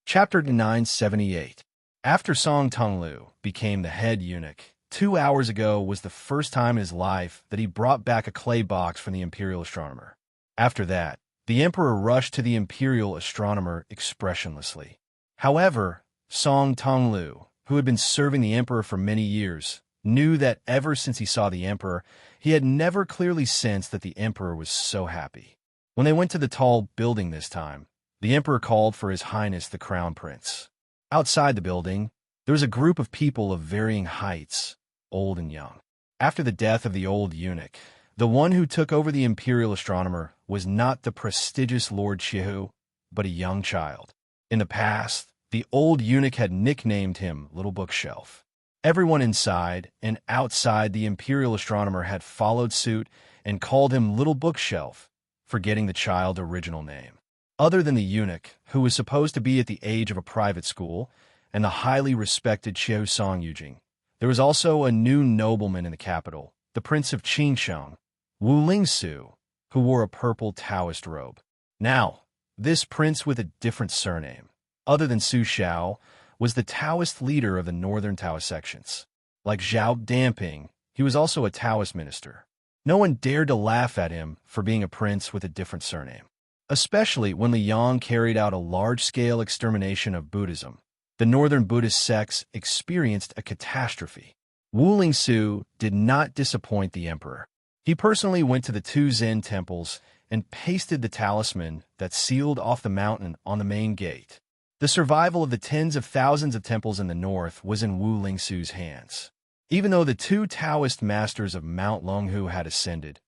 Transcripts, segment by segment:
Chapter 978. After Song Tonglu became the head eunuch, 2 hours ago was the first time in his life that he brought back a clay box from the imperial astronomer. After that, the emperor rushed to the imperial astronomer expressionlessly. However, Song Tonglu, who had been serving the emperor for many years, knew that ever since he saw the emperor, he had never clearly sensed that the emperor was so happy. When they went to the tall building this time, the emperor called for His Highness the Crown Prince. Outside the building, there was a group of people of varying heights, old and young. After the death of the old eunuch, the one who took over the imperial astronomer was not the prestigious Lord Chihu, but a young child. In the past, the old eunuch had nicknamed him Little Bookshelf. Everyone inside and outside the imperial astronomer had followed suit and called him Little Bookshelf, forgetting the child's original name. Other than the eunuch, who was supposed to be at the age of a private school, and the highly respected Chiu Song Yujing, there was also a new nobleman in the capital, the Prince of Qingsheng, Wu Lingsu, who wore a purple Taoist robe. Now, this prince with a different surname, other than Su Xiao, was the Taoist leader of the northern Taoist sections. Like Zhao Damping, he was also a Taoist minister. No one dared to laugh at him for being a prince with a different surname. Especially when Liang carried out a large-scale extermination of Buddhism, the northern Buddhist sects experienced a catastrophe. Wu Lingsu did not disappoint the emperor. He personally went to the 2 Zen temples and pasted the talisman that sealed off the mountain on the main gate. The survival of the tens of thousands of temples in the north was in Wu Lingsu's hands. Even though the 2 Taoist masters of Mount Longhu had ascended,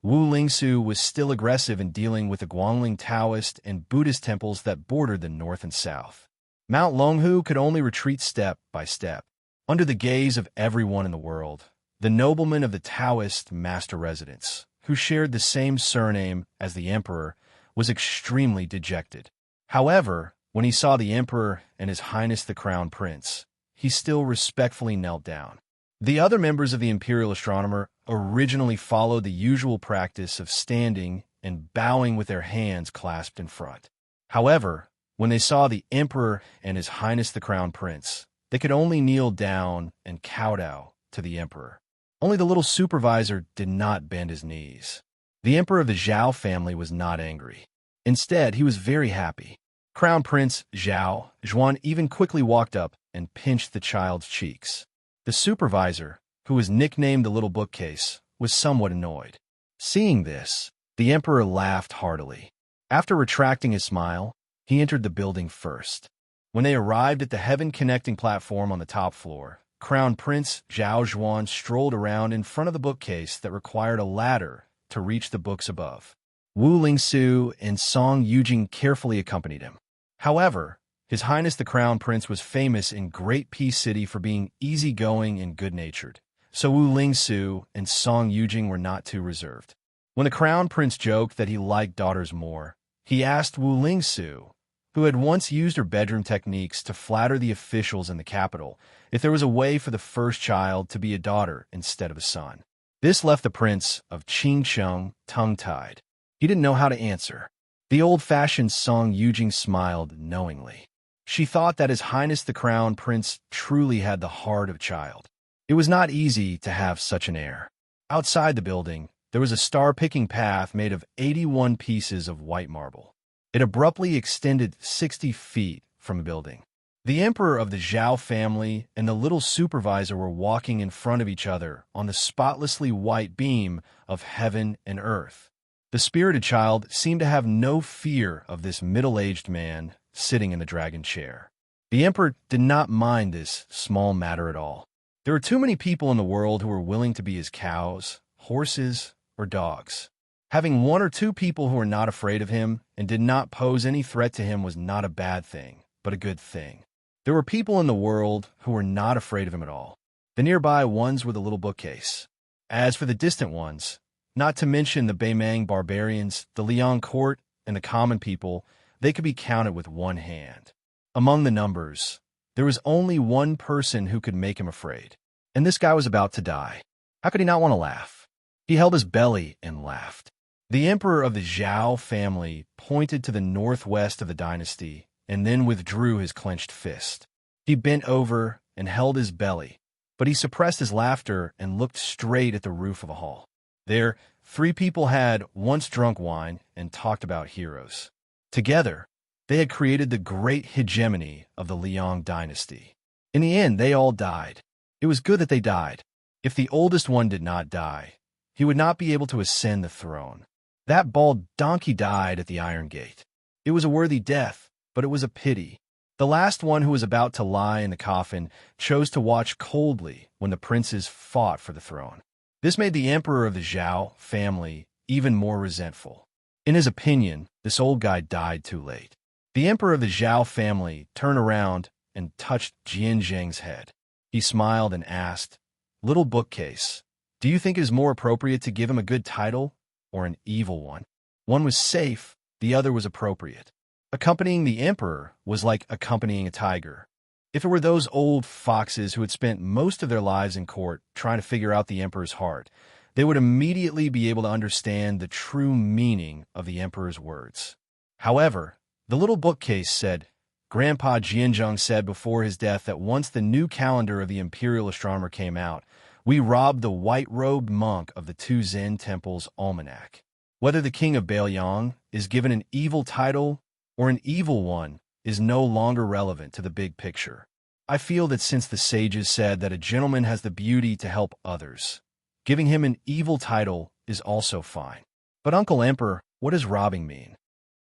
Wu Lingsu was still aggressive in dealing with the Guangling Taoist and Buddhist temples that bordered the north and south. Mount Longhu could only retreat step by step. Under the gaze of everyone in the world, the nobleman of the Taoist master residence, who shared the same surname as the emperor, was extremely dejected. However, when he saw the emperor and His Highness the Crown Prince, he still respectfully knelt down. The other members of the imperial astronomer originally followed the usual practice of standing and bowing with their hands clasped in front. However, when they saw the emperor and His Highness the Crown Prince, they could only kneel down and kowtow to the emperor. Only the little supervisor did not bend his knees. The emperor of the Zhao family was not angry. Instead, he was very happy. Crown Prince Zhao Zhuan even quickly walked up and pinched the child's cheeks. The supervisor, who was nicknamed the Little Bookcase, was somewhat annoyed. Seeing this, the emperor laughed heartily. After retracting his smile, he entered the building first. When they arrived at the heaven-connecting platform on the top floor, Crown Prince Zhao Zhuan strolled around in front of the bookcase that required a ladder to reach the books above. Wu Lingsu and Song Yujing carefully accompanied him. However, His Highness the Crown Prince was famous in Great Peace City for being easygoing and good-natured, so Wu Lingsu and Song Yujing were not too reserved. When the Crown Prince joked that he liked daughters more, he asked Wu Lingsu, who had once used her bedroom techniques to flatter the officials in the capital, if there was a way for the first child to be a daughter instead of a son. This left the Prince of Qingsheng tongue-tied. He didn't know how to answer. The old-fashioned Song Yujing smiled knowingly. She thought that His Highness the Crown Prince truly had the heart of a child. It was not easy to have such an heir. Outside the building, there was a star-picking path made of 81 pieces of white marble. It abruptly extended 60 feet from the building. The emperor of the Zhao family and the little supervisor were walking in front of each other on the spotlessly white beam of heaven and earth. The spirited child seemed to have no fear of this middle-aged man sitting in the dragon chair. The emperor did not mind this small matter at all. There were too many people in the world who were willing to be his cows, horses, or dogs. Having 1 or 2 people who were not afraid of him and did not pose any threat to him was not a bad thing, but a good thing. There were people in the world who were not afraid of him at all. The nearby ones were the Little Bookcase. As for the distant ones, not to mention the Beimang barbarians, the Liang court, and the common people, they could be counted with one hand. Among the numbers, there was only one person who could make him afraid, and this guy was about to die. How could he not want to laugh? He held his belly and laughed. The emperor of the Zhao family pointed to the northwest of the dynasty and then withdrew his clenched fist. He bent over and held his belly, but he suppressed his laughter and looked straight at the roof of a hall. There, three people had once drunk wine and talked about heroes. Together, they had created the great hegemony of the Liang dynasty. In the end, they all died. It was good that they died. If the oldest one did not die, he would not be able to ascend the throne. That bald donkey died at the Iron Gate. It was a worthy death, but it was a pity. The last one, who was about to lie in the coffin, chose to watch coldly when the princes fought for the throne. This made the emperor of the Zhao family even more resentful. In his opinion, this old guy died too late. The emperor of the Zhao family turned around and touched Jian Zheng's head. He smiled and asked, "Little bookcase, do you think it is more appropriate to give him a good title or an evil one?" One was safe, the other was appropriate. Accompanying the emperor was like accompanying a tiger. If it were those old foxes who had spent most of their lives in court trying to figure out the emperor's heart, they would immediately be able to understand the true meaning of the emperor's words. However, the little bookcase said, Grandpa Jianzheng said before his death that once the new calendar of the imperial astronomer came out, we robbed the white-robed monk of the two Zen temple's almanac. Whether the king of Bailiang is given an evil title or an evil one is no longer relevant to the big picture. I feel that since the sages said that a gentleman has the beauty to help others, giving him an evil title is also fine. But Uncle Emperor, what does robbing mean?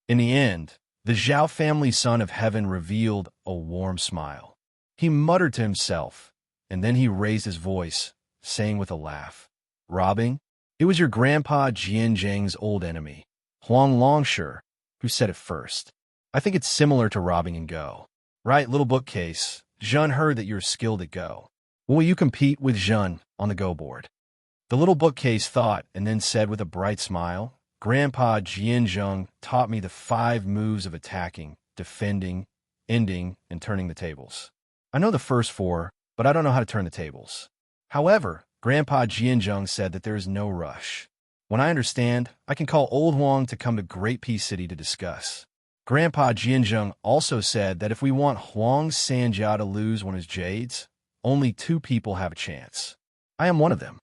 In the end, the Zhao family son of heaven revealed a warm smile. He muttered to himself, and then he raised his voice, saying with a laugh, "Robbing? It was your grandpa Jian Zheng's old enemy, Huang Longshi, who said it first. I think it's similar to robbing in Go. Right, little bookcase, Zhen heard that you're skilled at Go. Will you compete with Zhen on the Go board?" The little bookcase thought and then said with a bright smile, "Grandpa Jianzheng taught me the 5 moves of attacking, defending, ending, and turning the tables. I know the first 4, but I don't know how to turn the tables. However, Grandpa Jianzheng said that there is no rush. When I understand, I can call Old Huang to come to Great Peace City to discuss. Grandpa Jianzheng also said that if we want Huang Sanjia to lose one of his jades, only 2 people have a chance. I am one of them."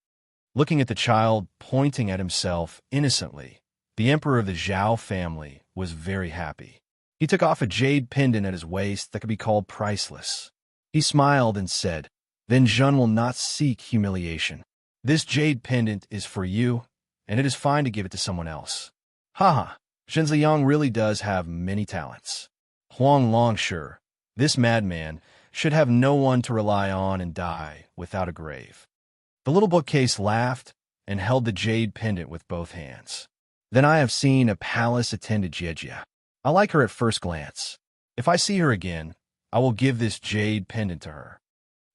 Looking at the child pointing at himself innocently, the emperor of the Zhao family was very happy. He took off a jade pendant at his waist that could be called priceless. He smiled and said, "Then Zhen will not seek humiliation. This jade pendant is for you, and it is fine to give it to someone else. Haha, Zhenziang really does have many talents. Huang Longshi, this madman, should have no one to rely on and die without a grave." The little bookcase laughed and held the jade pendant with both hands. "Then I have seen a palace-attended Jiejia. I like her at first glance. If I see her again, I will give this jade pendant to her."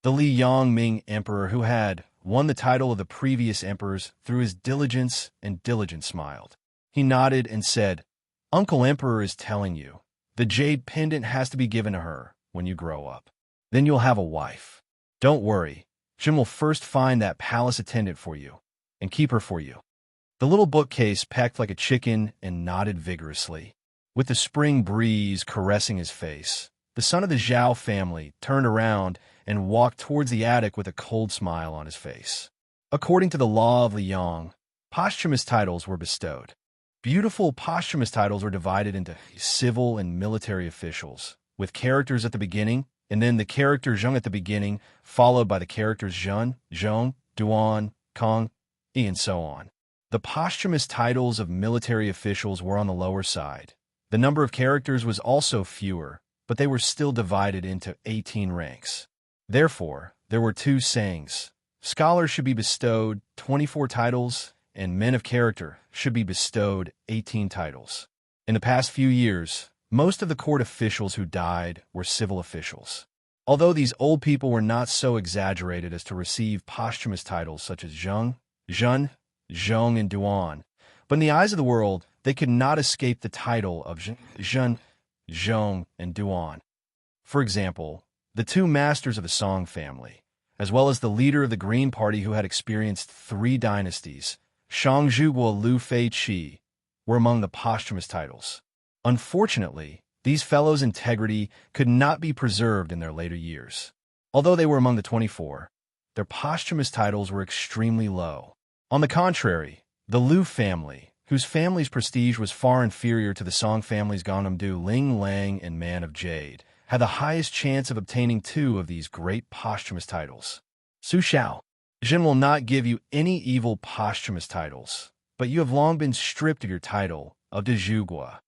The Li Yangming emperor, who had won the title of the previous emperors through his diligence and diligence, smiled. He nodded and said, "Uncle Emperor is telling you, the jade pendant has to be given to her when you grow up. Then you'll have a wife. Don't worry, Jim will first find that palace attendant for you and keep her for you." The little bookcase pecked like a chicken and nodded vigorously. With the spring breeze caressing his face, the son of the Zhao family turned around and walked towards the attic with a cold smile on his face. According to the law of Liang, posthumous titles were bestowed. Beautiful posthumous titles were divided into civil and military officials, with characters at the beginning, and then the character Zheng at the beginning, followed by the characters Zhen, Zhong, Duan, Kong, and so on. The posthumous titles of military officials were on the lower side. The number of characters was also fewer, but they were still divided into 18 ranks. Therefore, there were 2 sayings. Scholars should be bestowed 24 titles, and men of character should be bestowed 18 titles. In the past few years, most of the court officials who died were civil officials. Although these old people were not so exaggerated as to receive posthumous titles such as Zheng, Zhen, Zhong, and Duan, but in the eyes of the world, they could not escape the title of Zhen, Zhong, and Duan. For example, the 2 masters of the Song family, as well as the leader of the Green Party who had experienced 3 dynasties, Shangzhuguo Lu Fei Qi, were among the posthumous titles. Unfortunately, These fellows' integrity could not be preserved in their later years. Although they were among the 24, their posthumous titles were extremely low. On the contrary, the Liu family, whose family's prestige was far inferior to the Song family's Gangnam-do, Ling Lang, and Man of Jade, had the highest chance of obtaining 2 of these great posthumous titles. Su Xiao, Jin will not give you any evil posthumous titles, but you have long been stripped of your title of de Zhuge.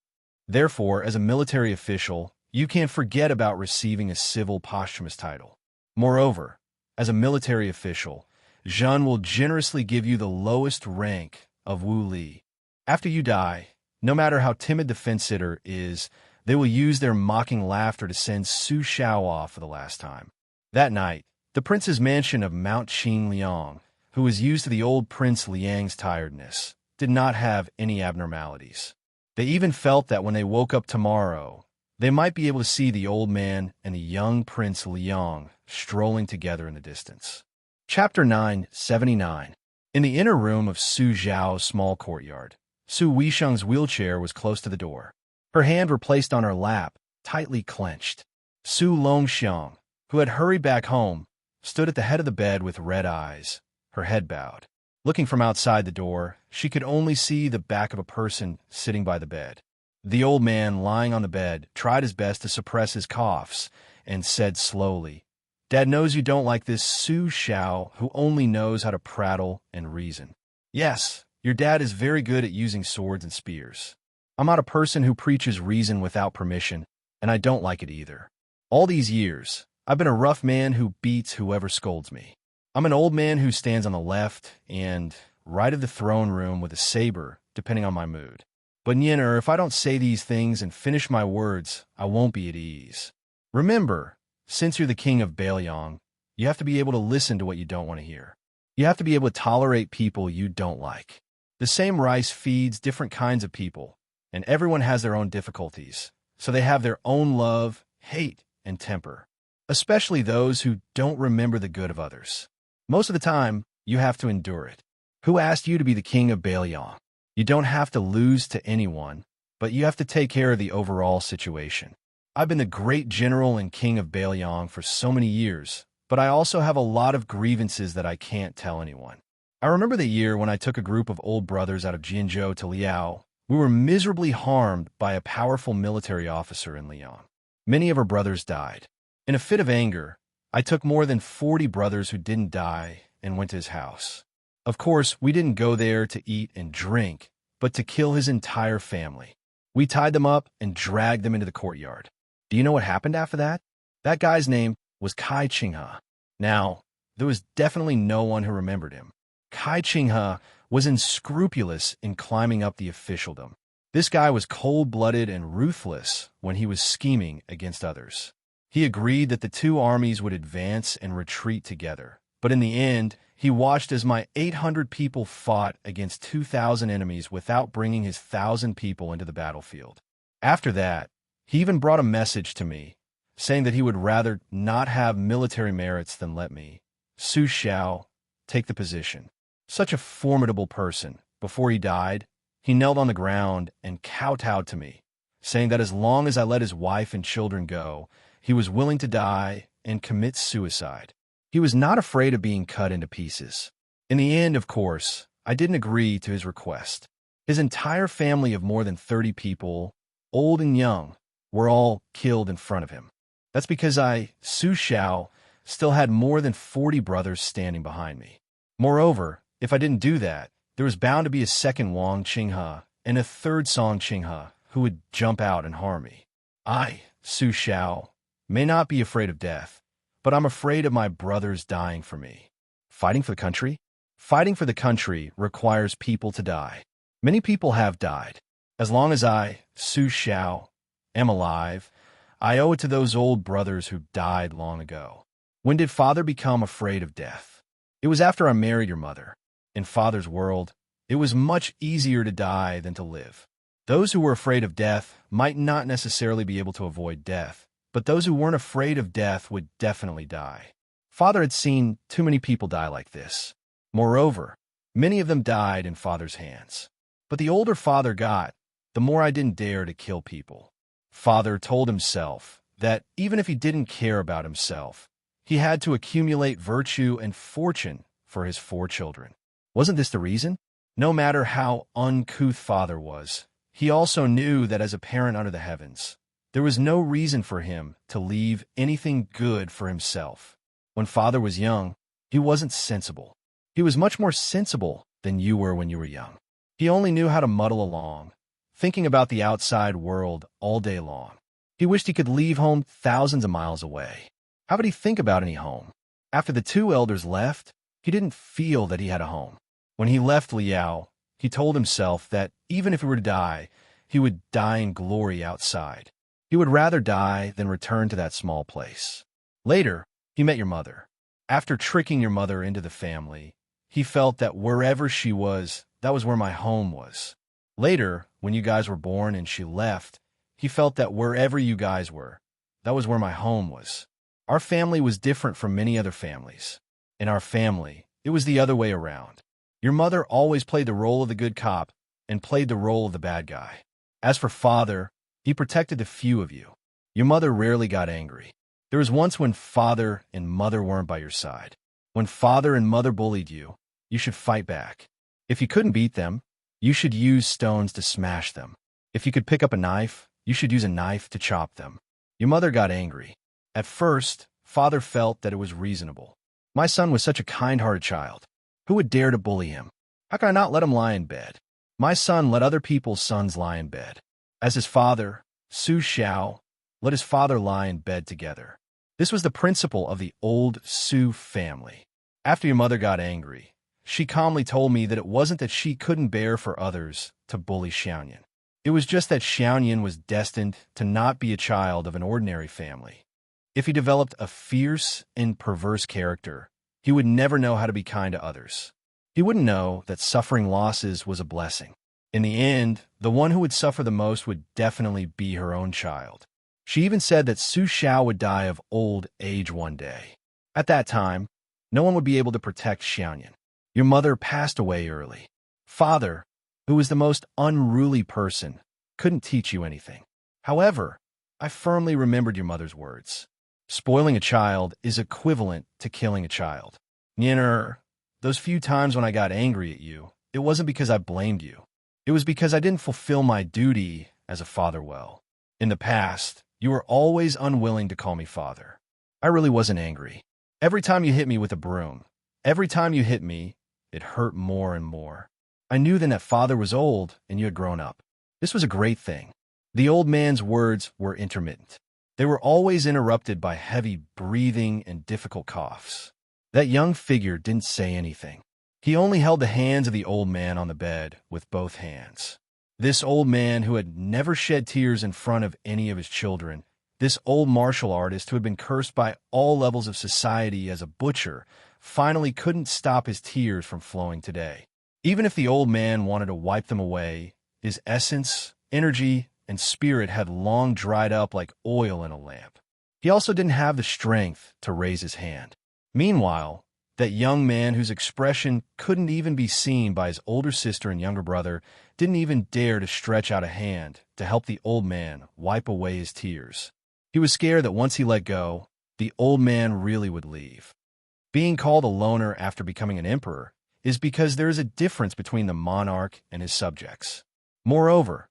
Therefore, as a military official, you can't forget about receiving a civil posthumous title. Moreover, as a military official, Zhen will generously give you the lowest rank of Wu Li. After you die, no matter how timid the fence-sitter is, they will use their mocking laughter to send Su Xiao off for the last time. That night, the prince's mansion of Mount Qing Liang, who was used to the old Prince Liang's tiredness, did not have any abnormalities. They even felt that when they woke up tomorrow, they might be able to see the old man and the young Prince Liang strolling together in the distance. Chapter 979. In the inner room of Su Zhao's small courtyard, Su Weisheng's wheelchair was close to the door. Her hand were placed on her lap, tightly clenched. Su Longxiang, who had hurried back home, stood at the head of the bed with red eyes, her head bowed. Looking from outside the door, she could only see the back of a person sitting by the bed. The old man, lying on the bed, tried his best to suppress his coughs and said slowly, "Dad knows you don't like this Su Xiao who only knows how to prattle and reason. Yes, your dad is very good at using swords and spears. I'm not a person who preaches reason without permission, and I don't like it either. All these years, I've been a rough man who beats whoever scolds me. I'm an old man who stands on the left and right of the throne room with a saber, depending on my mood. But Nyener, if I don't say these things and finish my words, I won't be at ease. Remember, since you're the king of Bailiang, you have to be able to listen to what you don't want to hear. You have to be able to tolerate people you don't like. The same rice feeds different kinds of people, and everyone has their own difficulties, so they have their own love, hate, and temper, especially those who don't remember the good of others. Most of the time, you have to endure it. Who asked you to be the king of Bailiang? You don't have to lose to anyone, but you have to take care of the overall situation. I've been the great general and king of Bailiang for so many years, but I also have a lot of grievances that I can't tell anyone. I remember the year when I took a group of old brothers out of Jianzhou to Liao. We were miserably harmed by a powerful military officer in Liang. Many of our brothers died. In a fit of anger, I took more than 40 brothers who didn't die and went to his house. Of course, we didn't go there to eat and drink, but to kill his entire family. We tied them up and dragged them into the courtyard. Do you know what happened after that? That guy's name was Kai Qinghe. Now, there was definitely no one who remembered him. Kai Qinghe was unscrupulous in climbing up the officialdom. This guy was cold-blooded and ruthless when he was scheming against others. He agreed that the 2 armies would advance and retreat together, but in the end, he watched as my 800 people fought against 2,000 enemies without bringing his 1,000 people into the battlefield. After that, he even brought a message to me, saying that he would rather not have military merits than let me, Su Xiao, take the position. Such a formidable person. Before he died, he knelt on the ground and kowtowed to me, saying that as long as I let his wife and children go, he was willing to die and commit suicide. He was not afraid of being cut into pieces. In the end, of course, I didn't agree to his request. His entire family of more than 30 people, old and young, were all killed in front of him. That's because I, Su Xiao, still had more than 40 brothers standing behind me. Moreover, if I didn't do that, there was bound to be a second Wang Qinghe and a third Song Qinghe who would jump out and harm me. I, Su Xiao, may not be afraid of death, but I'm afraid of my brothers dying for me. Fighting for the country? Fighting for the country requires people to die. Many people have died. As long as I, Su Xiao, am alive, I owe it to those old brothers who died long ago. When did father become afraid of death? It was after I married your mother. In father's world, it was much easier to die than to live. Those who were afraid of death might not necessarily be able to avoid death, but those who weren't afraid of death would definitely die. Father had seen too many people die like this. Moreover, many of them died in father's hands. But the older father got, the more I didn't dare to kill people. Father told himself that even if he didn't care about himself, he had to accumulate virtue and fortune for his 4 children. Wasn't this the reason? No matter how uncouth Father was, he also knew that as a parent under the heavens, there was no reason for him to leave anything good for himself. When Father was young, he wasn't sensible. He was much more sensible than you were when you were young. He only knew how to muddle along, thinking about the outside world all day long. He wished he could leave home thousands of miles away. How would he think about any home? After the 2 elders left, he didn't feel that he had a home. When he left Liao, he told himself that even if he were to die, he would die in glory outside. He would rather die than return to that small place. Later, he met your mother. After tricking your mother into the family, he felt that wherever she was, that was where my home was. Later, when you guys were born and she left, he felt that wherever you guys were, that was where my home was. Our family was different from many other families. In our family, it was the other way around. Your mother always played the role of the good cop and played the role of the bad guy. As for Father, he protected the few of you. Your mother rarely got angry. There was once when Father and Mother weren't by your side. When Father and Mother bullied you, you should fight back. If you couldn't beat them, you should use stones to smash them. If you could pick up a knife, you should use a knife to chop them. Your mother got angry. At first, Father felt that it was reasonable. My son was such a kind-hearted child. Who would dare to bully him? How can I not let him lie in bed? My son let other people's sons lie in bed. As his father, Su Xiao, let his father lie in bed together. This was the principle of the old Su family. After your mother got angry, she calmly told me that it wasn't that she couldn't bear for others to bully Xiaoyan. It was just that Xiaoyan was destined to not be a child of an ordinary family. If he developed a fierce and perverse character, he would never know how to be kind to others. He wouldn't know that suffering losses was a blessing. In the end, the one who would suffer the most would definitely be her own child. She even said that Su Xiao would die of old age one day. At that time, no one would be able to protect Xiaoyan. Your mother passed away early. Father, who was the most unruly person, couldn't teach you anything. However, I firmly remembered your mother's words. Spoiling a child is equivalent to killing a child. Nianer, those few times when I got angry at you, it wasn't because I blamed you. It was because I didn't fulfill my duty as a father well. In the past, you were always unwilling to call me father. I really wasn't angry. Every time you hit me with a broom, every time you hit me, it hurt more and more. I knew then that Father was old and you had grown up. This was a great thing. The old man's words were intermittent. They were always interrupted by heavy breathing and difficult coughs. That young figure didn't say anything. He only held the hands of the old man on the bed with both hands. This old man who had never shed tears in front of any of his children, this old martial artist who had been cursed by all levels of society as a butcher, finally couldn't stop his tears from flowing today. Even if the old man wanted to wipe them away, his essence, energy, and spirit had long dried up like oil in a lamp. He also didn't have the strength to raise his hand. Meanwhile, that young man whose expression couldn't even be seen by his older sister and younger brother didn't even dare to stretch out a hand to help the old man wipe away his tears. He was scared that once he let go, the old man really would leave. Being called a loner after becoming an emperor is because there is a difference between the monarch and his subjects. Moreover,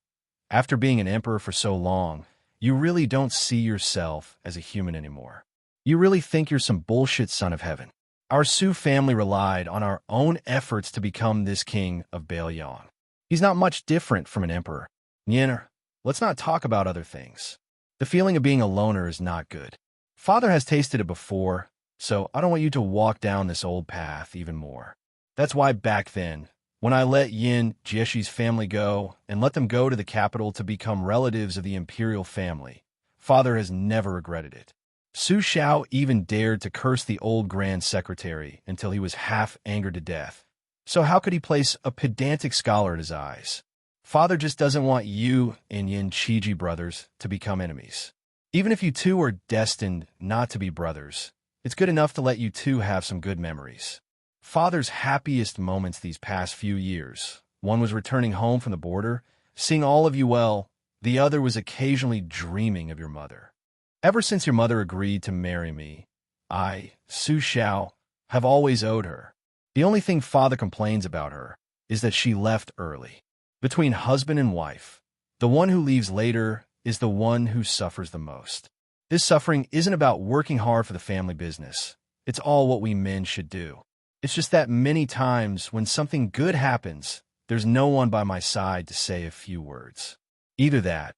after being an emperor for so long, you really don't see yourself as a human anymore. You really think you're some bullshit son of heaven. Our Su family relied on our own efforts to become this king of Baelyang. He's not much different from an emperor. Nianer, let's not talk about other things. The feeling of being a loner is not good. Father has tasted it before, so I don't want you to walk down this old path even more. That's why back then, when I let Yin Jieshi's family go and let them go to the capital to become relatives of the imperial family, Father has never regretted it. Su Xiao even dared to curse the old grand secretary until he was half angered to death. So how could he place a pedantic scholar in his eyes? Father just doesn't want you and Yin Chiji brothers to become enemies. Even if you two are destined not to be brothers, it's good enough to let you two have some good memories. Father's happiest moments these past few years, one was returning home from the border, seeing all of you well, The other was occasionally dreaming of your mother. Ever since your mother agreed to marry me, I, Su Xiao, have always owed her. The only thing father complains about her is that she left early. Between husband and wife, the one who leaves later is the one who suffers the most. This suffering isn't about working hard for the family business. It's all what we men should do. It's just that many times when something good happens, there's no one by my side to say a few words. Either that,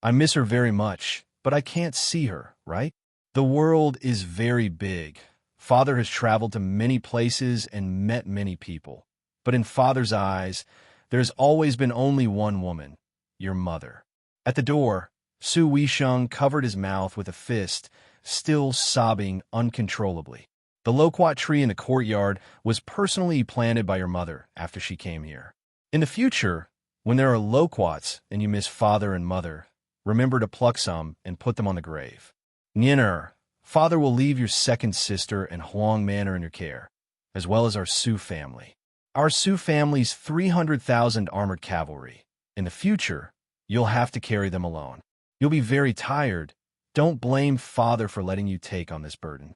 I miss her very much, but I can't see her, right? The world is very big. Father has traveled to many places and met many people. But in father's eyes, there's always been only one woman, your mother. At the door, Su Weisheng covered his mouth with a fist, still sobbing uncontrollably. The loquat tree in the courtyard was personally planted by your mother after she came here. In the future, when there are loquats and you miss father and mother, remember to pluck some and put them on the grave. Nyener, father will leave your second sister and Huang Manor in your care, as well as our Su family. Our Su family's 300,000 armored cavalry. In the future, you'll have to carry them alone. You'll be very tired. Don't blame father for letting you take on this burden.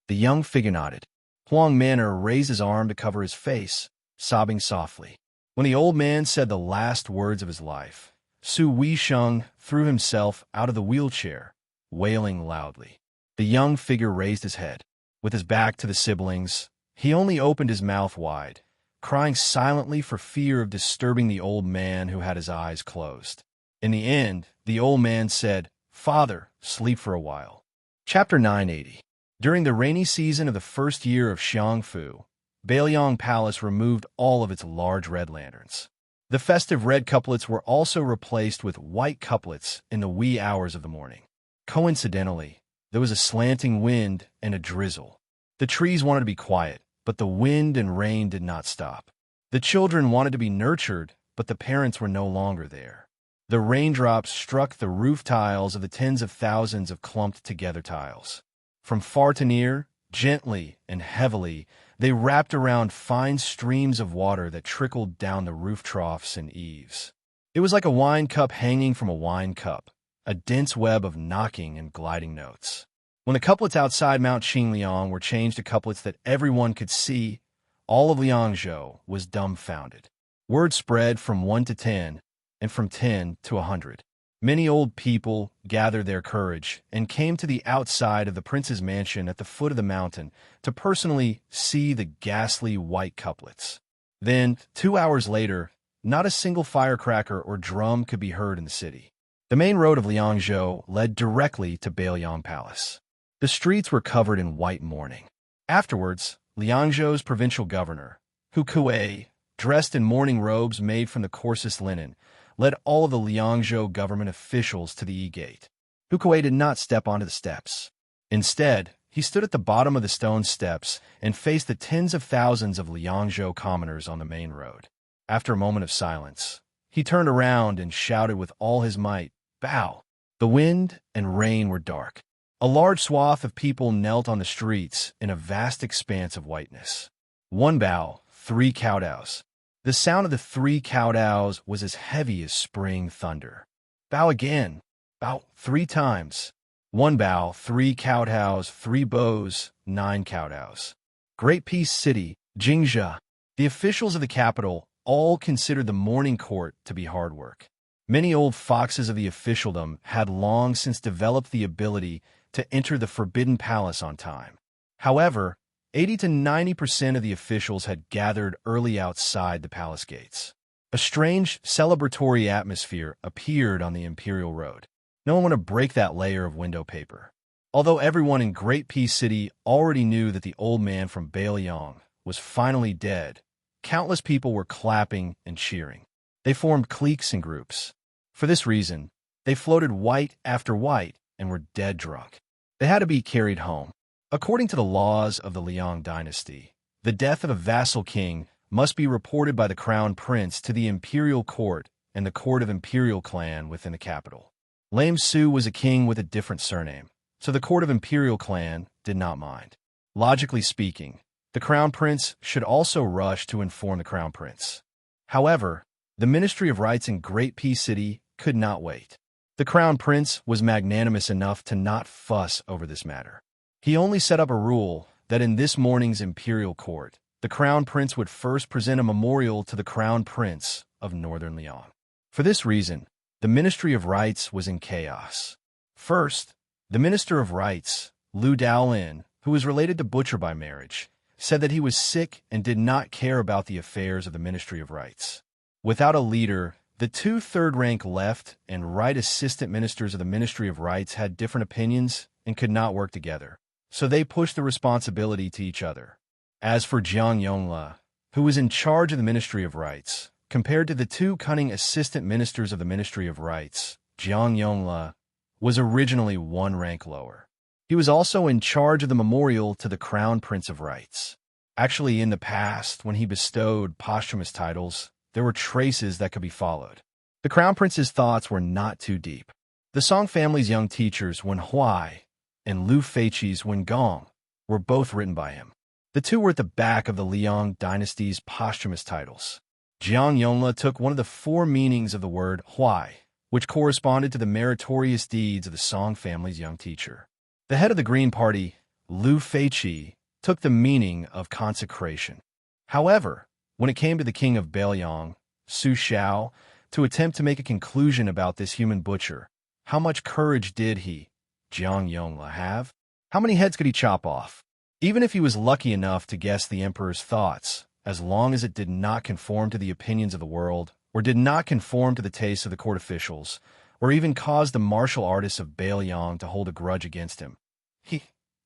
The young figure nodded. Huang Manor raised his arm to cover his face, sobbing softly. When the old man said the last words of his life, Su Weisheng threw himself out of the wheelchair, wailing loudly. The young figure raised his head. With his back to the siblings, he only opened his mouth wide, crying silently for fear of disturbing the old man who had his eyes closed. In the end, the old man said, "Father, sleep for a while." Chapter 980. During the rainy season of the first year of Xiangfu, Beiliang Palace removed all of its large red lanterns. The festive red couplets were also replaced with white couplets in the wee hours of the morning. Coincidentally, there was a slanting wind and a drizzle. The trees wanted to be quiet, but the wind and rain did not stop. The children wanted to be nurtured, but the parents were no longer there. The raindrops struck the roof tiles of the tens of thousands of clumped-together tiles. From far to near, gently and heavily, they wrapped around fine streams of water that trickled down the roof troughs and eaves. It was like a wine cup hanging from a wine cup, a dense web of knocking and gliding notes. When the couplets outside Mount Qingliang were changed to couplets that everyone could see, all of Liangzhou was dumbfounded. Word spread from 1 to 10, and from 10 to 100. Many old people gathered their courage and came to the outside of the prince's mansion at the foot of the mountain to personally see the ghastly white couplets. Then, 2 hours later, not a single firecracker or drum could be heard in the city. The main road of Liangzhou led directly to Beiliang Palace. The streets were covered in white mourning. Afterwards, Liangzhou's provincial governor, Hu Kuei, dressed in mourning robes made from the coarsest linen, led all of the Liangzhou government officials to the E-gate. Hu Kuei did not step onto the steps. Instead, he stood at the bottom of the stone steps and faced the tens of thousands of Liangzhou commoners on the main road. After a moment of silence, he turned around and shouted with all his might, "Bow!" The wind and rain were dark. A large swath of people knelt on the streets in a vast expanse of whiteness. One bow, 3 kowtows. The sound of the 3 kowtows was as heavy as spring thunder. Bow again. Bow 3 times. 1 bow, 3 kowtows, 3 bows, 9 kowtows. Great Peace City, Jingzha. The officials of the capital all considered the mourning court to be hard work. Many old foxes of the officialdom had long since developed the ability to enter the Forbidden Palace on time. However, 80 to 90% of the officials had gathered early outside the palace gates. A strange, celebratory atmosphere appeared on the Imperial Road. No one wanted to break that layer of window paper. Although everyone in Great Peace City already knew that the old man from Beiliang was finally dead, countless people were clapping and cheering. They formed cliques and groups. For this reason, they floated white after white and were dead drunk. They had to be carried home. According to the laws of the Liang dynasty, the death of a vassal king must be reported by the crown prince to the imperial court and the court of imperial clan within the capital. Lame Su was a king with a different surname, so the court of imperial clan did not mind. Logically speaking, the crown prince should also rush to inform the crown prince. However, the Ministry of Rights in Great Peace City could not wait. The crown prince was magnanimous enough to not fuss over this matter. He only set up a rule that in this morning's imperial court, the crown prince would first present a memorial to the crown prince of Northern Lyon. For this reason, the Ministry of Rights was in chaos. First, the Minister of Rights, Liu Daolin, who was related to Butcher by marriage, said that he was sick and did not care about the affairs of the Ministry of Rights. Without a leader, the two third-rank left and right assistant ministers of the Ministry of Rights had different opinions and could not work together, so they pushed the responsibility to each other. As for Jiang Yongla, who was in charge of the Ministry of Rights, compared to the two cunning assistant ministers of the Ministry of Rights, Jiang Yongla was originally one rank lower. He was also in charge of the memorial to the Crown Prince of Rights. Actually, in the past, when he bestowed posthumous titles, there were traces that could be followed. The Crown Prince's thoughts were not too deep. The Song family's young teachers, Wen Huai and Liu Feiqi's Wen Gong, were both written by him. The two were at the back of the Liang dynasty's posthumous titles. Jiang Yongla took one of the four meanings of the word Huai, which corresponded to the meritorious deeds of the Song family's young teacher. The head of the Green Party, Liu Feiqi, took the meaning of consecration. However, when it came to the king of Beiliang, Su Xiao, to attempt to make a conclusion about this human butcher, how much courage did he, Jiang Yongla, have? How many heads could he chop off? Even if he was lucky enough to guess the emperor's thoughts, as long as it did not conform to the opinions of the world, or did not conform to the tastes of the court officials, or even cause the martial artists of Beiliang to hold a grudge against him,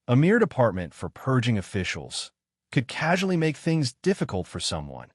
a mere department for purging officials, could casually make things difficult for someone,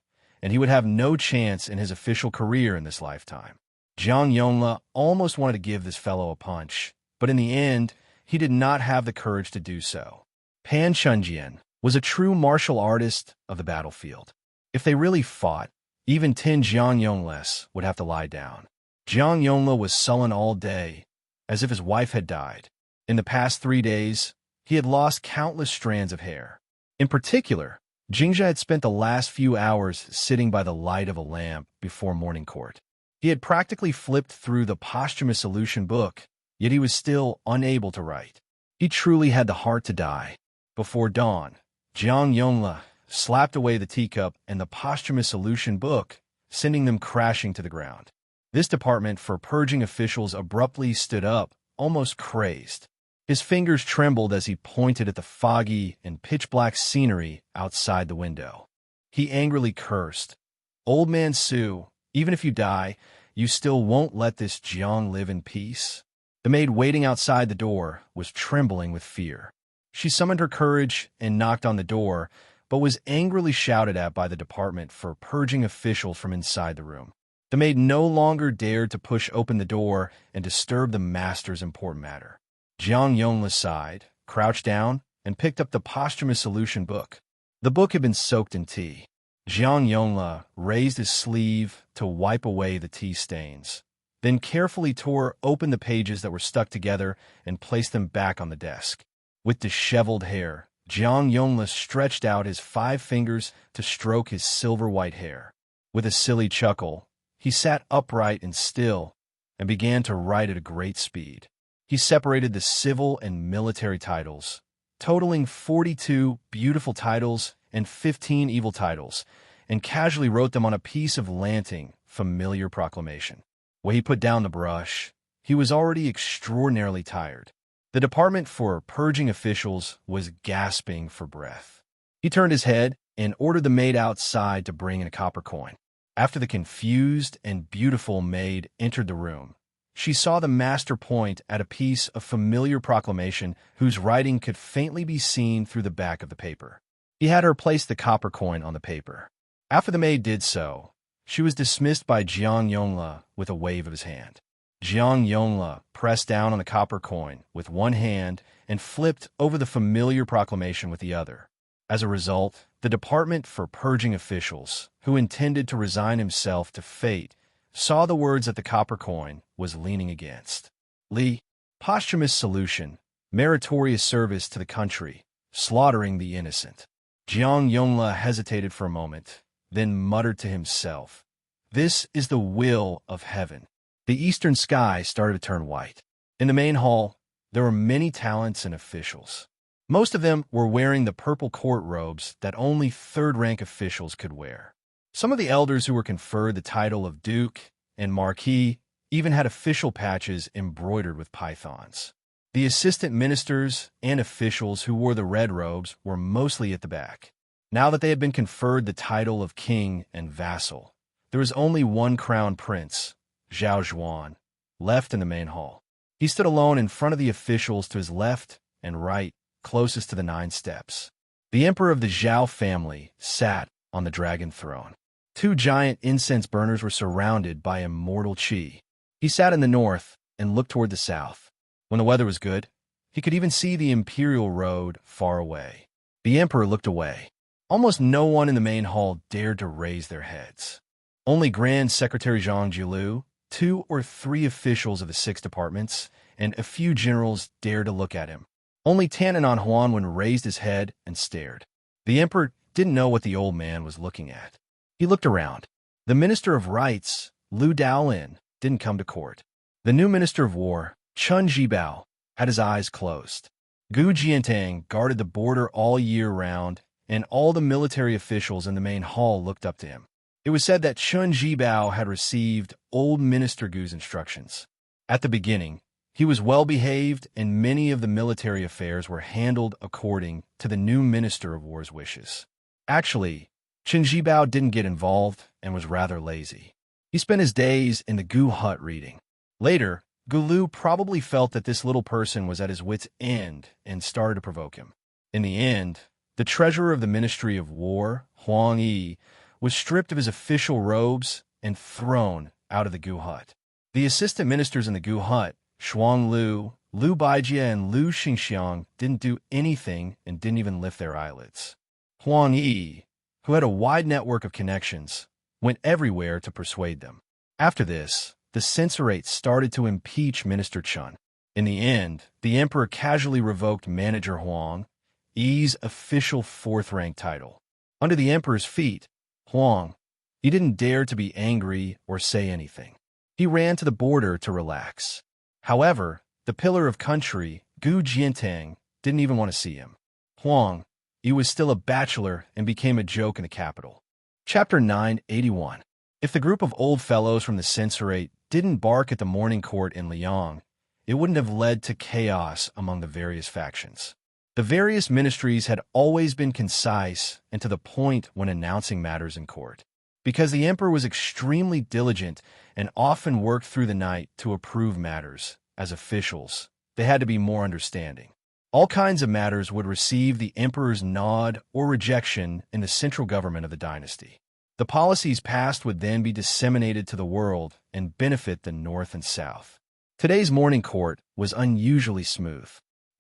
and he would have no chance in his official career in this lifetime. Jiang Yongla almost wanted to give this fellow a punch, but in the end, he did not have the courage to do so. Pan Chunjian was a true martial artist of the battlefield. If they really fought, even 10 Jiang Yongles would have to lie down. Jiang Yongla was sullen all day, as if his wife had died. In the past 3 days, he had lost countless strands of hair. In particular, Jingjia had spent the last few hours sitting by the light of a lamp before morning court. He had practically flipped through the posthumous solution book, yet he was still unable to write. He truly had the heart to die. Before dawn, Jiang Yongla slapped away the teacup and the posthumous solution book, sending them crashing to the ground. This department for purging officials abruptly stood up, almost crazed. His fingers trembled as he pointed at the foggy and pitch-black scenery outside the window. He angrily cursed, "Old man Su, even if you die, you still won't let this Jiang live in peace?" The maid waiting outside the door was trembling with fear. She summoned her courage and knocked on the door, but was angrily shouted at by the department for purging officials from inside the room. The maid no longer dared to push open the door and disturb the master's important matter. Jiang Yongla sighed, crouched down, and picked up the posthumous solution book. The book had been soaked in tea. Jiang Yongla raised his sleeve to wipe away the tea stains, then carefully tore open the pages that were stuck together and placed them back on the desk. With disheveled hair, Jiang Yongla stretched out his 5 fingers to stroke his silver-white hair. With a silly chuckle, he sat upright and still and began to write at a great speed. He separated the civil and military titles, totaling 42 beautiful titles and 15 evil titles, and casually wrote them on a piece of lanting, familiar proclamation. When he put down the brush, he was already extraordinarily tired. The department for purging officials was gasping for breath. He turned his head and ordered the maid outside to bring in a copper coin. After the confused and beautiful maid entered the room, she saw the master point at a piece of familiar proclamation whose writing could faintly be seen through the back of the paper. He had her place the copper coin on the paper. After the maid did so, she was dismissed by Jiang Yongla with a wave of his hand. Jiang Yongla pressed down on the copper coin with one hand and flipped over the familiar proclamation with the other. As a result, the department for purging officials, who intended to resign himself to fate, saw the words that the copper coin was leaning against. Li, posthumous solution, meritorious service to the country, slaughtering the innocent. Jiang Yongla hesitated for a moment, then muttered to himself, "This is the will of heaven." The eastern sky started to turn white. In the main hall, there were many talents and officials. Most of them were wearing the purple court robes that only third-rank officials could wear. Some of the elders who were conferred the title of Duke and Marquis even had official patches embroidered with pythons. The assistant ministers and officials who wore the red robes were mostly at the back. Now that they had been conferred the title of king and vassal, there was only one crown prince, Zhao Zhuan, left in the main hall. He stood alone in front of the officials to his left and right, closest to the 9 steps. The emperor of the Zhao family sat on the dragon throne. 2 giant incense burners were surrounded by immortal qi. He sat in the north and looked toward the south. When the weather was good, he could even see the imperial road far away. The emperor looked away. Almost no one in the main hall dared to raise their heads. Only Grand Secretary Zhang Jiulu, 2 or 3 officials of the 6 departments, and a few generals dared to look at him. Only Tananan Huanwen raised his head and stared. The emperor didn't know what the old man was looking at. He looked around. The Minister of Rights, Liu Daolin, didn't come to court. The new Minister of War, Chun Zhibao, had his eyes closed. Gu Jiantang guarded the border all year round, and all the military officials in the main hall looked up to him. It was said that Chun Zhibao had received old Minister Gu's instructions. At the beginning, he was well-behaved, and many of the military affairs were handled according to the new Minister of War's wishes. Actually, Chun Zhibao didn't get involved and was rather lazy. He spent his days in the Gu hut reading. Later, Gulu probably felt that this little person was at his wit's end and started to provoke him. In the end, the treasurer of the Ministry of War, Huang Yi, was stripped of his official robes and thrown out of the Gu hut. The assistant ministers in the Gu hut, Shuang Lu, Liu Baijie, and Liu Xingxiang, didn't do anything and didn't even lift their eyelids. Huang Yi, who had a wide network of connections, went everywhere to persuade them. After this, the censorate started to impeach Minister Chun. In the end, the emperor casually revoked Manager Huang Yi's official 4th-rank title. Under the emperor's feet, Huang Yi didn't dare to be angry or say anything. He ran to the border to relax. However, the pillar of country, Gu Jiantang, didn't even want to see him. Huang Yi was still a bachelor and became a joke in the capital. Chapter 981. If the group of old fellows from the censorate didn't bark at the morning court in Liang, it wouldn't have led to chaos among the various factions. The various ministries had always been concise and to the point when announcing matters in court. Because the emperor was extremely diligent and often worked through the night to approve matters, as officials, they had to be more understanding. All kinds of matters would receive the emperor's nod or rejection in the central government of the dynasty. The policies passed would then be disseminated to the world and benefit the North and South. Today's morning court was unusually smooth.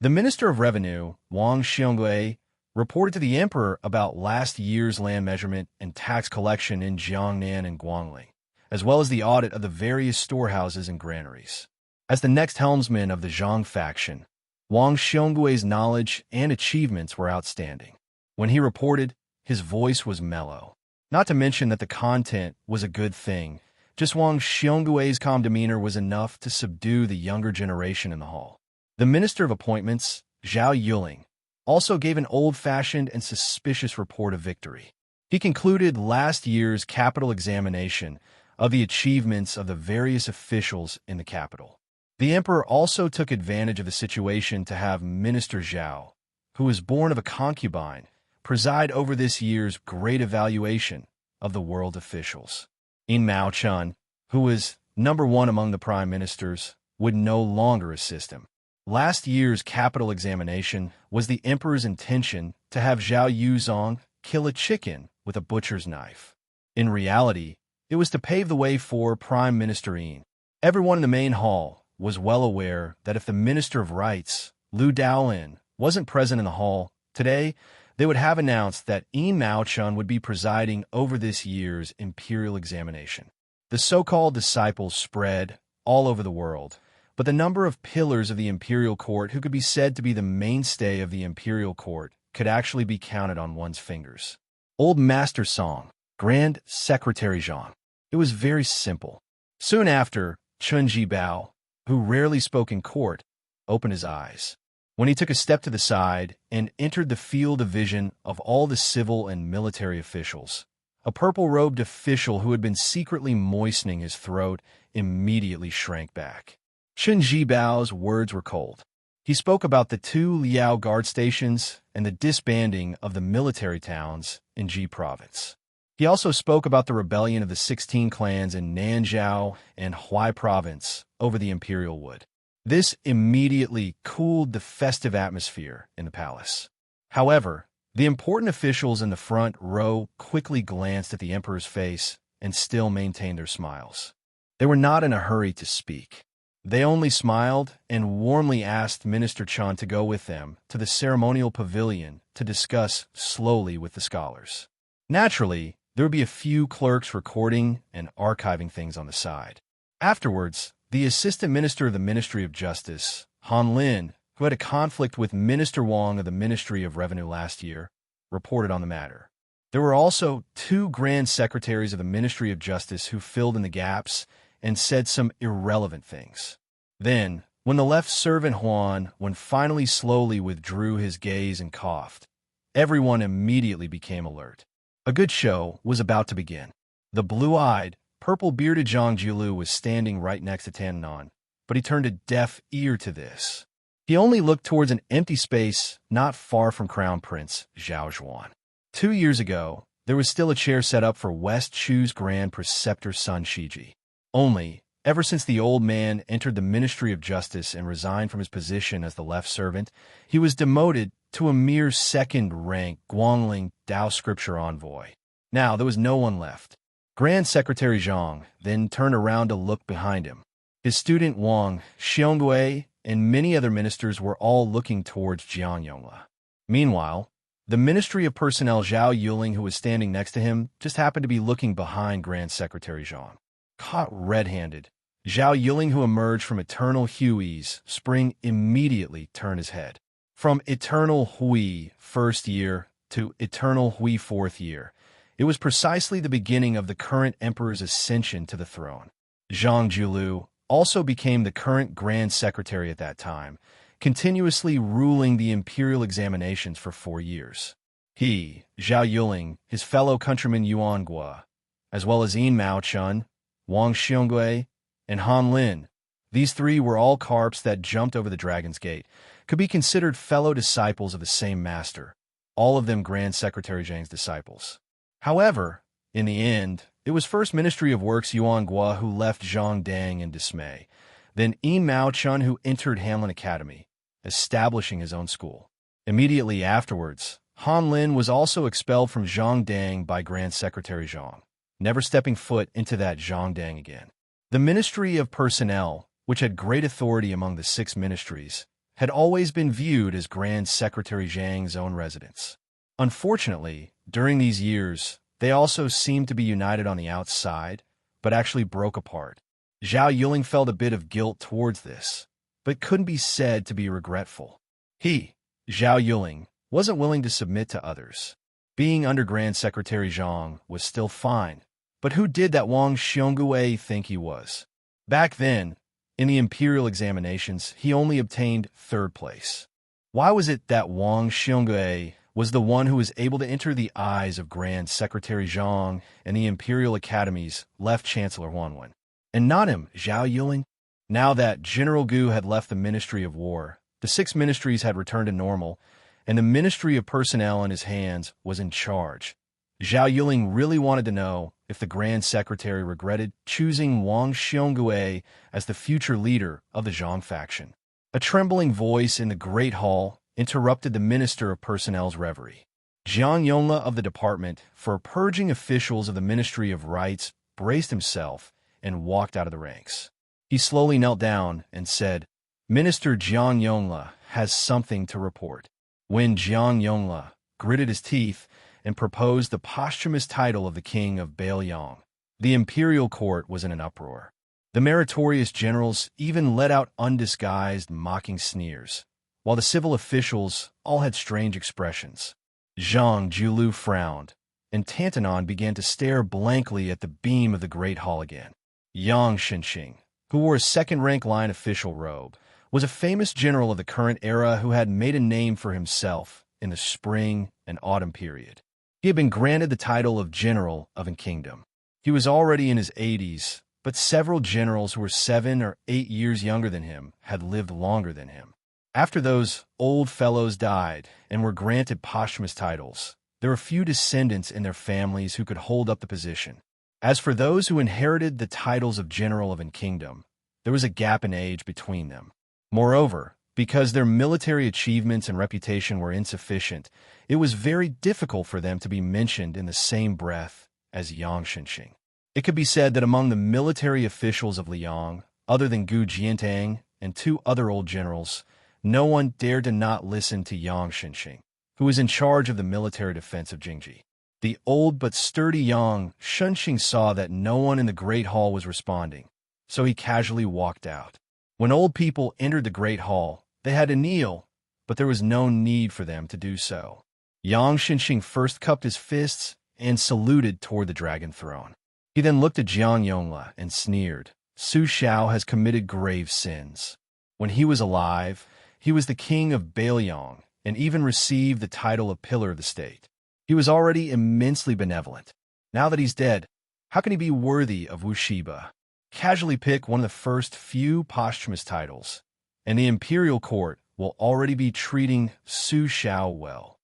The Minister of Revenue, Wang Xiongui, reported to the emperor about last year's land measurement and tax collection in Jiangnan and Guangling, as well as the audit of the various storehouses and granaries. As the next helmsman of the Zhang faction, Wang Xionggui's knowledge and achievements were outstanding. When he reported, his voice was mellow. Not to mention that the content was a good thing. Just Wang Xionggui's calm demeanor was enough to subdue the younger generation in the hall. The Minister of Appointments, Zhao Yuling, also gave an old-fashioned and suspicious report of victory. He concluded last year's capital examination of the achievements of the various officials in the capital. The emperor also took advantage of the situation to have Minister Zhao, who was born of a concubine, preside over this year's great evaluation of the world officials. In Mao Chun, who was number 1 among the prime ministers, would no longer assist him. Last year's capital examination was the emperor's intention to have Zhao Yuzong kill a chicken with a butcher's knife. In reality, it was to pave the way for Prime Minister Yin. Everyone in the main hall was well aware that if the Minister of Rights, Liu Daolin, wasn't present in the hall, today they would have announced that Yin Maochun would be presiding over this year's imperial examination. The so-called disciples spread all over the world, but the number of pillars of the imperial court who could be said to be the mainstay of the imperial court could actually be counted on one's fingers. Old Master Song, Grand Secretary Zhang. It was very simple. Soon after, Chun Bao, who rarely spoke in court, opened his eyes. When he took a step to the side and entered the field of vision of all the civil and military officials, a purple-robed official who had been secretly moistening his throat immediately shrank back. Chun Bao's words were cold. He spoke about the 2 Liao guard stations and the disbanding of the military towns in Ji province. He also spoke about the rebellion of the 16 clans in Nanzhao and Huai province over the imperial wood. This immediately cooled the festive atmosphere in the palace. However, the important officials in the front row quickly glanced at the emperor's face and still maintained their smiles. They were not in a hurry to speak. They only smiled and warmly asked Minister Chan to go with them to the ceremonial pavilion to discuss slowly with the scholars. Naturally, there would be a few clerks recording and archiving things on the side. Afterwards, the Assistant Minister of the Ministry of Justice, Han Lin, who had a conflict with Minister Wang of the Ministry of Revenue last year, reported on the matter. There were also 2 Grand Secretaries of the Ministry of Justice who filled in the gaps and said some irrelevant things. Then, when the left servant Huan finally slowly withdrew his gaze and coughed, everyone immediately became alert. A good show was about to begin. The blue-eyed, purple-bearded Zhang Jiulu was standing right next to Tan Nan, but he turned a deaf ear to this. He only looked towards an empty space not far from Crown Prince Zhao Zhuan. 2 years ago, there was still a chair set up for West Chu's Grand Preceptor son Shiji. Only, ever since the old man entered the Ministry of Justice and resigned from his position as the left servant, he was demoted to a mere second-rank Guangling Dao Scripture envoy. Now there was no one left. Grand Secretary Zhang then turned around to look behind him. His student Wang, Xiongui, and many other ministers were all looking towards Jiang Yongla. Meanwhile, the Ministry of Personnel Zhao Yuling, who was standing next to him, just happened to be looking behind Grand Secretary Zhang. Caught red-handed, Zhao Yuling, who emerged from Eternal Hui's spring, immediately turned his head. From Eternal Hui first year to Eternal Hui fourth year, it was precisely the beginning of the current emperor's ascension to the throne. Zhang Jiulu also became the current Grand Secretary at that time, continuously ruling the imperial examinations for 4 years. He, Zhao Yuling, his fellow countryman Yuan Gua, as well as Yin Mao Chun, Wang Xiongui, and Han Lin, these 3 were all carps that jumped over the Dragon's Gate, could be considered fellow disciples of the same master, all of them Grand Secretary Zhang's disciples. However, in the end, it was first Ministry of Works Yuan Gua who left Zhongdang in dismay, then Yin Mao Chun who entered Hanlin Academy, establishing his own school. Immediately afterwards, Han Lin was also expelled from Zhongdang by Grand Secretary Zhang, never stepping foot into that Zhongdang again. The Ministry of Personnel, which had great authority among the 6 ministries, had always been viewed as Grand Secretary Zhang's own residence. Unfortunately, during these years, they also seemed to be united on the outside, but actually broke apart. Zhao Yuling felt a bit of guilt towards this, but couldn't be said to be regretful. He, Zhao Yuling, wasn't willing to submit to others. Being under Grand Secretary Zhang was still fine, but who did that Wang Xiongui think he was? Back then, in the imperial examinations, he only obtained 3rd place. Why was it that Wang Xiongui was the one who was able to enter the eyes of Grand Secretary Zhang and the Imperial Academy's left Chancellor Huanwen, and not him, Zhao Yuling? Now that General Gu had left the Ministry of War, the 6 ministries had returned to normal, and the Ministry of Personnel in his hands was in charge. Zhao Yuling really wanted to know if the Grand Secretary regretted choosing Wang Xiongui as the future leader of the Zhang faction. A trembling voice in the Great Hall interrupted the Minister of Personnel's reverie. Jiang Yongla of the Department for Purging Officials of the Ministry of Rights braced himself and walked out of the ranks. He slowly knelt down and said, "Minister Jiang Yongla has something to report." When Jiang Yongla gritted his teeth and proposed the posthumous title of the King of Baoyang, the imperial court was in an uproar. The meritorious generals even let out undisguised mocking sneers, while the civil officials all had strange expressions. Zhang Jiulu frowned, and Tantanon began to stare blankly at the beam of the great hall again. Yang Shenxing, who wore a second-rank line official robe, was a famous general of the current era who had made a name for himself in the spring and autumn period. He had been granted the title of General of a Kingdom. He was already in his 80s, but several generals who were 7 or 8 years younger than him had lived longer than him. After those old fellows died and were granted posthumous titles, there were few descendants in their families who could hold up the position. As for those who inherited the titles of General of a Kingdom, there was a gap in age between them. Moreover, because their military achievements and reputation were insufficient, it was very difficult for them to be mentioned in the same breath as Yang Shenxing. It could be said that among the military officials of Liang, other than Gu Jiantang and 2 other old generals, no one dared to not listen to Yang Shenxing, who was in charge of the military defense of Jingji. The old but sturdy Yang Shenxing saw that no one in the Great Hall was responding, so he casually walked out. When old people entered the Great Hall, they had to kneel, but there was no need for them to do so. Yang Shenxing first cupped his fists and saluted toward the dragon throne. He then looked at Jiang Yongla and sneered, "Su Xiao has committed grave sins. When he was alive, he was the king of Bailiang and even received the title of Pillar of the State. He was already immensely benevolent. Now that he's dead, how can he be worthy of Wushiba? Casually pick one of the first few posthumous titles, and the imperial court will already be treating Su Xiao well."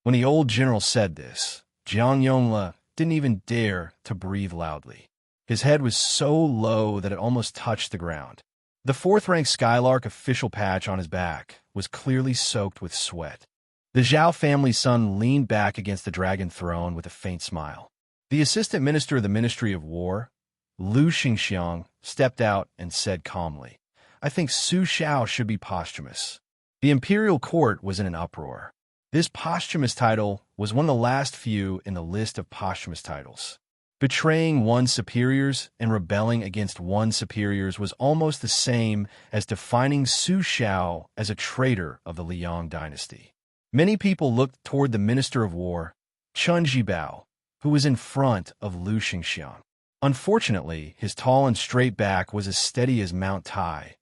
When the old general said this, Jiang Yongla didn't even dare to breathe loudly. His head was so low that it almost touched the ground. The 4th-rank Skylark official patch on his back was clearly soaked with sweat. The Zhao family's son leaned back against the dragon throne with a faint smile. The assistant minister of the Ministry of War, Lu Xingxiang, stepped out and said calmly, "I think Su Xiao should be posthumous." The imperial court was in an uproar. This posthumous title was one of the last few in the list of posthumous titles. Betraying one's superiors and rebelling against one's superiors was almost the same as defining Su Xiao as a traitor of the Liang dynasty. Many people looked toward the Minister of War, Chun Jibao, who was in front of Lu Xingxiang. Unfortunately, his tall and straight back was as steady as Mount Tai,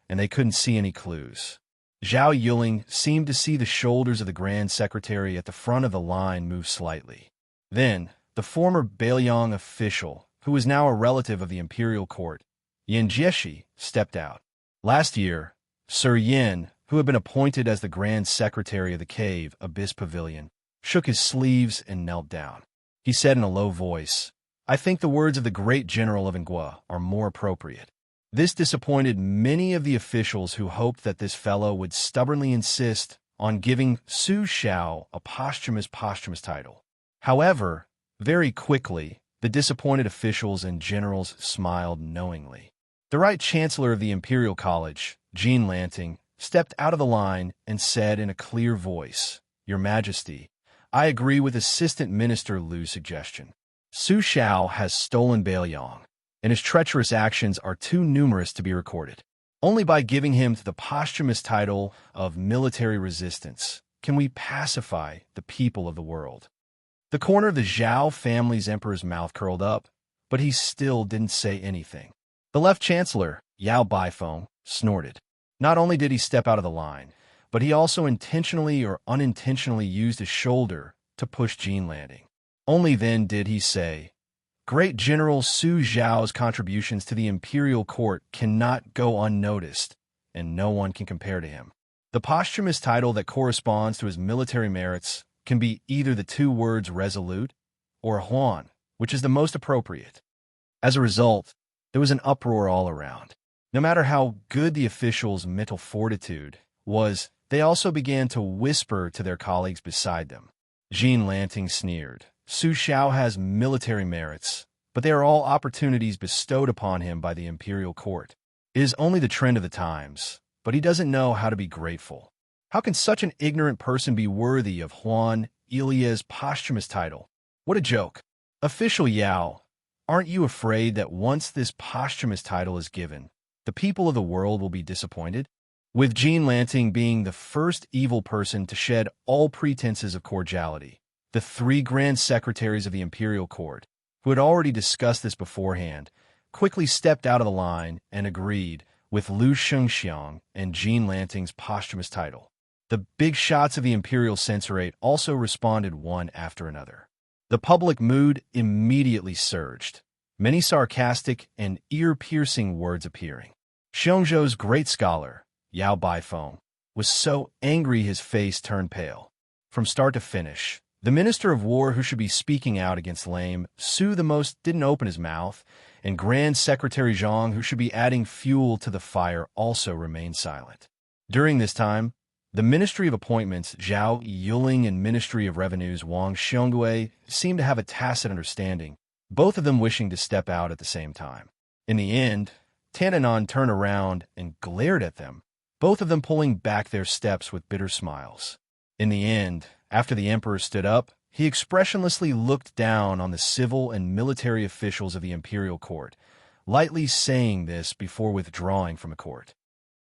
and they couldn't see any clues. Zhao Yuling seemed to see the shoulders of the Grand Secretary at the front of the line move slightly. Then, the former Bailiang official, who was now a relative of the imperial court, Yin Jieshi, stepped out. Last year, Sir Yin, who had been appointed as the Grand Secretary of the Cave Abyss Pavilion, shook his sleeves and knelt down. He said in a low voice, "I think the words of the great general of Ngua are more appropriate." This disappointed many of the officials who hoped that this fellow would stubbornly insist on giving Su Xiao a posthumous title. However, very quickly, the disappointed officials and generals smiled knowingly. The Right Chancellor of the Imperial College, Jean Lanting, stepped out of the line and said in a clear voice, "Your Majesty, I agree with Assistant Minister Lu's suggestion. Su Xiao has stolen Bailiang, and his treacherous actions are too numerous to be recorded. Only by giving him the posthumous title of military resistance can we pacify the people of the world." The corner of the Zhao family's emperor's mouth curled up, but he still didn't say anything. The left chancellor, Yao Baifeng, snorted. Not only did he step out of the line, but he also intentionally or unintentionally used his shoulder to push Jean Landing. Only then did he say, "Great General Su Zhao's contributions to the imperial court cannot go unnoticed, and no one can compare to him. The posthumous title that corresponds to his military merits can be either the 2 words resolute or Huan, which is the most appropriate." As a result, there was an uproar all around. No matter how good the officials' mental fortitude was, they also began to whisper to their colleagues beside them. Jean Lanting sneered. "Su Xiao has military merits, but they are all opportunities bestowed upon him by the imperial court. It is only the trend of the times, but he doesn't know how to be grateful. How can such an ignorant person be worthy of Huan Ilia's posthumous title? What a joke. Official Yao, aren't you afraid that once this posthumous title is given, the people of the world will be disappointed?" With Jean Lanting being the first evil person to shed all pretenses of cordiality, the 3 grand secretaries of the imperial court, who had already discussed this beforehand, quickly stepped out of the line and agreed with Liu Shengxiang and Jean Lanting's posthumous title. The big shots of the imperial censorate also responded one after another. The public mood immediately surged, many sarcastic and ear-piercing words appearing. Xiongzhou's great scholar, Yao Baifeng, was so angry his face turned pale. From start to finish, the Minister of War who should be speaking out against lame Su the most didn't open his mouth, and Grand Secretary Zhang who should be adding fuel to the fire also remained silent. During this time, the Ministry of Appointments, Zhao Yuling, and Ministry of Revenues, Wang Xiongui, seemed to have a tacit understanding, both of them wishing to step out at the same time. In the end, Tananon turned around and glared at them, both of them pulling back their steps with bitter smiles. In the end, after the emperor stood up, he expressionlessly looked down on the civil and military officials of the imperial court, lightly saying this before withdrawing from the court.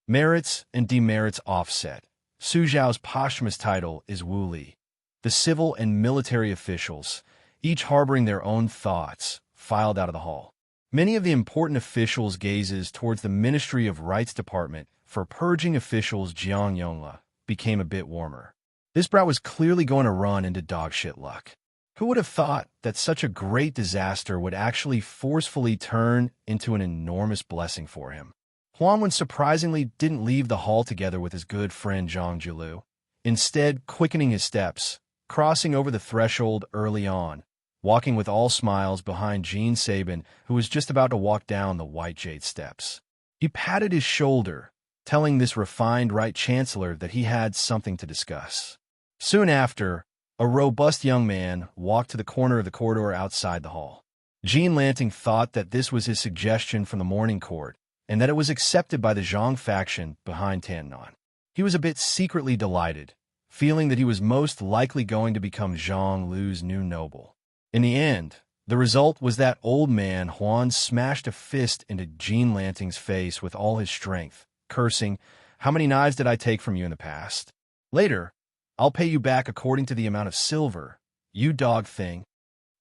Merits and demerits offset. Su Zhao's posthumous title is Wu Li. The civil and military officials, each harboring their own thoughts, filed out of the hall. Many of the important officials' gazes towards the Ministry of Rights Department for purging officials Jiang Yongla became a bit warmer. This brat was clearly going to run into dogshit luck. Who would have thought that such a great disaster would actually forcefully turn into an enormous blessing for him? Huanwen surprisingly didn't leave the hall together with his good friend Zhang Julu, instead quickening his steps, crossing over the threshold early on, walking with all smiles behind Jean Sabin, who was just about to walk down the white jade steps. He patted his shoulder, telling this refined right chancellor that he had something to discuss. Soon after, a robust young man walked to the corner of the corridor outside the hall. Jean Lanting thought that this was his suggestion from the morning court, and that it was accepted by the Zhang faction behind Tannan. He was a bit secretly delighted, feeling that he was most likely going to become Zhang Lu's new noble. In the end, the result was that old man Huan smashed a fist into Jean Lanting's face with all his strength, cursing, "How many knives did I take from you in the past? Later, I'll pay you back according to the amount of silver, you dog thing."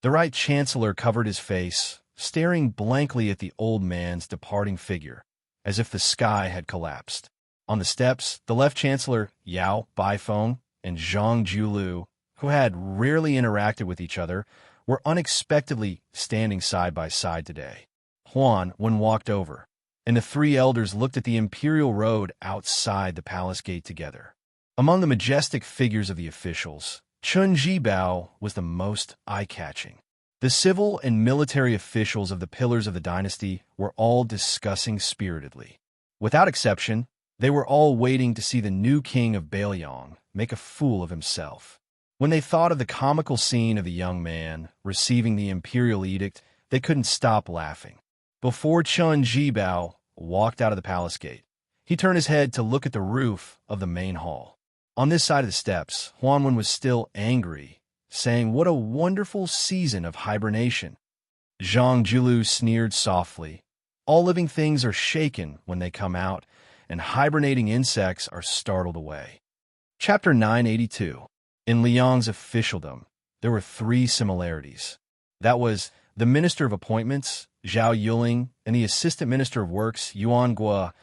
The right chancellor covered his face, staring blankly at the old man's departing figure, as if the sky had collapsed. On the steps, the left chancellor, Yao Baifeng, and Zhang Julu, who had rarely interacted with each other, were unexpectedly standing side by side today. Huan walked over, and the three elders looked at the imperial road outside the palace gate together. Among the majestic figures of the officials, Chun Jibao was the most eye-catching. The civil and military officials of the pillars of the dynasty were all discussing spiritedly. Without exception, they were all waiting to see the new king of Bailiang make a fool of himself. When they thought of the comical scene of the young man receiving the imperial edict, they couldn't stop laughing. Before Chun Jibao walked out of the palace gate, he turned his head to look at the roof of the main hall. On this side of the steps, Huanwen was still angry, saying, "What a wonderful season of hibernation." Zhang Julu sneered softly. "All living things are shaken when they come out, and hibernating insects are startled away." Chapter 982. In Liang's officialdom, there were three similarities. That was the Minister of Appointments, Zhao Yuling, and the Assistant Minister of Works, Yuan Gua,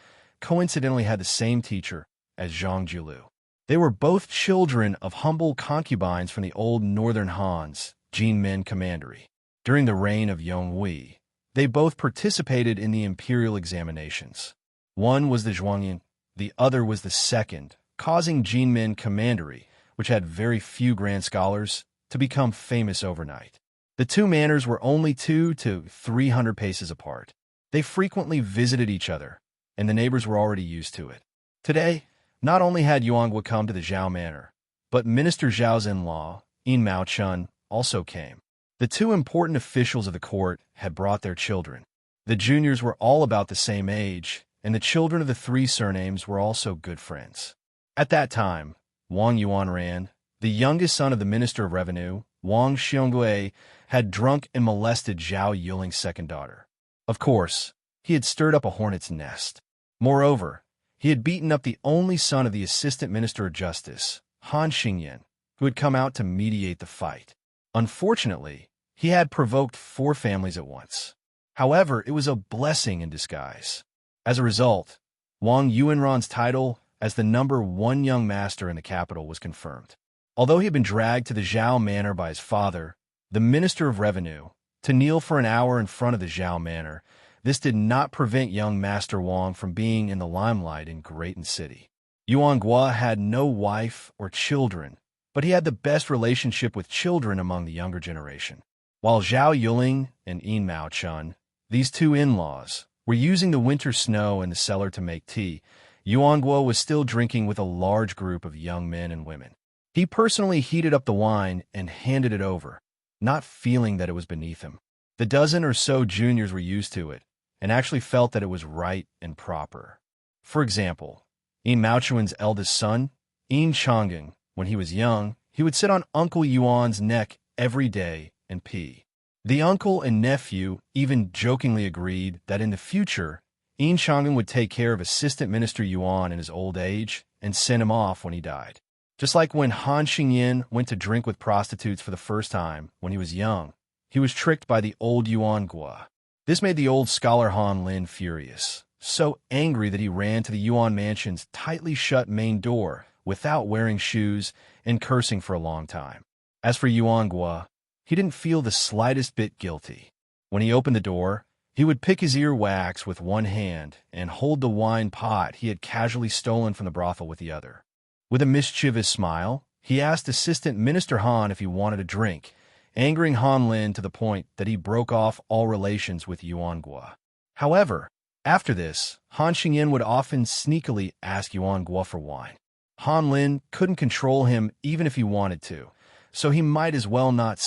coincidentally had the same teacher as Zhang Julu. They were both children of humble concubines from the old northern Hans, Jinmen Commandery. During the reign of Yonghui, they both participated in the imperial examinations. One was the Zhuangyan, the other was the second, causing Jinmen Commandery, which had very few grand scholars, to become famous overnight. The two manors were only 200 to 300 paces apart. They frequently visited each other, and the neighbors were already used to it. Today, not only had Yuanghua come to the Zhao Manor, but Minister Zhao's in-law, Yin Mao Chun, also came. The two important officials of the court had brought their children. The juniors were all about the same age, and the children of the three surnames were also good friends. At that time, Wang Yuanran, the youngest son of the Minister of Revenue, Wang Xiongui, had drunk and molested Zhao Yuling's second daughter. Of course, he had stirred up a hornet's nest. Moreover, he had beaten up the only son of the Assistant Minister of Justice, Han Xingyan, who had come out to mediate the fight. Unfortunately, he had provoked 4 families at once. However, it was a blessing in disguise. As a result, Wang Yuanran's title as the #1 young master in the capital was confirmed. Although he had been dragged to the Zhao Manor by his father, the Minister of Revenue, to kneel for an hour in front of the Zhao Manor, this did not prevent young Master Wang from being in the limelight in Great City. Yuan Gua had no wife or children, but he had the best relationship with children among the younger generation. While Zhao Yuling and Yin Mao Chun, these two in-laws, were using the winter snow in the cellar to make tea, Yuan Guo was still drinking with a large group of young men and women. He personally heated up the wine and handed it over, not feeling that it was beneath him. The dozen or so juniors were used to it, and actually felt that it was right and proper. For example, Yin Maochuan's eldest son, Yin Chang'an, when he was young, he would sit on Uncle Yuan's neck every day and pee. The uncle and nephew even jokingly agreed that in the future, Yin Chang'an would take care of Assistant Minister Yuan in his old age and send him off when he died. Just like when Han Xingyin went to drink with prostitutes for the first time when he was young, he was tricked by the old Yuan Gua. This made the old scholar Han Lin furious, so angry that he ran to the Yuan mansion's tightly shut main door without wearing shoes and cursing for a long time. As for Yuan Gua, he didn't feel the slightest bit guilty. When he opened the door, he would pick his ear wax with one hand and hold the wine pot he had casually stolen from the brothel with the other. With a mischievous smile, he asked Assistant Minister Han if he wanted a drink, angering Han Lin to the point that he broke off all relations with Yuan Gua. However, after this, Han Xingyin would often sneakily ask Yuan Gua for wine. Han Lin couldn't control him even if he wanted to, so he might as well not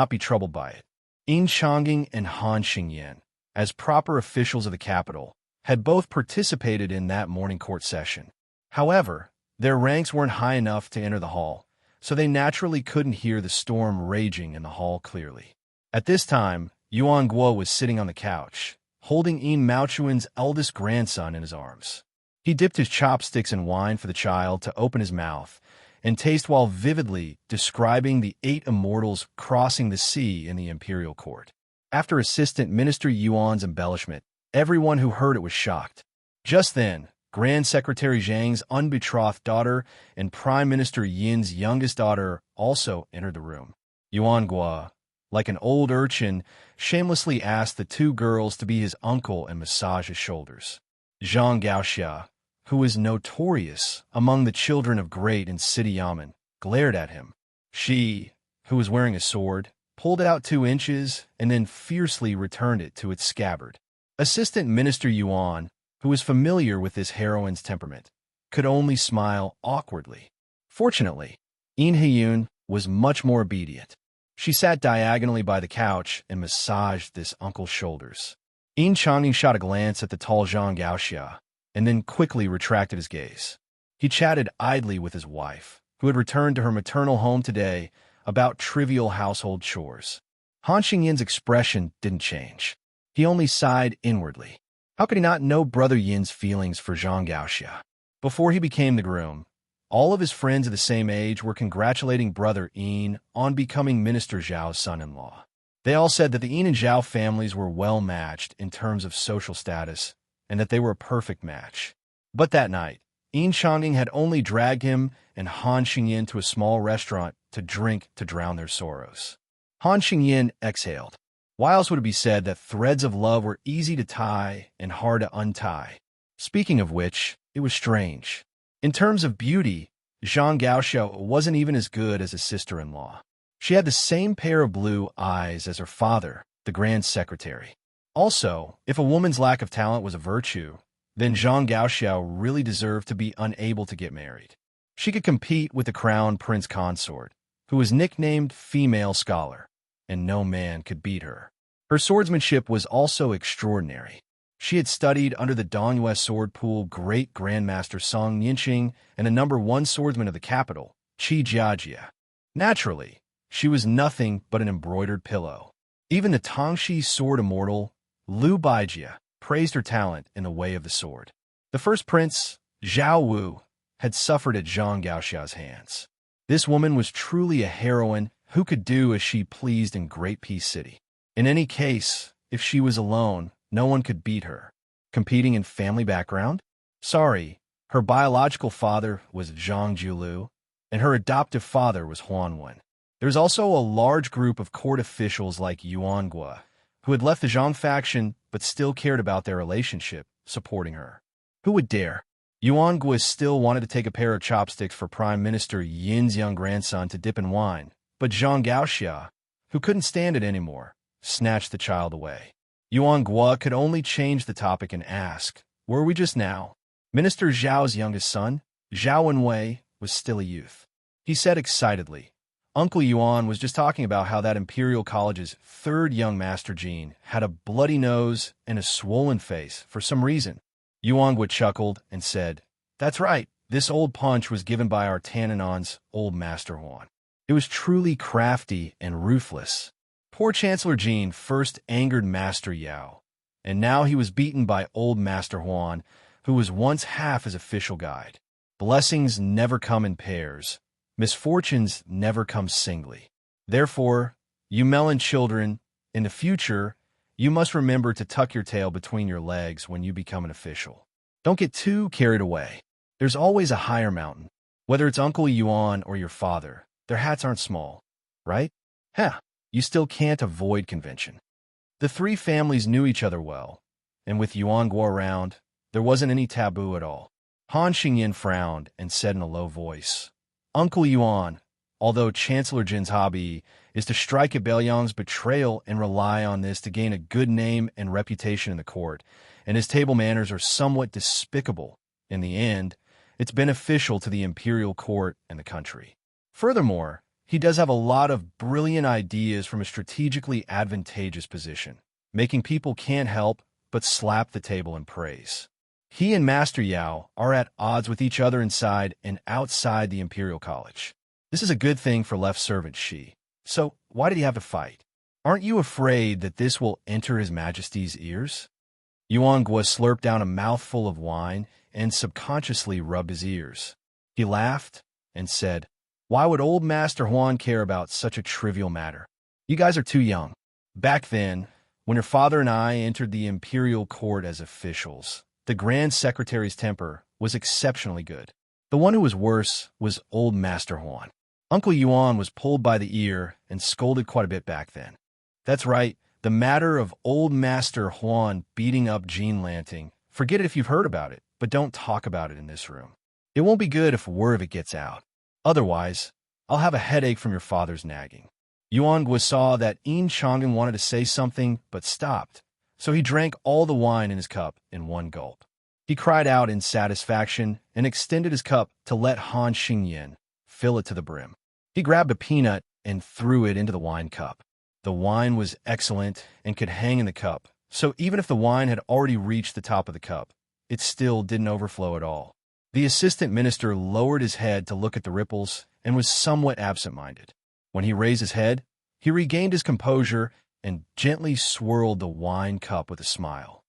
be troubled by it. Yin Chang'an and Han Xingyin, as proper officials of the capital, had both participated in that morning court session. However, their ranks weren't high enough to enter the hall, so they naturally couldn't hear the storm raging in the hall clearly. At this time, Yuan Guo was sitting on the couch, holding Yin Maochuan's eldest grandson in his arms. He dipped his chopsticks in wine for the child to open his mouth and taste while vividly describing the 8 immortals crossing the sea in the imperial court. After Assistant Minister Yuan's embellishment, everyone who heard it was shocked. Just then, Grand Secretary Zhang's unbetrothed daughter and Prime Minister Yin's youngest daughter also entered the room. Yuan Gua, like an old urchin, shamelessly asked the two girls to be his uncle and massage his shoulders. Zhang Gaoxia, who was notorious among the children of Great and City Yamen, glared at him. She, who was wearing a sword, pulled it out 2 inches and then fiercely returned it to its scabbard. Assistant Minister Yuan, who was familiar with this heroine's temperament, could only smile awkwardly. Fortunately, Yin Heyun was much more obedient. She sat diagonally by the couch and massaged this uncle's shoulders. Yin Chang'an shot a glance at the tall Zhang Gaoxia, and then quickly retracted his gaze. He chatted idly with his wife, who had returned to her maternal home today, about trivial household chores. Han Xingyin's expression didn't change. He only sighed inwardly. How could he not know Brother Yin's feelings for Zhang Gaoxia? Before he became the groom, all of his friends of the same age were congratulating Brother Yin on becoming Minister Zhao's son-in-law. They all said that the Yin and Zhao families were well matched in terms of social status, and that they were a perfect match. But that night, Yin Chang'an had only dragged him and Han Xingyin to a small restaurant to drink to drown their sorrows. Han Xingyin exhaled. Why else would it be said that threads of love were easy to tie and hard to untie? Speaking of which, it was strange. In terms of beauty, Zhang Gaoxiao wasn't even as good as his sister-in-law. She had the same pair of blue eyes as her father, the Grand Secretary. Also, if a woman's lack of talent was a virtue, then Zhang Gaoxiao really deserved to be unable to get married. She could compete with the crown prince consort, who was nicknamed Female Scholar, and no man could beat her. Her swordsmanship was also extraordinary. She had studied under the Dongyue sword pool great Grandmaster Song Yinqing and the #1 swordsman of the capital, Qi Jiajia. Naturally, she was nothing but an embroidered pillow. Even the Tangxi sword immortal, Liu Baijia, praised her talent in the way of the sword. The first prince, Zhao Wu, had suffered at Zhang Gaoxiao's hands. This woman was truly a heroine who could do as she pleased in Great Peace City. In any case, if she was alone, no one could beat her. Competing in family background? Sorry, her biological father was Zhang Julu, and her adoptive father was Huan Wen. There's also a large group of court officials like Yuan Gua, who had left the Zhang faction but still cared about their relationship, supporting her. Who would dare? Yuan Gua still wanted to take a pair of chopsticks for Prime Minister Yin's young grandson to dip in wine, but Zhang Gaoxia, who couldn't stand it anymore, snatched the child away. Yuan Gua could only change the topic and ask, "Were we just now?" Minister Zhao's youngest son, Zhao Wenwei, was still a youth. He said excitedly, "Uncle Yuan was just talking about how that Imperial College's third young Master Jean had a bloody nose and a swollen face for some reason." Yuan Gua chuckled and said, "That's right, this old punch was given by our Tannenon's old Master Huan. It was truly crafty and ruthless. Poor Chancellor Jean first angered Master Yao, and now he was beaten by old Master Huan, who was once half his official guide. Blessings never come in pairs. Misfortunes never come singly. Therefore, you melon children, in the future, you must remember to tuck your tail between your legs when you become an official. Don't get too carried away. There's always a higher mountain. Whether it's Uncle Yuan or your father, their hats aren't small, right? Heh, you still can't avoid convention." The three families knew each other well, and with Yuan Gua around, there wasn't any taboo at all. Han Xingyan frowned and said in a low voice, "Uncle Yuan, although Chancellor Jin's hobby is to strike at Beiliang's betrayal and rely on this to gain a good name and reputation in the court, and his table manners are somewhat despicable, in the end, it's beneficial to the imperial court and the country. Furthermore, he does have a lot of brilliant ideas from a strategically advantageous position, making people can't help but slap the table in praise. He and Master Yao are at odds with each other inside and outside the Imperial College. This is a good thing for left servant Shi. So why did he have to fight? Aren't you afraid that this will enter His Majesty's ears?" Yuan Gua slurped down a mouthful of wine and subconsciously rubbed his ears. He laughed and said, "Why would old Master Huan care about such a trivial matter? You guys are too young. Back then, when your father and I entered the Imperial Court as officials, the Grand Secretary's temper was exceptionally good. The one who was worse was old Master Huan. Uncle Yuan was pulled by the ear and scolded quite a bit back then. That's right, the matter of old Master Huan beating up Jean Lanting. Forget it if you've heard about it, but don't talk about it in this room. It won't be good if word of it gets out. Otherwise, I'll have a headache from your father's nagging." Yuan Gua saw that enchanting wanted to say something, but stopped, so he drank all the wine in his cup in one gulp. He cried out in satisfaction and extended his cup to let Han Xingyan fill it to the brim. He grabbed a peanut and threw it into the wine cup. The wine was excellent and could hang in the cup, so even if the wine had already reached the top of the cup, it still didn't overflow at all. The assistant minister lowered his head to look at the ripples and was somewhat absent-minded. When he raised his head, he regained his composure and gently swirled the wine cup with a smile.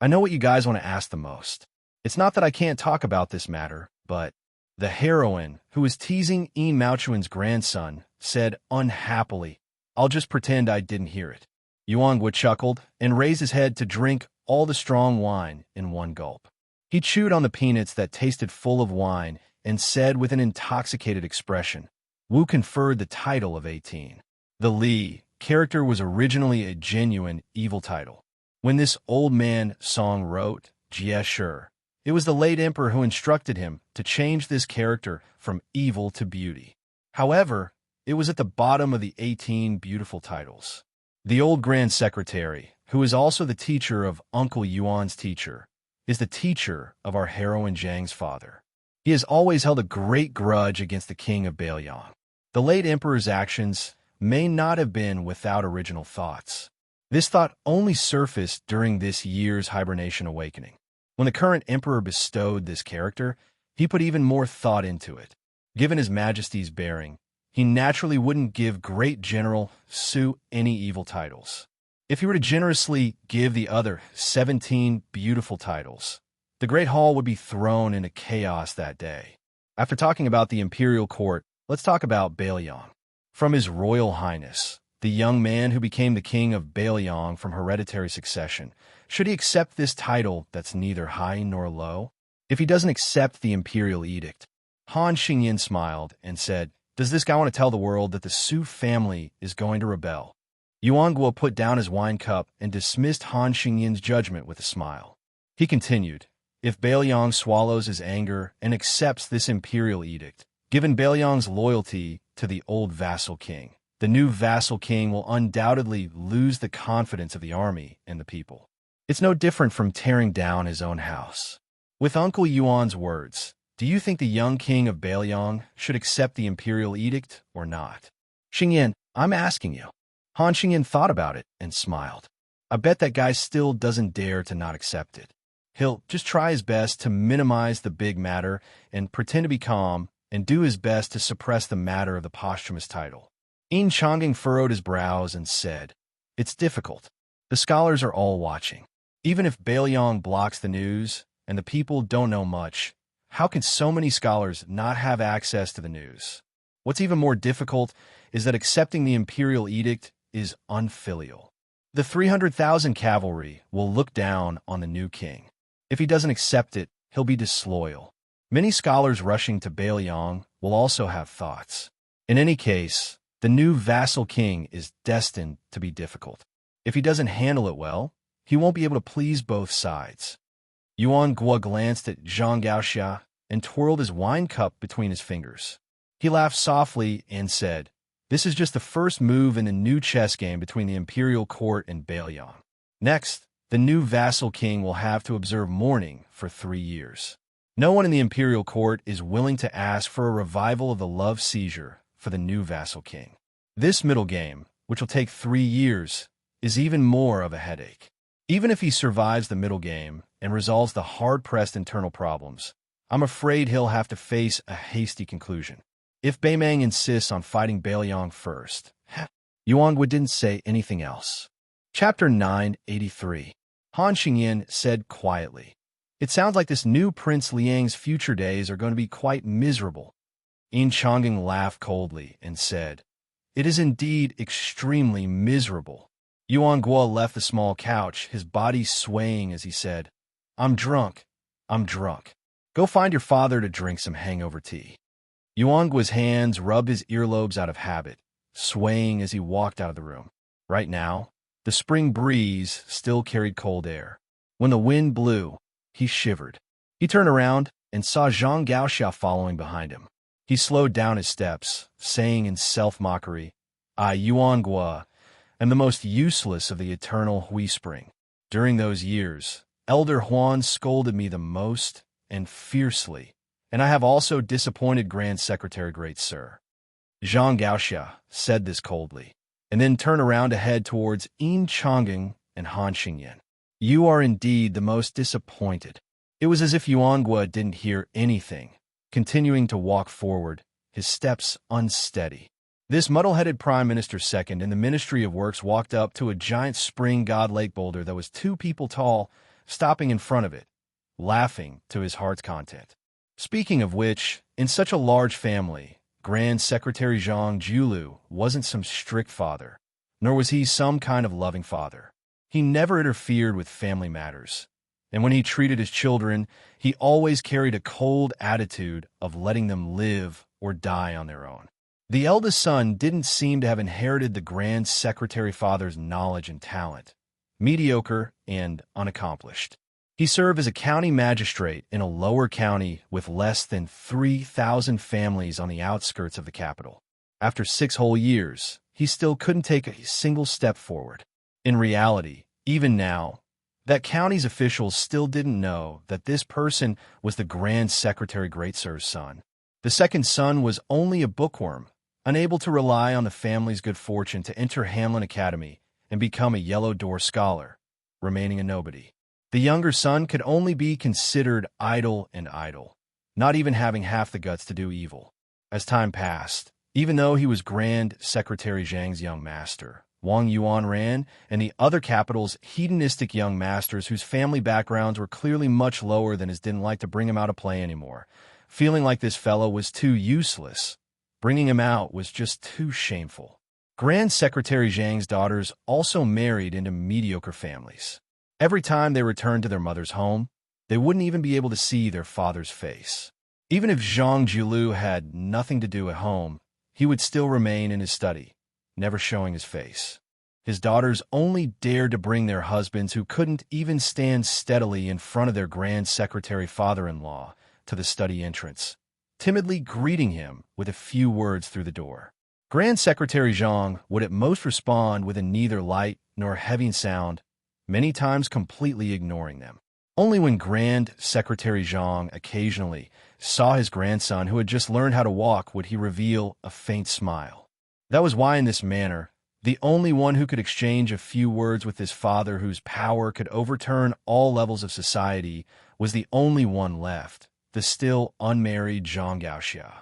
"I know what you guys want to ask the most. It's not that I can't talk about this matter, but..." The heroine, who was teasing Yi Maochuan's grandson, said unhappily, "I'll just pretend I didn't hear it." Yuan Gua chuckled and raised his head to drink all the strong wine in one gulp. He chewed on the peanuts that tasted full of wine and said with an intoxicated expression, "Wu conferred the title of 18. The Li character was originally a genuine evil title. When this old man Song wrote, Jie Shi, it was the late emperor who instructed him to change this character from evil to beauty. However, it was at the bottom of the 18 beautiful titles. The old Grand Secretary, who is also the teacher of Uncle Yuan's teacher, is the teacher of our heroine Zhang's father. He has always held a great grudge against the king of Beiliang. The late emperor's actions may not have been without original thoughts. This thought only surfaced during this year's hibernation awakening. When the current emperor bestowed this character, he put even more thought into it. Given His Majesty's bearing, he naturally wouldn't give Great General Su any evil titles. If he were to generously give the other 17 beautiful titles, the Great Hall would be thrown into chaos that day. After talking about the imperial court, let's talk about Beiliang. From His Royal Highness, the young man who became the king of Bailiang from hereditary succession, should he accept this title that's neither high nor low? If he doesn't accept the imperial edict, Han Xingyin smiled and said, "Does this guy want to tell the world that the Su family is going to rebel?" Yuan Guo put down his wine cup and dismissed Han Xingyin's judgment with a smile. He continued, "If Bailiang swallows his anger and accepts this imperial edict, given Bailiang's loyalty to the old vassal king, the new vassal king will undoubtedly lose the confidence of the army and the people. It's no different from tearing down his own house." With Uncle Yuan's words, do you think the young king of Bailiang should accept the imperial edict or not? Xingyin, I'm asking you. Han Xingyin thought about it and smiled. I bet that guy still doesn't dare to not accept it. He'll just try his best to minimize the big matter and pretend to be calm and do his best to suppress the matter of the posthumous title. Enchanting furrowed his brows and said, "It's difficult. The scholars are all watching. Even if Bailiang blocks the news and the people don't know much, how can so many scholars not have access to the news? What's even more difficult is that accepting the imperial edict is unfilial. The 300,000 cavalry will look down on the new king. If he doesn't accept it, he'll be disloyal. Many scholars rushing to Bailiang will also have thoughts. In any case, the new vassal king is destined to be difficult. If he doesn't handle it well, he won't be able to please both sides." Yuan Guo glanced at Zhang Gaoxia and twirled his wine cup between his fingers. He laughed softly and said, "This is just the first move in the new chess game between the imperial court and Bailiang. Next, the new vassal king will have to observe mourning for 3 years. No one in the imperial court is willing to ask for a revival of the love seizure for the new vassal king. This middle game, which will take 3 years, is even more of a headache. Even if he survives the middle game and resolves the hard-pressed internal problems, I'm afraid he'll have to face a hasty conclusion. If Beimang insists on fighting Bailiang first..." Yuan Guo didn't say anything else. Chapter 983. Han Xingyin said quietly, "It sounds like this new Prince Liang's future days are going to be quite miserable." Yin Changing laughed coldly and said, "It is indeed extremely miserable." Yuan Guo left the small couch, his body swaying as he said, I'm drunk. Go find your father to drink some hangover tea." Yuan Guo's hands rubbed his earlobes out of habit, swaying as he walked out of the room. Right now, the spring breeze still carried cold air. When the wind blew, he shivered. He turned around and saw Zhang Gaoxia following behind him. He slowed down his steps, saying in self-mockery, "I, Yuan Guo, am the most useless of the eternal Hui Spring. During those years, Elder Huan scolded me the most and fiercely, and I have also disappointed Grand Secretary Great Sir." Zhang Gaoxia said this coldly, and then turned around to head towards Yin Changing and Han Xingyin. "You are indeed the most disappointed." It was as if Yuan Guo didn't hear anything, continuing to walk forward, his steps unsteady. This muddle-headed Prime Minister Second in the Ministry of Works walked up to a giant spring god lake boulder that was 2 people tall, stopping in front of it, laughing to his heart's content. Speaking of which, in such a large family, Grand Secretary Zhang Julu wasn't some strict father, nor was he some kind of loving father. He never interfered with family matters, and when he treated his children, he always carried a cold attitude of letting them live or die on their own. The eldest son didn't seem to have inherited the Grand Secretary father's knowledge and talent, mediocre and unaccomplished. He served as a county magistrate in a lower county with less than 3,000 families on the outskirts of the capital. After 6 whole years, he still couldn't take a single step forward. In reality, even now, that county's officials still didn't know that this person was the Grand Secretary Great Sir's son. The second son was only a bookworm, unable to rely on the family's good fortune to enter Hamlin Academy and become a Yellow Door scholar, remaining a nobody. The younger son could only be considered idle, not even having half the guts to do evil. As time passed, even though he was Grand Secretary Zhang's young master, Wang Yuanran and the other capital's hedonistic young masters whose family backgrounds were clearly much lower than his didn't like to bring him out of play anymore, feeling like this fellow was too useless. Bringing him out was just too shameful. Grand Secretary Zhang's daughters also married into mediocre families. Every time they returned to their mother's home, they wouldn't even be able to see their father's face. Even if Zhang Jiulu had nothing to do at home, he would still remain in his study, never showing his face. His daughters only dared to bring their husbands who couldn't even stand steadily in front of their Grand Secretary father-in-law to the study entrance, timidly greeting him with a few words through the door. Grand Secretary Zhang would at most respond with a neither light nor heavy sound, many times completely ignoring them. Only when Grand Secretary Zhang occasionally saw his grandson who had just learned how to walk would he reveal a faint smile. That was why in this manner, the only one who could exchange a few words with his father whose power could overturn all levels of society was the only one left, the still unmarried Zhang Gaoxia.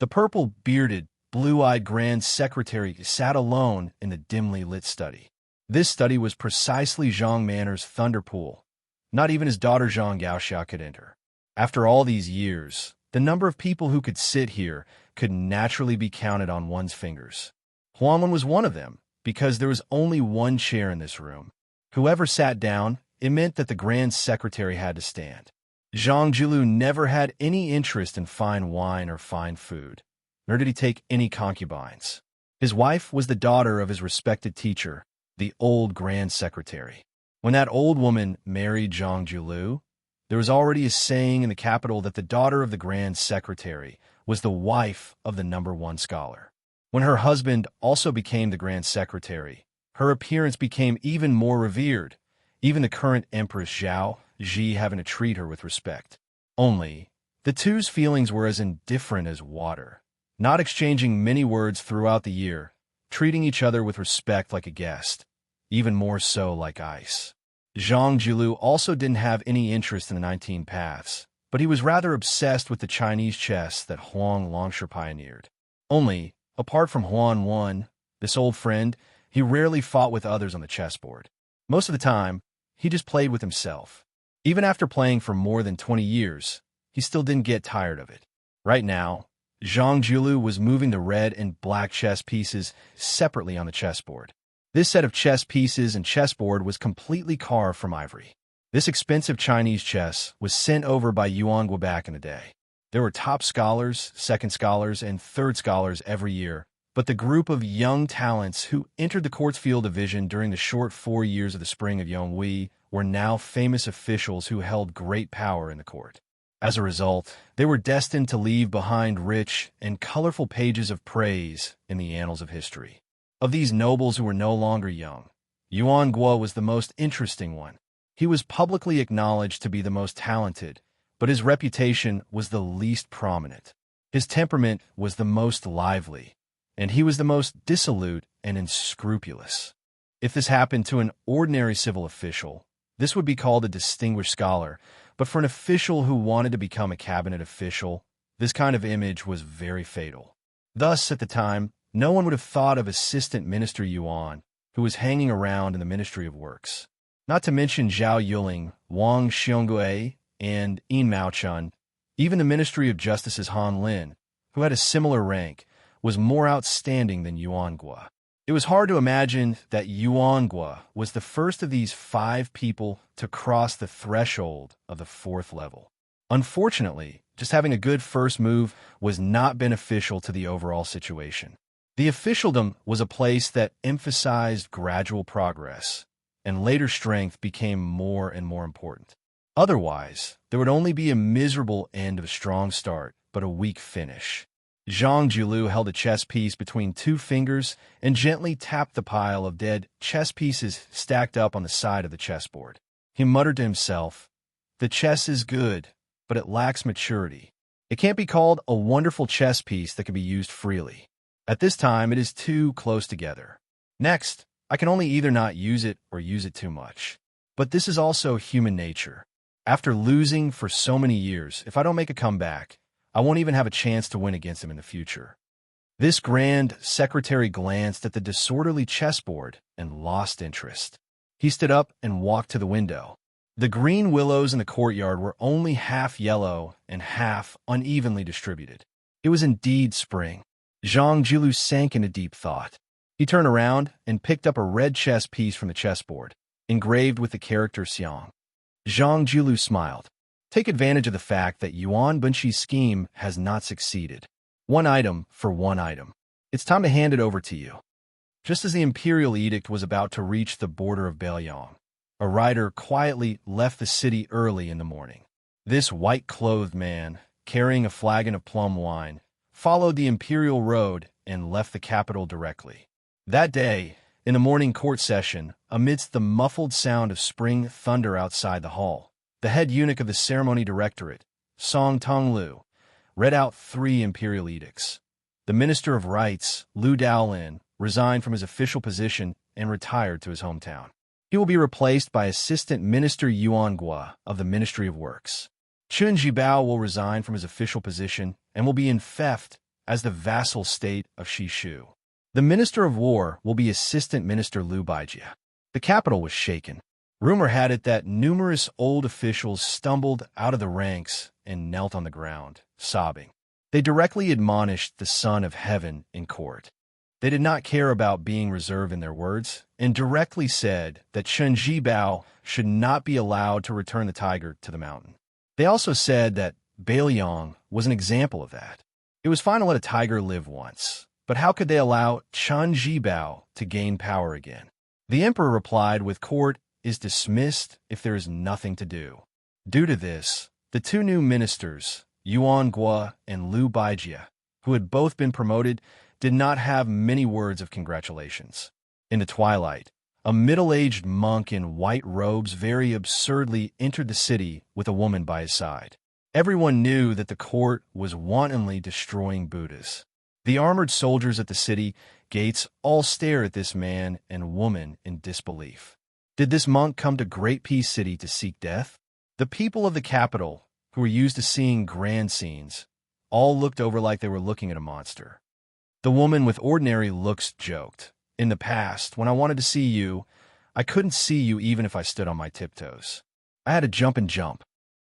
The purple-bearded, blue-eyed Grand Secretary sat alone in the dimly lit study. This study was precisely Zhang Manor's thunder pool. Not even his daughter Zhang Gaoxia could enter. After all these years, the number of people who could sit here could naturally be counted on one's fingers. Huangwen was one of them, because there was only one chair in this room. Whoever sat down, it meant that the Grand Secretary had to stand. Zhang Jiulu never had any interest in fine wine or fine food, nor did he take any concubines. His wife was the daughter of his respected teacher, the old Grand Secretary. When that old woman married Zhang Jiulu, there was already a saying in the capital that the daughter of the Grand Secretary was the wife of the #1 scholar. When her husband also became the Grand Secretary, her appearance became even more revered, even the current Empress Zhao Ji having to treat her with respect. Only, the two's feelings were as indifferent as water, not exchanging many words throughout the year, treating each other with respect like a guest, even more so like ice. Zhang Jiulu also didn't have any interest in the 19 Paths, but he was rather obsessed with the Chinese chess that Huang Longsha pioneered. Only, apart from Huan, this old friend, he rarely fought with others on the chessboard. Most of the time, he just played with himself. Even after playing for more than 20 years, he still didn't get tired of it. Right now, Zhang Jiulu was moving the red and black chess pieces separately on the chessboard. This set of chess pieces and chessboard was completely carved from ivory. This expensive Chinese chess was sent over by Yuan back in the day. There were top scholars, second scholars, and third scholars every year, but the group of young talents who entered the court's field division during the short 4 years of the spring of Yonghui were now famous officials who held great power in the court. As a result, they were destined to leave behind rich and colorful pages of praise in the annals of history. Of these nobles who were no longer young, Yuan Guo was the most interesting one. He was publicly acknowledged to be the most talented, but his reputation was the least prominent. His temperament was the most lively, and he was the most dissolute and unscrupulous. If this happened to an ordinary civil official, this would be called a distinguished scholar, but for an official who wanted to become a cabinet official, this kind of image was very fatal. Thus, at the time, no one would have thought of Assistant Minister Yuan, who was hanging around in the Ministry of Works. Not to mention Zhao Yuling, Wang Xiongui, and Yin Maochun. Even the Ministry of Justice's Han Lin, who had a similar rank, was more outstanding than Yuan Guo. It was hard to imagine that Yuan Guo was the first of these 5 people to cross the threshold of the 4th level. Unfortunately, just having a good first move was not beneficial to the overall situation. The officialdom was a place that emphasized gradual progress, and later strength became more and more important. Otherwise, there would only be a miserable end of a strong start, but a weak finish. Zhang Jiulu held a chess piece between 2 fingers and gently tapped the pile of dead chess pieces stacked up on the side of the chessboard. He muttered to himself, "The chess is good, but it lacks maturity. It can't be called a wonderful chess piece that can be used freely. At this time, it is too close together. Next, I can only either not use it or use it too much. But this is also human nature. After losing for so many years, if I don't make a comeback, I won't even have a chance to win against him in the future." This Grand Secretary glanced at the disorderly chessboard and lost interest. He stood up and walked to the window. The green willows in the courtyard were only half yellow and half unevenly distributed. It was indeed spring. Zhang Jiulu sank into deep thought. He turned around and picked up a red chess piece from the chessboard, engraved with the character Xiang. Zhang Julu smiled. Take advantage of the fact that Yuan Bunxi's scheme has not succeeded. One item for one item. It's time to hand it over to you. Just as the imperial edict was about to reach the border of Beiyang, a rider quietly left the city early in the morning. This white-clothed man, carrying a flagon of plum wine, followed the imperial road and left the capital directly. That day, in the morning court session, amidst the muffled sound of spring thunder outside the hall, the head eunuch of the ceremony directorate, Song Tonglu, read out 3 imperial edicts. The Minister of Rights, Lu Daolin, resigned from his official position and retired to his hometown. He will be replaced by Assistant Minister Yuan Gua of the Ministry of Works. Chun Jibao will resign from his official position and will be infeft as the vassal state of Shishu. The Minister of War will be Assistant Minister Liu Baijia. The capital was shaken. Rumor had it that numerous old officials stumbled out of the ranks and knelt on the ground, sobbing. They directly admonished the Son of Heaven in court. They did not care about being reserved in their words, and directly said that Chun Jibao should not be allowed to return the tiger to the mountain. They also said that Beiyang was an example of that. It was fine to let a tiger live once, but how could they allow Chun Jibao to gain power again? The emperor replied with court is dismissed if there is nothing to do. Due to this, the 2 new ministers, Yuan Gua and Liu Baijia, who had both been promoted, did not have many words of congratulations. In the twilight, a middle-aged monk in white robes very absurdly entered the city with a woman by his side. Everyone knew that the court was wantonly destroying Buddhas. The armored soldiers at the city gates all stare at this man and woman in disbelief. Did this monk come to Great Peace City to seek death? The people of the capital, who were used to seeing grand scenes, all looked over like they were looking at a monster. The woman with ordinary looks joked. In the past, when I wanted to see you, I couldn't see you even if I stood on my tiptoes. I had to jump and jump.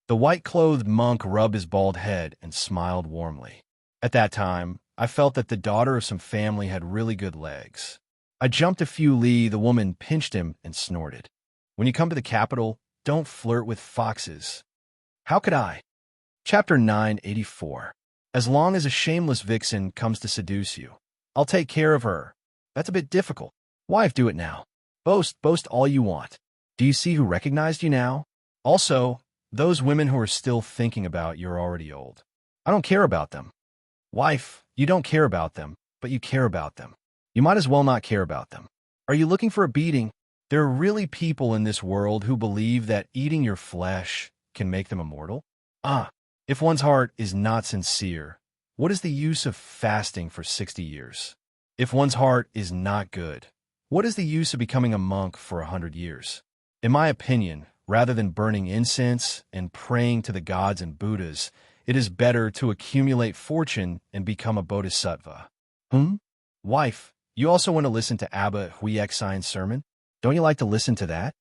The white-clothed monk rubbed his bald head and smiled warmly. At that time, I felt that the daughter of some family had really good legs. I jumped a few li, the woman pinched him and snorted. When you come to the capital, don't flirt with foxes. How could I? Chapter 984. As long as a shameless vixen comes to seduce you, I'll take care of her. That's a bit difficult. Wife, do it now. Boast all you want. Do you see who recognized you now? Also, those women who are still thinking about you are already old. I don't care about them. Wife, you don't care about them, but you care about them. You might as well not care about them. Are you looking for a beating? There are really people in this world who believe that eating your flesh can make them immortal. If one's heart is not sincere, what is the use of fasting for 60 years? If one's heart is not good, what is the use of becoming a monk for 100 years? In my opinion, rather than burning incense and praying to the gods and Buddhas, it is better to accumulate fortune and become a bodhisattva. Wife, you also want to listen to Abba Huixian's sermon? Don't you like to listen to that?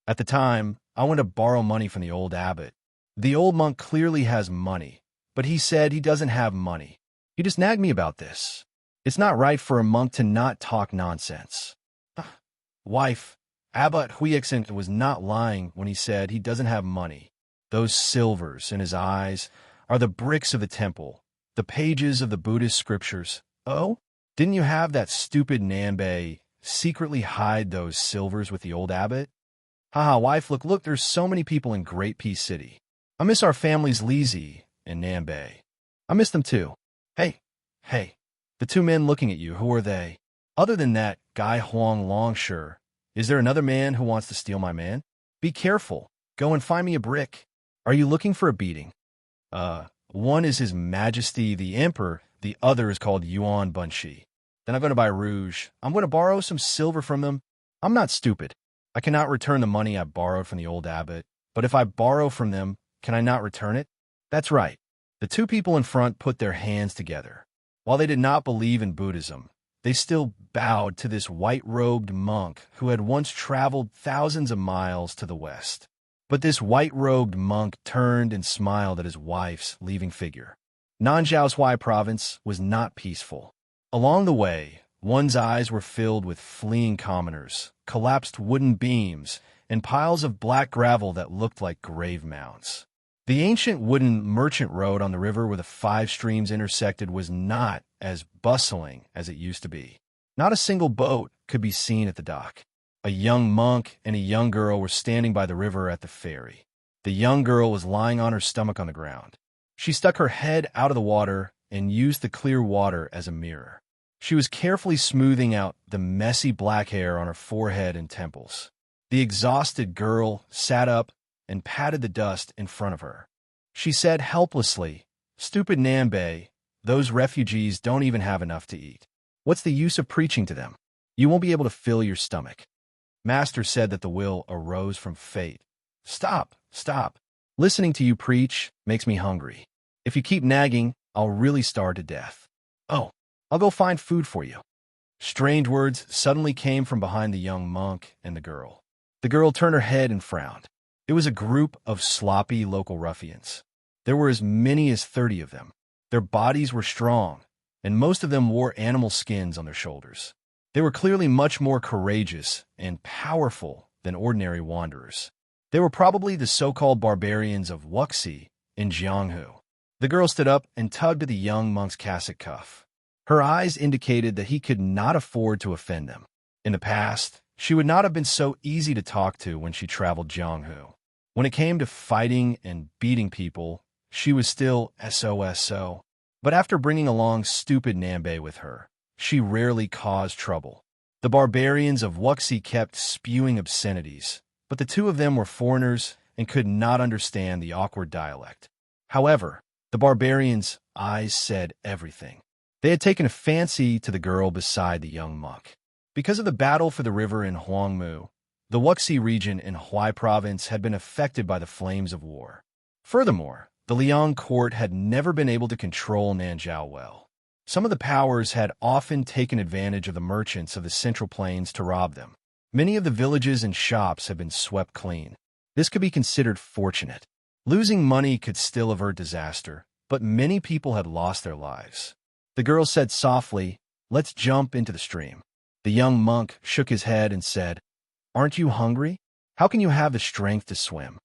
At the time, I went to borrow money from the old abbot. The old monk clearly has money, but he said he doesn't have money. He just nagged me about this. It's not right for a monk to not talk nonsense. Wife, Abbot Huixian was not lying when he said he doesn't have money. Those silvers in his eyes are the bricks of the temple, the pages of the Buddhist scriptures. Oh, didn't you have that stupid Nanbei secretly hide those silvers with the old abbot? Haha, wife, look, there's so many people in Great Peace City. I miss our families Lizi and Nanbei. I miss them too. Hey, the 2 men looking at you, who are they? Other than that guy Huang Longshire, is there another man who wants to steal my man? Be careful. Go and find me a brick. Are you looking for a beating? One is His Majesty the Emperor, the other is called Yuan Bunshi. Then I'm going to buy rouge. I'm going to borrow some silver from them. I'm not stupid. I cannot return the money I borrowed from the old abbot, but if I borrow from them, can I not return it? That's right. The 2 people in front put their hands together. While they did not believe in Buddhism, they still bowed to this white-robed monk who had once traveled thousands of miles to the west. But this white-robed monk turned and smiled at his wife's leaving figure. Nanzhao's Hua province was not peaceful. Along the way, One's eyes were filled with fleeing commoners, collapsed wooden beams, and piles of black gravel that looked like grave mounds. The ancient wooden merchant road on the river where the 5 streams intersected was not as bustling as it used to be. Not a single boat could be seen at the dock. A young monk and a young girl were standing by the river at the ferry. The young girl was lying on her stomach on the ground. She stuck her head out of the water and used the clear water as a mirror. She was carefully smoothing out the messy black hair on her forehead and temples. The exhausted girl sat up and patted the dust in front of her. She said helplessly, "Stupid Nambe, those refugees don't even have enough to eat. What's the use of preaching to them? You won't be able to fill your stomach." Master said that the will arose from fate. "Stop, stop. Listening to you preach makes me hungry. If you keep nagging, I'll really starve to death. Oh, I'll go find food for you." Strange words suddenly came from behind the young monk and the girl. The girl turned her head and frowned. It was a group of sloppy local ruffians. There were as many as 30 of them. Their bodies were strong, and most of them wore animal skins on their shoulders. They were clearly much more courageous and powerful than ordinary wanderers. They were probably the so-called barbarians of Wuxi in Jianghu. The girl stood up and tugged at the young monk's cassock cuff. Her eyes indicated that he could not afford to offend them. In the past, she would not have been so easy to talk to when she traveled Jianghu. When it came to fighting and beating people, she was still SOSO. But after bringing along stupid Nambe with her, she rarely caused trouble. The barbarians of Wuxi kept spewing obscenities, but the 2 of them were foreigners and could not understand the awkward dialect. However, the barbarians' eyes said everything. They had taken a fancy to the girl beside the young monk. Because of the battle for the river in Huangmu, the Wuxi region in Huai province had been affected by the flames of war. Furthermore, the Liang court had never been able to control Nanzhao well. Some of the powers had often taken advantage of the merchants of the Central Plains to rob them. Many of the villages and shops had been swept clean. This could be considered fortunate. Losing money could still avert disaster, but many people had lost their lives. The girl said softly, "Let's jump into the stream." The young monk shook his head and said, "Aren't you hungry? How can you have the strength to swim?"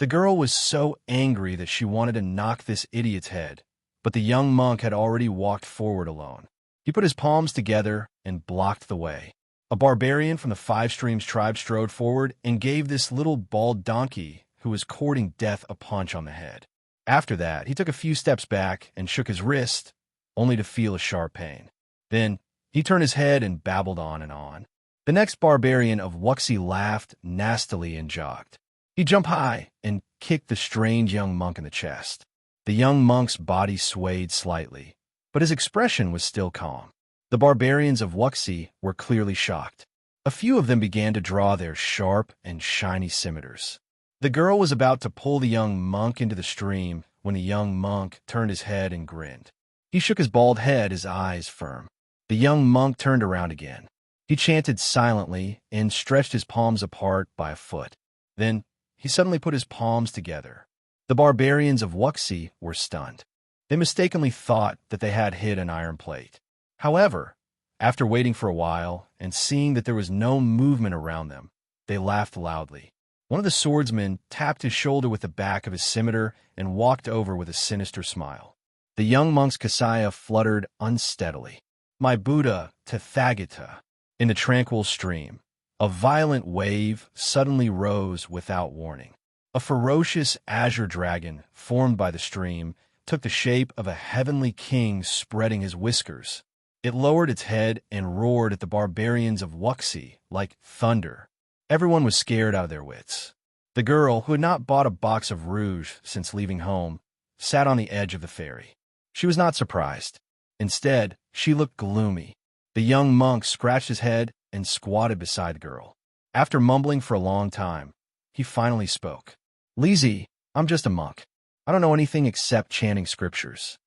The girl was so angry that she wanted to knock this idiot's head, but the young monk had already walked forward alone. He put his palms together and blocked the way. A barbarian from the 5 Streams tribe strode forward and gave this little bald donkey who was courting death a punch on the head. After that, he took a few steps back and shook his wrist, only to feel a sharp pain. Then he turned his head and babbled on and on. The next barbarian of Wuxi laughed nastily and jogged. He jumped high and kicked the strange young monk in the chest. The young monk's body swayed slightly, but his expression was still calm. The barbarians of Wuxi were clearly shocked. A few of them began to draw their sharp and shiny scimitars. The girl was about to pull the young monk into the stream when the young monk turned his head and grinned. He shook his bald head, his eyes firm. The young monk turned around again. He chanted silently and stretched his palms apart by a foot. Then he suddenly put his palms together. The barbarians of Wuxi were stunned. They mistakenly thought that they had hit an iron plate. However, after waiting for a while and seeing that there was no movement around them, they laughed loudly. One of the swordsmen tapped his shoulder with the back of his scimitar and walked over with a sinister smile. The young monk's kasaya fluttered unsteadily. "My Buddha, Tathagata." In the tranquil stream, a violent wave suddenly rose without warning. A ferocious azure dragon, formed by the stream, took the shape of a heavenly king spreading his whiskers. It lowered its head and roared at the barbarians of Wuxi like thunder. Everyone was scared out of their wits. The girl, who had not bought a box of rouge since leaving home, sat on the edge of the ferry. She was not surprised. Instead, she looked gloomy. The young monk scratched his head and squatted beside the girl. After mumbling for a long time, he finally spoke. "Lizzie, I'm just a monk. I don't know anything except chanting scriptures."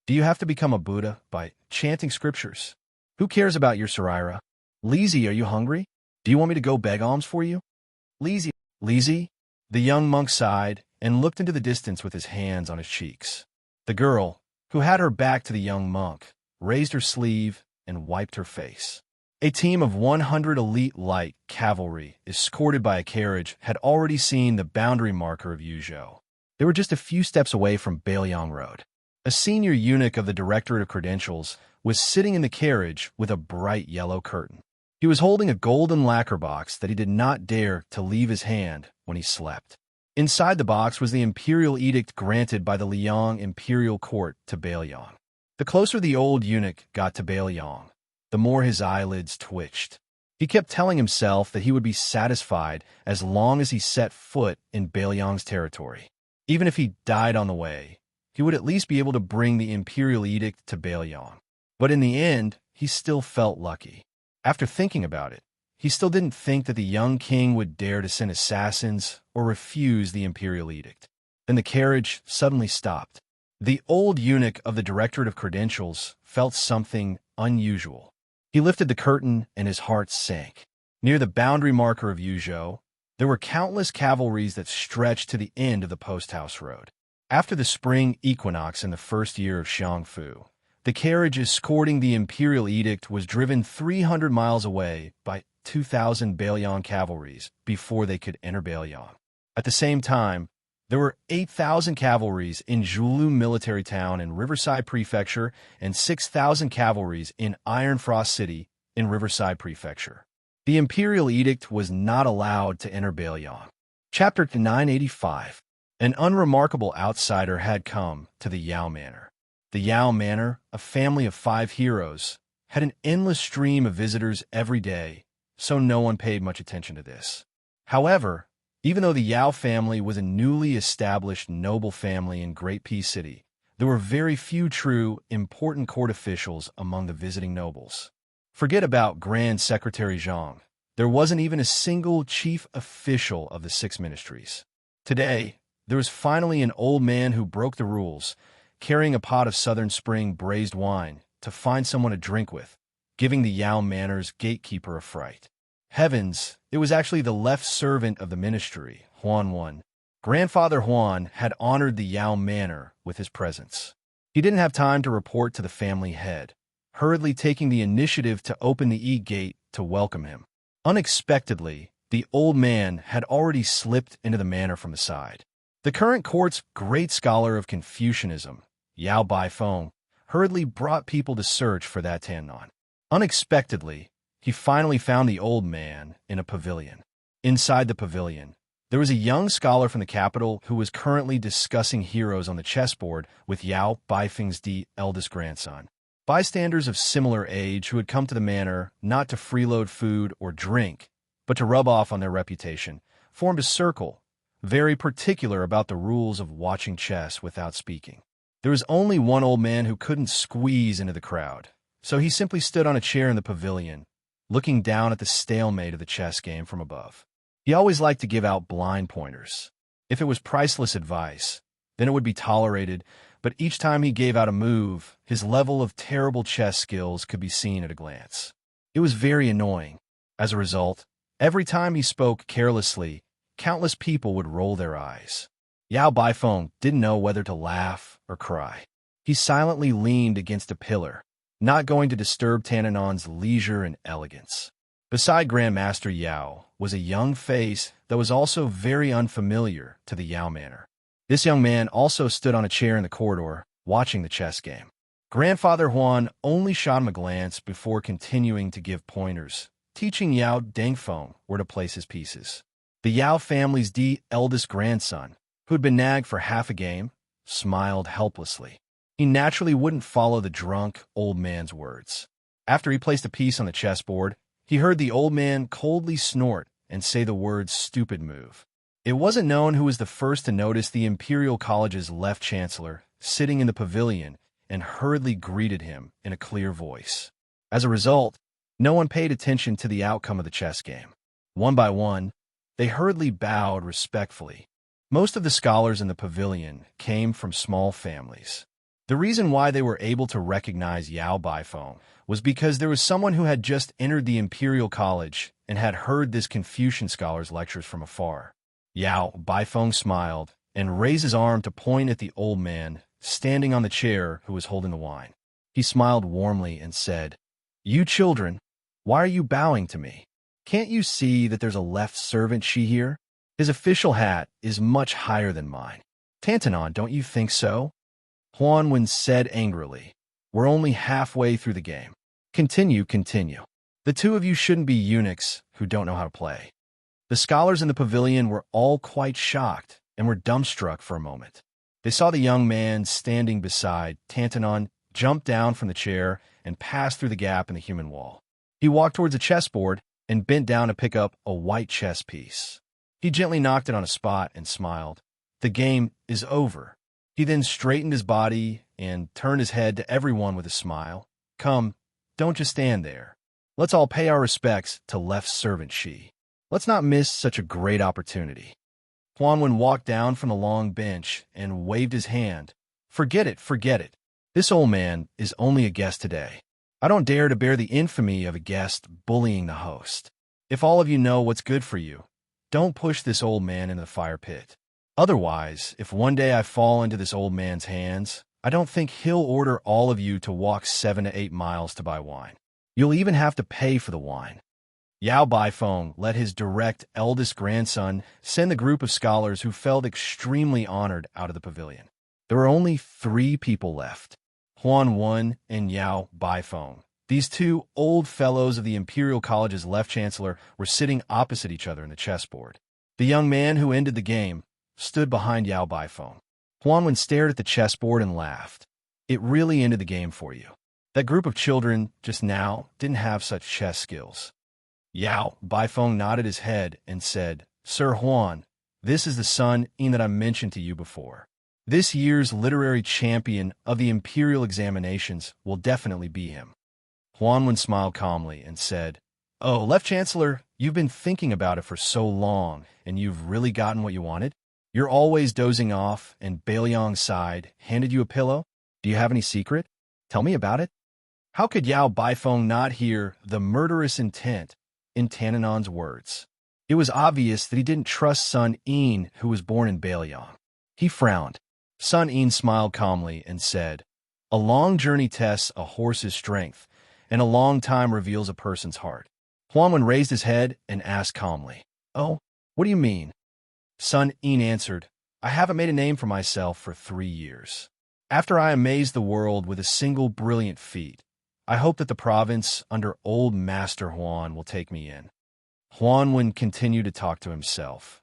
"Do you have to become a Buddha by chanting scriptures?" "Who cares about your Saraira?" "Lizzie, are you hungry? Do you want me to go beg alms for you?" Lizzie? The young monk sighed and looked into the distance with his hands on his cheeks. The girl, who had her back to the young monk, raised her sleeve and wiped her face. A team of 100 elite light cavalry, escorted by a carriage, had already seen the boundary marker of Yuzhou. They were just a few steps away from Bailiang Road. A senior eunuch of the Directorate of Credentials was sitting in the carriage with a bright yellow curtain. He was holding a golden lacquer box that he did not dare to leave his hand when he slept. Inside the box was the imperial edict granted by the Liang imperial court to Bailiang. The closer the old eunuch got to Bailiang, the more his eyelids twitched. He kept telling himself that he would be satisfied as long as he set foot in Bailiang's territory. Even if he died on the way, he would at least be able to bring the imperial edict to Bailiang. But in the end, he still felt lucky. After thinking about it, he still didn't think that the young king would dare to send assassins or refuse the imperial edict. Then the carriage suddenly stopped. The old eunuch of the Directorate of Credentials felt something unusual. He lifted the curtain and his heart sank. Near the boundary marker of Yuzhou, there were countless cavalries that stretched to the end of the post-house road. After the spring equinox in the first year of Xiangfu, the carriage escorting the imperial edict was driven 300 miles away by 2,000 Bailiang cavalries before they could enter Bailiang. At the same time, there were 8,000 cavalries in Zhulu military town in Riverside Prefecture and 6,000 cavalries in Iron Frost City in Riverside Prefecture. The imperial edict was not allowed to enter Bailiang. Chapter 985. An unremarkable outsider had come to the Yao Manor. The Yao Manor, a family of 5 heroes, had an endless stream of visitors every day, so no one paid much attention to this. However, even though the Yao family was a newly established noble family in Great Peace City, there were very few true, important court officials among the visiting nobles. Forget about Grand Secretary Zhang. There wasn't even a single chief official of the 6 ministries. Today, there was finally an old man who broke the rules, carrying a pot of Southern Spring braised wine to find someone to drink with, giving the Yao Manor's gatekeeper a fright. Heavens, it was actually the left servant of the ministry, Huan Wen. Grandfather Huan had honored the Yao Manor with his presence. He didn't have time to report to the family head, hurriedly taking the initiative to open the e-gate to welcome him. Unexpectedly, the old man had already slipped into the manor from the side. The current court's great scholar of Confucianism, Yao Baifeng, hurriedly brought people to search for that Tannon. Unexpectedly, he finally found the old man in a pavilion. Inside the pavilion, there was a young scholar from the capital who was currently discussing heroes on the chessboard with Yao Baifeng's eldest grandson. Bystanders of similar age who had come to the manor not to freeload food or drink, but to rub off on their reputation, formed a circle, very particular about the rules of watching chess without speaking. There was only one old man who couldn't squeeze into the crowd, so he simply stood on a chair in the pavilion, looking down at the stalemate of the chess game from above. He always liked to give out blind pointers. If it was priceless advice, then it would be tolerated, but each time he gave out a move, his level of terrible chess skills could be seen at a glance. It was very annoying. As a result, every time he spoke carelessly, countless people would roll their eyes. Yao Baifeng didn't know whether to laugh or cry. He silently leaned against a pillar, not going to disturb Tannenon's leisure and elegance. Beside Grandmaster Yao was a young face that was also very unfamiliar to the Yao Manor. This young man also stood on a chair in the corridor, watching the chess game. Grandfather Huan only shot him a glance before continuing to give pointers, teaching Yao Dengfeng where to place his pieces. The Yao family's eldest grandson, who had been nagged for half a game, smiled helplessly. He naturally wouldn't follow the drunk old man's words. After he placed a piece on the chessboard, he heard the old man coldly snort and say the words "stupid move." It wasn't known who was the first to notice the Imperial College's left chancellor sitting in the pavilion and hurriedly greeted him in a clear voice. As a result, no one paid attention to the outcome of the chess game. One by one, they hurriedly bowed respectfully. Most of the scholars in the pavilion came from small families. The reason why they were able to recognize Yao Baifeng was because there was someone who had just entered the Imperial College and had heard this Confucian scholar's lectures from afar. Yao Baifeng smiled and raised his arm to point at the old man standing on the chair who was holding the wine. He smiled warmly and said, You children, why are you bowing to me? Can't you see that there's a left servant she here? His official hat is much higher than mine. Tantanon, don't you think so? Huanwen said angrily. We're only halfway through the game. Continue. The two of you shouldn't be eunuchs who don't know how to play. The scholars in the pavilion were all quite shocked and were dumbstruck for a moment. They saw the young man standing beside Tantanon jump down from the chair and pass through the gap in the human wall. He walked towards a chessboard and bent down to pick up a white chess piece. He gently knocked it on a spot and smiled. The game is over. He then straightened his body and turned his head to everyone with a smile. Come, don't just stand there. Let's all pay our respects to left servant Shi. Let's not miss such a great opportunity. Huanwen walked down from the long bench and waved his hand. Forget it. This old man is only a guest today. I don't dare to bear the infamy of a guest bullying the host. If all of you know what's good for you, don't push this old man into the fire pit. Otherwise, if one day I fall into this old man's hands, I don't think he'll order all of you to walk 7 to 8 miles to buy wine. You'll even have to pay for the wine. Yao Baifeng let his direct eldest grandson send the group of scholars who felt extremely honored out of the pavilion. There were only 3 people left, Huanwen and Yao Baifeng. These 2 old fellows of the Imperial College's left chancellor were sitting opposite each other in the chessboard. The young man who ended the game stood behind Yao Baifeng. Huanwen stared at the chessboard and laughed. It really ended the game for you. That group of children just now didn't have such chess skills. Yao Baifeng nodded his head and said, Sir Huan, this is the son that I mentioned to you before. This year's literary champion of the imperial examinations will definitely be him. Huanwen smiled calmly and said, Oh, Left Chancellor, you've been thinking about it for so long, and you've really gotten what you wanted? You're always dozing off, and Bailiang sighed, handed you a pillow? Do you have any secret? Tell me about it. How could Yao Baifeng not hear the murderous intent in Tananon's words? It was obvious that he didn't trust Sun Yin, who was born in Bailiang. He frowned. Sun Yin smiled calmly and said, A long journey tests a horse's strength, and a long time reveals a person's heart. Huanwen raised his head and asked calmly, Oh, what do you mean? Sun Yin answered, I haven't made a name for myself for 3 years. After I amazed the world with a single brilliant feat, I hope that the province under old Master Huan will take me in. Huanwen continued to talk to himself.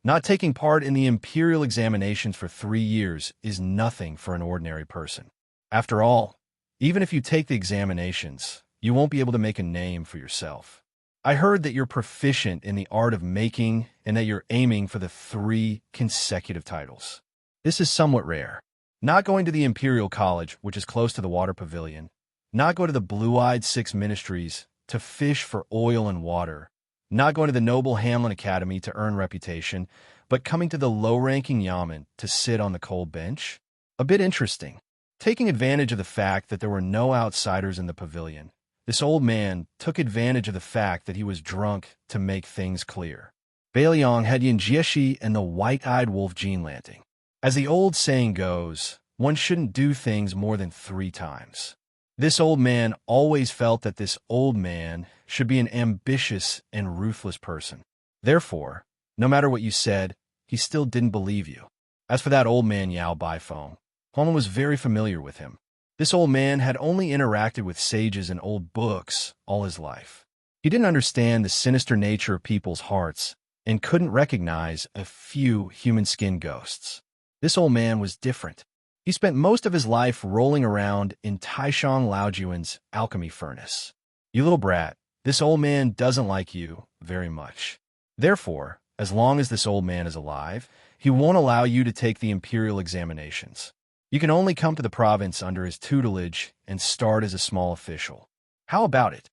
Not taking part in the imperial examinations for 3 years is nothing for an ordinary person. After all, even if you take the examinations, you won't be able to make a name for yourself. I heard that you're proficient in the art of making and that you're aiming for the 3 consecutive titles. This is somewhat rare. Not going to the Imperial College, which is close to the Water Pavilion, not go to the blue-eyed 6 ministries to fish for oil and water, not going to the Noble Hamlin Academy to earn reputation, but coming to the low-ranking yamen to sit on the cold bench? A bit interesting. Taking advantage of the fact that there were no outsiders in the pavilion, this old man took advantage of the fact that he was drunk to make things clear. Bailiang had Yin Jieshi and the white-eyed wolf Jean Lanting. As the old saying goes, one shouldn't do things more than 3 times. This old man always felt that this old man should be an ambitious and ruthless person. Therefore, no matter what you said, he still didn't believe you. As for that old man Yao Baifeng, Huan was very familiar with him. This old man had only interacted with sages and old books all his life. He didn't understand the sinister nature of people's hearts and couldn't recognize a few human skin ghosts. This old man was different. He spent most of his life rolling around in Taishang Laojuan's alchemy furnace. You little brat, this old man doesn't like you very much. Therefore, as long as this old man is alive, he won't allow you to take the imperial examinations. You can only come to the province under his tutelage and start as a small official. How about it?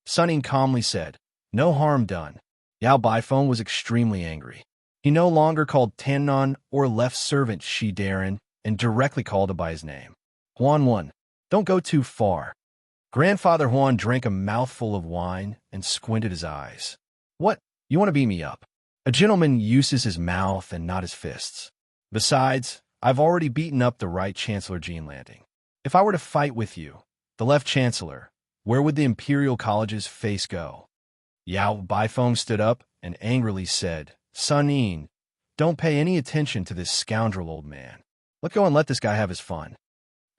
Sun Yin calmly said, No harm done. Yao Baifeng was extremely angry. He no longer called Tannon or left servant Shi Darren and directly called him by his name. Huan, don't go too far. Grandfather Huan drank a mouthful of wine and squinted his eyes. What? You want to beat me up? A gentleman uses his mouth and not his fists. Besides, I've already beaten up the right Chancellor Jean Lanting. If I were to fight with you, the left Chancellor, where would the Imperial College's face go? Yao Baifeng stood up and angrily said, Sun Yin, don't pay any attention to this scoundrel old man. Let's go and let this guy have his fun.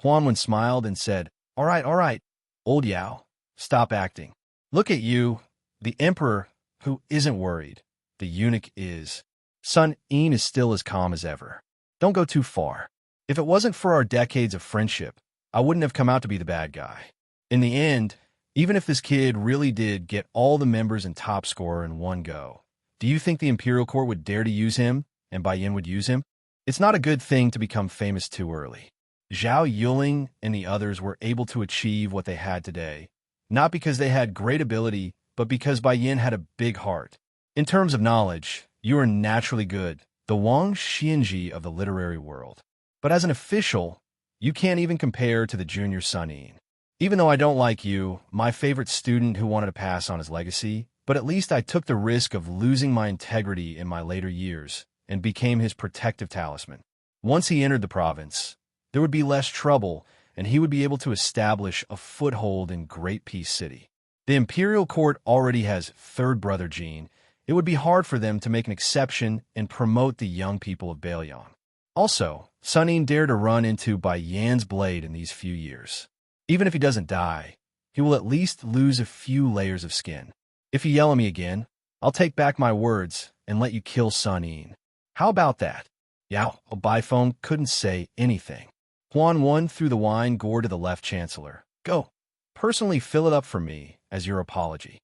Huanwen smiled and said, all right, old Yao, stop acting. Look at you, the emperor who isn't worried. The eunuch is. Sun Yin is still as calm as ever. Don't go too far. If it wasn't for our decades of friendship, I wouldn't have come out to be the bad guy. In the end, even if this kid really did get all the members and top scorer in one go, do you think the Imperial Court would dare to use him, and Bai Yin would use him? It's not a good thing to become famous too early. Zhao Yuling and the others were able to achieve what they had today, not because they had great ability, but because Bai Yin had a big heart. In terms of knowledge, you are naturally good, the Wang Xianji of the literary world. But as an official, you can't even compare to the junior Sun Yin. Even though I don't like you, my favorite student who wanted to pass on his legacy, but at least I took the risk of losing my integrity in my later years and became his protective talisman. Once he entered the province, there would be less trouble, and he would be able to establish a foothold in Great Peace City. The Imperial Court already has third brother Jean. It would be hard for them to make an exception and promote the young people of Bailiang. Also, Sun Yin dared to run into Bai Yan's blade in these few years. Even if he doesn't die, he will at least lose a few layers of skin. If you yell at me again, I'll take back my words and let you kill Sun Yin. How about that? Yao Baifeng couldn't say anything. Huan threw the wine gourd to the left chancellor. Go. Personally fill it up for me as your apology.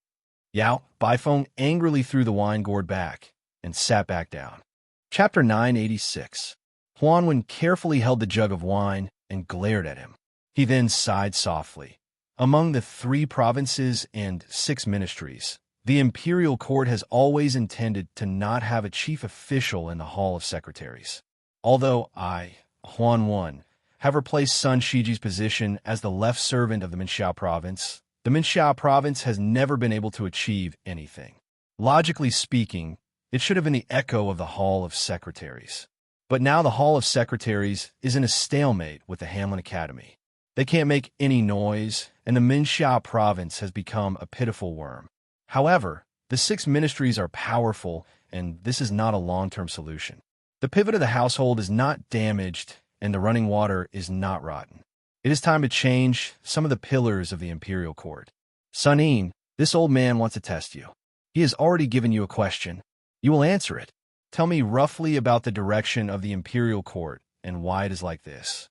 Yao Baifeng angrily threw the wine gourd back and sat back down. Chapter 986. Huanwen carefully held the jug of wine and glared at him. He then sighed softly. Among the 3 provinces and 6 ministries, the Imperial Court has always intended to not have a chief official in the Hall of Secretaries. Although I, Huanwen, have replaced Sun Shiji's position as the left servant of the Minxiao province, the Minxiao province has never been able to achieve anything. Logically speaking, it should have been the echo of the Hall of Secretaries. But now the Hall of Secretaries is in a stalemate with the Hamlin Academy. They can't make any noise, and the Minxiao province has become a pitiful worm. However, the 6 ministries are powerful, and this is not a long-term solution. The pivot of the household is not damaged, and the running water is not rotten. It is time to change some of the pillars of the Imperial Court. Sun Yin, this old man wants to test you. He has already given you a question. You will answer it. Tell me roughly about the direction of the Imperial Court and why it is like this.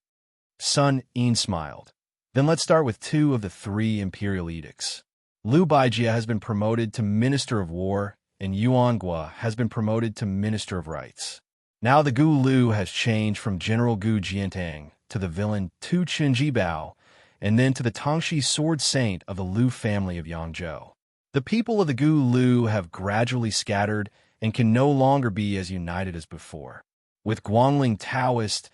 Sun Yin smiled. Then let's start with 2 of the 3 imperial edicts. Liu Baijia has been promoted to Minister of War, and Yuan Gua has been promoted to Minister of Rights. Now the Gu Lu has changed from General Gu Jiantang to the villain Tu Qinjibao, and then to the Tangxi sword saint of the Liu family of Yangzhou. The people of the Gu Lu have gradually scattered and can no longer be as united as before. With Guangling Taoist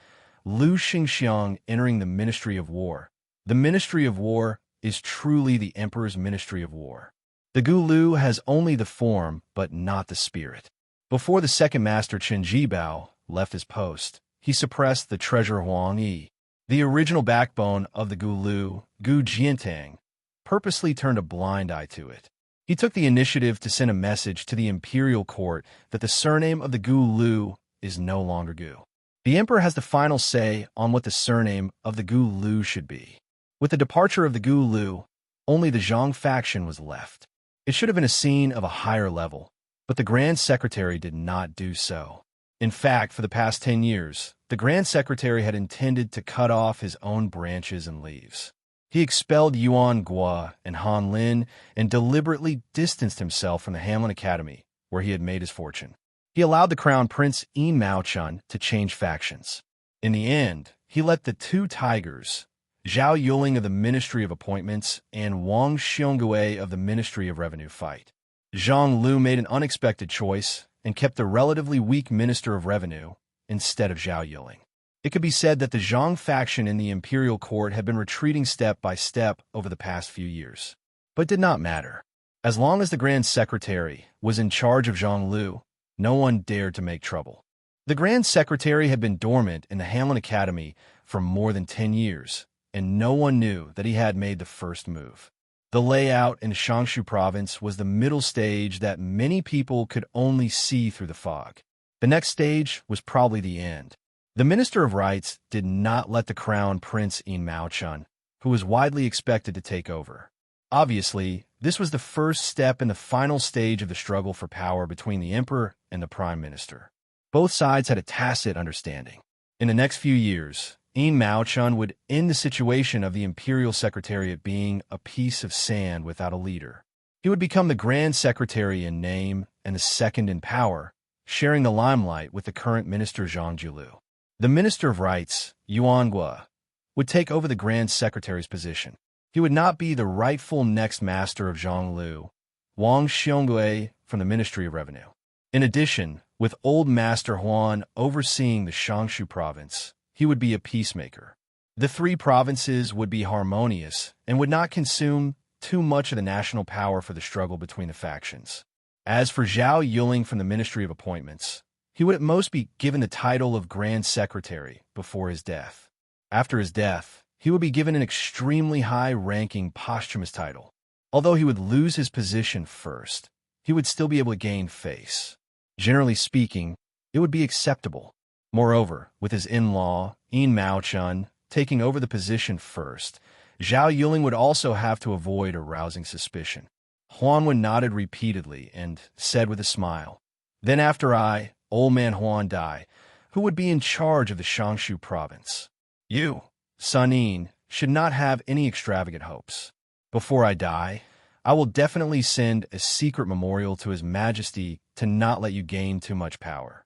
Liu Xingxiang entering the Ministry of War, the Ministry of War is truly the Emperor's Ministry of War. The Gu Lu has only the form, but not the spirit. Before the second master Chen Jibao left his post, he suppressed the treasurer Huang Yi. The original backbone of the Gu Lu, Gu Jiantang, purposely turned a blind eye to it. He took the initiative to send a message to the Imperial Court that the surname of the Gu Lu is no longer Gu. The Emperor has the final say on what the surname of the Gu Lu should be. With the departure of the Gu Lu, only the Zhang faction was left. It should have been a scene of a higher level, but the Grand Secretary did not do so. In fact, for the past 10 years, the Grand Secretary had intended to cut off his own branches and leaves. He expelled Yuan Gua and Han Lin and deliberately distanced himself from the Hamlin Academy, where he had made his fortune. He allowed the Crown Prince Yin Maochun to change factions. In the end, he let the 2 tigers, Zhao Yuling of the Ministry of Appointments and Wang Xiongui of the Ministry of Revenue, fight. Zhang Lu made an unexpected choice and kept the relatively weak Minister of Revenue instead of Zhao Yuling. It could be said that the Zhang faction in the Imperial Court had been retreating step by step over the past few years. But it did not matter. As long as the Grand Secretary was in charge of Zhang Lu, no one dared to make trouble. The Grand Secretary had been dormant in the Hamlin Academy for more than 10 years, and no one knew that he had made the first move. The layout in Shangshu province was the middle stage that many people could only see through the fog. The next stage was probably the end. The Minister of Rights did not let the crown Prince In Maochun, who was widely expected to take over. Obviously, this was the first step in the final stage of the struggle for power between the emperor and the prime minister. Both sides had a tacit understanding. In the next few years, In Maochun would end the situation of the imperial secretariat being a piece of sand without a leader. He would become the grand secretary in name and the second in power, sharing the limelight with the current minister Zhang Jiulu. The Minister of Rights, Yuan Gua, would take over the Grand Secretary's position. He would not be the rightful next master of Zhang Lu, Wang Xiongui from the Ministry of Revenue. In addition, with Old Master Huan overseeing the Shangshu province, he would be a peacemaker. The three provinces would be harmonious and would not consume too much of the national power for the struggle between the factions. As for Zhao Yuling from the Ministry of Appointments, he would at most be given the title of Grand Secretary before his death. After his death, he would be given an extremely high-ranking posthumous title. Although he would lose his position first, he would still be able to gain face. Generally speaking, it would be acceptable. Moreover, with his in-law, In Maochun, taking over the position first, Zhao Yuling would also have to avoid arousing suspicion. Huan nodded repeatedly and said with a smile, "Then after I, Old Man Huan, die, who would be in charge of the Shangshu province? You, Sun In, should not have any extravagant hopes. Before I die, I will definitely send a secret memorial to His Majesty to not let you gain too much power."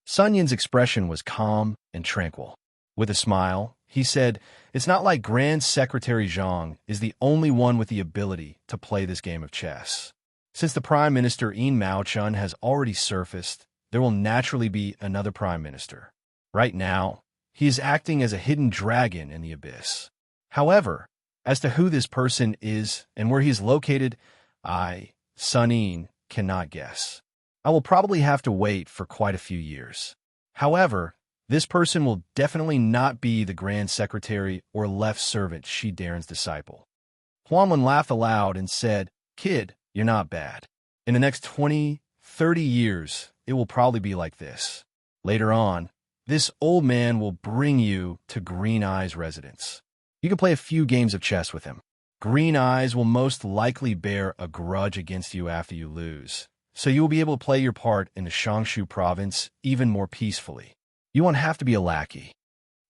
Sun Yin's expression was calm and tranquil. With a smile, he said, "It's not like Grand Secretary Zhang is the only one with the ability to play this game of chess. Since the Prime Minister In Maochun has already surfaced, there will naturally be another Prime Minister. Right now, he is acting as a hidden dragon in the abyss. However, as to who this person is and where he is located, I, Sun In, cannot guess. I will probably have to wait for quite a few years. However, this person will definitely not be the Grand Secretary or left servant Shi Daren's disciple." Huanwen laughed aloud and said, "Kid, you're not bad. In the next 20, 30 years, it will probably be like this. Later on, this old man will bring you to Green Eye's residence. You can play a few games of chess with him. Green Eyes will most likely bear a grudge against you after you lose, so you will be able to play your part in the Shangshu province even more peacefully. You won't have to be a lackey."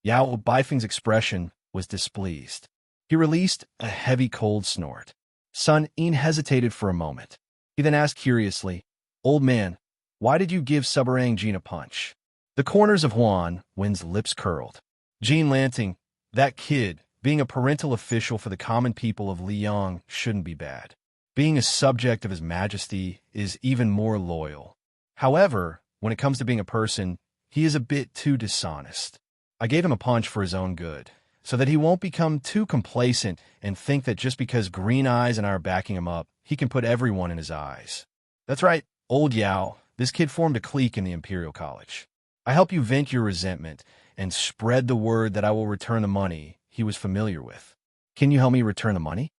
Yao Baifeng's expression was displeased. He released a heavy cold snort. Sun In hesitated for a moment. He then asked curiously, "Old man, why did you give Subarang Jean a punch?" The corners of Wen's lips curled. Jean Lanting, that kid, being a parental official for the common people of Liang shouldn't be bad. Being a subject of His Majesty is even more loyal. However, when it comes to being a person, he is a bit too dishonest. I gave him a punch for his own good, so that he won't become too complacent and think that just because Green Eyes and I are backing him up, he can put everyone in his eyes. That's right, old Yao, this kid formed a clique in the Imperial College. I help you vent your resentment and spread the word that I will return the money he was familiar with. Can you help me return the money?"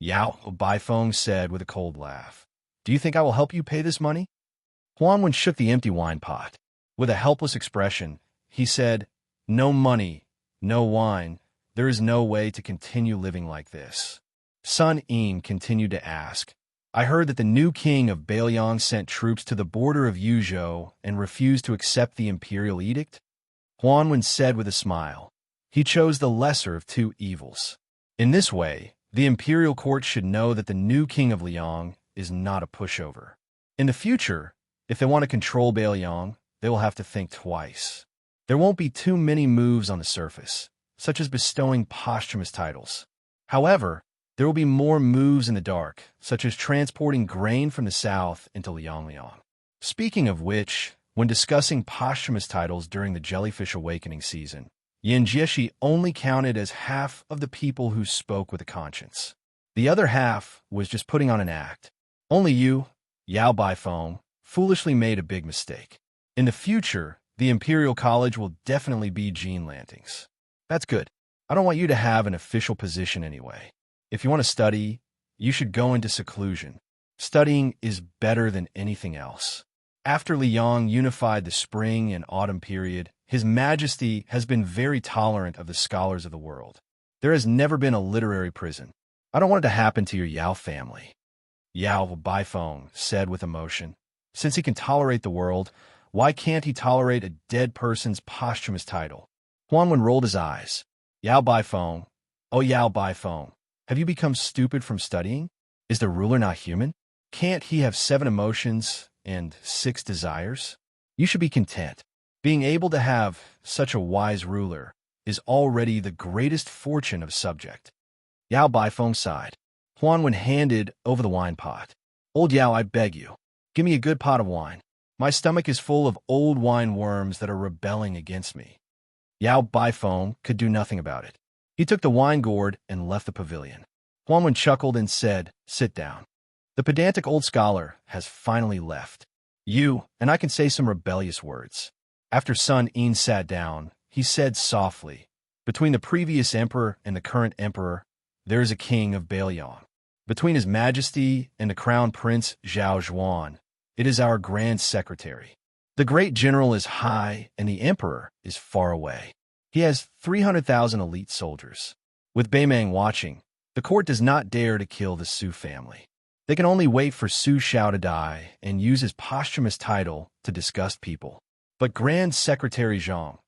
Yao Baifeng said with a cold laugh. "Do you think I will help you pay this money?" Huanwen shook the empty wine pot. With a helpless expression, he said, "No money, no wine. There is no way to continue living like this." Sun In continued to ask, "I heard that the new king of Bailiang sent troops to the border of Yuzhou and refused to accept the imperial edict?" Huanwen said with a smile, "He chose the lesser of two evils. In this way, the imperial court should know that the new king of Liang is not a pushover. In the future, if they want to control Bailiang, they will have to think twice. There won't be too many moves on the surface, such as bestowing posthumous titles. However, there will be more moves in the dark, such as transporting grain from the south into Liang. Speaking of which, when discussing posthumous titles during the Jellyfish Awakening season, Yin Jieshi only counted as half of the people who spoke with a conscience. The other half was just putting on an act. Only you, Yao Baifeng, foolishly made a big mistake. In the future, the Imperial College will definitely be Jean Lanting's. That's good. I don't want you to have an official position anyway. If you want to study, You should go into seclusion. Studying is better than anything else. After Liang unified the spring and autumn period, His Majesty has been very tolerant of the scholars of the world. There has never been a literary prison. I don't want it to happen to your Yao family. Yao Baifeng said with emotion. Since he can tolerate the world, why can't he tolerate a dead person's posthumous title? Huanwen rolled his eyes. Yao Baifeng, oh Yao Baifeng, have you become stupid from studying? Is the ruler not human? Can't he have 7 emotions and 6 desires? You should be content. Being able to have such a wise ruler is already the greatest fortune of a subject. Yao Baifeng sighed. Huanwen handed over the wine pot. Old Yao, I beg you, give me a good pot of wine. My stomach is full of old wine worms that are rebelling against me. Yao Baifeng could do nothing about it. He took the wine gourd and left the pavilion. Huanwen chuckled and said, sit down. The pedantic old scholar has finally left. You, and I can say some rebellious words. After Sun Yin sat down, he said softly, between the previous emperor and the current emperor, there is a king of Bailiang. Between His Majesty and the Crown Prince Zhao Zhuan, it is our Grand Secretary. The great general is high and the emperor is far away. He has 300,000 elite soldiers. With Beimang watching, the court does not dare to kill the Su family. They can only wait for Su Shao to die and use his posthumous title to disgust people. But Grand Secretary Zhang,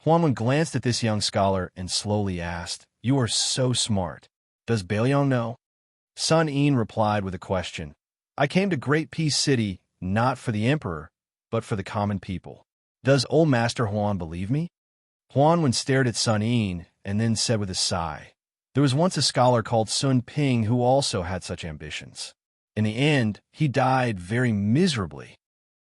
Huanwen glanced at this young scholar and slowly asked, you are so smart. Does Bailiang know? Sun Yin replied with a question. I came to Great Peace City not for the emperor, but for the common people. Does old Master Huan believe me? Huanwen stared at Sun Yin and then said with a sigh, there was once a scholar called Sun Ping who also had such ambitions. In the end, he died very miserably.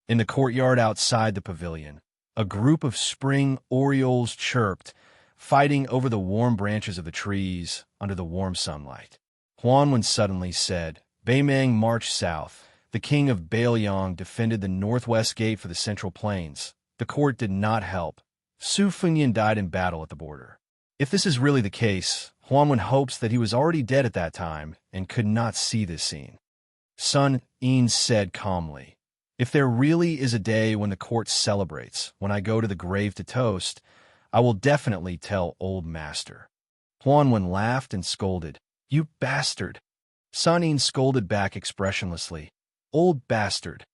In the courtyard outside the pavilion, a group of spring orioles chirped, fighting over the warm branches of the trees under the warm sunlight. Huanwen suddenly said, Beimang marched south. The king of Bailiang defended the northwest gate for the Central Plains. The court did not help. Su Fengyan died in battle at the border. If this is really the case, Huanwen hopes that he was already dead at that time and could not see this scene. Sun Yin said calmly, if there really is a day when the court celebrates, when I go to the grave to toast, I will definitely tell old master. Huanwen laughed and scolded, you bastard. Sun Yin scolded back expressionlessly, old bastard.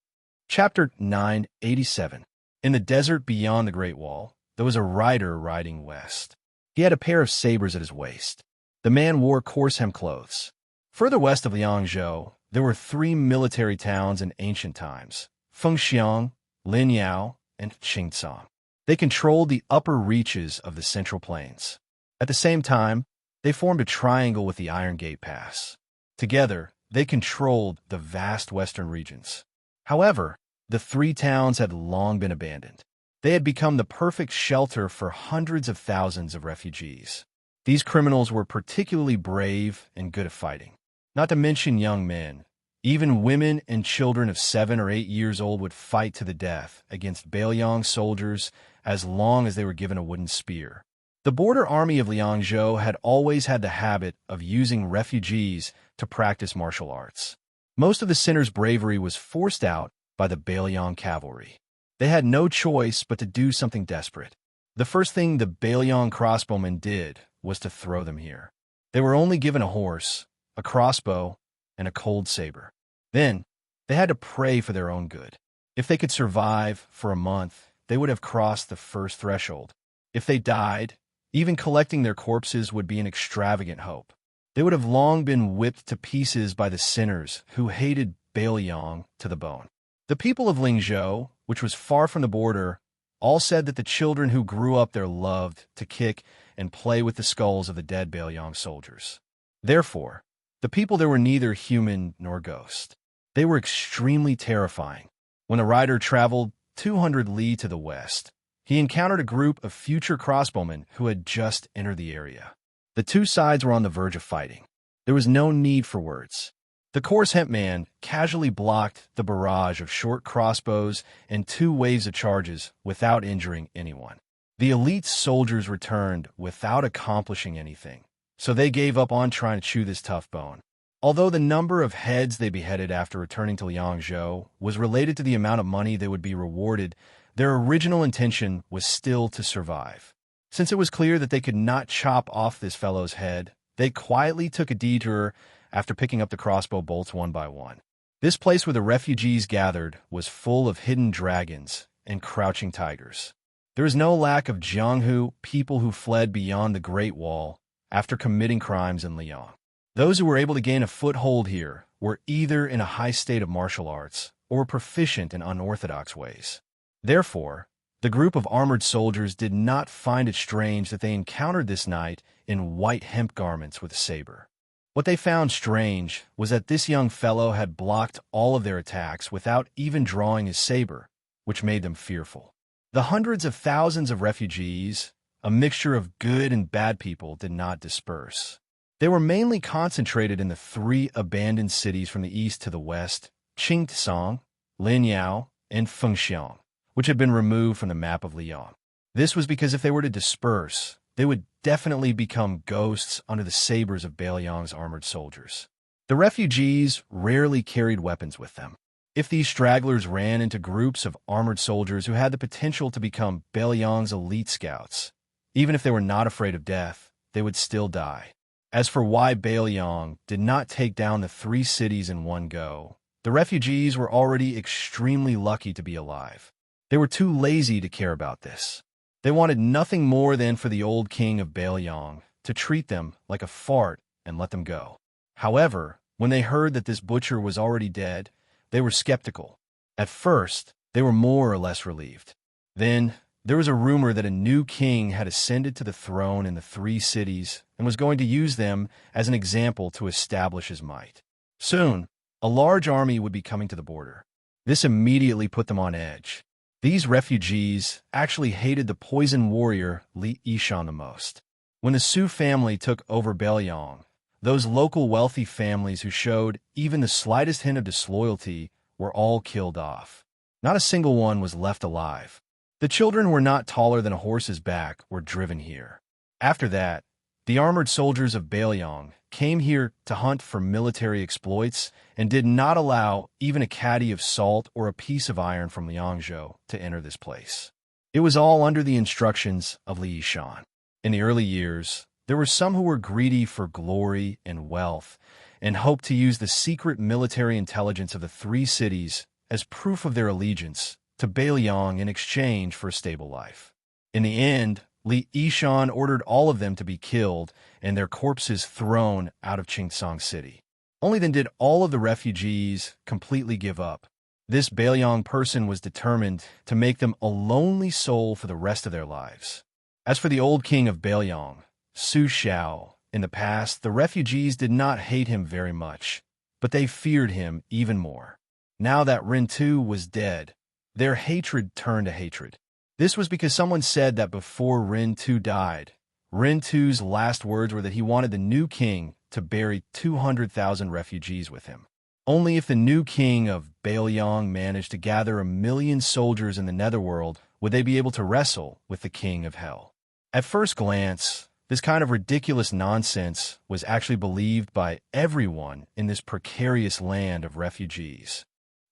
Chapter 987. In the desert beyond the Great Wall, there was a rider riding west. He had a pair of sabers at his waist. The man wore coarse hem clothes. Further west of Liangzhou, there were 3 military towns in ancient times, Fengxiang, Linyao, and Qingcang. They controlled the upper reaches of the Central Plains. At the same time, they formed a triangle with the Iron Gate Pass. Together, they controlled the vast western regions. However, the 3 towns had long been abandoned. They had become the perfect shelter for hundreds of thousands of refugees. These criminals were particularly brave and good at fighting. Not to mention young men. Even women and children of 7 or 8 years old would fight to the death against Bailiang soldiers as long as they were given a wooden spear. The border army of Liangzhou had always had the habit of using refugees to practice martial arts. Most of the sinners' bravery was forced out by the Bailiang cavalry. They had no choice but to do something desperate. The first thing the Bailiang crossbowmen did was to throw them here. They were only given a horse, a crossbow, and a cold saber. Then, they had to pray for their own good. If they could survive for a month, they would have crossed the first threshold. If they died, even collecting their corpses would be an extravagant hope. They would have long been whipped to pieces by the sinners who hated Bailiang to the bone. The people of Lingzhou, which was far from the border, all said that the children who grew up there loved to kick and play with the skulls of the dead Bailiang soldiers. Therefore, the people there were neither human nor ghost. They were extremely terrifying. When the rider traveled 200 li to the west, he encountered a group of future crossbowmen who had just entered the area. The 2 sides were on the verge of fighting. There was no need for words. The coarse hemp man casually blocked the barrage of short crossbows and 2 waves of charges without injuring anyone. The elite soldiers returned without accomplishing anything, so they gave up on trying to chew this tough bone. Although the number of heads they beheaded after returning to Liangzhou was related to the amount of money they would be rewarded, their original intention was still to survive. Since it was clear that they could not chop off this fellow's head, they quietly took a detour after picking up the crossbow bolts one by one. This place where the refugees gathered was full of hidden dragons and crouching tigers. There is no lack of Jianghu people who fled beyond the Great Wall after committing crimes in Liang. Those who were able to gain a foothold here were either in a high state of martial arts or proficient in unorthodox ways. Therefore, the group of armored soldiers did not find it strange that they encountered this knight in white hemp garments with a saber. What they found strange was that this young fellow had blocked all of their attacks without even drawing his saber, which made them fearful. The hundreds of thousands of refugees, a mixture of good and bad people, did not disperse. They were mainly concentrated in the 3 abandoned cities from the east to the west, Qingtsang, Linyao, and Fengxiang, which had been removed from the map of Liang. This was because if they were to disperse, they would definitely become ghosts under the sabers of Beiliang's armored soldiers. The refugees rarely carried weapons with them. If these stragglers ran into groups of armored soldiers who had the potential to become Beiliang's elite scouts, even if they were not afraid of death, they would still die. As for why Beiliang did not take down the 3 cities in one go, the refugees were already extremely lucky to be alive. They were too lazy to care about this. They wanted nothing more than for the old king of Beiliang to treat them like a fart and let them go. However, when they heard that this butcher was already dead, they were skeptical. At first, they were more or less relieved. Then, there was a rumor that a new king had ascended to the throne in the 3 cities and was going to use them as an example to establish his might. Soon, a large army would be coming to the border. This immediately put them on edge. These refugees actually hated the poison warrior Li Yishan the most. When the Su family took over Beiliang, those local wealthy families who showed even the slightest hint of disloyalty were all killed off. Not a single one was left alive. The children who were not taller than a horse's back were driven here. After that, the armored soldiers of Beiliang came here to hunt for military exploits and did not allow even a caddy of salt or a piece of iron from Liangzhou to enter this place. It was all under the instructions of Li Yishan. In the early years, there were some who were greedy for glory and wealth and hoped to use the secret military intelligence of the 3 cities as proof of their allegiance to Beiliang in exchange for a stable life. In the end, Li Yishan ordered all of them to be killed and their corpses thrown out of Qingtsang City. Only then did all of the refugees completely give up. This Beiliang person was determined to make them a lonely soul for the rest of their lives. As for the old king of Beiliang, Su Xiao, in the past, the refugees did not hate him very much, but they feared him even more. Now that Ren Tu was dead, their hatred turned to hatred. This was because someone said that before Ren Tu died, Ren Tu's last words were that he wanted the new king to bury 200,000 refugees with him. Only if the new king of Beiliang managed to gather 1,000,000 soldiers in the netherworld would they be able to wrestle with the king of hell. At first glance, this kind of ridiculous nonsense was actually believed by everyone in this precarious land of refugees.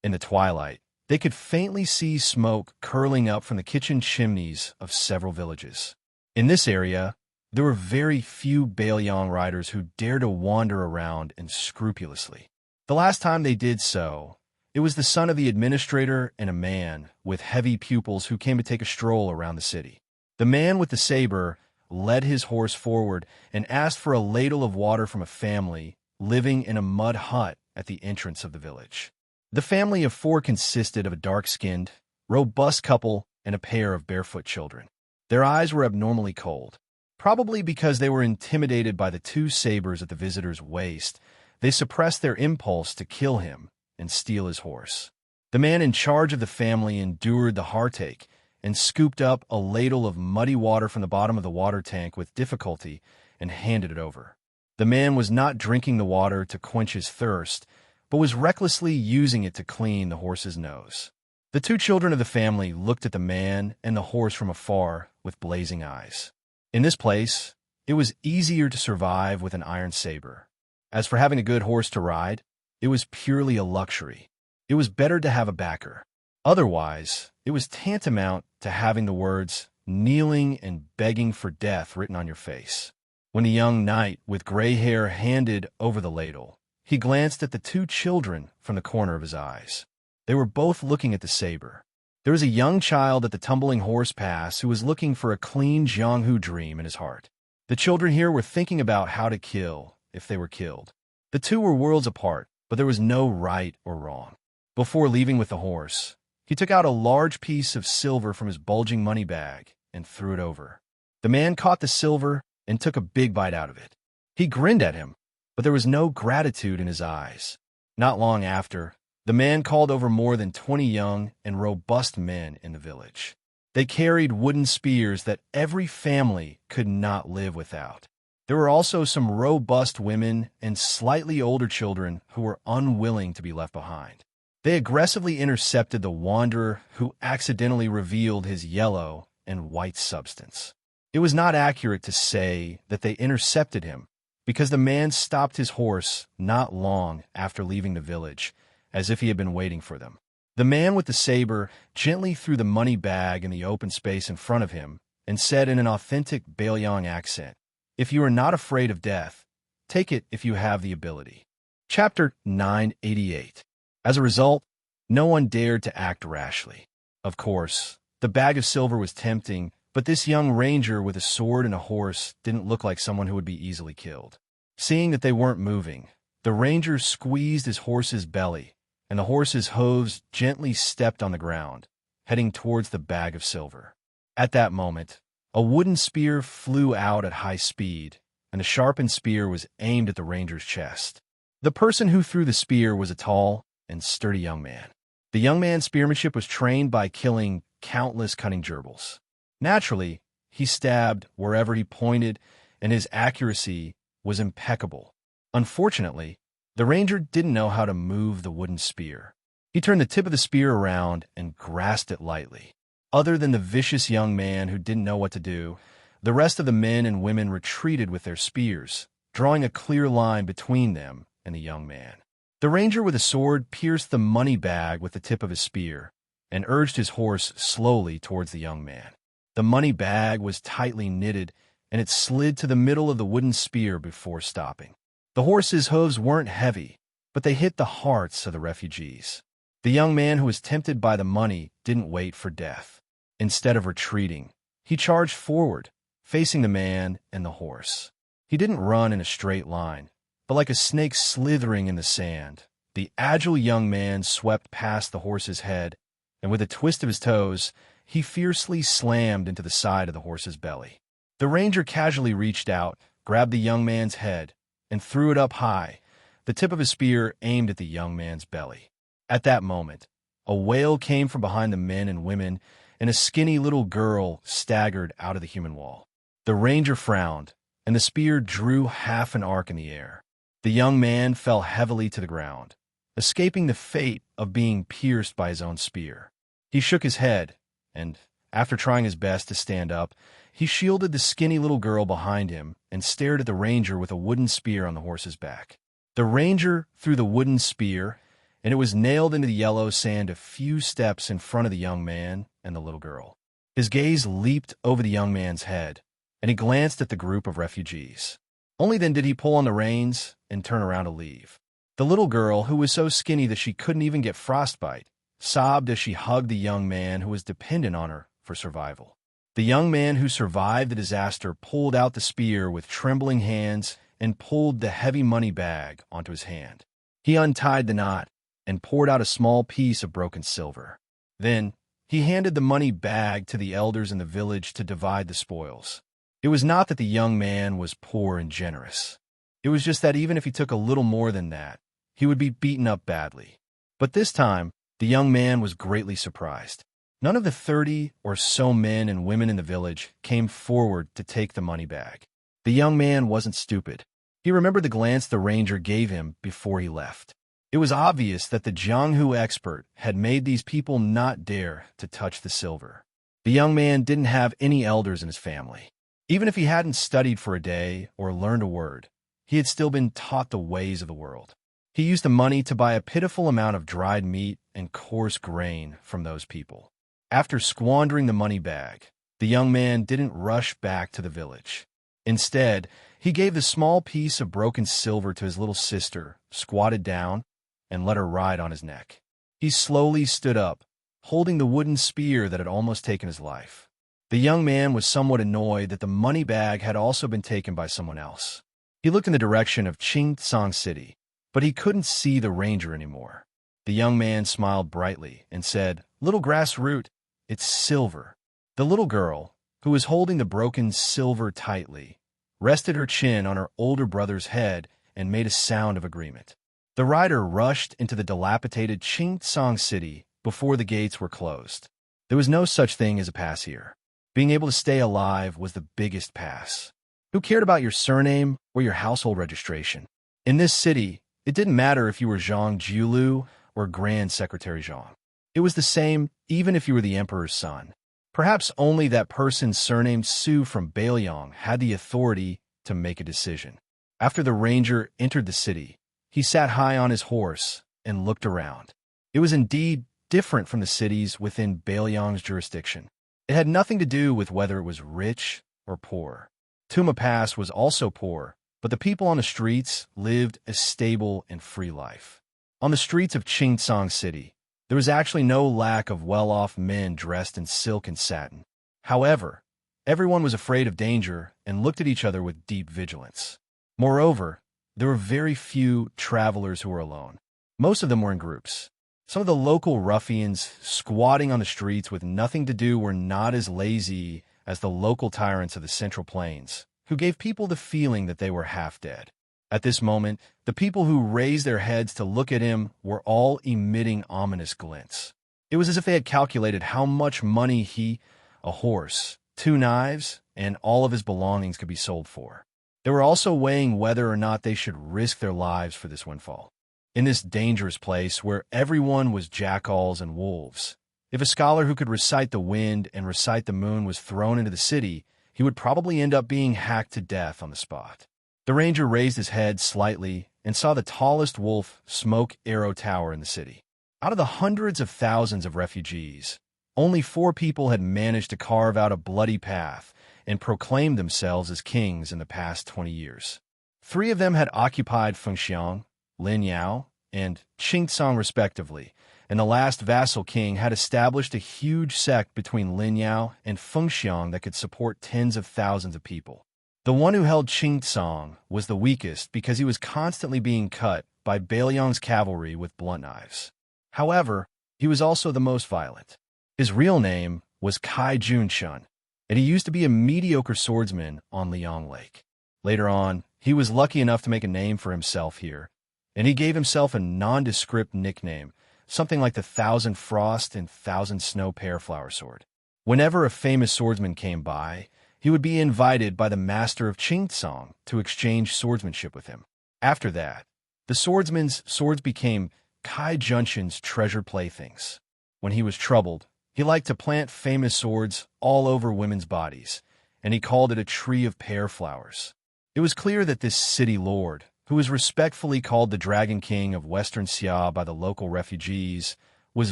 In the twilight, they could faintly see smoke curling up from the kitchen chimneys of several villages. In this area, there were very few Beiliang riders who dared to wander around unscrupulously. The last time they did so, it was the son of the administrator and a man with heavy pupils who came to take a stroll around the city. The man with the saber led his horse forward and asked for a ladle of water from a family living in a mud hut at the entrance of the village. The family of 4 consisted of a dark-skinned, robust couple and a pair of barefoot children. Their eyes were abnormally cold. Probably because they were intimidated by the 2 sabers at the visitor's waist, they suppressed their impulse to kill him and steal his horse. The man in charge of the family endured the heartache and scooped up a ladle of muddy water from the bottom of the water tank with difficulty and handed it over. The man was not drinking the water to quench his thirst, but was recklessly using it to clean the horse's nose. The 2 children of the family looked at the man and the horse from afar with blazing eyes. In this place, it was easier to survive with an iron saber. As for having a good horse to ride, it was purely a luxury. It was better to have a backer. Otherwise, it was tantamount to having the words kneeling and begging for death written on your face. When the young knight with gray hair handed over the ladle, he glanced at the two children from the corner of his eyes. They were both looking at the saber. There was a young child at the tumbling horse pass who was looking for a clean Jianghu dream in his heart. The children here were thinking about how to kill if they were killed. The two were worlds apart, but there was no right or wrong. Before leaving with the horse, he took out a large piece of silver from his bulging money bag and threw it over. The man caught the silver and took a big bite out of it. He grinned at him, but there was no gratitude in his eyes. Not long after, the man called over more than 20 young and robust men in the village. They carried wooden spears that every family could not live without. There were also some robust women and slightly older children who were unwilling to be left behind. They aggressively intercepted the wanderer who accidentally revealed his yellow and white substance. It was not accurate to say that they intercepted him, because the man stopped his horse not long after leaving the village, as if he had been waiting for them. The man with the saber gently threw the money bag in the open space in front of him and said in an authentic Baoyang accent, "If you are not afraid of death, take it if you have the ability." Chapter 988. As a result, no one dared to act rashly. Of course, the bag of silver was tempting, but this young ranger with a sword and a horse didn't look like someone who would be easily killed. Seeing that they weren't moving, the ranger squeezed his horse's belly, and the horse's hooves gently stepped on the ground, heading towards the bag of silver. At that moment, a wooden spear flew out at high speed, and the sharpened spear was aimed at the ranger's chest. The person who threw the spear was a tall and sturdy young man. The young man's spearmanship was trained by killing countless cunning gerbils. Naturally, he stabbed wherever he pointed, and his accuracy was impeccable. Unfortunately, the ranger didn't know how to move the wooden spear. He turned the tip of the spear around and grasped it lightly. Other than the vicious young man who didn't know what to do, the rest of the men and women retreated with their spears, drawing a clear line between them and the young man. The ranger with a sword pierced the money bag with the tip of his spear and urged his horse slowly towards the young man. The money bag was tightly knitted, and it slid to the middle of the wooden spear before stopping. The horse's hooves weren't heavy, but they hit the hearts of the refugees. The young man who was tempted by the money didn't wait for death. Instead of retreating, he charged forward, facing the man and the horse. He didn't run in a straight line, but like a snake slithering in the sand, the agile young man swept past the horse's head, and with a twist of his toes, he fiercely slammed into the side of the horse's belly. The ranger casually reached out, grabbed the young man's head, and threw it up high, the tip of his spear aimed at the young man's belly. At that moment, a wail came from behind the men and women, and a skinny little girl staggered out of the human wall. The ranger frowned, and the spear drew half an arc in the air. The young man fell heavily to the ground, escaping the fate of being pierced by his own spear. He shook his head, and, after trying his best to stand up, he shielded the skinny little girl behind him and stared at the ranger with a wooden spear on the horse's back. The ranger threw the wooden spear, and it was nailed into the yellow sand a few steps in front of the young man and the little girl. His gaze leaped over the young man's head, and he glanced at the group of refugees. Only then did he pull on the reins and turn around to leave. The little girl, who was so skinny that she couldn't even get frostbite, sobbed as she hugged the young man who was dependent on her for survival. The young man who survived the disaster pulled out the spear with trembling hands and pulled the heavy money bag onto his hand. He untied the knot and poured out a small piece of broken silver. Then he handed the money bag to the elders in the village to divide the spoils. It was not that the young man was poor and generous. It was just that even if he took a little more than that, he would be beaten up badly. But this time, the young man was greatly surprised. None of the 30 or so men and women in the village came forward to take the money bag. The young man wasn't stupid. He remembered the glance the ranger gave him before he left. It was obvious that the Jianghu expert had made these people not dare to touch the silver. The young man didn't have any elders in his family. Even if he hadn't studied for a day or learned a word, he had still been taught the ways of the world. He used the money to buy a pitiful amount of dried meat and coarse grain from those people. After squandering the money bag, the young man didn't rush back to the village. Instead, he gave the small piece of broken silver to his little sister, squatted down, and let her ride on his neck. He slowly stood up, holding the wooden spear that had almost taken his life. The young man was somewhat annoyed that the money bag had also been taken by someone else. He looked in the direction of Tsing City, but he couldn't see the ranger anymore. The young man smiled brightly and said, "Little grass root, it's silver." The little girl, who was holding the broken silver tightly, rested her chin on her older brother's head and made a sound of agreement. The rider rushed into the dilapidated Tsing City before the gates were closed. There was no such thing as a pass here. Being able to stay alive was the biggest pass. Who cared about your surname or your household registration? In this city, it didn't matter if you were Zhang Jiulu or Grand Secretary Zhang. It was the same even if you were the emperor's son. Perhaps only that person surnamed Su from Bailiang had the authority to make a decision. After the ranger entered the city, he sat high on his horse and looked around. It was indeed different from the cities within Bailiang's jurisdiction. It had nothing to do with whether it was rich or poor. Tuma Pass was also poor, but the people on the streets lived a stable and free life. On the streets of Tsing City, there was actually no lack of well-off men dressed in silk and satin. However, everyone was afraid of danger and looked at each other with deep vigilance. Moreover, there were very few travelers who were alone. Most of them were in groups. Some of the local ruffians squatting on the streets with nothing to do were not as lazy as the local tyrants of the Central Plains, who gave people the feeling that they were half dead. At this moment, the people who raised their heads to look at him were all emitting ominous glints. It was as if they had calculated how much money he, a horse, 2 knives, and all of his belongings could be sold for. They were also weighing whether or not they should risk their lives for this windfall. In this dangerous place where everyone was jackals and wolves, if a scholar who could recite the wind and recite the moon was thrown into the city, he would probably end up being hacked to death on the spot. The ranger raised his head slightly and saw the tallest wolf smoke arrow tower in the city. Out of the hundreds of thousands of refugees, only 4 people had managed to carve out a bloody path and proclaim themselves as kings in the past 20 years. 3 of them had occupied Fengxiang, Linyao, and Qingcang respectively, and the last vassal king had established a huge sect between Linyao and Fengxiang that could support tens of thousands of people. The one who held Qingcang was the weakest because he was constantly being cut by Bailiang's cavalry with blunt knives. However, he was also the most violent. His real name was Kai Junshun, and he used to be a mediocre swordsman on Liang Lake. Later on, he was lucky enough to make a name for himself here, and he gave himself a nondescript nickname, something like the 1,000 Frost and 1,000 Snow Pearflower Sword. Whenever a famous swordsman came by, he would be invited by the master of Qingcang to exchange swordsmanship with him. After that, the swordsman's swords became Kai Junshun's treasured playthings. When he was troubled, he liked to plant famous swords all over women's bodies, and he called it a tree of pear flowers. It was clear that this city lord, who was respectfully called the Dragon King of Western Xia by the local refugees, was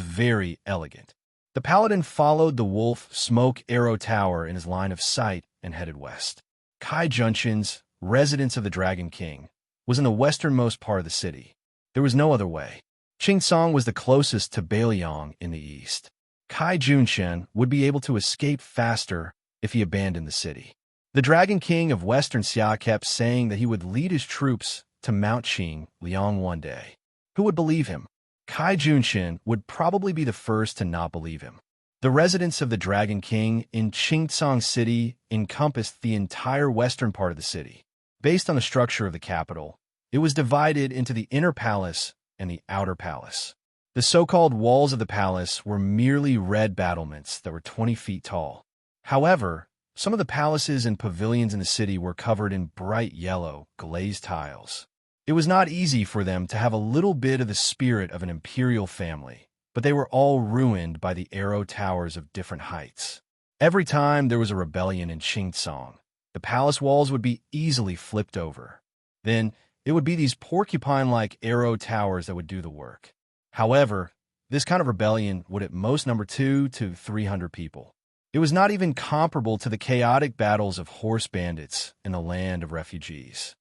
very elegant. The paladin followed the wolf smoke arrow tower in his line of sight and headed west. Kai Junshun's, residence of the Dragon King, was in the westernmost part of the city. There was no other way. Qingcang was the closest to Bailiang in the east. Kai Junshun would be able to escape faster if he abandoned the city. The Dragon King of Western Xia kept saying that he would lead his troops to Mount Qing Liang one day. Who would believe him? Kai Junshun would probably be the first to not believe him. The residence of the Dragon King in Qingcang City encompassed the entire western part of the city. Based on the structure of the capital, it was divided into the inner palace and the outer palace. The so-called walls of the palace were merely red battlements that were 20 feet tall. However, some of the palaces and pavilions in the city were covered in bright yellow, glazed tiles. It was not easy for them to have a little bit of the spirit of an imperial family, but they were all ruined by the arrow towers of different heights. Every time there was a rebellion in Qingcang, the palace walls would be easily flipped over. Then it would be these porcupine-like arrow towers that would do the work. However, this kind of rebellion would at most number 200 to 300 people. It was not even comparable to the chaotic battles of horse bandits in the land of refugees.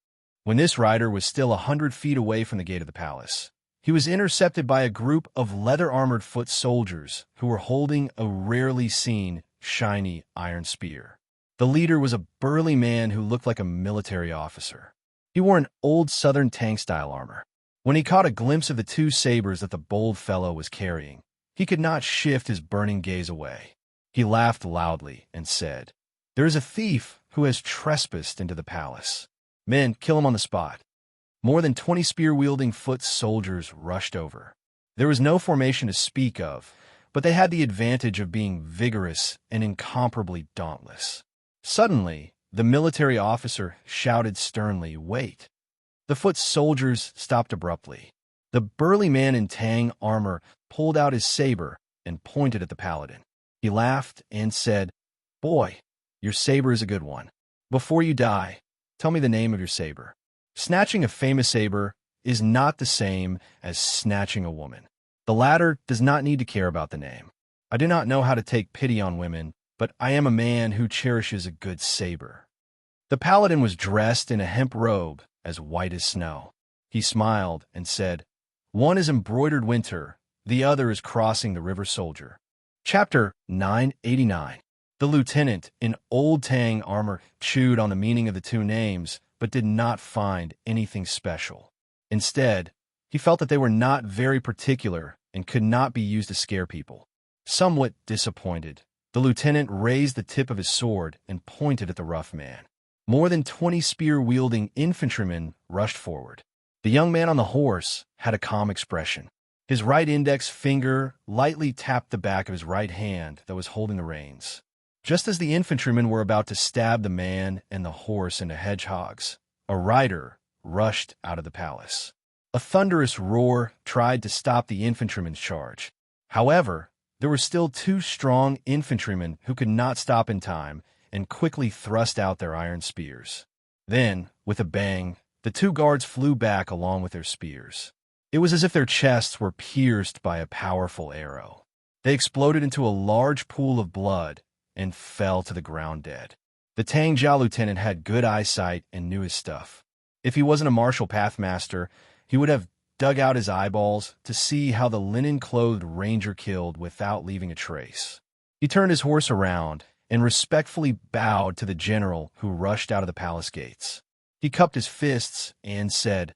When this rider was still 100 feet away from the gate of the palace, he was intercepted by a group of leather-armored foot soldiers who were holding a rarely seen, shiny iron spear. The leader was a burly man who looked like a military officer. He wore an old Southern tank-style armor. When he caught a glimpse of the 2 sabers that the bold fellow was carrying, he could not shift his burning gaze away. He laughed loudly and said, "There is a thief who has trespassed into the palace. Men, kill him on the spot." More than 20 spear-wielding foot soldiers rushed over. There was no formation to speak of, but they had the advantage of being vigorous and incomparably dauntless. Suddenly, the military officer shouted sternly, "Wait!" The foot soldiers stopped abruptly. The burly man in tang armor pulled out his saber and pointed at the paladin. He laughed and said, "Boy, your saber is a good one. Before you die, tell me the name of your saber." Snatching a famous saber is not the same as snatching a woman. The latter does not need to care about the name. I do not know how to take pity on women, but I am a man who cherishes a good saber. The paladin was dressed in a hemp robe as white as snow. He smiled and said, "One is embroidered winter, the other is crossing the river soldier." Chapter 989. The lieutenant in old tang armor chewed on the meaning of the 2 names, but did not find anything special. Instead, he felt that they were not very particular and could not be used to scare people. Somewhat disappointed, the lieutenant raised the tip of his sword and pointed at the rough man. More than 20 spear-wielding infantrymen rushed forward. The young man on the horse had a calm expression. His right index finger lightly tapped the back of his right hand that was holding the reins. Just as the infantrymen were about to stab the man and the horse into hedgehogs, a rider rushed out of the palace. A thunderous roar tried to stop the infantryman's charge. However, there were still 2 strong infantrymen who could not stop in time and quickly thrust out their iron spears. Then, with a bang, the 2 guards flew back along with their spears. It was as if their chests were pierced by a powerful arrow. They exploded into a large pool of blood and fell to the ground dead. The Tang Jiao lieutenant had good eyesight and knew his stuff. If he wasn't a martial pathmaster, he would have dug out his eyeballs to see how the linen-clothed ranger killed without leaving a trace. He turned his horse around and respectfully bowed to the general who rushed out of the palace gates. He cupped his fists and said,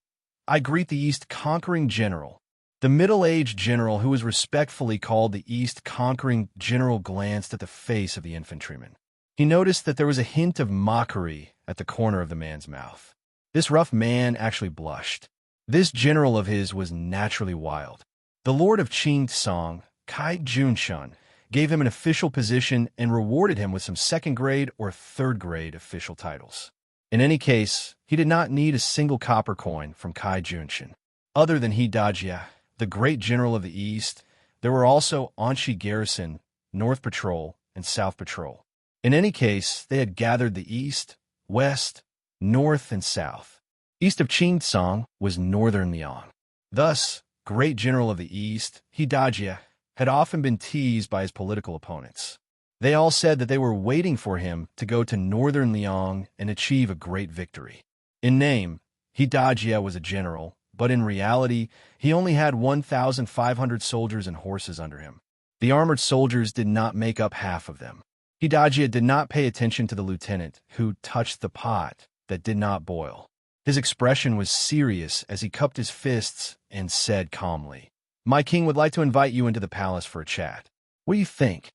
"I greet the East Conquering General." The middle-aged general, who was respectfully called the East Conquering General, glanced at the face of the infantryman. He noticed that there was a hint of mockery at the corner of the man's mouth. This rough man actually blushed. This general of his was naturally wild. The Lord of Qing Song, Kai Junshun, gave him an official position and rewarded him with some 2nd-grade or 3rd-grade official titles. In any case, he did not need a single copper coin from Kai Junshun. Other than He Dajia, the great general of the East, there were also Anshi Garrison, North Patrol, and South Patrol. In any case, they had gathered the East, West, North, and South. East of Qing was Northern Liang. Thus, great general of the East, He Dajia, had often been teased by his political opponents. They all said that they were waiting for him to go to Northern Liang and achieve a great victory. In name, He Dajia was a general, but in reality, he only had 1,500 soldiers and horses under him. The armored soldiers did not make up half of them. He Dajia did not pay attention to the lieutenant, who touched the pot that did not boil. His expression was serious as he cupped his fists and said calmly, "My king would like to invite you into the palace for a chat. What do you think?"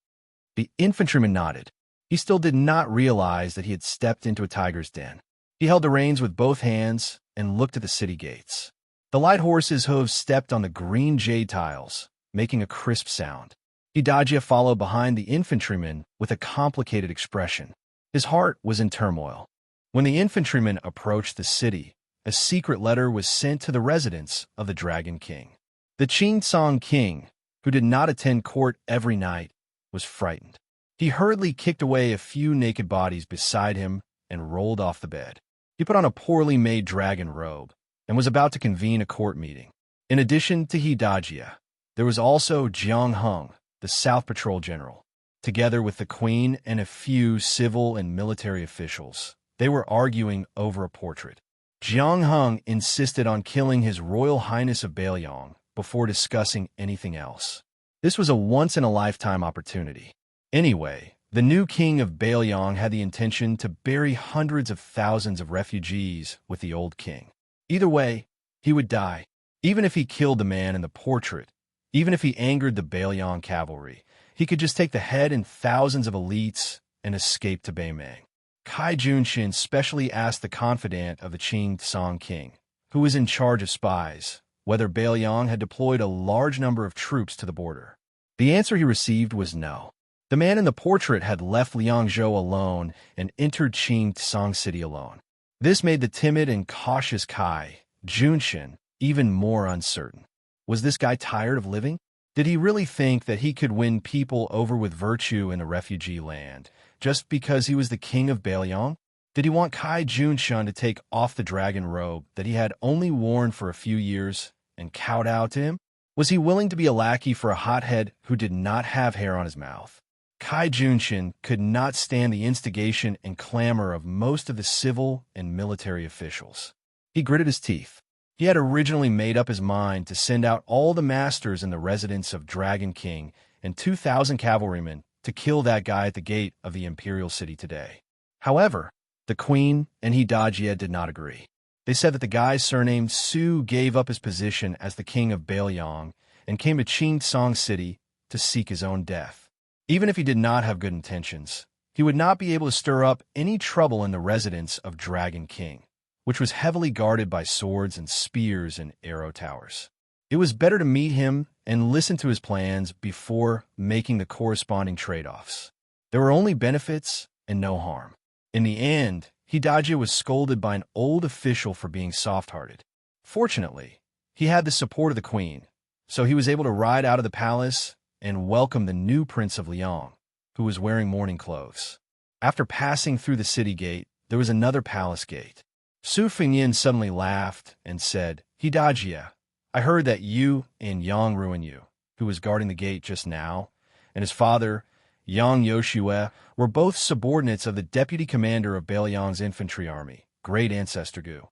The infantryman nodded. He still did not realize that he had stepped into a tiger's den. He held the reins with both hands and looked at the city gates. The light horse's hooves stepped on the green jade tiles, making a crisp sound. He Dajia followed behind the infantryman with a complicated expression. His heart was in turmoil. When the infantryman approached the city, a secret letter was sent to the residence of the Dragon King. The Qing king, who did not attend court every night, was frightened. He hurriedly kicked away a few naked bodies beside him and rolled off the bed. He put on a poorly made dragon robe and was about to convene a court meeting. In addition to Hidajia, there was also Jiang Hung, the South Patrol General, together with the Queen and a few civil and military officials. They were arguing over a portrait. Jiang Hung insisted on killing His Royal Highness of Bailiang before discussing anything else. This was a once-in-a-lifetime opportunity. Anyway, the new king of Bailiang had the intention to bury hundreds of thousands of refugees with the old king. Either way, he would die. Even if he killed the man in the portrait, even if he angered the Bailiang cavalry, he could just take the head and thousands of elites and escape to Beimang. Kai Junshin specially asked the confidant of the Qing Song king, who was in charge of spies, whether Bailiang had deployed a large number of troops to the border. The answer he received was no. The man in the portrait had left Liangzhou alone and entered Qing Song City alone. This made the timid and cautious Kai Junshin even more uncertain. Was this guy tired of living? Did he really think that he could win people over with virtue in the refugee land just because he was the king of Bailiang? Did he want Kai Junshin to take off the dragon robe that he had only worn for a few years and kowtow to him? Was he willing to be a lackey for a hothead who did not have hair on his mouth? Kai Junshin could not stand the instigation and clamor of most of the civil and military officials. He gritted his teeth. He had originally made up his mind to send out all the masters in the residence of Dragon King and 2,000 cavalrymen to kill that guy at the gate of the imperial city today. However, the queen and Hidajia did not agree. They said that the guy surnamed Su gave up his position as the king of Bailiang and came to Qing Song City to seek his own death. Even if he did not have good intentions, he would not be able to stir up any trouble in the residence of Dragon King, which was heavily guarded by swords and spears and arrow towers. It was better to meet him and listen to his plans before making the corresponding trade-offs. There were only benefits and no harm. In the end, Hidajia was scolded by an old official for being soft-hearted. Fortunately, he had the support of the queen, so he was able to ride out of the palace and welcome the new Prince of Liang, who was wearing mourning clothes. After passing through the city gate, there was another palace gate. Su Fengyin suddenly laughed and said, "Hidajia, I heard that you and Yang Ruinyu, who was guarding the gate just now, and his father, Yang Yoshue, were both subordinates of the deputy commander of Bailiang's infantry army, Great Ancestor Gu."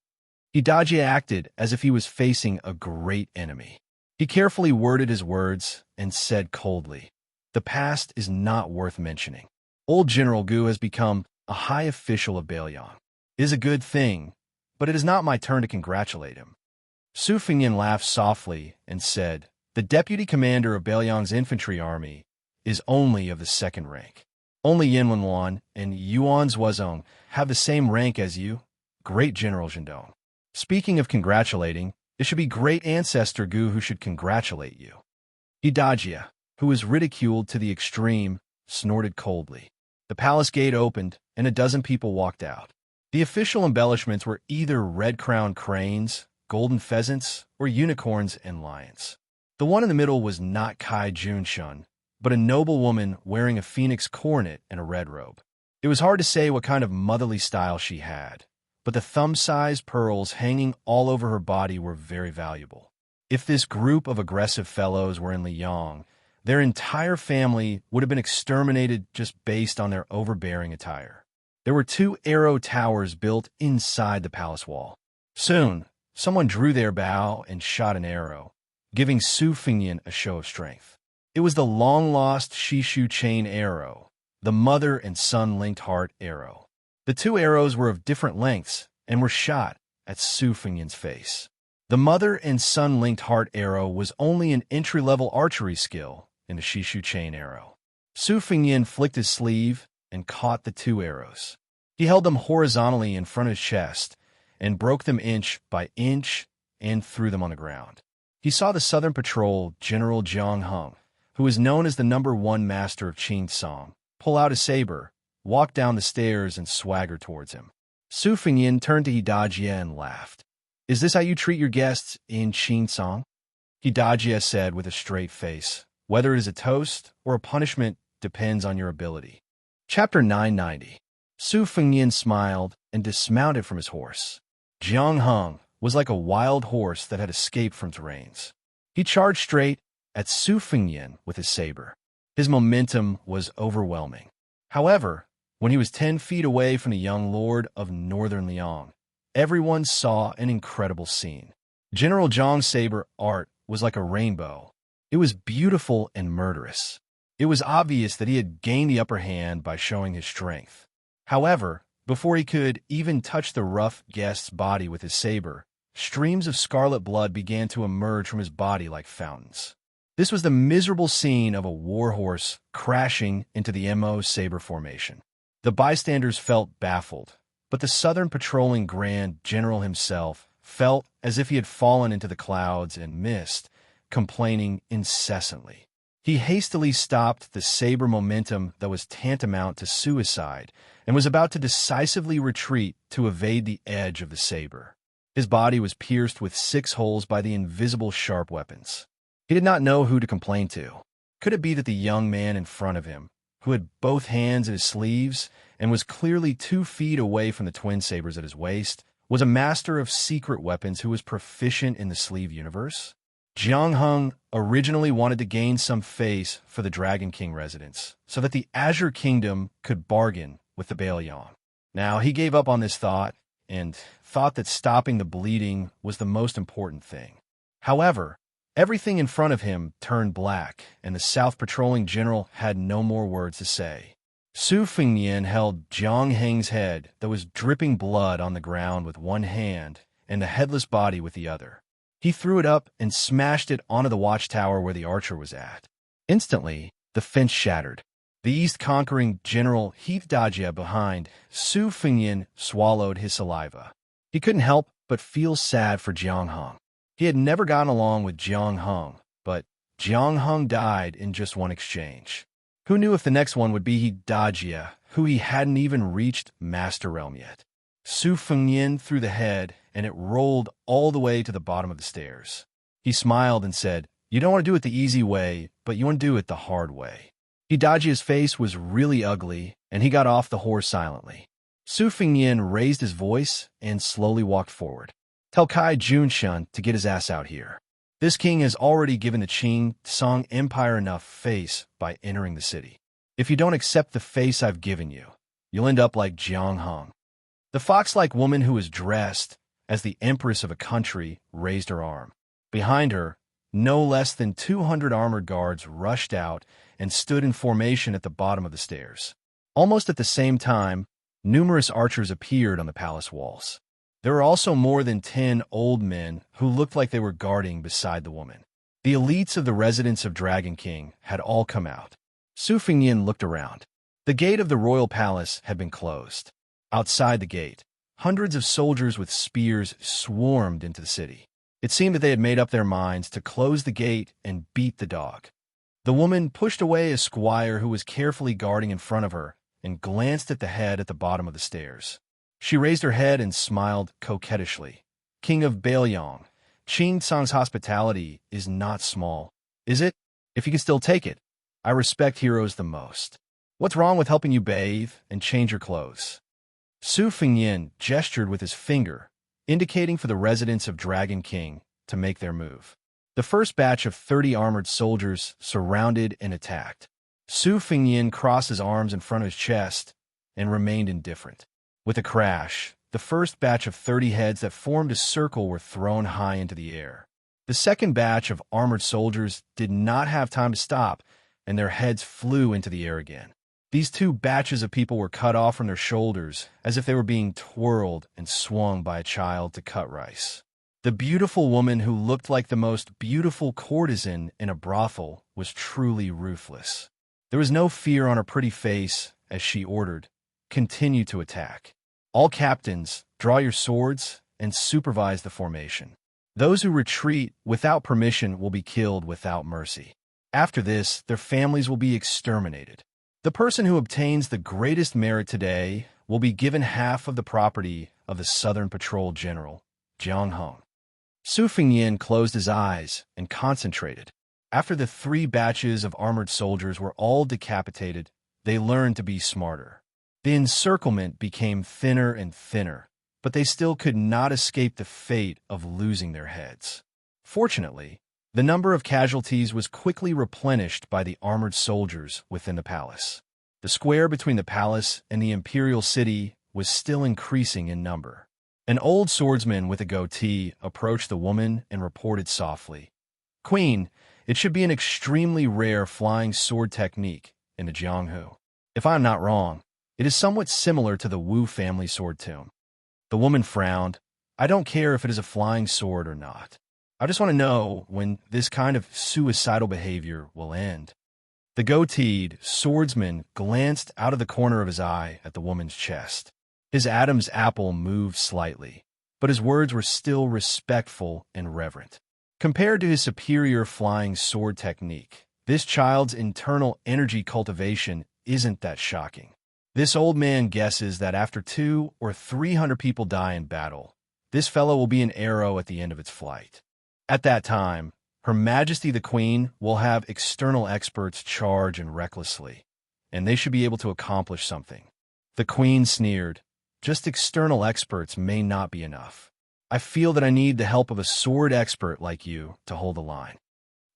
Hidajia acted as if he was facing a great enemy. He carefully worded his words and said coldly, "The past is not worth mentioning. Old General Gu has become a high official of Bailiang. It is a good thing, but it is not my turn to congratulate him." Su Fengyin laughed softly and said, "The deputy commander of Bailiang's infantry army is only of the second rank. Only Yin Wenwan and Yuan Zuozong have the same rank as you, Great General Zhendong. Speaking of congratulating, it should be Great Ancestor Gu who should congratulate you." Hidajia, who was ridiculed to the extreme, snorted coldly. The palace gate opened, and a dozen people walked out. The official embellishments were either red-crowned cranes, golden pheasants, or unicorns and lions. The one in the middle was not Kai Junshin, but a noble woman wearing a phoenix coronet and a red robe. It was hard to say what kind of motherly style she had, but the thumb-sized pearls hanging all over her body were very valuable. If this group of aggressive fellows were in Liang, their entire family would have been exterminated just based on their overbearing attire. There were 2 arrow towers built inside the palace wall. Soon, someone drew their bow and shot an arrow, giving Su Fengyin a show of strength. It was the long-lost Shishu chain arrow, the mother and son linked heart arrow. The 2 arrows were of different lengths and were shot at Su Fengyin's face. The mother and son linked heart arrow was only an entry-level archery skill in the Shishu chain arrow. Su Fengyin flicked his sleeve and caught the 2 arrows. He held them horizontally in front of his chest and broke them inch by inch and threw them on the ground. He saw the Southern Patrol General Jiang Hung, who was known as the #1 master of Qing Song, pull out his saber, walk down the stairs, and swagger towards him. Su Fengyin turned to Hidajia and laughed. "Is this how you treat your guests in Qing Song?" Hidajia said with a straight face, "Whether it is a toast or a punishment depends on your ability." Chapter 990. Su Fengyin smiled and dismounted from his horse. Jiang Hung was like a wild horse that had escaped from terrains. He charged straight at Su Fengnian with his saber. His momentum was overwhelming. However, when he was 10 feet away from the young lord of northern Liang, everyone saw an incredible scene. General Zhang's saber art was like a rainbow. It was beautiful and murderous. It was obvious that he had gained the upper hand by showing his strength. However, before he could even touch the rough guest's body with his saber, streams of scarlet blood began to emerge from his body like fountains. This was the miserable scene of a warhorse crashing into the MO's saber formation. The bystanders felt baffled, but the Southern Patrolling Grand General himself felt as if he had fallen into the clouds and mist, complaining incessantly. He hastily stopped the saber momentum that was tantamount to suicide and was about to decisively retreat to evade the edge of the saber. His body was pierced with 6 holes by the invisible sharp weapons. He did not know who to complain to. Could it be that the young man in front of him, who had both hands at his sleeves and was clearly 2 feet away from the twin sabers at his waist, was a master of secret weapons who was proficient in the sleeve universe? Jiang Hung originally wanted to gain some face for the Dragon King residence, so that the Azure Kingdom could bargain with the Baelyang. Now, he gave up on this thought and thought that stopping the bleeding was the most important thing. However, everything in front of him turned black, and the South Patrolling General had no more words to say. Su Fengnian held Jiang Heng's head that was dripping blood on the ground with one hand and the headless body with the other. He threw it up and smashed it onto the watchtower where the archer was at. Instantly, the fence shattered. The East-conquering General heaved Dajia behind. Su Fengnian swallowed his saliva. He couldn't help but feel sad for Jiang Hung. He had never gotten along with Jiang Hung, but Jiang Hung died in just one exchange. Who knew if the next one would be Dajia, who he hadn't even reached Master Realm yet. Su Fengnian threw the head, and it rolled all the way to the bottom of the stairs. He smiled and said, "You don't want to do it the easy way, but you want to do it the hard way." Dajia's face was really ugly, and he got off the horse silently. Su Fengnian raised his voice and slowly walked forward. "Tell Kai Junshan to get his ass out here. This king has already given the Qing Song Empire enough face by entering the city. If you don't accept the face I've given you, you'll end up like Jiang Hung." The fox-like woman who was dressed as the empress of a country raised her arm. Behind her, no less than 200 armored guards rushed out and stood in formation at the bottom of the stairs. Almost at the same time, numerous archers appeared on the palace walls. There were also more than 10 old men who looked like they were guarding beside the woman. The elites of the residence of Dragon King had all come out. Su Fengnian looked around. The gate of the royal palace had been closed. Outside the gate, hundreds of soldiers with spears swarmed into the city. It seemed that they had made up their minds to close the gate and beat the dog. The woman pushed away a squire who was carefully guarding in front of her and glanced at the head at the bottom of the stairs. She raised her head and smiled coquettishly. "King of Baelyang, Qing Song's hospitality is not small, is it? If you can still take it, I respect heroes the most. What's wrong with helping you bathe and change your clothes?" Su Fengnian gestured with his finger, indicating for the residents of Dragon King to make their move. The first batch of 30 armored soldiers surrounded and attacked. Su Fengnian crossed his arms in front of his chest and remained indifferent. With a crash, the first batch of 30 heads that formed a circle were thrown high into the air. The second batch of armored soldiers did not have time to stop, and their heads flew into the air again. These 2 batches of people were cut off from their shoulders as if they were being twirled and swung by a child to cut rice. The beautiful woman who looked like the most beautiful courtesan in a brothel was truly ruthless. There was no fear on her pretty face as she ordered, "Continue to attack. All captains, draw your swords and supervise the formation. Those who retreat without permission will be killed without mercy. After this, their families will be exterminated. The person who obtains the greatest merit today will be given half of the property of the Southern Patrol General, Jiang Hung." Su Fengnian closed his eyes and concentrated. After the 3 batches of armored soldiers were all decapitated, they learned to be smarter. The encirclement became thinner and thinner, but they still could not escape the fate of losing their heads. Fortunately, the number of casualties was quickly replenished by the armored soldiers within the palace. The square between the palace and the imperial city was still increasing in number. An old swordsman with a goatee approached the woman and reported softly, "Queen, it should be an extremely rare flying sword technique in the Jianghu. If I am not wrong, it is somewhat similar to the Wu family sword tomb." The woman frowned. "I don't care if it is a flying sword or not. I just want to know when this kind of suicidal behavior will end." The goateed swordsman glanced out of the corner of his eye at the woman's chest. His Adam's apple moved slightly, but his words were still respectful and reverent. Compared to his superior flying sword technique, this child's internal energy cultivation isn't that shocking. This old man guesses that after 200 or 300 people die in battle, this fellow will be an arrow at the end of its flight. At that time, Her Majesty the Queen will have external experts charge and recklessly, and they should be able to accomplish something. The Queen sneered, "Just external experts may not be enough. I feel that I need the help of a sword expert like you to hold the line."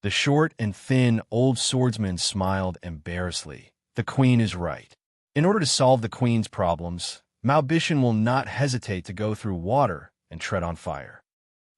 The short and thin old swordsman smiled embarrassedly. "The Queen is right. In order to solve the Queen's problems, Malbishan will not hesitate to go through water and tread on fire."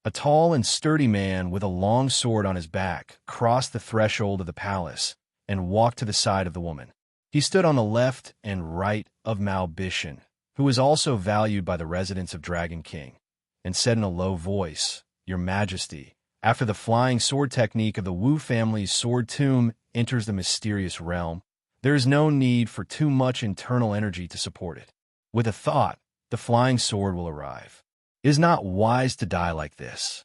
A tall and sturdy man with a long sword on his back crossed the threshold of the palace and walked to the side of the woman. He stood on the left and right of Malbishan, who was also valued by the residents of Dragon King, and said in a low voice, "Your Majesty, after the flying sword technique of the Wu family's sword tomb enters the mysterious realm, there is no need for too much internal energy to support it. With a thought, the flying sword will arrive. It is not wise to die like this."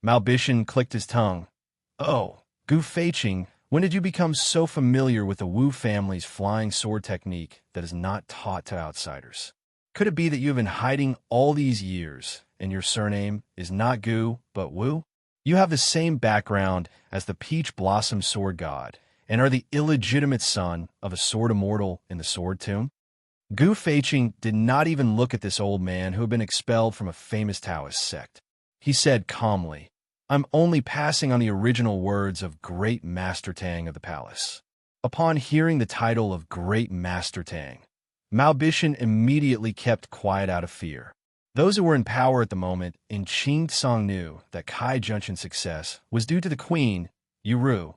Malbishan clicked his tongue. "Oh, Gu Feiqing, when did you become so familiar with the Wu family's flying sword technique that is not taught to outsiders? Could it be that you have been hiding all these years, and your surname is not Gu, but Wu? You have the same background as the Peach Blossom Sword God, and are the illegitimate son of a sword immortal in the sword tomb?" Gu Feiqing did not even look at this old man who had been expelled from a famous Taoist sect. He said calmly, "I'm only passing on the original words of Great Master Tang of the palace." Upon hearing the title of Great Master Tang, Malbishan immediately kept quiet out of fear. Those who were in power at the moment in Qingtsong knew that Kai Junshan's success was due to the queen, Yuru,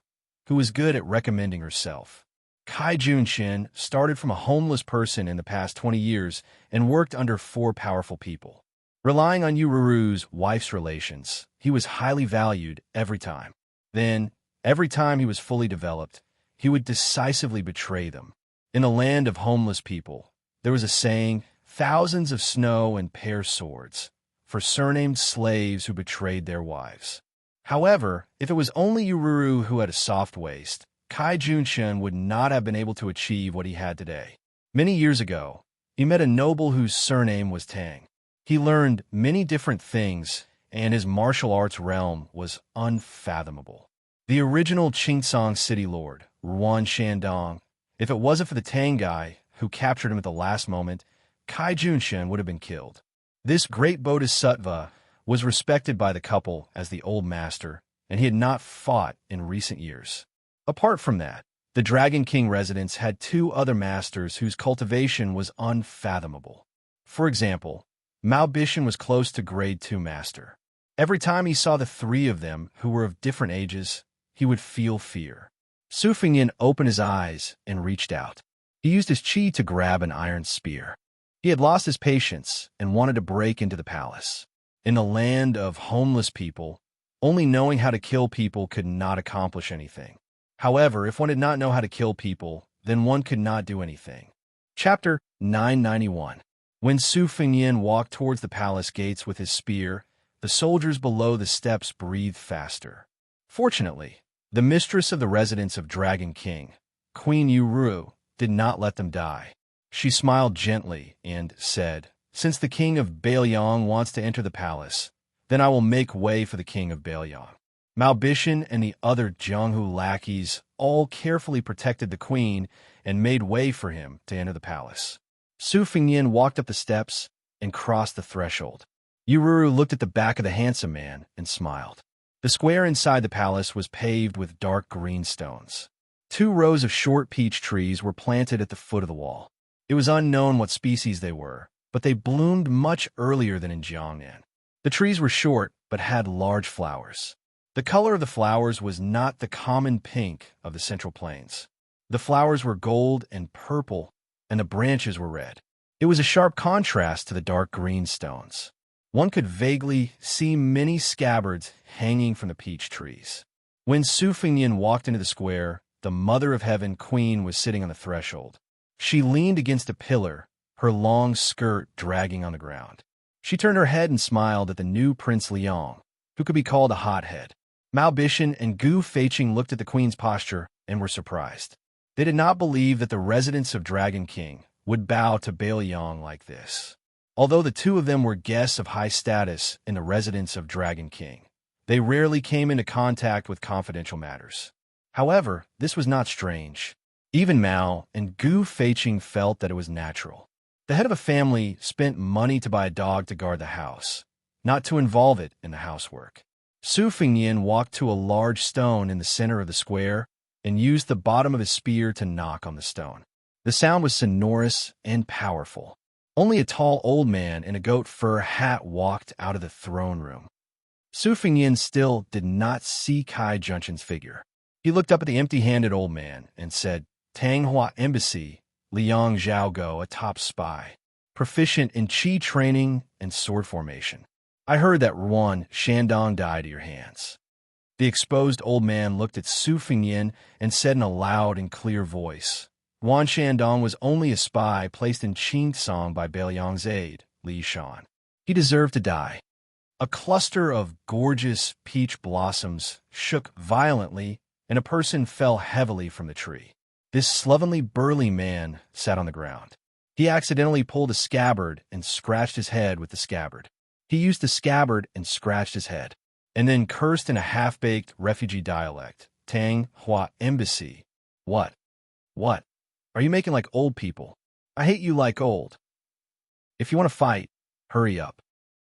who was good at recommending herself. Kai Junshan started from a homeless person in the past 20 years and worked under 4 powerful people. Relying on Yuru's wife's relations, he was highly valued every time. Then, every time he was fully developed, he would decisively betray them. In a land of homeless people, there was a saying, "Thousands of snow and pear swords," for surnamed slaves who betrayed their wives. However, if it was only Yuru who had a soft waist, Kai Junshan would not have been able to achieve what he had today. Many years ago, he met a noble whose surname was Tang. He learned many different things, and his martial arts realm was unfathomable. The original Qingtsong city lord, Ruan Shandong, if it wasn't for the Tang guy who captured him at the last moment, Kai Junshan would have been killed. This great bodhisattva was respected by the couple as the old master, and he had not fought in recent years. Apart from that, the Dragon King residents had 2 other masters whose cultivation was unfathomable. For example, Malbishan was close to Grade 2 master. Every time he saw the 3 of them, who were of different ages, he would feel fear. Su Fengyin opened his eyes and reached out. He used his qi to grab an iron spear. He had lost his patience and wanted to break into the palace. In the land of homeless people, only knowing how to kill people could not accomplish anything. However, if one did not know how to kill people, then one could not do anything. Chapter 991. When Su Fengyin walked towards the palace gates with his spear, the soldiers below the steps breathed faster. Fortunately, the mistress of the residence of Dragon King, Queen Yuru, did not let them die. She smiled gently and said, "Since the king of Bailiang wants to enter the palace, then I will make way for the king of Bailiang." Malbishan and the other Jianghu lackeys all carefully protected the queen and made way for him to enter the palace. Su Fingyin walked up the steps and crossed the threshold. Yururu looked at the back of the handsome man and smiled. The square inside the palace was paved with dark green stones. 2 rows of short peach trees were planted at the foot of the wall. It was unknown what species they were, but they bloomed much earlier than in Jiangnan. The trees were short, but had large flowers. The color of the flowers was not the common pink of the Central Plains. The flowers were gold and purple, and the branches were red. It was a sharp contrast to the dark green stones. One could vaguely see many scabbards hanging from the peach trees. When Su Fingyin walked into the square, the Mother of Heaven Queen was sitting on the threshold. She leaned against a pillar, her long skirt dragging on the ground. She turned her head and smiled at the new Prince Liang, who could be called a hothead. Mao Bishan and Gu Feiqing looked at the queen's posture and were surprised. They did not believe that the residents of Dragon King would bow to Bailiang like this. Although the 2 of them were guests of high status in the residence of Dragon King, they rarely came into contact with confidential matters. However, this was not strange. Even Mao and Gu Feiqing felt that it was natural. The head of a family spent money to buy a dog to guard the house, not to involve it in the housework. Su Fingyin walked to a large stone in the center of the square and used the bottom of his spear to knock on the stone. The sound was sonorous and powerful. Only a tall old man in a goat fur hat walked out of the throne room. Su Fingyin still did not see Kai Junchen's figure. He looked up at the empty-handed old man and said, "Tanghua Embassy, Liang Zhaogo, a top spy, proficient in qi training and sword formation. I heard that Ruan Shandong died at your hands." The exposed old man looked at Su Fingyin and said in a loud and clear voice, "Ruan Shandong was only a spy placed in Qingsong by Bailiang's aide, Li Shan. He deserved to die." A cluster of gorgeous peach blossoms shook violently, and a person fell heavily from the tree. This slovenly, burly man sat on the ground. He accidentally pulled a scabbard and scratched his head with the scabbard. He used the scabbard and scratched his head, and then cursed in a half-baked refugee dialect, "Tang Hua Embassy. What? What? Are you making like old people? I hate you like old. If you want to fight, hurry up."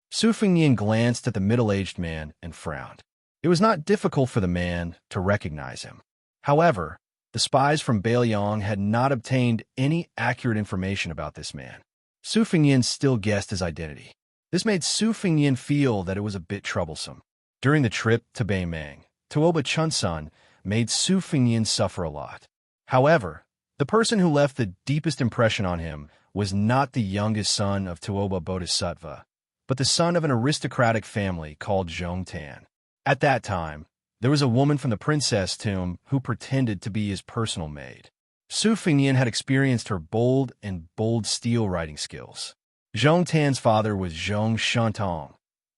Su Fingyin glanced at the middle-aged man and frowned. It was not difficult for the man to recognize him. However, the spies from Bailiang had not obtained any accurate information about this man. Su Fingyin still guessed his identity. This made Su Fingyin feel that it was a bit troublesome. During the trip to Beimang, Tuoba Chunsun made Su Fingyin suffer a lot. However, the person who left the deepest impression on him was not the youngest son of Tuoba Bodhisattva, but the son of an aristocratic family called Zhongtan. At that time, there was a woman from the princess tomb who pretended to be his personal maid. Su Fingyin had experienced her bold steel writing skills. Zhongtan's father was Zhong Shantong,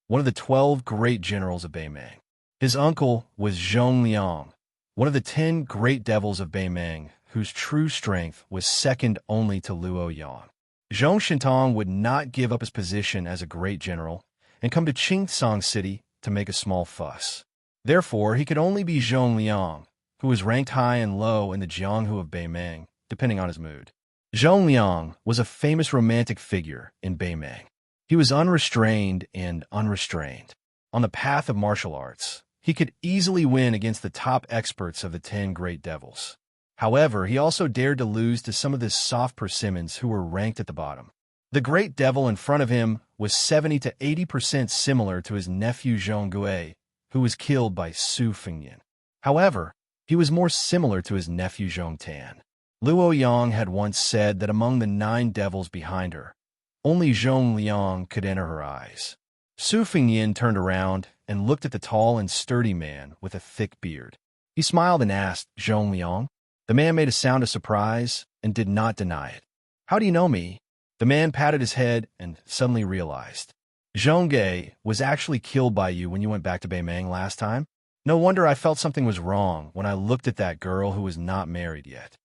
one of the 12 great generals of Beimang. His uncle was Zhong Liang, one of the 10 great devils of Beimang, whose true strength was second only to Luo Yang. Zhong Shantong would not give up his position as a great general and come to Qingsong City to make a small fuss. Therefore, he could only be Zhong Liang, who was ranked high and low in the Jianghu of Beimang, depending on his mood. Zhong Liang was a famous romantic figure in Beimang. He was unrestrained and unrestrained. On the path of martial arts, he could easily win against the top experts of the 10 great devils. However, he also dared to lose to some of the soft persimmons who were ranked at the bottom. The great devil in front of him was 70 to 80% similar to his nephew Zhong Gui, who was killed by Su Fingyin. However, he was more similar to his nephew Zhong Tan. Luo Yang had once said that among the 9 devils behind her, only Zhong Liang could enter her eyes. Su Fingyin turned around and looked at the tall and sturdy man with a thick beard. He smiled and asked, "Zhong Liang?" The man made a sound of surprise and did not deny it. "How do you know me?" The man patted his head and suddenly realized. "Zhong Ge was actually killed by you when you went back to Beimang last time. No wonder I felt something was wrong when I looked at that girl who was not married yet."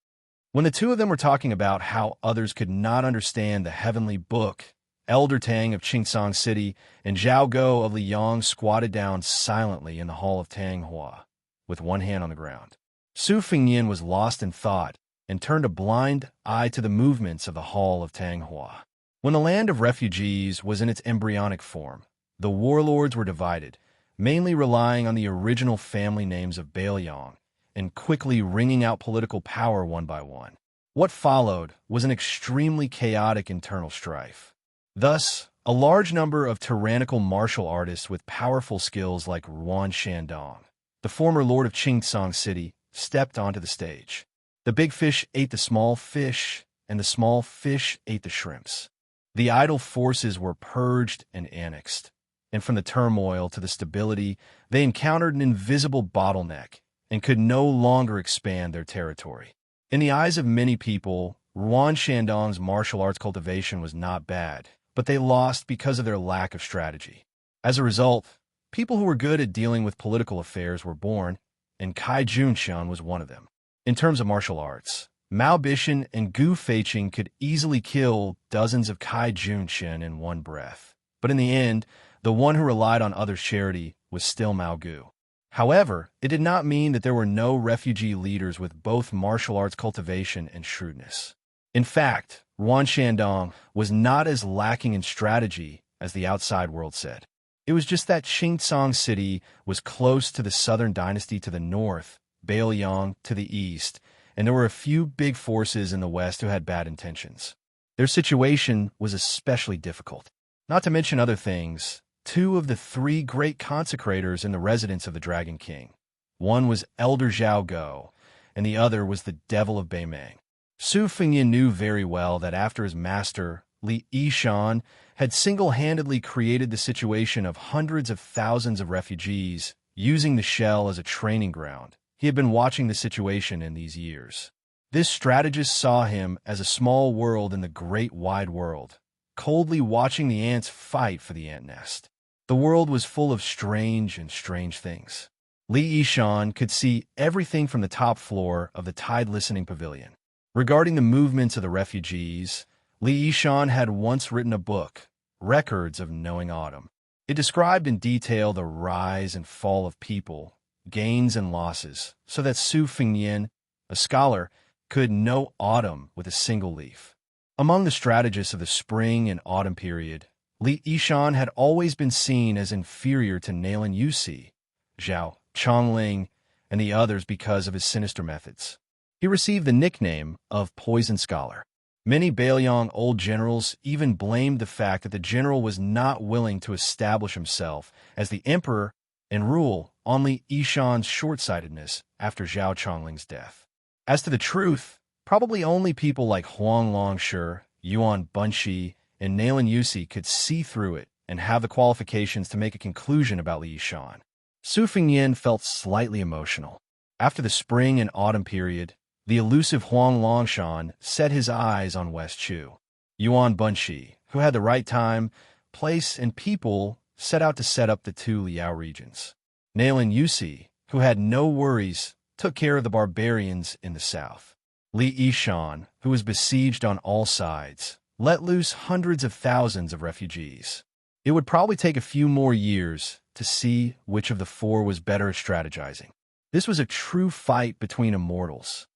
When the 2 of them were talking about how others could not understand the heavenly book, Elder Tang of Qingsong City and Zhao Go of Liang squatted down silently in the hall of Tanghua, with one hand on the ground. Su Fingyin was lost in thought and turned a blind eye to the movements of the Hall of Tanghua. When the land of refugees was in its embryonic form, the warlords were divided, mainly relying on the original family names of Baelyong and quickly wringing out political power one by one. What followed was an extremely chaotic internal strife. Thus, a large number of tyrannical martial artists with powerful skills like Ruan Shandong, the former lord of Qingsong City, stepped onto the stage. The big fish ate the small fish, and the small fish ate the shrimps. The idle forces were purged and annexed, and from the turmoil to the stability, they encountered an invisible bottleneck and could no longer expand their territory. In the eyes of many people, Ruan Shandong's martial arts cultivation was not bad, but they lost because of their lack of strategy. As a result, people who were good at dealing with political affairs were born, and Kai Junshan was one of them. In terms of martial arts, Mao Bishan and Gu Feiqing could easily kill dozens of Kai Junshin in one breath. But in the end, the one who relied on others' charity was still Mao Gu. However, it did not mean that there were no refugee leaders with both martial arts cultivation and shrewdness. In fact, Ruan Shandong was not as lacking in strategy as the outside world said. It was just that Qingsong City was close to the southern dynasty to the north, Baelyong to the east, and there were a few big forces in the west who had bad intentions. Their situation was especially difficult. Not to mention other things, two of the three great consecrators in the residence of the Dragon King. One was Elder Zhao Go, and the other was the Devil of Beimeng. Su Fengyin knew very well that after his master, Li Yishan, had single-handedly created the situation of hundreds of thousands of refugees, using the shell as a training ground, he had been watching the situation in these years. This strategist saw him as a small world in the great wide world, coldly watching the ants fight for the ant nest. The world was full of strange things. Li Yishan could see everything from the top floor of the Tide Listening Pavilion. Regarding the movements of the refugees, Li Yishan had once written a book, Records of Knowing Autumn. It described in detail the rise and fall of people, gains and losses, so that Su Fengyin, a scholar, could know autumn with a single leaf. Among the strategists of the spring and autumn period, Li Yishan had always been seen as inferior to Nalen Yusi, Zhao Chongling, and the others because of his sinister methods. He received the nickname of Poison Scholar. Many Baelyong old generals even blamed the fact that the general was not willing to establish himself as the emperor and rule on Li Yishan's short-sightedness after Zhao Chongling's death. As to the truth, probably only people like Huang Longshi, Yuan Bunshi, and Nalen Yusi could see through it and have the qualifications to make a conclusion about Li Yishan. Su Fengyin felt slightly emotional. After the spring and autumn period, the elusive Huang Longshan set his eyes on West Chu. Yuan Bunshi, who had the right time, place, and people, set out to set up the two Liao regions. Nalen Yusi, who had no worries, took care of the barbarians in the south. Li Yishan, who was besieged on all sides, let loose hundreds of thousands of refugees. It would probably take a few more years to see which of the four was better at strategizing. This was a true fight between immortals.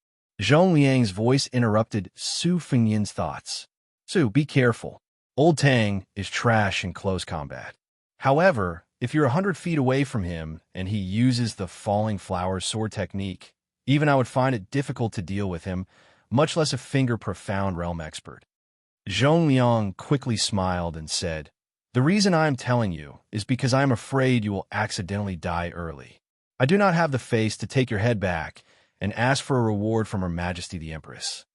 Zhong Liang's voice interrupted Su Fengyin's thoughts. Su, be careful. Old Tang is trash in close combat. However, if you're 100 feet away from him and he uses the falling flower sword technique, even I would find it difficult to deal with him, much less a finger-profound realm expert. Zhong Liang quickly smiled and said, "The reason I am telling you is because I am afraid you will accidentally die early. I do not have the face to take your head back and ask for a reward from Her Majesty the Empress."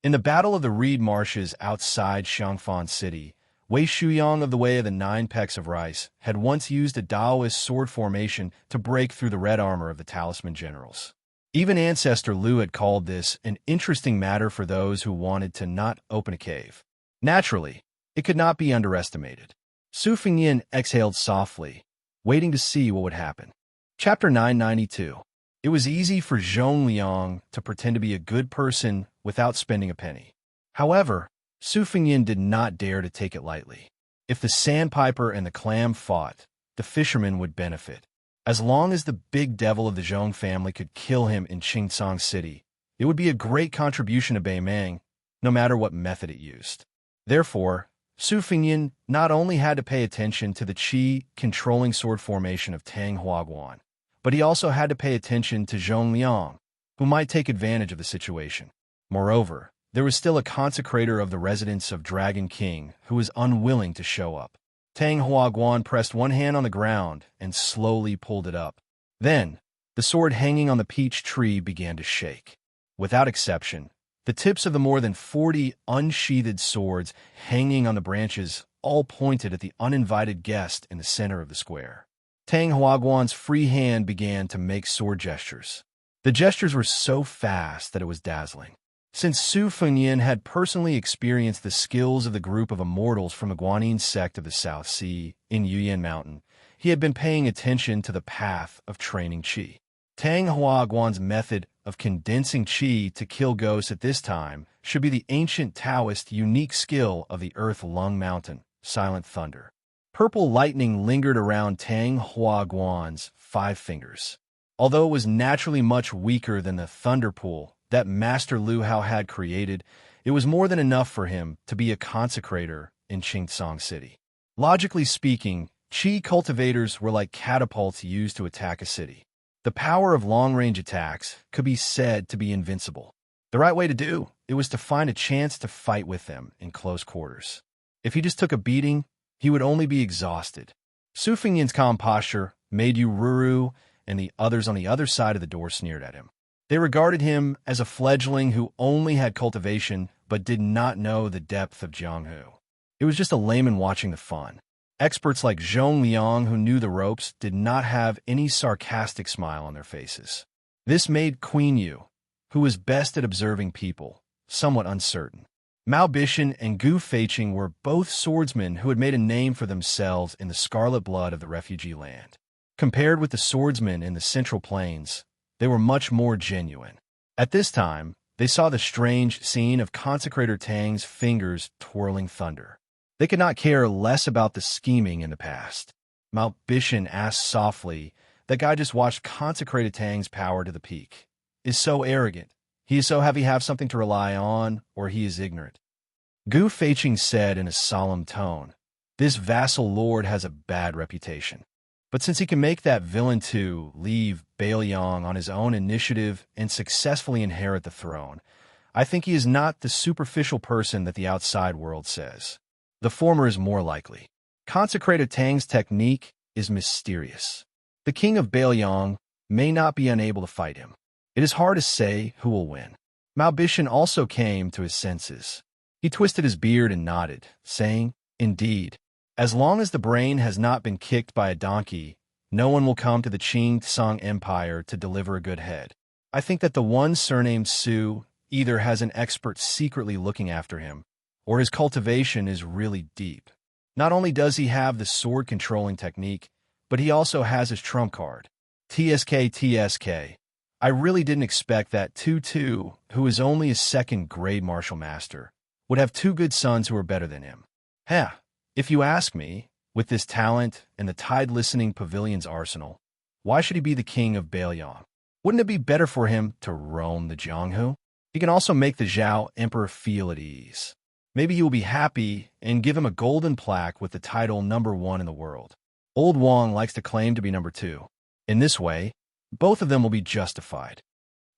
In the Battle of the Reed Marshes outside Xiangfan City, Wei Shuyang of the Way of the Nine Pecks of Rice had once used a Daoist sword formation to break through the red armor of the Talisman Generals. Even Ancestor Liu had called this an interesting matter for those who wanted to not open a cave. Naturally, it could not be underestimated. Su Fengyin exhaled softly, waiting to see what would happen. Chapter 992. It was easy for Zhong Liang to pretend to be a good person without spending a penny. However, Su Fengyin did not dare to take it lightly. If the sandpiper and the clam fought, the fisherman would benefit. As long as the big devil of the Zhong family could kill him in Qingsong City, It would be a great contribution to Beimeng, no matter what method it used. Therefore, Su Fengyan not only had to pay attention to the qi-controlling sword formation of Tang Huaguan, but he also had to pay attention to Zhong Liang, who might take advantage of the situation. Moreover, there was still a consecrator of the residence of Dragon King who was unwilling to show up. Tang Huaguan pressed one hand on the ground and slowly pulled it up. Then, the sword hanging on the peach tree began to shake. Without exception, the tips of the more than 40 unsheathed swords hanging on the branches all pointed at the uninvited guest in the center of the square. Tang Huaguan's free hand began to make sword gestures. The gestures were so fast that it was dazzling. Since Su Fengyan had personally experienced the skills of the group of immortals from the Guanyin sect of the South Sea in Yuyan Mountain, he had been paying attention to the path of training qi. Tang Huaguan's method of condensing qi to kill ghosts at this time should be the ancient Taoist unique skill of the Earth Lung Mountain, Silent Thunder. Purple lightning lingered around Tang Huaguan's 5 fingers. Although it was naturally much weaker than the thunder pool that Master Lu Hao had created, it was more than enough for him to be a consecrator in Qingcang City. Logically speaking, qi cultivators were like catapults used to attack a city. The power of long-range attacks could be said to be invincible. The right way to do it was to find a chance to fight with them in close quarters. If he just took a beating, he would only be exhausted. Su Fengyan's calm posture made Yu Ruru and the others on the other side of the door sneered at him. They regarded him as a fledgling who only had cultivation but did not know the depth of Jianghu. It was just a layman watching the fun. Experts like Zhong Liang, who knew the ropes, did not have any sarcastic smile on their faces. This made Queen Yu, who was best at observing people, somewhat uncertain. Mao Bishan and Gu Feiqing were both swordsmen who had made a name for themselves in the scarlet blood of the refugee land. Compared with the swordsmen in the Central Plains, they were much more genuine. At this time, they saw the strange scene of Consecrator Tang's fingers twirling thunder. They could not care less about the scheming in the past. Mao Bishan asked softly, "That guy just watched Consecrated Tang's power to the peak. Is so arrogant. He is so heavy have something to rely on, or he is ignorant." Gu Feiqing said in a solemn tone, "This vassal lord has a bad reputation. But since he can make that villain too leave Beiliang on his own initiative and successfully inherit the throne, I think he is not the superficial person that the outside world says. The former is more likely. Consecrated Tang's technique is mysterious. The king of Beiliang may not be unable to fight him. It is hard to say who will win." Mao Bishan also came to his senses. He twisted his beard and nodded, saying, "Indeed, as long as the brain has not been kicked by a donkey, no one will come to the Qing-Tsang Empire to deliver a good head. I think that the one surnamed Su either has an expert secretly looking after him, or his cultivation is really deep. Not only does he have the sword-controlling technique, but he also has his trump card. TSK. I really didn't expect that Tu, who is only a second-grade martial master, would have 2 good sons who are better than him. If you ask me, with this talent and the tide-listening pavilion's arsenal, why should he be the king of Beiliang? Wouldn't it be better for him to roam the Jianghu? He can also make the Zhao emperor feel at ease. Maybe he will be happy and give him a golden plaque with the title #1 in the world. Old Wang likes to claim to be #2. In this way, both of them will be justified."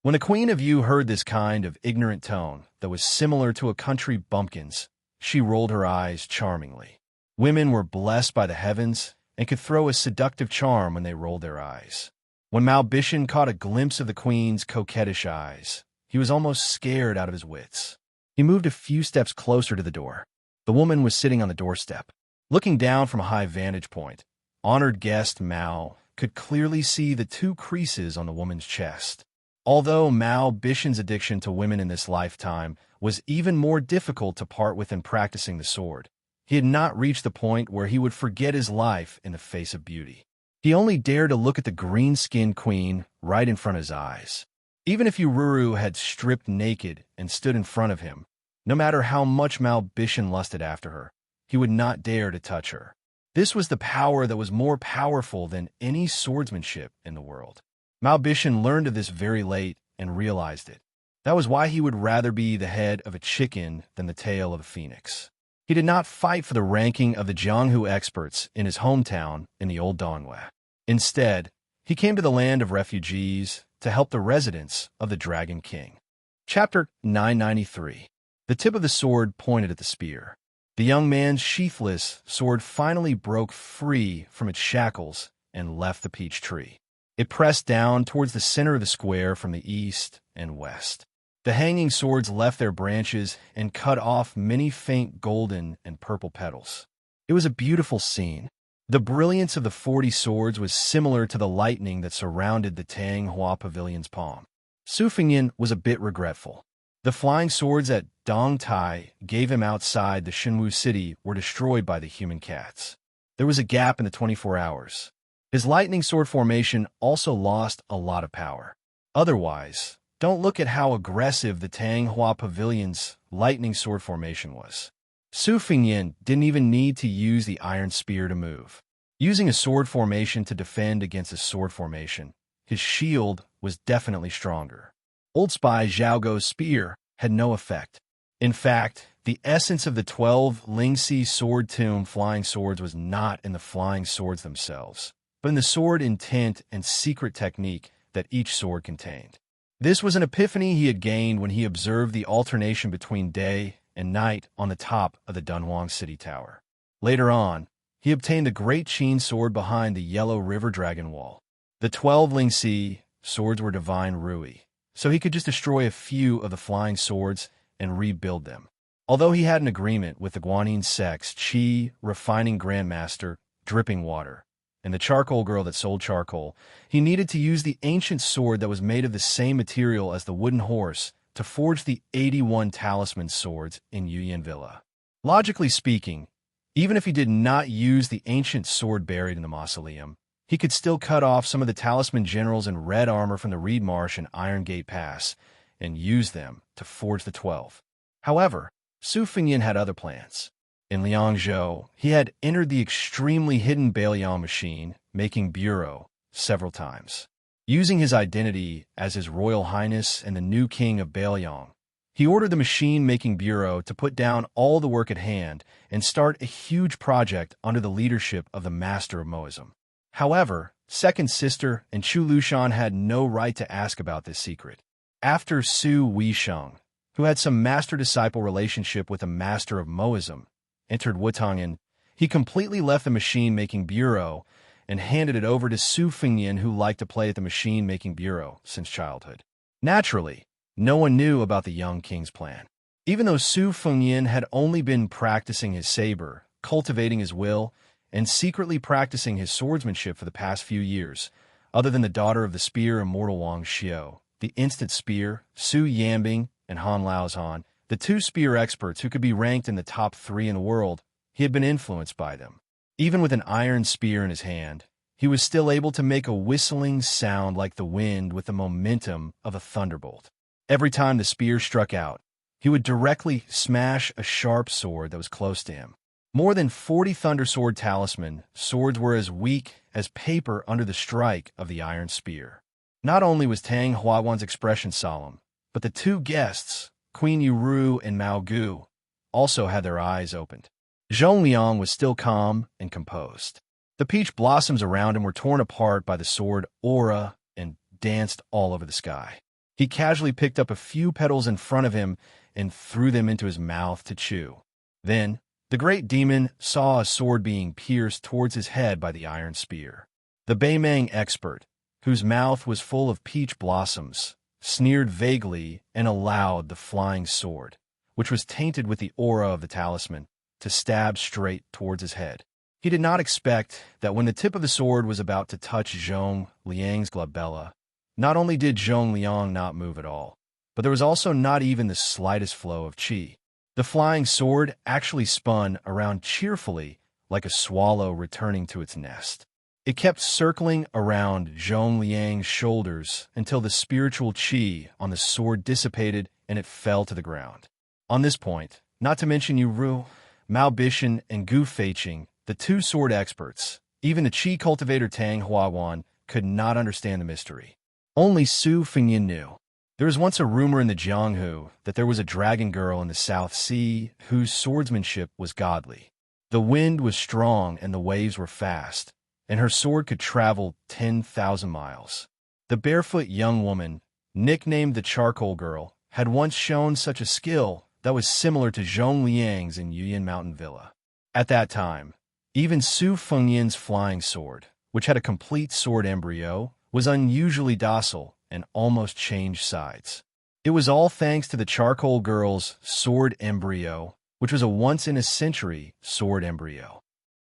When the Queen of Yu heard this kind of ignorant tone that was similar to a country bumpkin's, she rolled her eyes charmingly. Women were blessed by the heavens and could throw a seductive charm when they rolled their eyes. When Mao Bishan caught a glimpse of the Queen's coquettish eyes, he was almost scared out of his wits. He moved a few steps closer to the door. The woman was sitting on the doorstep. Looking down from a high vantage point, honored guest Mao could clearly see the 2 creases on the woman's chest. Although Mao Bishan's addiction to women in this lifetime was even more difficult to part with in practicing the sword, he had not reached the point where he would forget his life in the face of beauty. He only dared to look at the green-skinned queen right in front of his eyes. Even if Yu Ruru had stripped naked and stood in front of him, no matter how much Mao Bishan lusted after her, he would not dare to touch her. This was the power that was more powerful than any swordsmanship in the world. Mao Bishan learned of this very late and realized it. That was why he would rather be the head of a chicken than the tail of a phoenix. He did not fight for the ranking of the Jianghu experts in his hometown in the old Dongwei. Instead, he came to the land of refugees to help the residents of the Dragon King. Chapter 993. The tip of the sword pointed at the spear. The young man's sheathless sword finally broke free from its shackles and left the peach tree. It pressed down towards the center of the square from the east and west. The hanging swords left their branches and cut off many faint golden and purple petals. It was a beautiful scene. The brilliance of the 40 swords was similar to the lightning that surrounded the Tang Hua Pavilion's palm. Su Fengyan was a bit regretful. The flying swords that Dong Tai gave him outside the Shenwu city were destroyed by the human cats. There was a gap in the 24 hours. His lightning sword formation also lost a lot of power. Otherwise, don't look at how aggressive the Tang Hua Pavilion's lightning sword formation was. Su Fengyan didn't even need to use the iron spear to move. Using a sword formation to defend against a sword formation, his shield was definitely stronger. Old spy Zhao Guo's spear had no effect. In fact, the essence of the 12 Lingxi sword tomb flying swords was not in the flying swords themselves, but in the sword intent and secret technique that each sword contained. This was an epiphany he had gained when he observed the alternation between day and night on the top of the Dunhuang City Tower. Later on, he obtained the Great Qin sword behind the Yellow River Dragon Wall. The 12 Lingxi swords were divine Rui, so he could just destroy a few of the flying swords and rebuild them. Although he had an agreement with the Guanyin sect's Qi refining grandmaster, Dripping Water, and the charcoal girl that sold charcoal, he needed to use the ancient sword that was made of the same material as the wooden horse to forge the 81 talisman swords in Yuyan Villa. Logically speaking, even if he did not use the ancient sword buried in the mausoleum, he could still cut off some of the talisman generals in red armor from the Reed Marsh and Iron Gate Pass and use them to forge the 12. However, Su Fengyan had other plans. In Liangzhou, he had entered the extremely hidden Bailiang machine, making bureau, several times. Using his identity as His Royal Highness and the new king of Bailiang, he ordered the machine-making bureau to put down all the work at hand and start a huge project under the leadership of the Master of Moism. However, Second Sister and Chu Lushan had no right to ask about this secret. After Su Weisheng, who had some master-disciple relationship with the Master of Moism, entered Wutongan, he completely left the machine-making bureau and handed it over to Su Fengyan, who liked to play at the machine-making bureau since childhood. Naturally, no one knew about the young king's plan. Even though Su Fengyan had only been practicing his saber, cultivating his will, and secretly practicing his swordsmanship for the past few years, other than the daughter of the spear immortal Wang Xiu, the instant spear, Su Yambing, and Han Laozhan, the two spear experts who could be ranked in the top 3 in the world, he had been influenced by them. Even with an iron spear in his hand, he was still able to make a whistling sound like the wind with the momentum of a thunderbolt. Every time the spear struck out, he would directly smash a sharp sword that was close to him. More than 40 Thunder Sword talisman swords were as weak as paper under the strike of the iron spear. Not only was Tang Huawan's expression solemn, but the two guests, Queen Yuru and Mao Gu, also had their eyes opened. Zhong Liang was still calm and composed. The peach blossoms around him were torn apart by the sword aura and danced all over the sky. He casually picked up a few petals in front of him and threw them into his mouth to chew. Then, the great demon saw a sword being pierced towards his head by the iron spear. The Beimang expert, whose mouth was full of peach blossoms, sneered vaguely and allowed the flying sword, which was tainted with the aura of the talisman, to stab straight towards his head. He did not expect that when the tip of the sword was about to touch Zhong Liang's glabella, not only did Zhong Liang not move at all, but there was also not even the slightest flow of qi. The flying sword actually spun around cheerfully like a swallow returning to its nest. It kept circling around Zhong Liang's shoulders until the spiritual qi on the sword dissipated and it fell to the ground. On this point, not to mention Yuru, Mao Bishan, and Gu Feiqing, the two sword experts, even the qi cultivator Tang Huawan, could not understand the mystery. Only Su Fengyan knew. There was once a rumor in the Jianghu that there was a dragon girl in the South Sea whose swordsmanship was godly. The wind was strong and the waves were fast, and her sword could travel 10,000 miles. The barefoot young woman, nicknamed the Charcoal Girl, had once shown such a skill that was similar to Zhong Liang's in Yuyan Mountain Villa. At that time, even Su Fengyan's flying sword, which had a complete sword embryo, was unusually docile and almost changed sides. It was all thanks to the Charcoal Girl's sword embryo, which was a once-in-a-century sword embryo.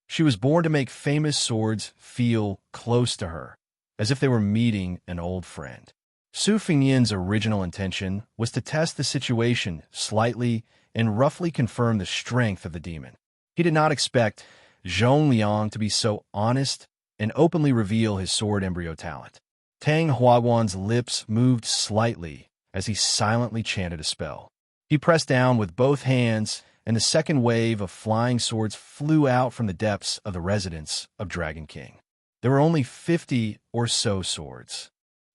She was born to make famous swords feel close to her, as if they were meeting an old friend. Su Fengyan's original intention was to test the situation slightly and roughly confirm the strength of the demon. He did not expect Zhong Liang to be so honest and openly reveal his sword embryo talent. Tang Huaguan's lips moved slightly as he silently chanted a spell. He pressed down with both hands, and the second wave of flying swords flew out from the depths of the residence of Dragon King. There were only 50 or so swords.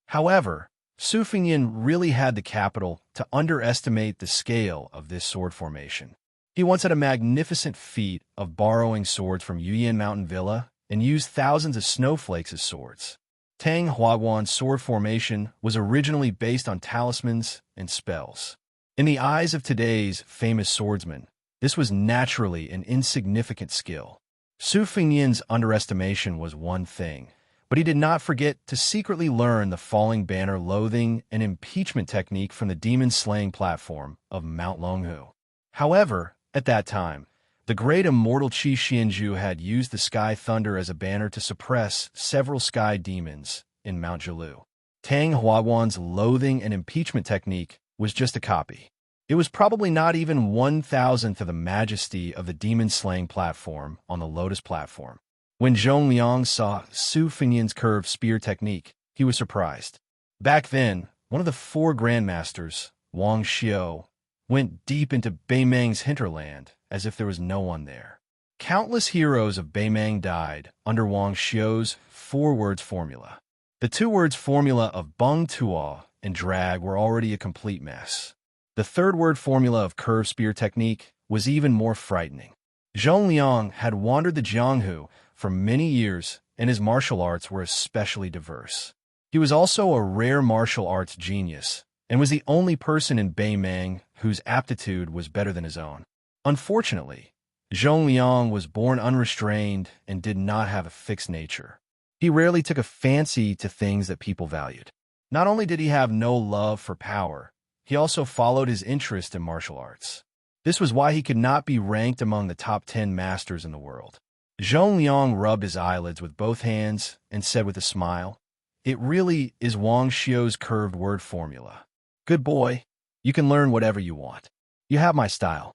However, Su Fengyan really had the capital to underestimate the scale of this sword formation. He once had a magnificent feat of borrowing swords from Yuyan Mountain Villa and used thousands of snowflakes as swords. Tang Huaguan's sword formation was originally based on talismans and spells. In the eyes of today's famous swordsmen, this was naturally an insignificant skill. Su Fengyan's underestimation was one thing, but he did not forget to secretly learn the falling banner loathing and impeachment technique from the demon-slaying platform of Mount Longhu. However, at that time, the great immortal Qi Xianzhu had used the Sky Thunder as a banner to suppress several sky demons in Mount Jilu. Tang Huaguan's loathing and impeachment technique was just a copy. It was probably not even 1,000th of the majesty of the demon-slaying platform on the Lotus platform. When Zhong Liang saw Su Fengyan's curved spear technique, he was surprised. Back then, one of the four grandmasters, Wang Xiu, went deep into Beimang's hinterland as if there was no one there. Countless heroes of Beimang died under Wang Xiu's four-words formula. The two-words formula of Beng Tuo and drag were already a complete mess. The third-word formula of curved spear technique was even more frightening. Zhong Liang had wandered the Jianghu for many years, and his martial arts were especially diverse. He was also a rare martial arts genius, and was the only person in Beimang whose aptitude was better than his own. Unfortunately, Zhong Liang was born unrestrained and did not have a fixed nature. He rarely took a fancy to things that people valued. Not only did he have no love for power, he also followed his interest in martial arts. This was why he could not be ranked among the top 10 masters in the world. Zhong Liang rubbed his eyelids with both hands and said with a smile, "It really is Wang Xiu's curved word formula. Good boy, you can learn whatever you want. You have my style."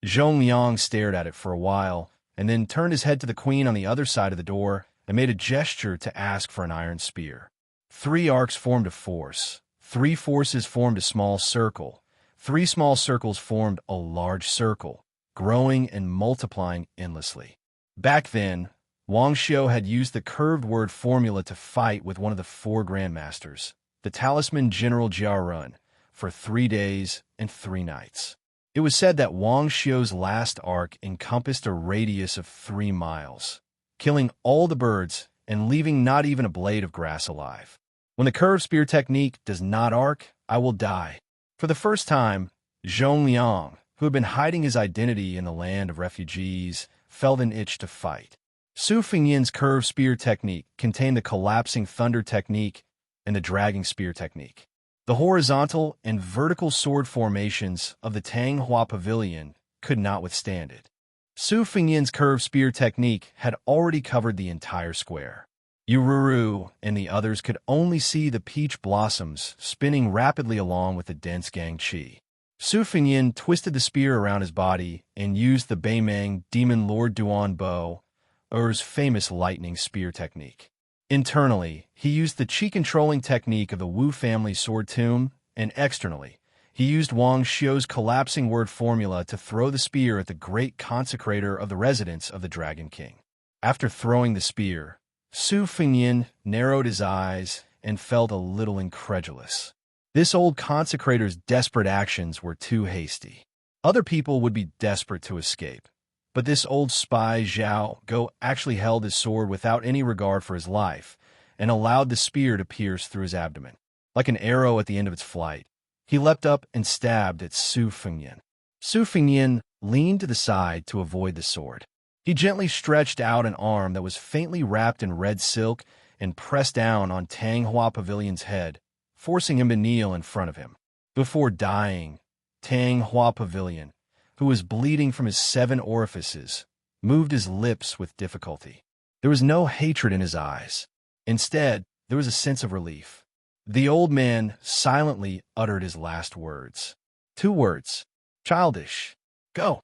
Zhong Liang stared at it for a while, and then turned his head to the queen on the other side of the door and made a gesture to ask for an iron spear. 3 arcs formed a force. 3 forces formed a small circle. 3 small circles formed a large circle, growing and multiplying endlessly. Back then, Wang Xiu had used the curved word formula to fight with one of the 4 grandmasters, the talisman General Jiarun, for 3 days and 3 nights. It was said that Wang Xiu's last arc encompassed a radius of 3 miles, killing all the birds and leaving not even a blade of grass alive. When the curved spear technique does not arc, I will die. For the first time, Zhong Liang, who had been hiding his identity in the land of refugees, felt an itch to fight. Su Fengyan's curved spear technique contained the collapsing thunder technique and the dragging spear technique. The horizontal and vertical sword formations of the Tang Hua Pavilion could not withstand it. Su Fengyan's curved spear technique had already covered the entire square. Yururu and the others could only see the peach blossoms spinning rapidly along with the dense gang qi. Su Fengyan twisted the spear around his body and used the Beimang Demon Lord Duan bow, or his famous lightning spear technique. Internally, he used the qi-controlling technique of the Wu family sword tomb, and externally, he used Wang Xiu's collapsing word formula to throw the spear at the great consecrator of the residence of the Dragon King. After throwing the spear, Su Fengyan narrowed his eyes and felt a little incredulous. This old consecrator's desperate actions were too hasty. Other people would be desperate to escape, but this old spy Zhao Go actually held his sword without any regard for his life and allowed the spear to pierce through his abdomen. Like an arrow at the end of its flight, he leapt up and stabbed at Su Fengnian. Su Fengnian leaned to the side to avoid the sword. He gently stretched out an arm that was faintly wrapped in red silk and pressed down on Tang Hua Pavilion's head, forcing him to kneel in front of him. Before dying, Tang Hua Pavilion, who was bleeding from his 7 orifices, moved his lips with difficulty. There was no hatred in his eyes. Instead, there was a sense of relief. The old man silently uttered his last words. 2 words. Childish. Go.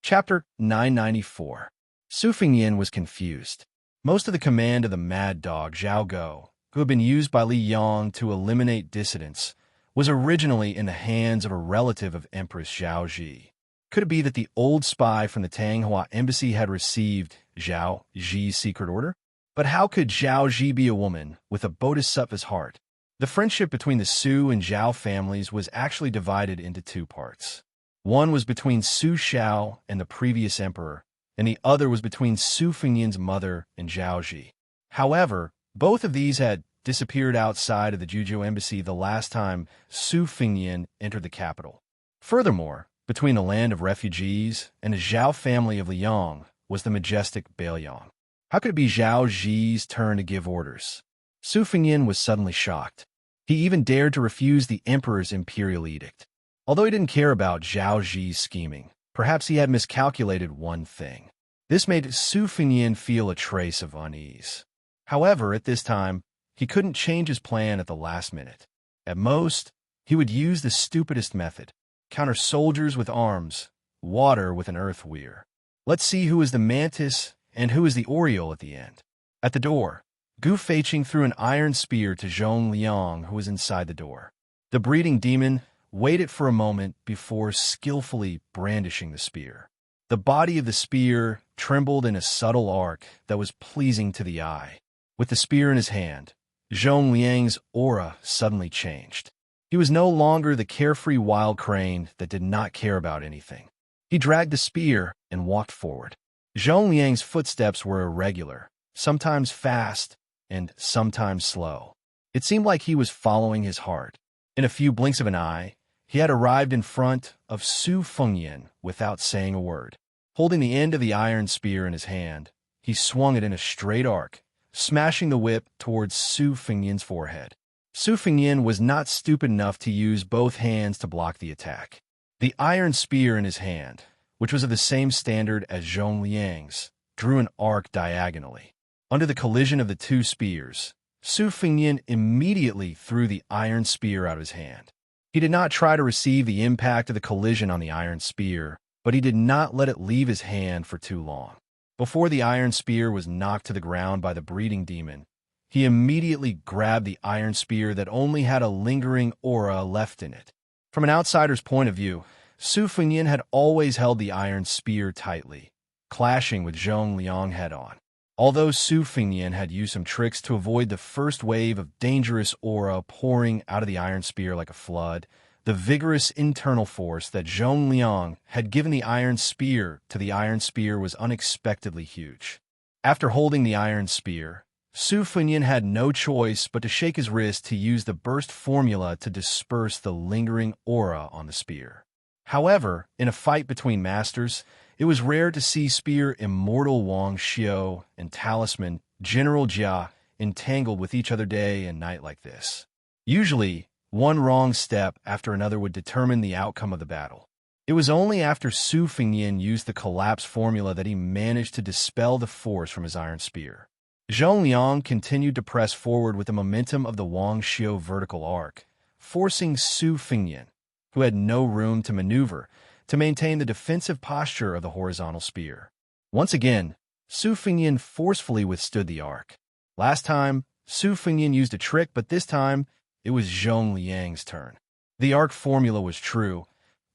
Chapter 994. Su Fengnian was confused. Most of the command of the mad dog Zhao Go, who had been used by Li Yang to eliminate dissidents, was originally in the hands of a relative of Empress Zhao Ji. Could it be that the old spy from the Tanghua embassy had received Zhao Ji's secret order? But how could Zhao Ji be a woman with a bodhisattva's heart? The friendship between the Su and Zhao families was actually divided into 2 parts. One was between Su Xiao and the previous emperor, and the other was between Su Fengnian's mother and Zhao Ji. However, both of these had disappeared outside of the Juzhou embassy the last time Su Fengnian entered the capital. Furthermore, between the land of refugees and the Zhao family of Liang was the majestic Beiliang. How could it be Zhao Ji's turn to give orders? Su Fengnian was suddenly shocked. He even dared to refuse the emperor's imperial edict. Although he didn't care about Zhao Ji's scheming, perhaps he had miscalculated one thing. This made Su Fengnian feel a trace of unease. However, at this time, he couldn't change his plan at the last minute. At most, he would use the stupidest method: counter soldiers with arms, water with an earth weir. Let's see who is the mantis and who is the oriole at the end. At the door, Gu Feiqing threw an iron spear to Zhong Liang, who was inside the door. The breeding demon waited for a moment before skillfully brandishing the spear. The body of the spear trembled in a subtle arc that was pleasing to the eye. With the spear in his hand, Zhong Liang's aura suddenly changed. He was no longer the carefree wild crane that did not care about anything. He dragged the spear and walked forward. Zhong Liang's footsteps were irregular, sometimes fast and sometimes slow. It seemed like he was following his heart. In a few blinks of an eye, he had arrived in front of Su Fengnian without saying a word. Holding the end of the iron spear in his hand, he swung it in a straight arc, smashing the whip towards Su Fengnian's forehead. Su Fengnian was not stupid enough to use both hands to block the attack. The iron spear in his hand, which was of the same standard as Zhong Liang's, drew an arc diagonally. Under the collision of the 2 spears, Su Fengnian immediately threw the iron spear out of his hand. He did not try to receive the impact of the collision on the iron spear, but he did not let it leave his hand for too long. Before the iron spear was knocked to the ground by the breeding demon, he immediately grabbed the iron spear that only had a lingering aura left in it. From an outsider's point of view, Su Fengnian had always held the iron spear tightly, clashing with Zhong Liang head-on. Although Su Fengnian had used some tricks to avoid the first wave of dangerous aura pouring out of the iron spear like a flood, the vigorous internal force that Zhong Liang had given the iron spear to the iron spear was unexpectedly huge. After holding the iron spear, Su Fengnian had no choice but to shake his wrist to use the burst formula to disperse the lingering aura on the spear. However, in a fight between masters, it was rare to see spear immortal Wang Xiu and talisman General Jia entangled with each other day and night like this. Usually, one wrong step after another would determine the outcome of the battle. It was only after Su Fengnian used the collapse formula that he managed to dispel the force from his iron spear. Zhong Liang continued to press forward with the momentum of the Wang Xiu vertical arc, forcing Su Fengnian, who had no room to maneuver, to maintain the defensive posture of the horizontal spear. Once again, Su Fengnian forcefully withstood the arc. Last time, Su Fengnian used a trick, but this time, it was Zhong Liang's turn. The arc formula was true,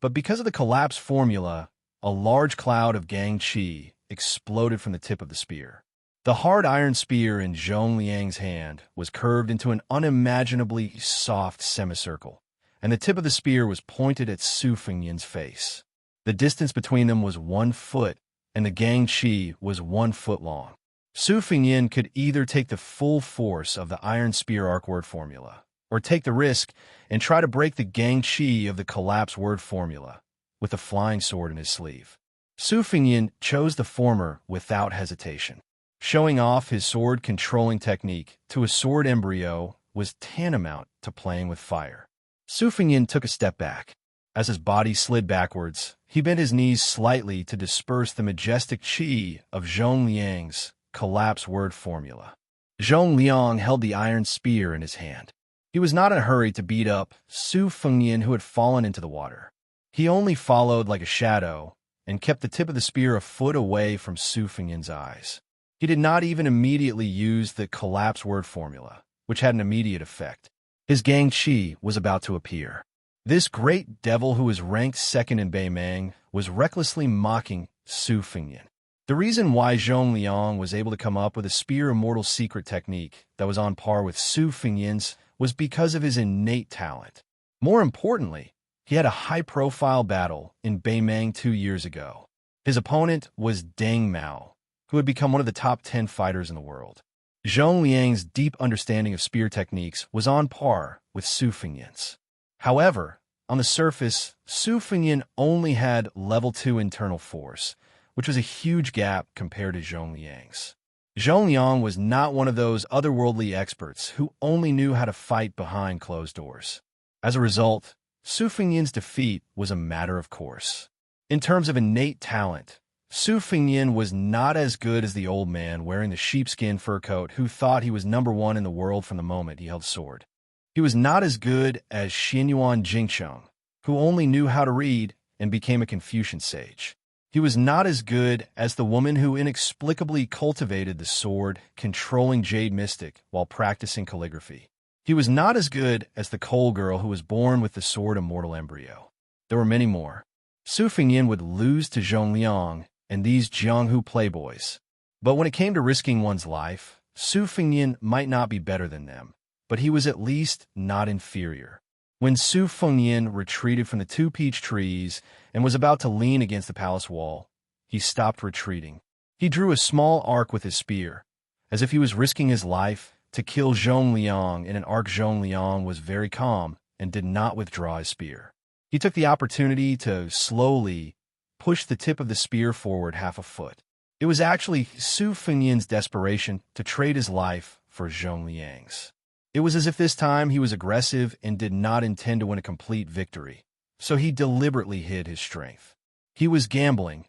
but because of the collapse formula, a large cloud of Gang Qi exploded from the tip of the spear. The hard iron spear in Zhong Liang's hand was curved into an unimaginably soft semicircle, and the tip of the spear was pointed at Su Fengyan's face. The distance between them was 1 foot, and the Gang Chi was 1 foot long. Su Fengyan could either take the full force of the Iron Spear arc word formula, or take the risk and try to break the Gang Chi of the collapse word formula with a flying sword in his sleeve. Su Fengyan chose the former without hesitation. Showing off his sword-controlling technique to a sword embryo was tantamount to playing with fire. Su Fengyan took a step back. As his body slid backwards, he bent his knees slightly to disperse the majestic chi of Zhong Liang's collapse word formula. Zhong Liang held the iron spear in his hand. He was not in a hurry to beat up Su Fengyan, who had fallen into the water. He only followed like a shadow and kept the tip of the spear a foot away from Su Fengyan's eyes. He did not even immediately use the collapse word formula, which had an immediate effect. His Gang Chi was about to appear. This great devil, who was ranked second in Beimang, was recklessly mocking Su Fengyan. The reason why Zhong Liang was able to come up with a spear immortal secret technique that was on par with Su Fengyan's was because of his innate talent. More importantly, he had a high-profile battle in Beimang 2 years ago. His opponent was Deng Mao, who had become one of the top 10 fighters in the world. Zhong Liang's deep understanding of spear techniques was on par with Su Fengyan's. However, on the surface, Su Fengyan only had level 2 internal force, which was a huge gap compared to Zhong Liang's. Zhong Liang was not one of those otherworldly experts who only knew how to fight behind closed doors. As a result, Su Fengyan's defeat was a matter of course. In terms of innate talent, Su Fengyan was not as good as the old man wearing the sheepskin fur coat who thought he was #1 in the world from the moment he held sword. He was not as good as Xianyuan Jingcheng, who only knew how to read and became a Confucian sage. He was not as good as the woman who inexplicably cultivated the sword, controlling Jade Mystic while practicing calligraphy. He was not as good as the Coal girl who was born with the sword immortal embryo. There were many more. Su Fengyan would lose to Zhong Liang and these Jianghu playboys. But when it came to risking one's life, Su Fengyan might not be better than them, but he was at least not inferior. When Su Fengyan retreated from the 2 peach trees and was about to lean against the palace wall, he stopped retreating. He drew a small arc with his spear, as if he was risking his life to kill Zhong Liang in an arc. Zhong Liang was very calm and did not withdraw his spear. He took the opportunity to slowly push the tip of the spear forward 1/2 foot. It was actually Su Fengyan's desperation to trade his life for Zhong Liang's. It was as if this time he was aggressive and did not intend to win a complete victory, so he deliberately hid his strength. He was gambling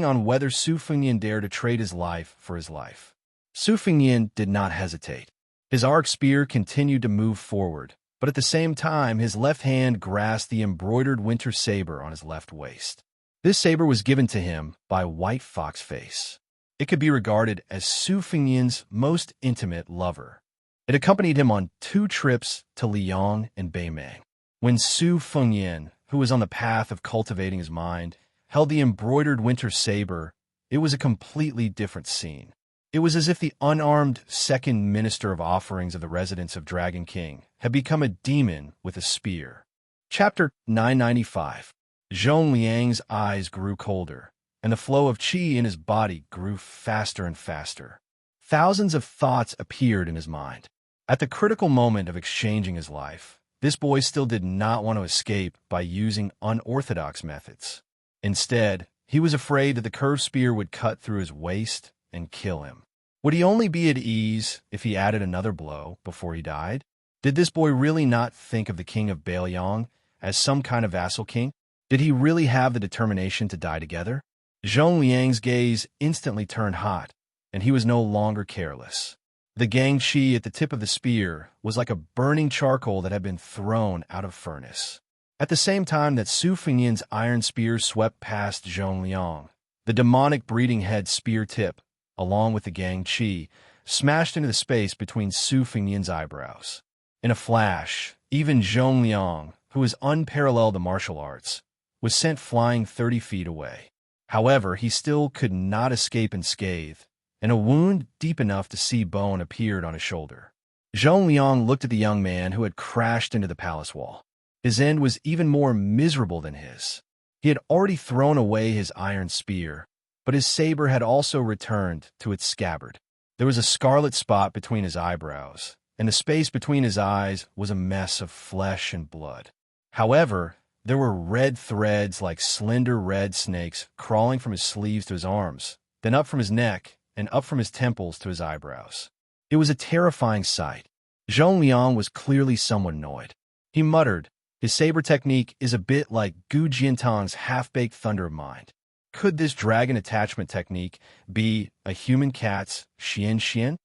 on whether Su Fengyan dared to trade his life for his life. Su Fengyan did not hesitate. His arc spear continued to move forward, but at the same time his left hand grasped the embroidered winter saber on his left waist. This saber was given to him by White Fox Face. It could be regarded as Su Fengyan's most intimate lover. It accompanied him on 2 trips to Liang and Beimang. When Su Fengyan, who was on the path of cultivating his mind, held the embroidered winter saber, it was a completely different scene. It was as if the unarmed second minister of offerings of the residence of Dragon King had become a demon with a spear. Chapter 995. Zhong Liang's eyes grew colder, and the flow of qi in his body grew faster and faster. Thousands of thoughts appeared in his mind. At the critical moment of exchanging his life, this boy still did not want to escape by using unorthodox methods. Instead, he was afraid that the curved spear would cut through his waist and kill him. Would he only be at ease if he added another blow before he died? Did this boy really not think of the king of Beiliang as some kind of vassal king? Did he really have the determination to die together? Zhong Liang's gaze instantly turned hot, and he was no longer careless. The Gang Chi at the tip of the spear was like a burning charcoal that had been thrown out of furnace. At the same time that Su Fengyan's iron spear swept past Zhong Liang, the demonic breeding head spear tip, along with the Gang Chi, smashed into the space between Su Fengyan's eyebrows. In a flash, even Zhong Liang, who was unparalleled in martial arts, was sent flying 30 feet away. However, he still could not escape unscathed, and a wound deep enough to see bone appeared on his shoulder. Zhong Liang looked at the young man who had crashed into the palace wall. His end was even more miserable than his. He had already thrown away his iron spear, but his saber had also returned to its scabbard. There was a scarlet spot between his eyebrows, and the space between his eyes was a mess of flesh and blood. However, there were red threads like slender red snakes crawling from his sleeves to his arms, then up from his neck and up from his temples to his eyebrows. It was a terrifying sight. Zhong Liang was clearly somewhat annoyed. He muttered, "His saber technique is a bit like Gu Jiantang's half-baked thunder of mind. Could this dragon attachment technique be a human cat's xian?"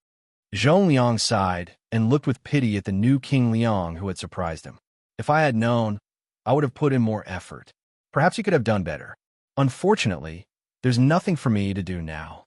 Zhong Liang sighed and looked with pity at the new King Liang who had surprised him. "If I had known, I would have put in more effort. Perhaps you could have done better. Unfortunately, there's nothing for me to do now."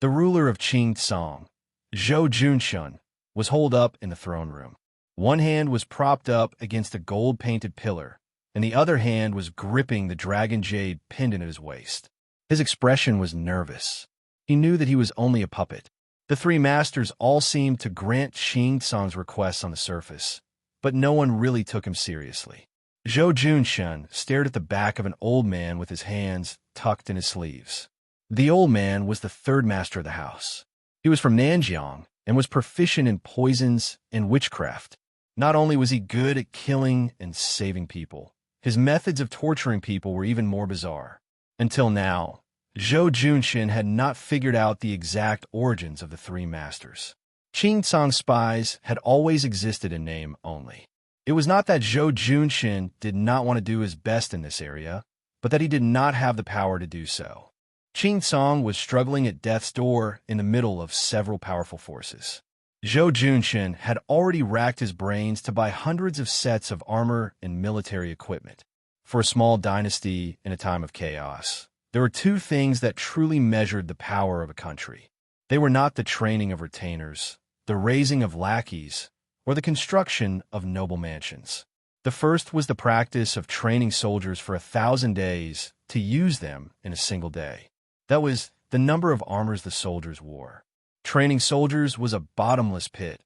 The ruler of Qing Tsang, Zhou Junshun, was holed up in the throne room. One hand was propped up against a gold-painted pillar, and the other hand was gripping the dragon jade pendant at his waist. His expression was nervous. He knew that he was only a puppet. The three masters all seemed to grant Qing Tsang's requests on the surface, but no one really took him seriously. Zhou Junshun stared at the back of an old man with his hands tucked in his sleeves. The old man was the third master of the house. He was from Nanjiang and was proficient in poisons and witchcraft. Not only was he good at killing and saving people, his methods of torturing people were even more bizarre. Until now, Zhou Junshun had not figured out the exact origins of the three masters. Qing Tsang spies had always existed in name only. It was not that Zhou Junshun did not want to do his best in this area, but that he did not have the power to do so. Qing Tsang was struggling at death's door in the middle of several powerful forces. Zhou Junshun had already racked his brains to buy hundreds of sets of armor and military equipment. For a small dynasty in a time of chaos, there were two things that truly measured the power of a country. They were not the training of retainers, the raising of lackeys, or the construction of noble mansions. The first was the practice of training soldiers for 1,000 days to use them in a single day. That was the number of armors the soldiers wore. Training soldiers was a bottomless pit,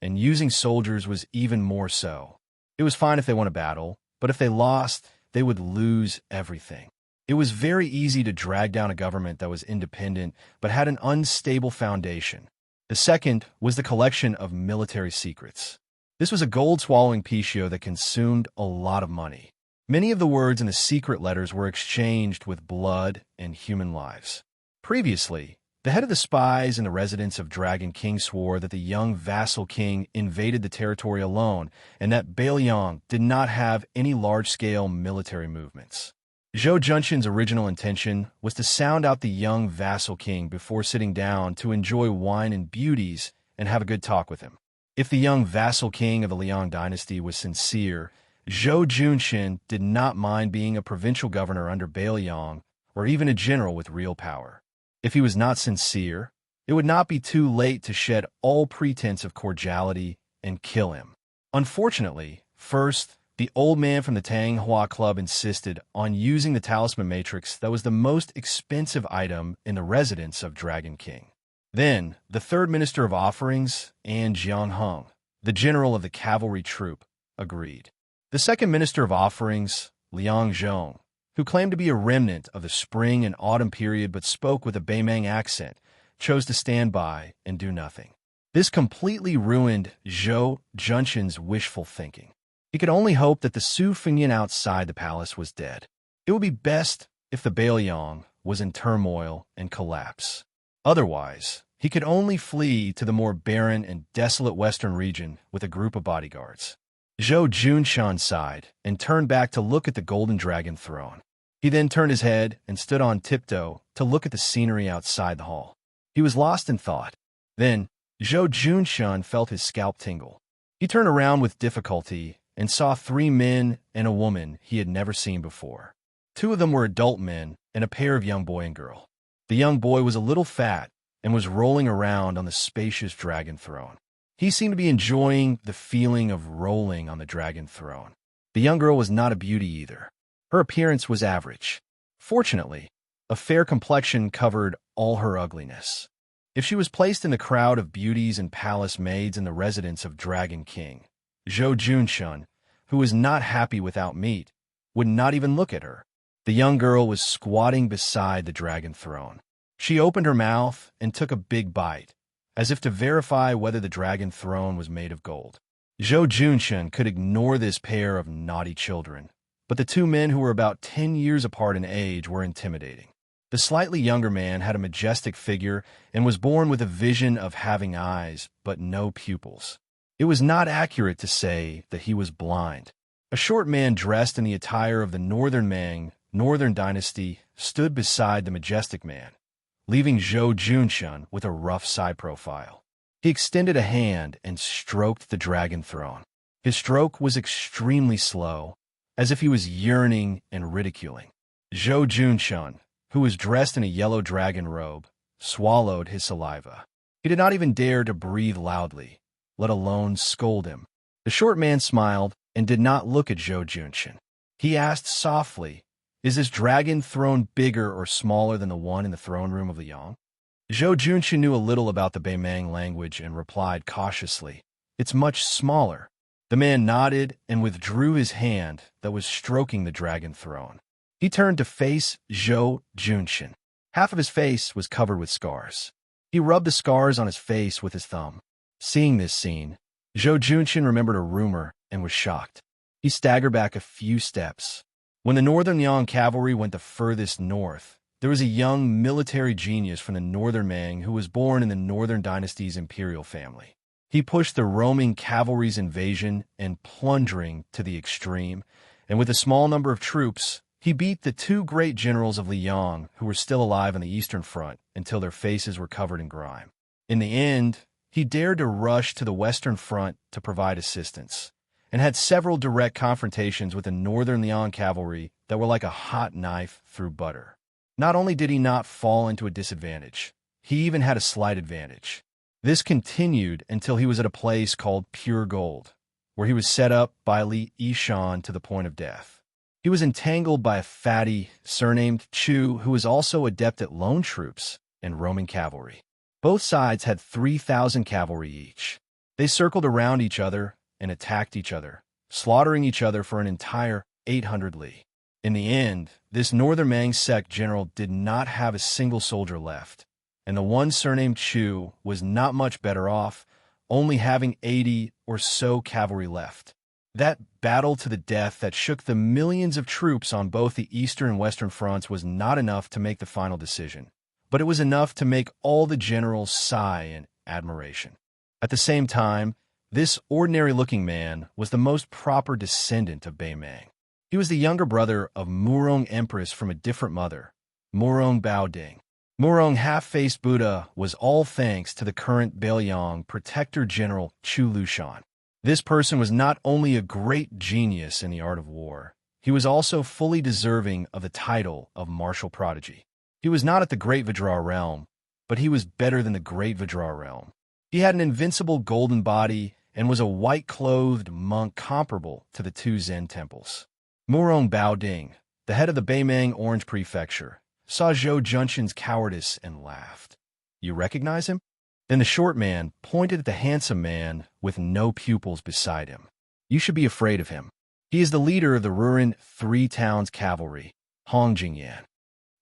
and using soldiers was even more so. It was fine if they won a battle, but if they lost, they would lose everything. It was very easy to drag down a government that was independent but had an unstable foundation. The second was the collection of military secrets. This was a gold-swallowing picio that consumed a lot of money. Many of the words in the secret letters were exchanged with blood and human lives. Previously, the head of the spies in the residence of Dragon King swore that the young vassal king invaded the territory alone and that Bailiang did not have any large-scale military movements. Zhou Junshun's original intention was to sound out the young vassal king before sitting down to enjoy wine and beauties and have a good talk with him. If the young vassal king of the Liang dynasty was sincere, Zhou Junshun did not mind being a provincial governor under Bailiang or even a general with real power. If he was not sincere, it would not be too late to shed all pretense of cordiality and kill him. Unfortunately, first, the old man from the Tang Hua Club insisted on using the talisman matrix that was the most expensive item in the residence of Dragon King. Then, the third minister of offerings, An Jiangheng, the general of the cavalry troop, agreed. The second minister of offerings, Liang Zhong, who claimed to be a remnant of the spring and autumn period but spoke with a Beimang accent, chose to stand by and do nothing. This completely ruined Zhou Junshun's wishful thinking. He could only hope that the Su Fengyan outside the palace was dead. It would be best if the Bailiang was in turmoil and collapse. Otherwise, he could only flee to the more barren and desolate western region with a group of bodyguards. Zhou Junshun sighed and turned back to look at the golden dragon throne. He then turned his head and stood on tiptoe to look at the scenery outside the hall. He was lost in thought. Then, Zhou Junshun felt his scalp tingle. He turned around with difficulty and saw 3 men and a woman he had never seen before. 2 of them were adult men and a pair of young boy and girl. The young boy was a little fat and was rolling around on the spacious dragon throne. He seemed to be enjoying the feeling of rolling on the dragon throne. The young girl was not a beauty either. Her appearance was average. Fortunately, a fair complexion covered all her ugliness. If she was placed in the crowd of beauties and palace maids in the residence of Dragon King, Zhou Junshun who was not happy without meat, would not even look at her. The young girl was squatting beside the dragon throne. She opened her mouth and took a big bite, as if to verify whether the dragon throne was made of gold. Zhou Junshan could ignore this pair of naughty children, but the two men who were about 10 years apart in age were intimidating. The slightly younger man had a majestic figure and was born with a vision of having eyes but no pupils. It was not accurate to say that he was blind. A short man dressed in the attire of the Northern Ming, Northern Dynasty, stood beside the majestic man, leaving Zhou Junshan with a rough side profile. He extended a hand and stroked the dragon throne. His stroke was extremely slow, as if he was yearning and ridiculing. Zhou Junshan, who was dressed in a yellow dragon robe, swallowed his saliva. He did not even dare to breathe loudly, let alone scold him. The short man smiled and did not look at Zhou Junshan. He asked softly, "Is this dragon throne bigger or smaller than the one in the throne room of Liang?" Zhou Junshan knew a little about the Beimang language and replied cautiously, "It's much smaller." The man nodded and withdrew his hand that was stroking the dragon throne. He turned to face Zhou Junshan. Half of his face was covered with scars. He rubbed the scars on his face with his thumb. Seeing this scene, Zhou Junshan remembered a rumor and was shocked. He staggered back a few steps. When the Northern Liang cavalry went the furthest north, there was a young military genius from the Northern Ming who was born in the Northern Dynasty's imperial family. He pushed the roaming cavalry's invasion and plundering to the extreme, and with a small number of troops, he beat the two great generals of Liang who were still alive on the Eastern Front until their faces were covered in grime. In the end, he dared to rush to the Western Front to provide assistance, and had several direct confrontations with the Northern Liang cavalry that were like a hot knife through butter. Not only did he not fall into a disadvantage, he even had a slight advantage. This continued until he was at a place called Pure Gold, where he was set up by Li Yishan to the point of death. He was entangled by a fatty, surnamed Chu, who was also adept at lone troops and Roman cavalry. Both sides had 3,000 cavalry each. They circled around each other and attacked each other, slaughtering each other for an entire 800 li. In the end, this Northern Mang sect general did not have a single soldier left, and the one surnamed Chu was not much better off, only having 80 or so cavalry left. That battle to the death that shook the millions of troops on both the Eastern and Western fronts was not enough to make the final decision, but it was enough to make all the generals sigh in admiration. At the same time, this ordinary-looking man was the most proper descendant of Beimang. He was the younger brother of Murong Empress from a different mother, Murong Baoding. Murong half-faced Buddha was all thanks to the current Beiliang Protector General Chu Lushan. This person was not only a great genius in the art of war, he was also fully deserving of the title of martial prodigy. He was not at the Great Vajra realm, but he was better than the Great Vajra realm. He had an invincible golden body and was a white-clothed monk comparable to the two Zen temples. Murong Baoding, the head of the Beimang Orange Prefecture, saw Zhou Junshan's cowardice and laughed. "You recognize him?" Then the short man pointed at the handsome man with no pupils beside him. "You should be afraid of him. He is the leader of the Ruran Three Towns Cavalry, Hong Jingyan."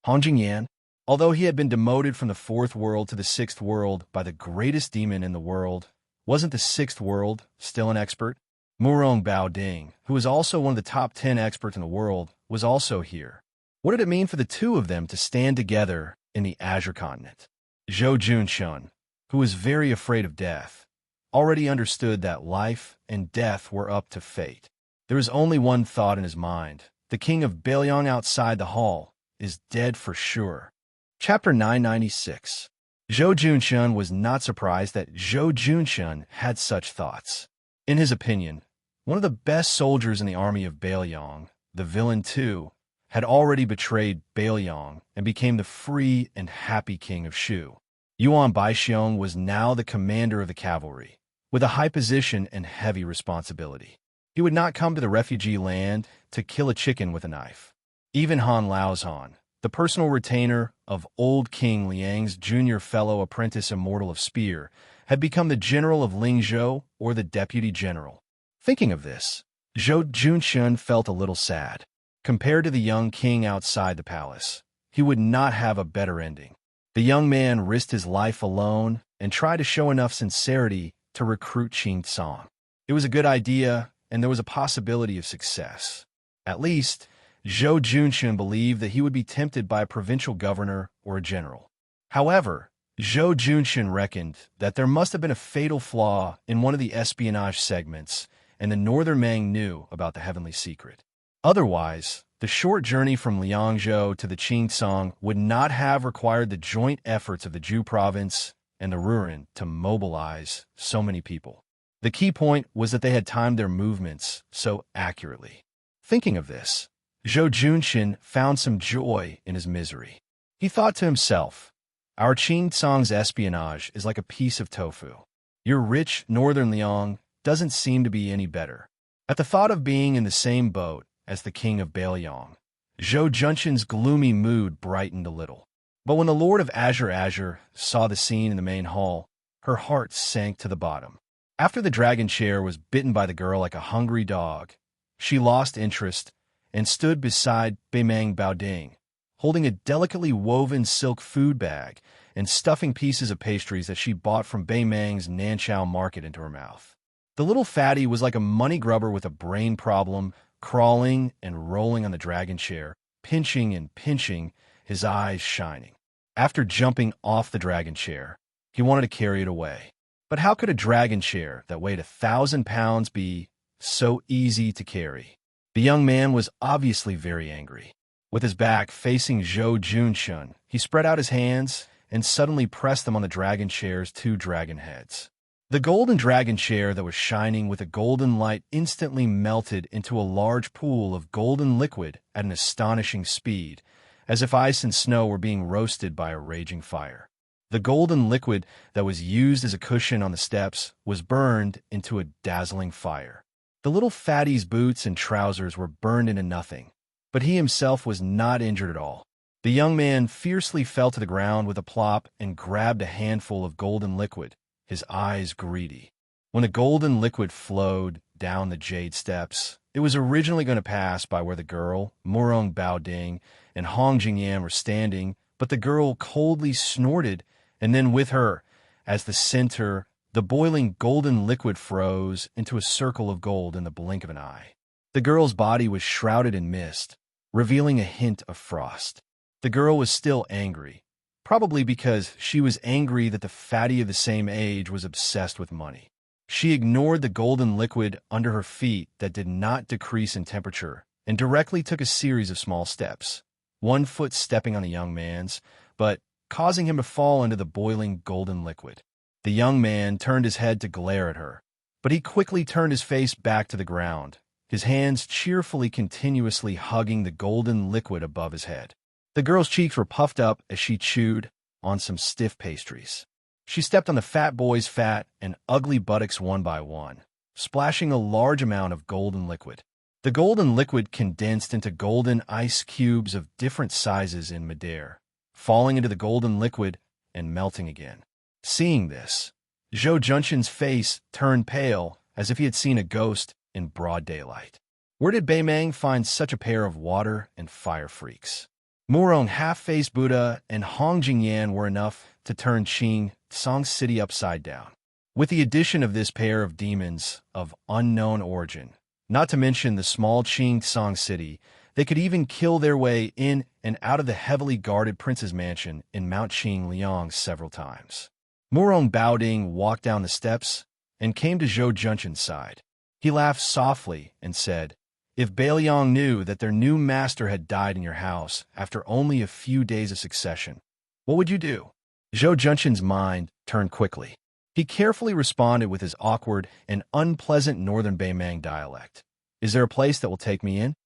Hong Jingyan, although he had been demoted from the fourth world to the sixth world by the greatest demon in the world, wasn't the sixth world still an expert? Murong Baoding, who was also one of the top 10 experts in the world, was also here. What did it mean for the two of them to stand together in the Azure Continent? Zhou Junshan, who was very afraid of death, already understood that life and death were up to fate. There was only one thought in his mind. The king of Beiliang outside the hall is dead for sure. Chapter 996. Zhou Junshan was not surprised that Zhou Junshan had such thoughts. In his opinion, one of the best soldiers in the army of Beiliang, the villain too, had already betrayed Beiliang and became the free and happy king of Shu. Yuan Baixiong was now the commander of the cavalry, with a high position and heavy responsibility. He would not come to the refugee land to kill a chicken with a knife. Even Han Laozhan, the personal retainer of old King Liang's junior fellow apprentice immortal of spear, had become the general of Lingzhou, or the deputy general. Thinking of this, Zhou Junshun felt a little sad. Compared to the young king outside the palace, he would not have a better ending. The young man risked his life alone and tried to show enough sincerity to recruit Qing Tsong. It was a good idea, and there was a possibility of success. At least, Zhou Junshun believed that he would be tempted by a provincial governor or a general. However, Zhou Junshun reckoned that there must have been a fatal flaw in one of the espionage segments, and the Northern Mang knew about the heavenly secret. Otherwise, the short journey from Liangzhou to the Qing Tsong would not have required the joint efforts of the Zhu province and the Ruren to mobilize so many people. The key point was that they had timed their movements so accurately. Thinking of this, Zhou Junshun found some joy in his misery. He thought to himself, "Our Qing Tsong's espionage is like a piece of tofu. Your rich northern Liang doesn't seem to be any better." At the thought of being in the same boat as the king of Bailiang, Zhou Junshun's gloomy mood brightened a little. But when the Lord of Azure saw the scene in the main hall, her heart sank to the bottom. After the dragon chair was bitten by the girl like a hungry dog, she lost interest and stood beside Beimang Baoding, holding a delicately woven silk food bag and stuffing pieces of pastries that she bought from Beimang's Nanchao market into her mouth. The little fatty was like a money grubber with a brain problem, crawling and rolling on the dragon chair, pinching and pinching, his eyes shining. After jumping off the dragon chair, he wanted to carry it away. But how could a dragon chair that weighed 1,000 pounds be so easy to carry? The young man was obviously very angry. With his back facing Zhou Junshun, he spread out his hands and suddenly pressed them on the dragon chair's 2 dragon heads. The golden dragon chair that was shining with a golden light instantly melted into a large pool of golden liquid at an astonishing speed, as if ice and snow were being roasted by a raging fire. The golden liquid that was used as a cushion on the steps was burned into a dazzling fire. The little fatty's boots and trousers were burned into nothing, but he himself was not injured at all. The young man fiercely fell to the ground with a plop and grabbed a handful of golden liquid, his eyes greedy. When the golden liquid flowed down the jade steps, it was originally going to pass by where the girl, Murong Baoding, and Hong Jingyan were standing, but the girl coldly snorted, and then with her, as the center, the boiling golden liquid froze into a circle of gold in the blink of an eye. The girl's body was shrouded in mist, revealing a hint of frost. The girl was still angry, probably because she was angry that the fatty of the same age was obsessed with money. She ignored the golden liquid under her feet that did not decrease in temperature and directly took a series of small steps, one foot stepping on the young man's, but causing him to fall into the boiling golden liquid. The young man turned his head to glare at her, but he quickly turned his face back to the ground, his hands cheerfully continuously hugging the golden liquid above his head. The girl's cheeks were puffed up as she chewed on some stiff pastries. She stepped on the fat boy's fat and ugly buttocks one by one, splashing a large amount of golden liquid. The golden liquid condensed into golden ice cubes of different sizes in midair, falling into the golden liquid and melting again. Seeing this, Zhou Junshun's face turned pale as if he had seen a ghost in broad daylight. Where did Beimang find such a pair of water and fire freaks? Murong half-faced Buddha and Hong Jingyan were enough to turn Qing Tsong's city upside down. With the addition of this pair of demons of unknown origin, not to mention the small Qing Tsong city, they could even kill their way in and out of the heavily guarded prince's mansion in Mount Qing Liang several times. Murong Baoding walked down the steps and came to Zhou Junshun's side. He laughed softly and said, "If Bailiang knew that their new master had died in your house after only a few days of succession, what would you do?" Zhou Junshun's mind turned quickly. He carefully responded with his awkward and unpleasant northern Beimang dialect. "Is there a place that will take me in?"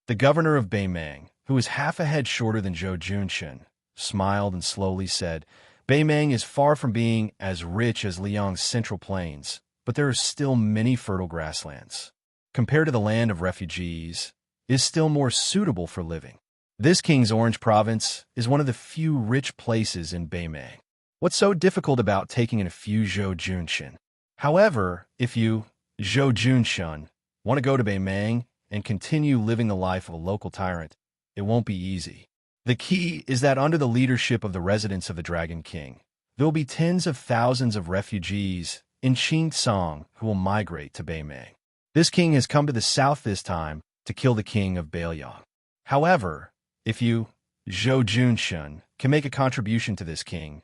The governor of Beimang, who was half a head shorter than Zhou Junshun, smiled and slowly said, "Beimang is far from being as rich as Liang's central plains, but there are still many fertile grasslands. Compared to the land of refugees, it is still more suitable for living. This King's Orange province is one of the few rich places in Beimang. What's so difficult about taking in a few Zhou Junshun? However, if you, Zhou Junshun, Want to go to Beimang and continue living the life of a local tyrant? It won't be easy. The key is that under the leadership of the residents of the Dragon King, there will be tens of thousands of refugees in Song who will migrate to Beimang. This king has come to the south this time to kill the king of Bailiang. However, if you, Zhou Junshun, can make a contribution to this king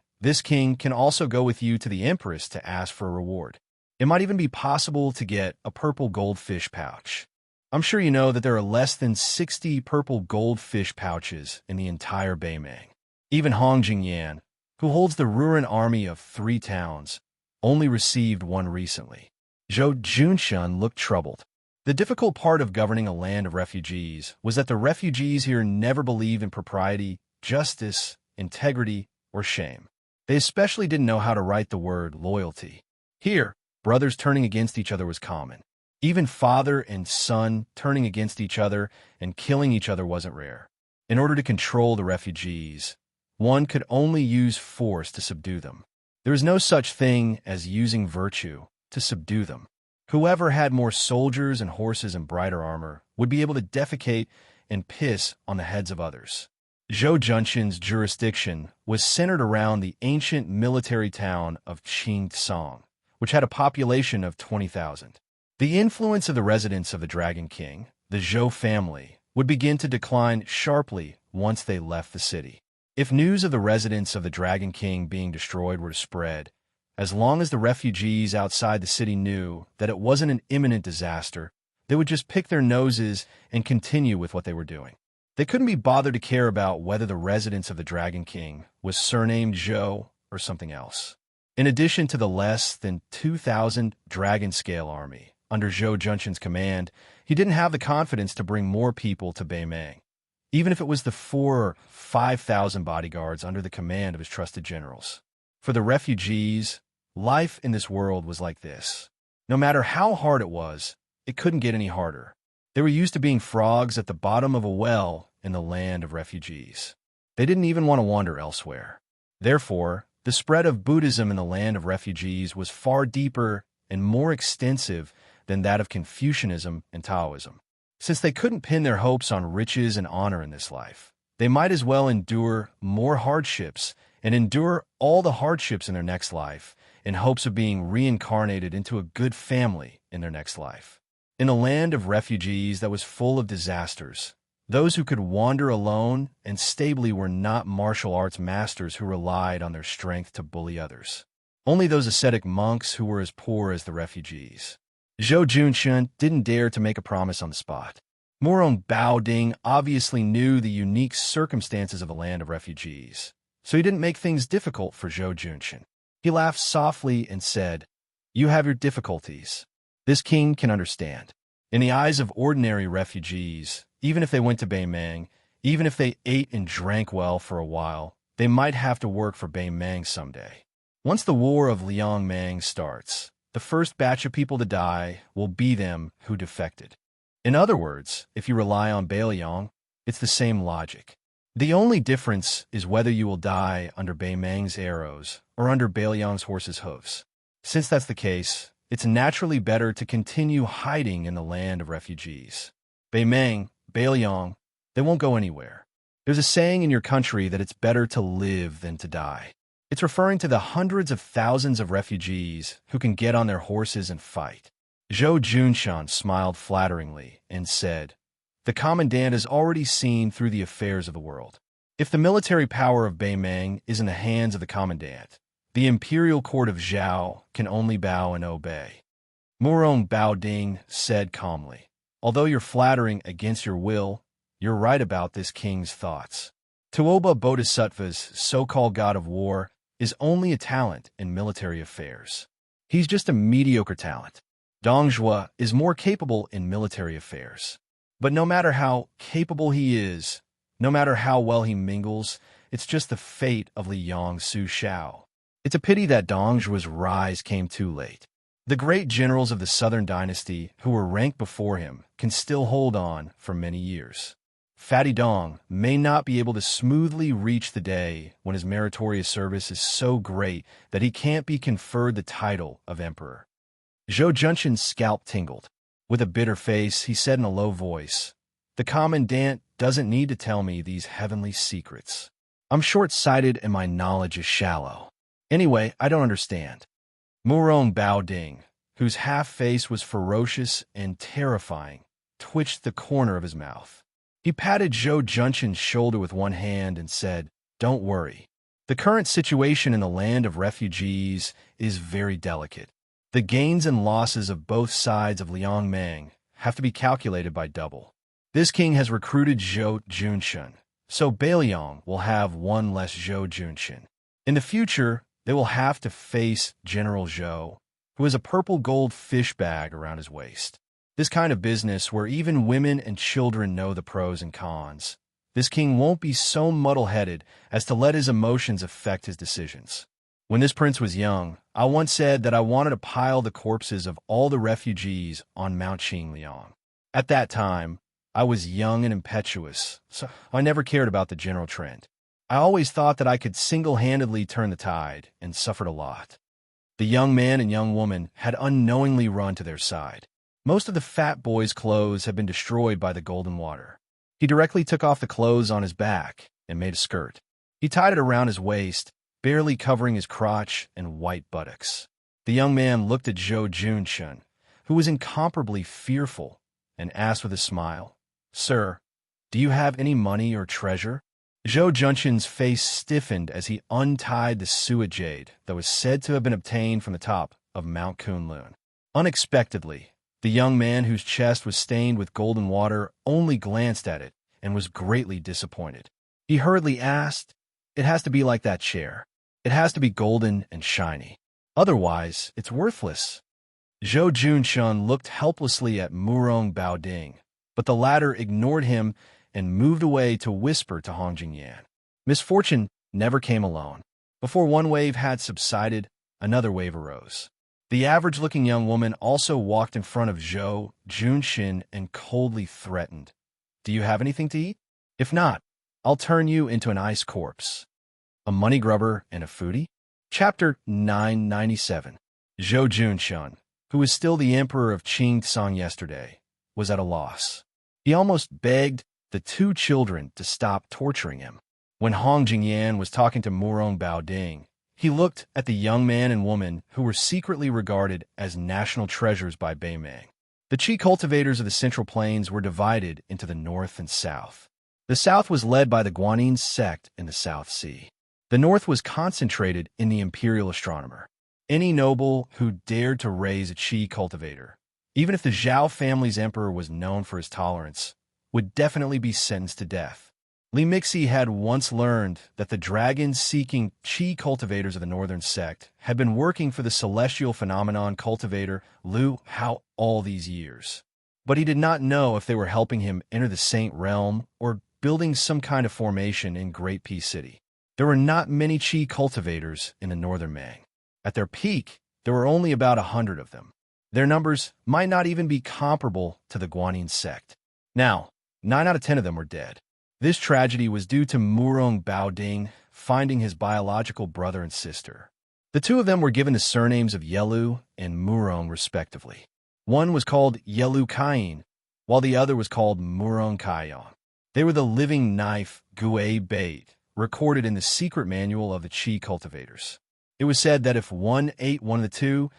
can also go with you to the Empress to ask for a reward. It might even be possible to get a purple goldfish pouch. I'm sure you know that there are less than 60 purple goldfish pouches in the entire Beimang. Even Hong Jingyan, who holds the Ruran army of 3 towns, only received one recently. Zhou Junshun looked troubled. The difficult part of governing a land of refugees was that the refugees here never believed in propriety, justice, integrity, or shame. They especially didn't know how to write the word loyalty. Here, brothers turning against each other was common. Even father and son turning against each other and killing each other wasn't rare. In order to control the refugees, one could only use force to subdue them. There is no such thing as using virtue to subdue them. Whoever had more soldiers and horses and brighter armor would be able to defecate and piss on the heads of others. Zhou Junshun's jurisdiction was centered around the ancient military town of Song, which had a population of 20,000. The influence of the residents of the Dragon King, the Zhou family, would begin to decline sharply once they left the city. If news of the residents of the Dragon King being destroyed were to spread, as long as the refugees outside the city knew that it wasn't an imminent disaster, they would just pick their noses and continue with what they were doing. They couldn't be bothered to care about whether the residents of the Dragon King was surnamed Zhou or something else. In addition to the less than 2,000 dragon-scale army under Zhou Junshun's command, he didn't have the confidence to bring more people to Beimang, even if it was the 4,000 or 5,000 bodyguards under the command of his trusted generals. For the refugees, life in this world was like this. No matter how hard it was, it couldn't get any harder. They were used to being frogs at the bottom of a well in the land of refugees. They didn't even want to wander elsewhere. Therefore, the spread of Buddhism in the land of refugees was far deeper and more extensive than that of Confucianism and Taoism. Since they couldn't pin their hopes on riches and honor in this life, they might as well endure more hardships and endure all the hardships in their next life in hopes of being reincarnated into a good family in their next life. In a land of refugees that was full of disasters, those who could wander alone and stably were not martial arts masters who relied on their strength to bully others. Only those ascetic monks who were as poor as the refugees. Zhou Junshun didn't dare to make a promise on the spot. Morong Baoding obviously knew the unique circumstances of a land of refugees, so he didn't make things difficult for Zhou Junshun. He laughed softly and said, "You have your difficulties. This king can understand." In the eyes of ordinary refugees, even if they went to Beimang, even if they ate and drank well for a while, they might have to work for Beimang someday. Once the War of Liangmang starts, the first batch of people to die will be them who defected. In other words, if you rely on Bailiang, it's the same logic. The only difference is whether you will die under Beimang's arrows or under Bailiang's horse's hoofs. Since that's the case, it's naturally better to continue hiding in the land of refugees. Beimang, Bailiang, they won't go anywhere. There's a saying in your country that it's better to live than to die. It's referring to the hundreds of thousands of refugees who can get on their horses and fight. Zhou Junshun smiled flatteringly and said, "The commandant has already seen through the affairs of the world. If the military power of Beimang is in the hands of the commandant, the imperial court of Zhao can only bow and obey." Morong Baoding said calmly, "Although you're flattering against your will, you're right about this king's thoughts. Tuoba Bodhisattva's so-called god of war is only a talent in military affairs. He's just a mediocre talent. Dongzhuo is more capable in military affairs. But no matter how capable he is, no matter how well he mingles, it's just the fate of Liang Su Shao. It's a pity that Dongzhuo's rise came too late. The great generals of the Southern Dynasty who were ranked before him can still hold on for many years. Fatty Dong may not be able to smoothly reach the day when his meritorious service is so great that he can't be conferred the title of emperor." Zhou Junshun's scalp tingled. With a bitter face, he said in a low voice, "The commandant doesn't need to tell me these heavenly secrets. I'm short-sighted and my knowledge is shallow. Anyway, I don't understand." Murong Baoding, whose half-face was ferocious and terrifying, twitched the corner of his mouth. He patted Zhou Junshin's shoulder with one hand and said, "Don't worry. The current situation in the land of refugees is very delicate. The gains and losses of both sides of Liangmang have to be calculated by double. This king has recruited Zhou Junshin, so Beiliang will have one less Zhou Junshin. In the future, they will have to face General Zhou, who has a purple gold fish bag around his waist. This kind of business where even women and children know the pros and cons. This king won't be so muddle-headed as to let his emotions affect his decisions. When this prince was young, I once said that I wanted to pile the corpses of all the refugees on Mount Qingliang. At that time, I was young and impetuous, so I never cared about the general trend. I always thought that I could single-handedly turn the tide, and suffered a lot. The young man and young woman had unknowingly run to their side. Most of the fat boy's clothes had been destroyed by the golden water. He directly took off the clothes on his back and made a skirt. He tied it around his waist, barely covering his crotch and white buttocks. The young man looked at Zhou Junshin, who was incomparably fearful, and asked with a smile, "Sir, do you have any money or treasure?" Zhou Junshin's face stiffened as he untied the suet jade that was said to have been obtained from the top of Mount Kunlun. Unexpectedly, the young man whose chest was stained with golden water only glanced at it and was greatly disappointed. He hurriedly asked, "It has to be like that chair. It has to be golden and shiny. Otherwise, it's worthless." Zhou Junshin looked helplessly at Murong Baoding, but the latter ignored him and moved away to whisper to Hong Jingyan. Misfortune never came alone. Before one wave had subsided, another wave arose. The average-looking young woman also walked in front of Zhou Junshin and coldly threatened, "Do you have anything to eat? If not, I'll turn you into an ice corpse." A money grubber and a foodie? Chapter 997. Zhou Junshin, who was still the emperor of Qingtsang yesterday, was at a loss. He almost begged the two children to stop torturing him. When Hong Jingyan was talking to Murong Baoding, he looked at the young man and woman who were secretly regarded as national treasures by Beimang. The Qi cultivators of the Central Plains were divided into the north and south. The south was led by the Guanyin sect in the South Sea. The north was concentrated in the imperial astronomer. Any noble who dared to raise a Qi cultivator, even if the Zhao family's emperor was known for his tolerance, would definitely be sentenced to death. Li Mixi had once learned that the dragon-seeking Qi cultivators of the northern sect had been working for the celestial phenomenon cultivator Lu Hao all these years. But he did not know if they were helping him enter the Saint Realm or building some kind of formation in Great Peace City. There were not many Qi cultivators in the northern Mang. At their peak, there were only about 100 of them. Their numbers might not even be comparable to the Guanyin sect. Now, 9 out of 10 of them were dead. This tragedy was due to Murong Baoding finding his biological brother and sister. The two of them were given the surnames of Yelu and Murong respectively. One was called Yelu Kain, while the other was called Murong Kaiyang. They were the living knife Gui Bait, recorded in the secret manual of the Qi cultivators. It was said that if one ate one of the two,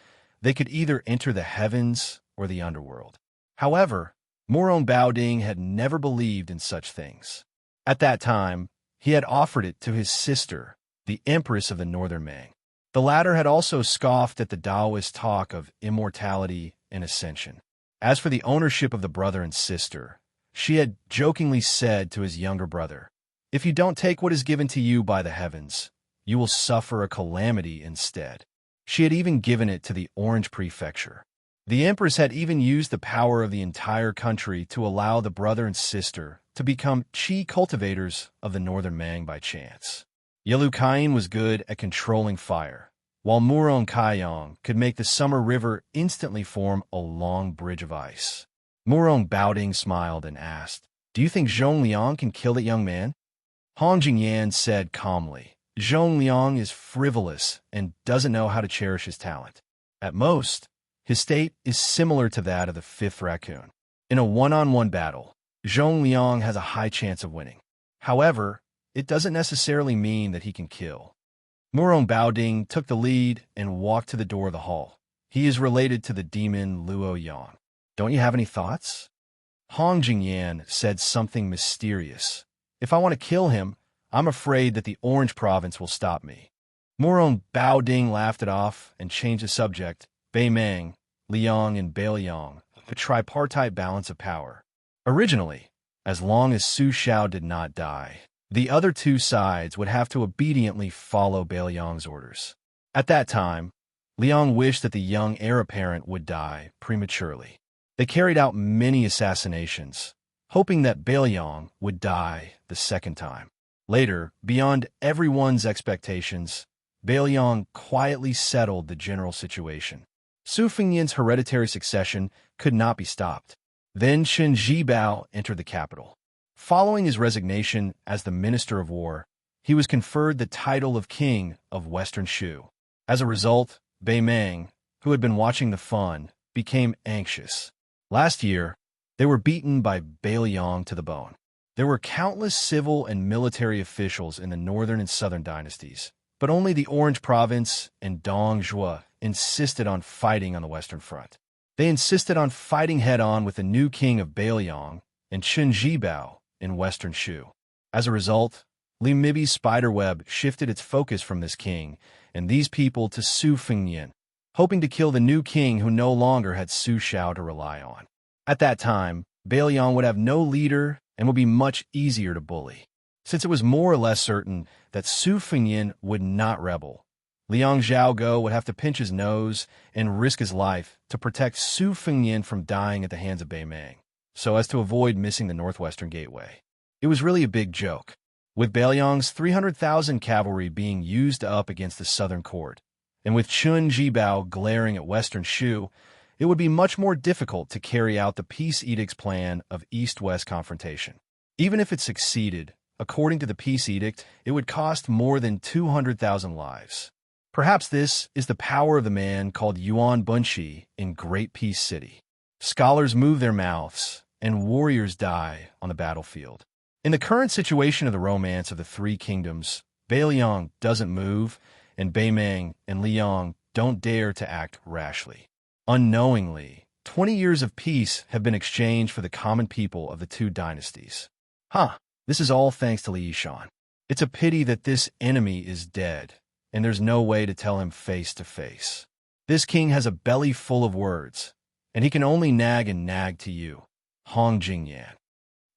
they could either enter the heavens or the underworld. However, Murong Baoding had never believed in such things. At that time, he had offered it to his sister, the Empress of the Northern Mang. The latter had also scoffed at the Taoist talk of immortality and ascension. As for the ownership of the brother and sister, she had jokingly said to his younger brother, "If you don't take what is given to you by the heavens, you will suffer a calamity instead." She had even given it to the Orange Prefecture. The Empress had even used the power of the entire country to allow the brother and sister to become Qi cultivators of the Northern Mang by chance. Yelu Kain was good at controlling fire, while Murong Kaiyang could make the summer river instantly form a long bridge of ice. Murong Baoding smiled and asked, "Do you think Zhongliang can kill that young man?" Hong Jingyan said calmly, "Zhongliang is frivolous and doesn't know how to cherish his talent. At most, His state is similar to that of the fifth raccoon. In a one-on-one battle, Zhong Liang has a high chance of winning. However, it doesn't necessarily mean that he can kill. Murong Baoding took the lead and walked to the door of the hall. He is related to the demon Luo Yang. Don't you have any thoughts? Hong Jingyan said something mysterious. If I want to kill him, I'm afraid that the Orange Province will stop me. Murong Baoding laughed it off and changed the subject. Bei Meng, Liang, and Beiliang, a tripartite balance of power. Originally, as long as Su Xiao did not die, the other two sides would have to obediently follow Beiliang's orders. At that time, Liang wished that the young heir apparent would die prematurely. They carried out many assassinations, hoping that Beiliang would die the second time. Later, beyond everyone's expectations, Beiliang quietly settled the general situation. Su Fengyan's hereditary succession could not be stopped. Then Chen Zhibao entered the capital. Following his resignation as the Minister of War, he was conferred the title of King of Western Shu. As a result, Bei Meng, who had been watching the fun, became anxious. Last year, they were beaten by Beiliang to the bone. There were countless civil and military officials in the northern and southern dynasties, but only the Orange Province and Dongzhuo insisted on fighting on the Western Front. They insisted on fighting head-on with the new king of Beiliang and Chen Zhibao in Western Shu. As a result, Li Mibi's spiderweb shifted its focus from this king and these people to Su Fengyan, hoping to kill the new king who no longer had Su Xiao to rely on. At that time, Beiliang would have no leader and would be much easier to bully. Since it was more or less certain that Su Fengyan would not rebel, Liang Xiaogo would have to pinch his nose and risk his life to protect Su Fengyan from dying at the hands of Bei Meng, so as to avoid missing the northwestern gateway. It was really a big joke, with Beiliang's 300,000 cavalry being used up against the southern court, and with Chen Zhibao glaring at Western Shu, it would be much more difficult to carry out the Peace Edict's plan of East-West confrontation. Even if it succeeded, according to the Peace Edict, it would cost more than 200,000 lives. Perhaps this is the power of the man called Yuan Bunshi in Great Peace City. Scholars move their mouths, and warriors die on the battlefield. In the current situation of the Romance of the Three Kingdoms, Beiliang doesn't move, and Bei Meng and Liang don't dare to act rashly. Unknowingly, 20 years of peace have been exchanged for the common people of the two dynasties. This is all thanks to Li Yishan. It's a pity that this enemy is dead, and there's no way to tell him face to face. This king has a belly full of words, and he can only nag and nag to you, Hong Jingyan.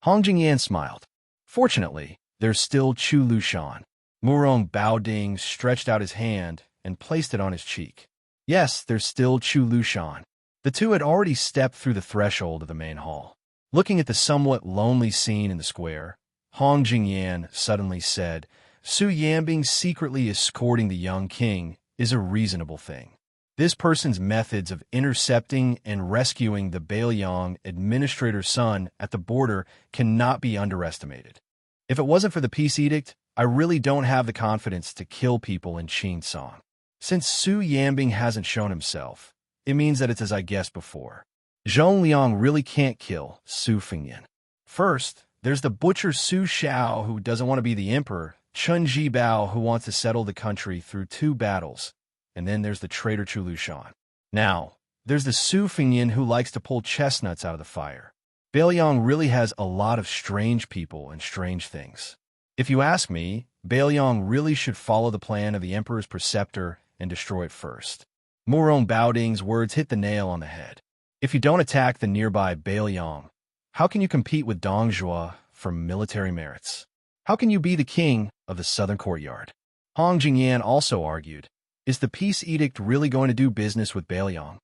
Hong Jingyan smiled. Fortunately, there's still Chu Lushan. Murong Baoding stretched out his hand and placed it on his cheek. Yes, there's still Chu Lushan. The two had already stepped through the threshold of the main hall. Looking at the somewhat lonely scene in the square, Hong Jingyan suddenly said, Su Yanbing secretly escorting the young king is a reasonable thing. This person's methods of intercepting and rescuing the Beiliang administrator's son at the border cannot be underestimated. If it wasn't for the Peace Edict, I really don't have the confidence to kill people in Qinsong. Since Su Yanbing hasn't shown himself, it means that it's as I guessed before. Zhong Liang really can't kill Su Fengyan. First, there's the butcher Su Xiao who doesn't want to be the emperor, Chen Zhibao who wants to settle the country through 2 battles, and then there's the traitor Chu Lushan. Now, there's the Su Fengyan who likes to pull chestnuts out of the fire. Beiliang really has a lot of strange people and strange things. If you ask me, Beiliang really should follow the plan of the emperor's preceptor and destroy it first. Murong Baoding's words hit the nail on the head. If you don't attack the nearby Beiliang, how can you compete with Dongzhuo for military merits? How can you be the king of the southern courtyard? Hong Jingyan also argued, is the Peace Edict really going to do business with Beiliang?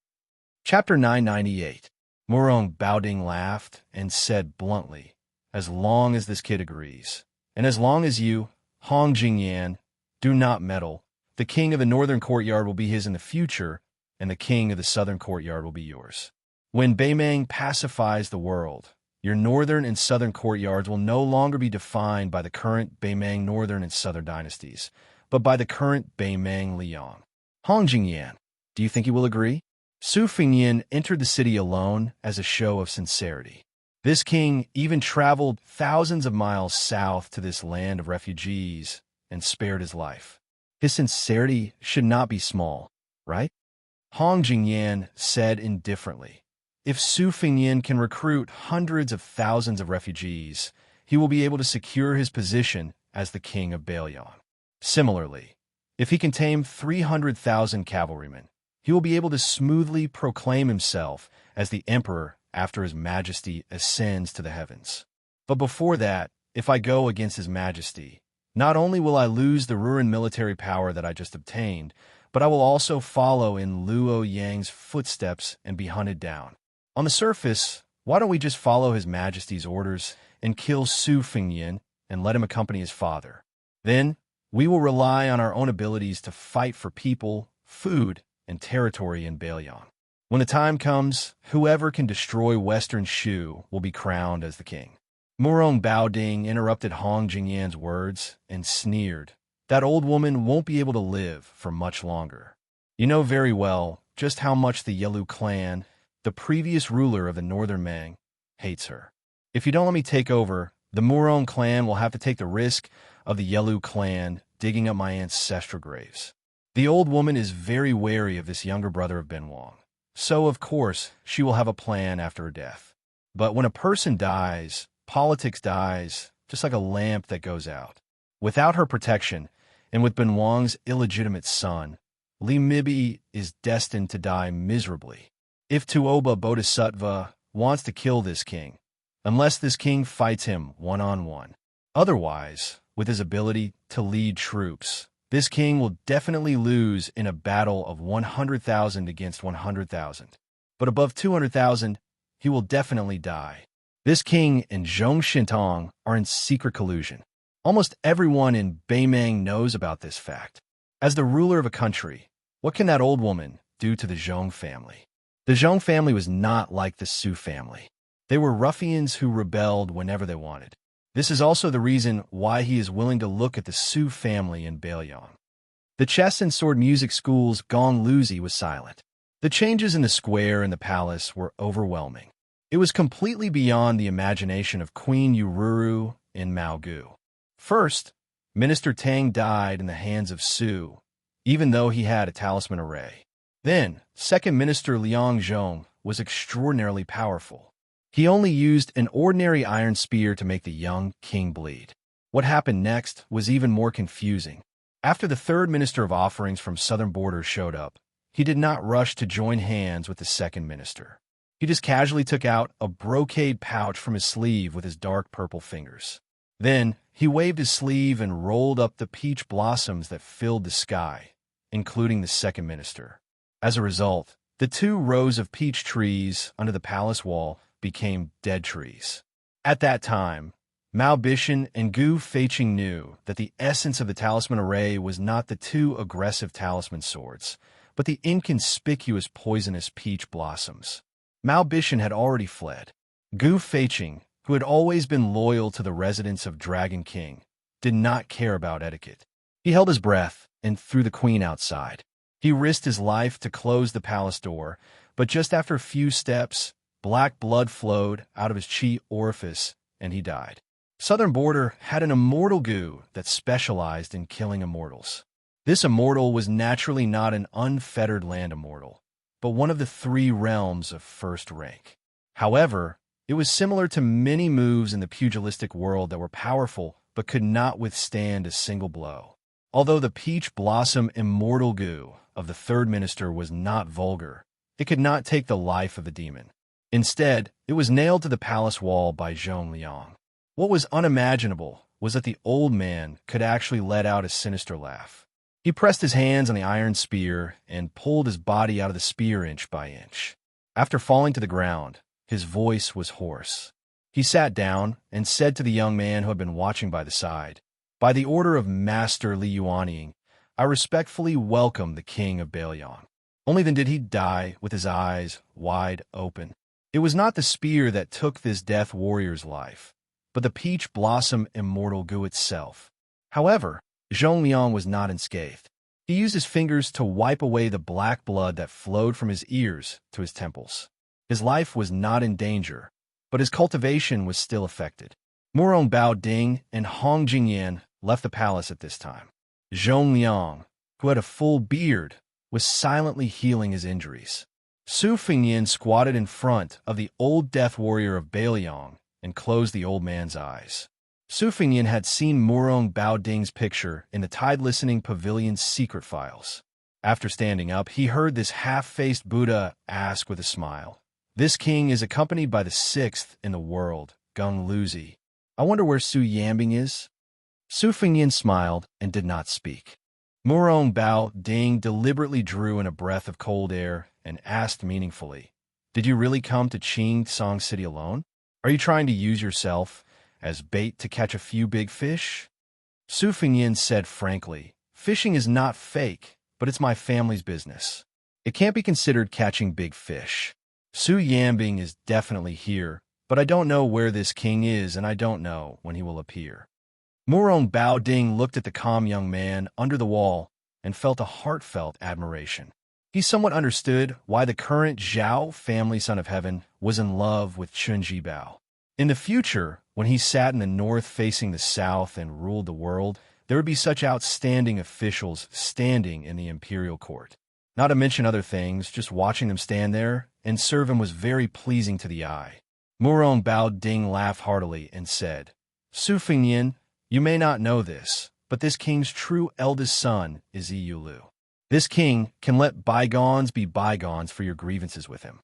Chapter 998. Murong Baoding laughed and said bluntly, as long as this kid agrees, and as long as you, Hong Jingyan, do not meddle, the king of the northern courtyard will be his in the future, and the king of the southern courtyard will be yours. When Bei Meng pacifies the world, your northern and southern courtyards will no longer be defined by the current Bei Meng northern and southern dynasties, but by the current Bei Meng Liang. Hong Jingyan, do you think he will agree? Su Fengyan entered the city alone as a show of sincerity. This king even traveled thousands of miles south to this land of refugees and spared his life. His sincerity should not be small, right? Hong Jingyan said indifferently, "If Su Fengyan can recruit hundreds of thousands of refugees, he will be able to secure his position as the king of Bailion. Similarly, if he can tame 300,000 cavalrymen, he will be able to smoothly proclaim himself as the emperor after his majesty ascends to the heavens. But before that, if I go against his majesty, not only will I lose the ruined military power that I just obtained, but I will also follow in Luo Yang's footsteps and be hunted down. On the surface, why don't we just follow his majesty's orders and kill Su Fengyan and let him accompany his father? Then, we will rely on our own abilities to fight for people, food, and territory in Bailion. When the time comes, whoever can destroy Western Shu will be crowned as the king." Murong Baoding interrupted Hong Jingyan's words and sneered, "That old woman won't be able to live for much longer. You know very well just how much the Yelu clan, the previous ruler of the Northern Meng, hates her. If you don't let me take over, the Murong clan will have to take the risk of the Yelu clan digging up my ancestral graves. The old woman is very wary of this younger brother of Ben Wang. So, of course, she will have a plan after her death. But when a person dies, politics dies, just like a lamp that goes out. Without her protection, and with Ben Wang's illegitimate son, Li Mibi is destined to die miserably. If Tuoba Bodhisattva wants to kill this king, unless this king fights him one-on-one. Otherwise, with his ability to lead troops, this king will definitely lose in a battle of 100,000 against 100,000. But above 200,000, he will definitely die. This king and Zhong Shintong are in secret collusion. Almost everyone in Beimeng knows about this fact. As the ruler of a country, what can that old woman do to the Zhong family? The Zhong family was not like the Su family. They were ruffians who rebelled whenever they wanted. This is also the reason why he is willing to look at the Su family in Bailion. The chess and sword music school's Gong Luzi was silent. The changes in the square and the palace were overwhelming. It was completely beyond the imagination of Queen Ururu and Mao Gu. First, Minister Tang died in the hands of Su, even though he had a talisman array. Then, Second Minister Liang Zhong was extraordinarily powerful. He only used an ordinary iron spear to make the young king bleed. What happened next was even more confusing. After the third minister of offerings from Southern Border showed up, he did not rush to join hands with the second minister. He just casually took out a brocade pouch from his sleeve with his dark purple fingers. Then, he waved his sleeve and rolled up the peach blossoms that filled the sky, including the second minister. As a result, the 2 rows of peach trees under the palace wall became dead trees. At that time, Mao Bishan and Gu Feiqing knew that the essence of the talisman array was not the 2 aggressive talisman swords, but the inconspicuous poisonous peach blossoms. Mao Bishan had already fled. Gu Feiqing, who had always been loyal to the residents of Dragon King, did not care about etiquette. He held his breath and threw the queen outside. He risked his life to close the palace door, but just after a few steps, black blood flowed out of his chi orifice, and he died. Southern Border had an immortal Gu that specialized in killing immortals. This immortal was naturally not an unfettered land immortal, but one of the 3 realms of first rank. However, it was similar to many moves in the pugilistic world that were powerful but could not withstand a single blow. Although the peach blossom immortal Gu of the third minister was not vulgar, it could not take the life of the demon. Instead, it was nailed to the palace wall by Zhong Liang. What was unimaginable was that the old man could actually let out a sinister laugh. He pressed his hands on the iron spear and pulled his body out of the spear inch by inch. After falling to the ground, his voice was hoarse. He sat down and said to the young man who had been watching by the side, "By the order of Master Li Yuanying, I respectfully welcome the king of Bailion." Only then did he die with his eyes wide open. It was not the spear that took this death warrior's life, but the peach blossom immortal Gu itself. However, Zhong Liang was not unscathed. He used his fingers to wipe away the black blood that flowed from his ears to his temples. His life was not in danger, but his cultivation was still affected. Murong Bao Ding and Hong Jingyan left the palace at this time. Zhong Liang, who had a full beard, was silently healing his injuries. Su Fingyan squatted in front of the old death warrior of Bailiang and closed the old man's eyes. Su Fingyan had seen Murong Bao Ding's picture in the Tide-Listening Pavilion's secret files. After standing up, he heard this half-faced Buddha ask with a smile, "This king is accompanied by the sixth in the world, Gung Luzi. I wonder where Su Yambing is?" Su Fingyan smiled and did not speak. Murong Bao Ding deliberately drew in a breath of cold air and asked meaningfully, "Did you really come to Qing Song City alone? Are you trying to use yourself as bait to catch a few big fish?" Su Fingyan said frankly, "Fishing is not fake, but it's my family's business. It can't be considered catching big fish. Su Yambing is definitely here, but I don't know where this king is and I don't know when he will appear." Murong Bao Ding looked at the calm young man under the wall and felt a heartfelt admiration. He somewhat understood why the current Zhao family son of heaven was in love with Chun Jibao. In the future, when he sat in the north facing the south and ruled the world, there would be such outstanding officials standing in the imperial court. Not to mention other things, just watching them stand there and serve him was very pleasing to the eye. Murong Bao Ding laughed heartily and said, "Su Fingyan, you may not know this, but this king's true eldest son is Yi Yulu. This king can let bygones be bygones for your grievances with him."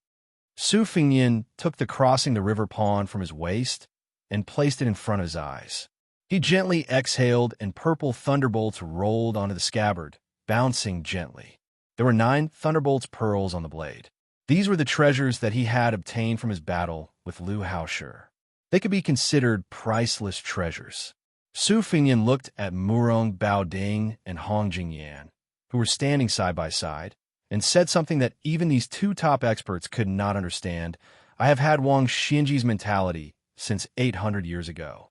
Su Fingyan took the crossing the river pawn from his waist and placed it in front of his eyes. He gently exhaled and purple thunderbolts rolled onto the scabbard, bouncing gently. There were 9 thunderbolts pearls on the blade. These were the treasures that he had obtained from his battle with Lu Haoshi. They could be considered priceless treasures. Su Fingyan looked at Murong Bao Ding and Hong Jingyan, who were standing side by side, and said something that even these 2 top experts could not understand. "I have had Wang Xinji's mentality since 800 years ago.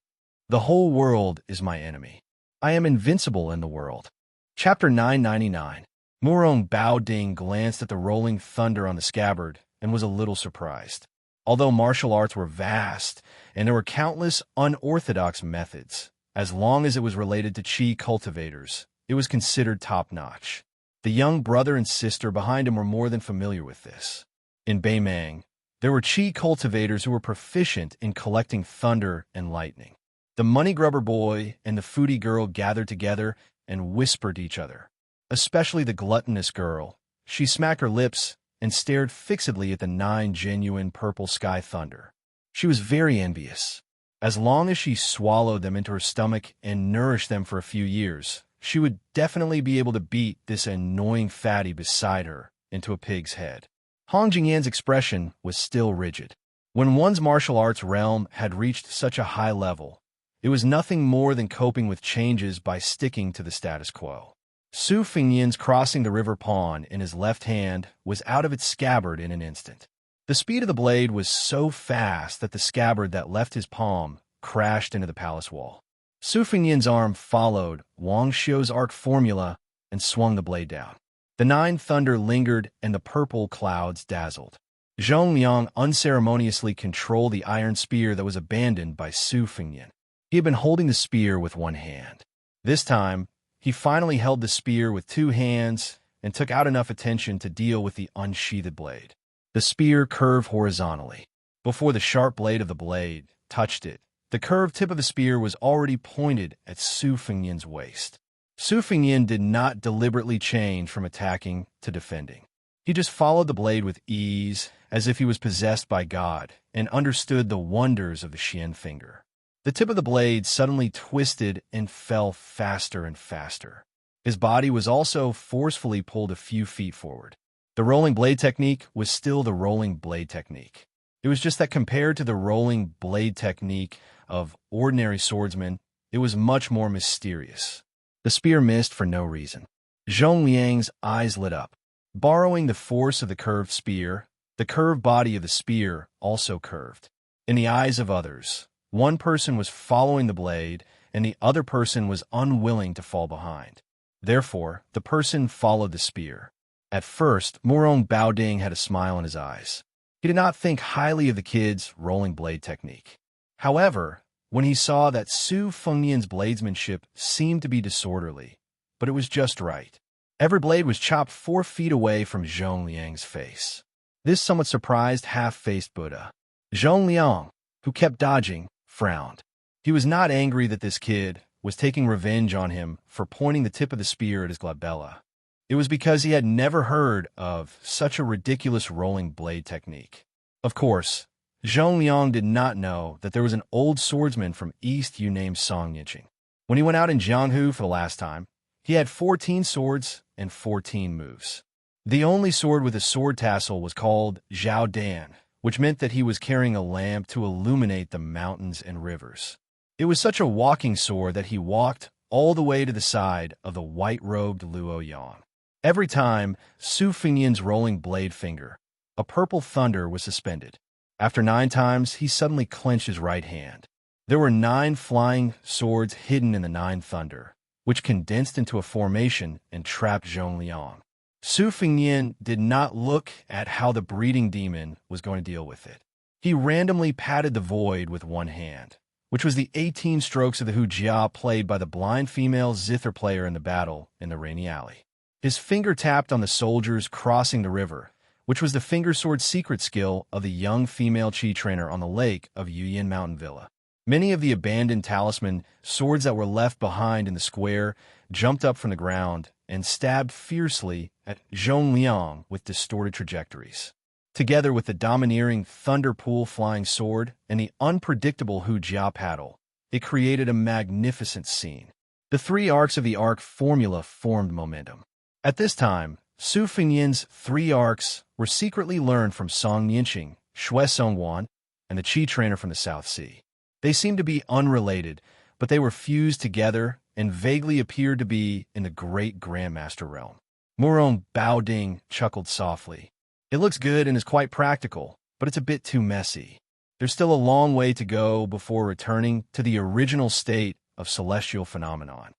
The whole world is my enemy. I am invincible in the world." Chapter 999. Murong Bao Ding glanced at the rolling thunder on the scabbard and was a little surprised. Although martial arts were vast and there were countless unorthodox methods, as long as it was related to Qi cultivators, it was considered top-notch. The young brother and sister behind him were more than familiar with this. In Beimang, there were Qi cultivators who were proficient in collecting thunder and lightning. The money-grubber boy and the foodie girl gathered together and whispered to each other. Especially the gluttonous girl. She smacked her lips and stared fixedly at the 9 genuine purple sky thunder. She was very envious. As long as she swallowed them into her stomach and nourished them for a few years, she would definitely be able to beat this annoying fatty beside her into a pig's head. Hong Jingyan's expression was still rigid. When one's martial arts realm had reached such a high level, it was nothing more than coping with changes by sticking to the status quo. Su Fingyan's crossing the river pawn in his left hand was out of its scabbard in an instant. The speed of the blade was so fast that the scabbard that left his palm crashed into the palace wall. Su Fingyan's arm followed Wang Xiu's arc formula and swung the blade down. The 9 thunder lingered and the purple clouds dazzled. Zhong Liang unceremoniously controlled the iron spear that was abandoned by Su Fingyan. He had been holding the spear with one hand. This time, he finally held the spear with 2 hands and took out enough attention to deal with the unsheathed blade. The spear curved horizontally. Before the sharp blade of the blade touched it, the curved tip of the spear was already pointed at Su Fingyan's waist. Su Fingyan did not deliberately change from attacking to defending. He just followed the blade with ease, as if he was possessed by God and understood the wonders of the Xian finger. The tip of the blade suddenly twisted and fell faster and faster. His body was also forcefully pulled a few feet forward. The rolling blade technique was still the rolling blade technique. It was just that compared to the rolling blade technique of ordinary swordsmen, it was much more mysterious. The spear missed for no reason. Zhong Liang's eyes lit up. Borrowing the force of the curved spear, the curved body of the spear also curved. In the eyes of others, one person was following the blade and the other person was unwilling to fall behind. Therefore, the person followed the spear. At first, Morong Baoding had a smile in his eyes. He did not think highly of the kid's rolling blade technique. However, when he saw that Su Fengnian's bladesmanship seemed to be disorderly, but it was just right. Every blade was chopped 4 feet away from Zhong Liang's face. This somewhat surprised half-faced Buddha. Zhong Liang, who kept dodging, frowned. He was not angry that this kid was taking revenge on him for pointing the tip of the spear at his glabella. It was because he had never heard of such a ridiculous rolling blade technique. Of course, Zhong Liang did not know that there was an old swordsman from East Yu named Song Yinqing. When he went out in Jianghu for the last time, he had 14 swords and 14 moves. The only sword with a sword tassel was called Zhao Dan, which meant that he was carrying a lamp to illuminate the mountains and rivers. It was such a walking sword that he walked all the way to the side of the white-robed Luo Yang. Every time Su Fengnian's rolling blade finger, a purple thunder was suspended. After 9 times, he suddenly clenched his right hand. There were 9 flying swords hidden in the 9 thunder, which condensed into a formation and trapped Zhong Liang. Su Fengnian did not look at how the breeding demon was going to deal with it. He randomly patted the void with one hand, which was the 18 strokes of the hujia played by the blind female zither player in the battle in the Rainy Alley. His finger tapped on the soldiers crossing the river, which was the finger sword secret skill of the young female chi trainer on the lake of Yuyin Mountain Villa. Many of the abandoned talisman swords that were left behind in the square jumped up from the ground and stabbed fiercely at Zhong Liang with distorted trajectories. Together with the domineering thunder pool flying sword and the unpredictable hujia paddle, it created a magnificent scene. The 3 arcs of the arc formula formed momentum. At this time, Su Fengnian's 3 arcs were secretly learned from Song Yinqing, Xue Songwan, and the Qi trainer from the South Sea. They seemed to be unrelated, but they were fused together and vaguely appeared to be in the great Grandmaster realm. Morong Baoding chuckled softly. It looks good and is quite practical, but it's a bit too messy. There's still a long way to go before returning to the original state of celestial phenomenon.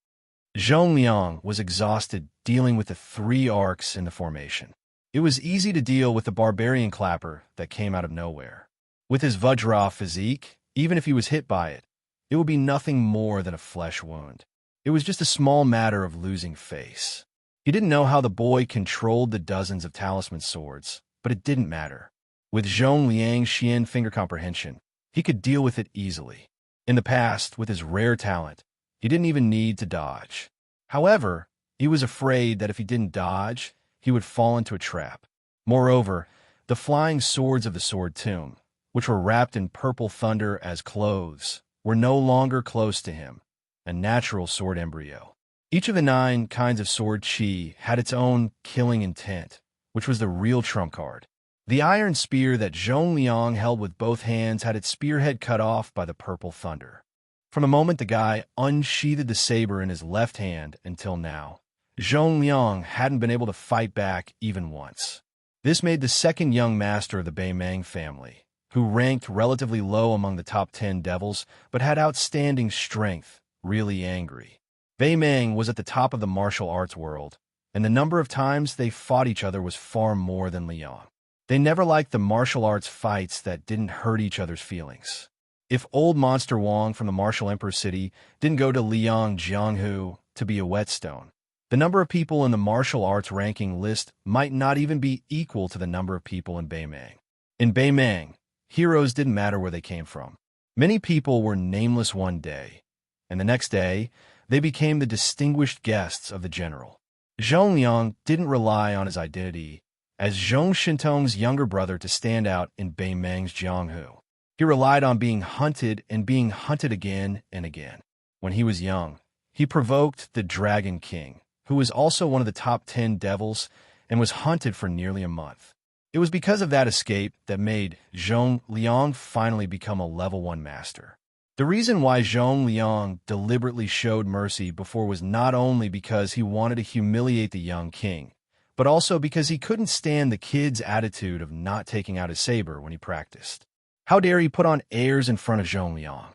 Zhong Liang was exhausted dealing with the 3 arcs in the formation. It was easy to deal with the barbarian clapper that came out of nowhere. With his Vajra physique, even if he was hit by it, it would be nothing more than a flesh wound. It was just a small matter of losing face. He didn't know how the boy controlled the dozens of talisman swords, but it didn't matter. With Zhong Liang's Xian finger comprehension, he could deal with it easily. In the past, with his rare talent, he didn't even need to dodge. However, he was afraid that if he didn't dodge, he would fall into a trap. Moreover, the flying swords of the sword tomb, which were wrapped in purple thunder as clothes, were no longer close to him, a natural sword embryo. Each of the 9 kinds of sword chi had its own killing intent, which was the real trump card. The iron spear that Zhong Liang held with both hands had its spearhead cut off by the purple thunder. From the moment the guy unsheathed the saber in his left hand until now, Zhong Liang hadn't been able to fight back even once. This made the second young master of the Bei Mang family, who ranked relatively low among the top 10 devils but had outstanding strength, really angry. Bei Mang was at the top of the martial arts world, and the number of times they fought each other was far more than Liang. They never liked the martial arts fights that didn't hurt each other's feelings. If old Monster Wong from the Martial Emperor City didn't go to Liang Jianghu to be a whetstone, the number of people in the martial arts ranking list might not even be equal to the number of people in Bei Mang. In Bei Mang, heroes didn't matter where they came from. Many people were nameless one day, and the next day, they became the distinguished guests of the general. Zhong Liang didn't rely on his identity as Zhong Shintong's younger brother to stand out in Bei Mang's Jianghu. He relied on being hunted and being hunted again and again. When he was young, he provoked the Dragon King, who was also one of the top 10 devils and was hunted for nearly a month. It was because of that escape that made Zhong Liang finally become a level 1 master. The reason why Zhong Liang deliberately showed mercy before was not only because he wanted to humiliate the young king, but also because he couldn't stand the kid's attitude of not taking out his saber when he practiced. How dare he put on airs in front of Zhong Liang?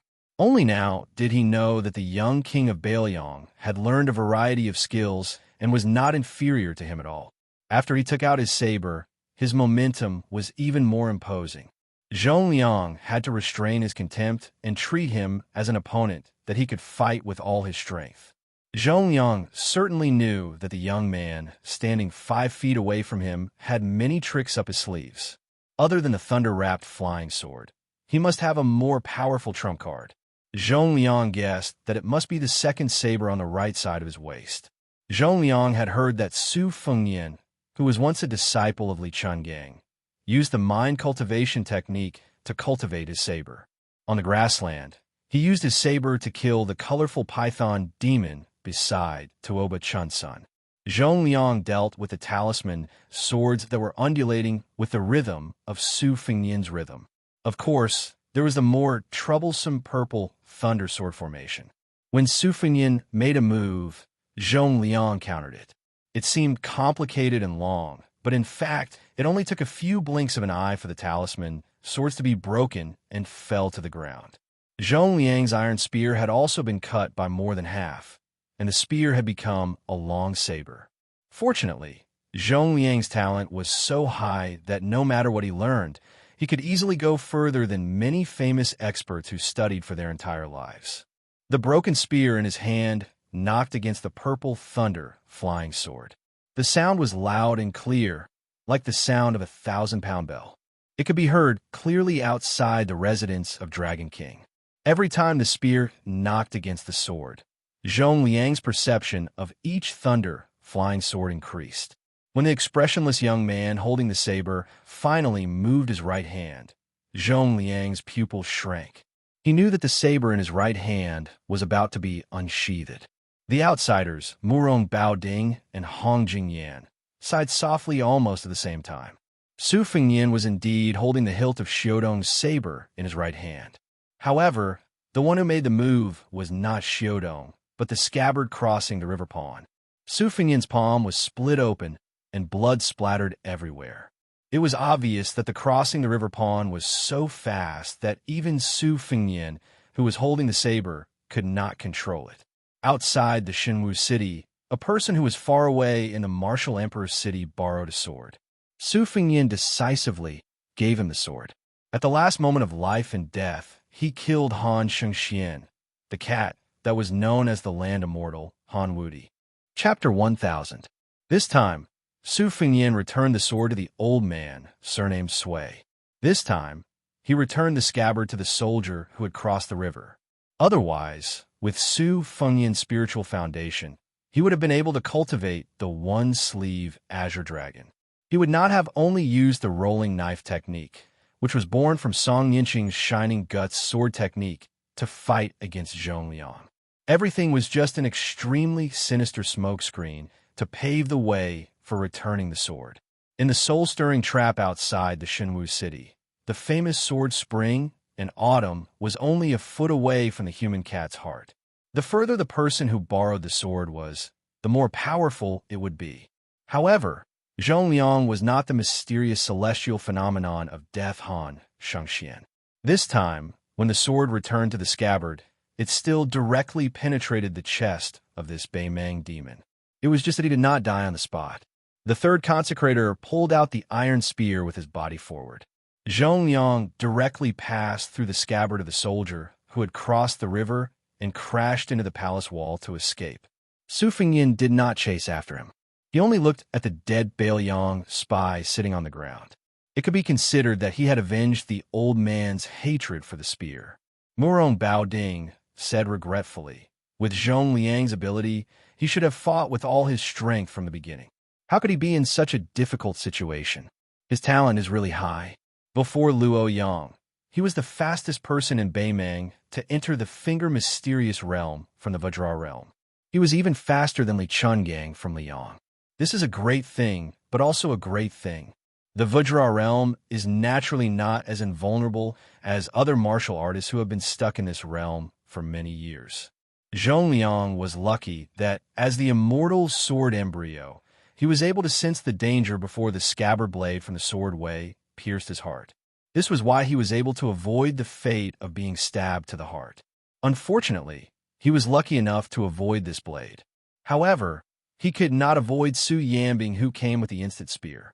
Only now did he know that the young king of Baelyong had learned a variety of skills and was not inferior to him at all. After he took out his saber, his momentum was even more imposing. Zhongliang had to restrain his contempt and treat him as an opponent that he could fight with all his strength. Zhongliang certainly knew that the young man, standing 5 feet away from him, had many tricks up his sleeves. Other than the thunder-wrapped flying sword, he must have a more powerful trump card. Zhongliang guessed that it must be the second saber on the right side of his waist. Zhongliang had heard that Su Fengnian, who was once a disciple of Li Chungang, used the mind cultivation technique to cultivate his saber. On the grassland, he used his saber to kill the colorful python demon beside Tuoba Chunsun. Zhongliang dealt with the talisman swords that were undulating with the rhythm of Su Fengnian's rhythm. Of course, there was the more troublesome purple thunder sword formation. When Su Fengnian made a move, Zhongliang countered it. It seemed complicated and long, but in fact, it only took a few blinks of an eye for the talisman swords to be broken and fell to the ground. Zhongliang's iron spear had also been cut by more than half, and the spear had become a long saber. Fortunately, Zhongliang's talent was so high that no matter what he learned, he could easily go further than many famous experts who studied for their entire lives. The broken spear in his hand knocked against the purple thunder flying sword. The sound was loud and clear, like the sound of a 1,000-pound bell. It could be heard clearly outside the residence of Dragon King. Every time the spear knocked against the sword, Zhongliang's perception of each thunder flying sword increased. When the expressionless young man holding the saber finally moved his right hand, Zhongliang's pupils shrank. He knew that the saber in his right hand was about to be unsheathed. The outsiders, Murong Baoding and Hong Jingyan, sighed softly almost at the same time. Su Fengnian was indeed holding the hilt of Xiudong's saber in his right hand. However, the one who made the move was not Xiudong, but the scabbard crossing the river pond. Su Fengnian's palm was split open, and blood splattered everywhere. It was obvious that the crossing the river pond was so fast that even Su Fengnian, who was holding the saber, could not control it. Outside the Shenwu city, a person who was far away in the martial emperor's city borrowed a sword. Su Fengnian decisively gave him the sword. At the last moment of life and death, he killed Han Shengxian, the cat that was known as the land immortal, Han Wudi. Chapter 1000. This time, Su Fengnian returned the sword to the old man, surnamed Sui. This time, he returned the scabbard to the soldier who had crossed the river. Otherwise, with Su Fengnian's spiritual foundation, he would have been able to cultivate the one-sleeve Azure Dragon. He would not have only used the rolling knife technique, which was born from Song Yinqing's Shining Guts sword technique, to fight against Zhongliang. Everything was just an extremely sinister smokescreen to pave the way for returning the sword. In the soul-stirring trap outside the Shenwu city, the famous sword spring in autumn was only a foot away from the human cat's heart. The further the person who borrowed the sword was, the more powerful it would be. However, Zhongliang was not the mysterious celestial phenomenon of Death Han Shengxian. This time, when the sword returned to the scabbard, it still directly penetrated the chest of this Beimang demon. It was just that he did not die on the spot. The third consecrator pulled out the iron spear with his body forward. Zhongliang directly passed through the scabbard of the soldier who had crossed the river and crashed into the palace wall to escape. Su Fengnian did not chase after him. He only looked at the dead Baelyong spy sitting on the ground. It could be considered that he had avenged the old man's hatred for the spear. Murong Baoding said regretfully, with Zhongliang's ability, he should have fought with all his strength from the beginning. How could he be in such a difficult situation? His talent is really high. Before Luo Yang, he was the fastest person in Beimang to enter the finger-mysterious realm from the Vajra realm. He was even faster than Li Chungang from Liang. This is a great thing, but also a great thing. The Vajra realm is naturally not as invulnerable as other martial artists who have been stuck in this realm for many years. Zhongliang was lucky that, as the immortal sword embryo, he was able to sense the danger before the scabbard blade from the sword Wei pierced his heart. This was why he was able to avoid the fate of being stabbed to the heart. Unfortunately, he was lucky enough to avoid this blade. However, he could not avoid Su Yanbing, who came with the instant spear.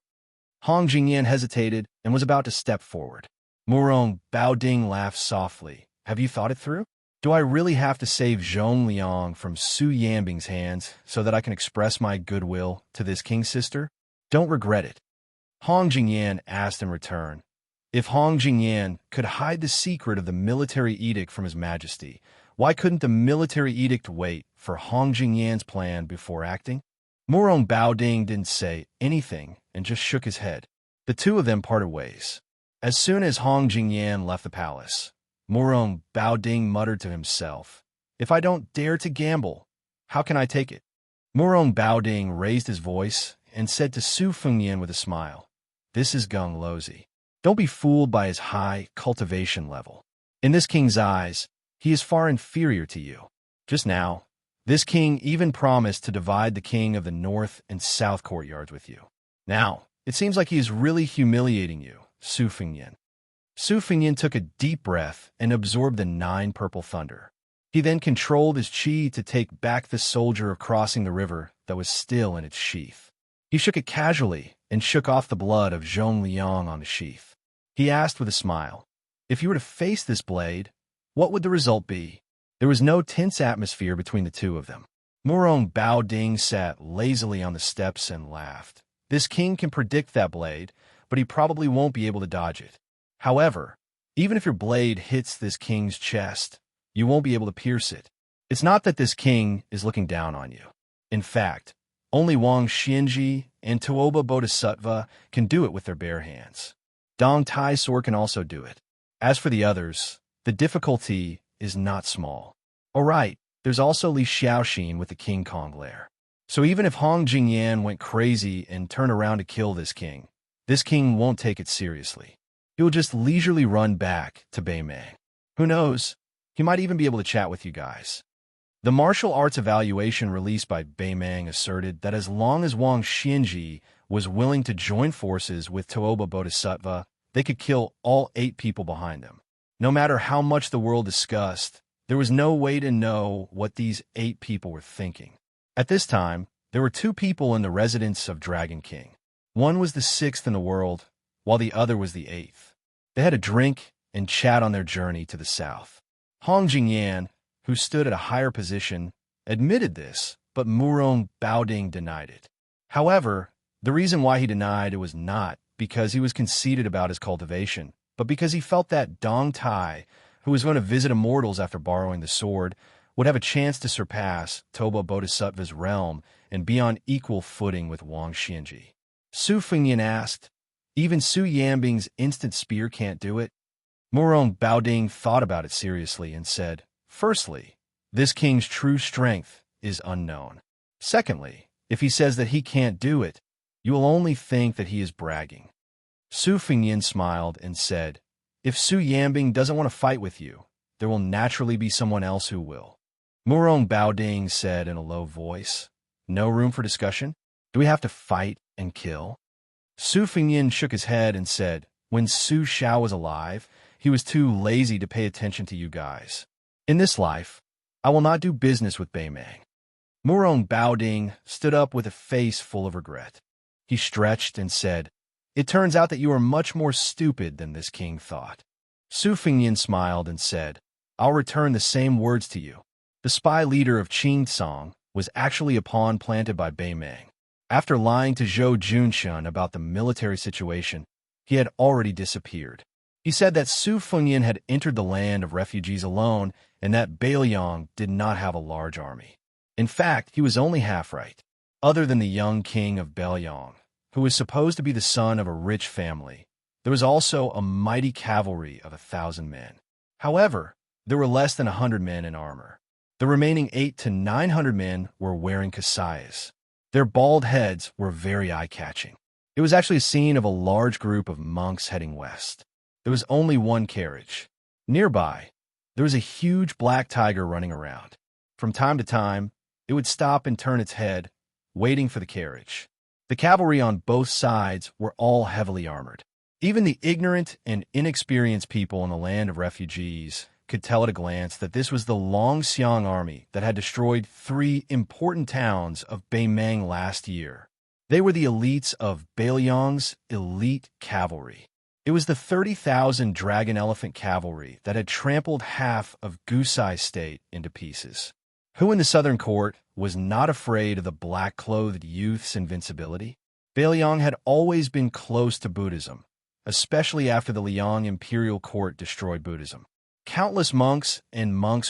Hong Jingyan hesitated and was about to step forward. Murong Baoding laughed softly. Have you thought it through? Do I really have to save Zhong Liang from Su Yanbing's hands so that I can express my goodwill to this king's sister? Don't regret it. Hong Jingyan asked in return. If Hong Jingyan could hide the secret of the military edict from His Majesty, why couldn't the military edict wait for Hong Jingyan's plan before acting? Murong Baoding didn't say anything and just shook his head. The two of them parted ways. As soon as Hong Jingyan left the palace, Murong Baoding muttered to himself, "If I don't dare to gamble, how can I take it?" Murong Baoding raised his voice and said to Su Fengyan with a smile, "This is Gung Lozi. Don't be fooled by his high cultivation level. In this king's eyes, he is far inferior to you. Just now, this king even promised to divide the king of the north and south courtyards with you. Now, it seems like he is really humiliating you, Su Fengyan." Su Fengyan took a deep breath and absorbed the 9 purple thunder. He then controlled his chi to take back the soldier of crossing the river that was still in its sheath. He shook it casually and shook off the blood of Zhong Liang on the sheath. He asked with a smile, "If you were to face this blade, what would the result be?" There was no tense atmosphere between the two of them. Murong Baoding sat lazily on the steps and laughed. This king can predict that blade, but he probably won't be able to dodge it. However, even if your blade hits this king's chest, you won't be able to pierce it. It's not that this king is looking down on you. In fact, only Wang Xianji and Tuoba Bodhisattva can do it with their bare hands. Dong Taisor can also do it. As for the others, the difficulty is not small. Alright, there's also Li Xiaoxin with the King Kong lair. So even if Hong Jingyan went crazy and turned around to kill this king won't take it seriously. He will just leisurely run back to Beimeng. Who knows? He might even be able to chat with you guys. The martial arts evaluation released by Beimeng asserted that as long as Wang Xianji was willing to join forces with Tuoba Bodhisattva, they could kill all 8 people behind them. No matter how much the world discussed, there was no way to know what these 8 people were thinking. At this time, there were 2 people in the residence of Dragon King. One was the 6th in the world, while the other was the 8th. They had a drink and chat on their journey to the south. Hong Jingyan, who stood at a higher position, admitted this, but Murong Baoding denied it. However, the reason why he denied it was not because he was conceited about his cultivation, but because he felt that Dong Tai, who was going to visit immortals after borrowing the sword, would have a chance to surpass Toba Bodhisattva's realm and be on equal footing with Wang Xianji. Su Fengyan asked, "Even Su Yanbing's instant spear can't do it?" Murong Baoding thought about it seriously and said, "Firstly, this king's true strength is unknown. Secondly, if he says that he can't do it, you will only think that he is bragging." Su Fengyan smiled and said, "If Su Yanbing doesn't want to fight with you, there will naturally be someone else who will." Murong Baoding said in a low voice, "No room for discussion? Do we have to fight and kill?" Su Fengyan shook his head and said, "When Su Xiao was alive, he was too lazy to pay attention to you guys. In this life, I will not do business with Beimeng." Murong Baoding stood up with a face full of regret. He stretched and said, "It turns out that you are much more stupid than this king thought." Su Fengyan smiled and said, "I'll return the same words to you. The spy leader of Qingcang was actually a pawn planted by Beimeng. After lying to Zhou Junshun about the military situation, he had already disappeared. He said that Su Fengyan had entered the land of refugees alone and that Baoyang did not have a large army. In fact, he was only half right. Other than the young king of Baoyang, who was supposed to be the son of a rich family, there was also a mighty cavalry of 1,000 men. However, there were less than 100 men in armor. The remaining 800 to 900 men were wearing kasayas. Their bald heads were very eye-catching. It was actually a scene of a large group of monks heading west. There was only one carriage. Nearby, there was a huge black tiger running around. From time to time, it would stop and turn its head, waiting for the carriage. The cavalry on both sides were all heavily armored. Even the ignorant and inexperienced people in the land of refugees could tell at a glance that this was the Longxiang army that had destroyed 3 important towns of Beimang last year. They were the elites of Beiliang's elite cavalry. It was the 30,000 dragon elephant cavalry that had trampled half of Gusai state into pieces. Who in the southern court was not afraid of the black-clothed youth's invincibility? Beiliang had always been close to Buddhism, especially after the Liang imperial court destroyed Buddhism. Countless monks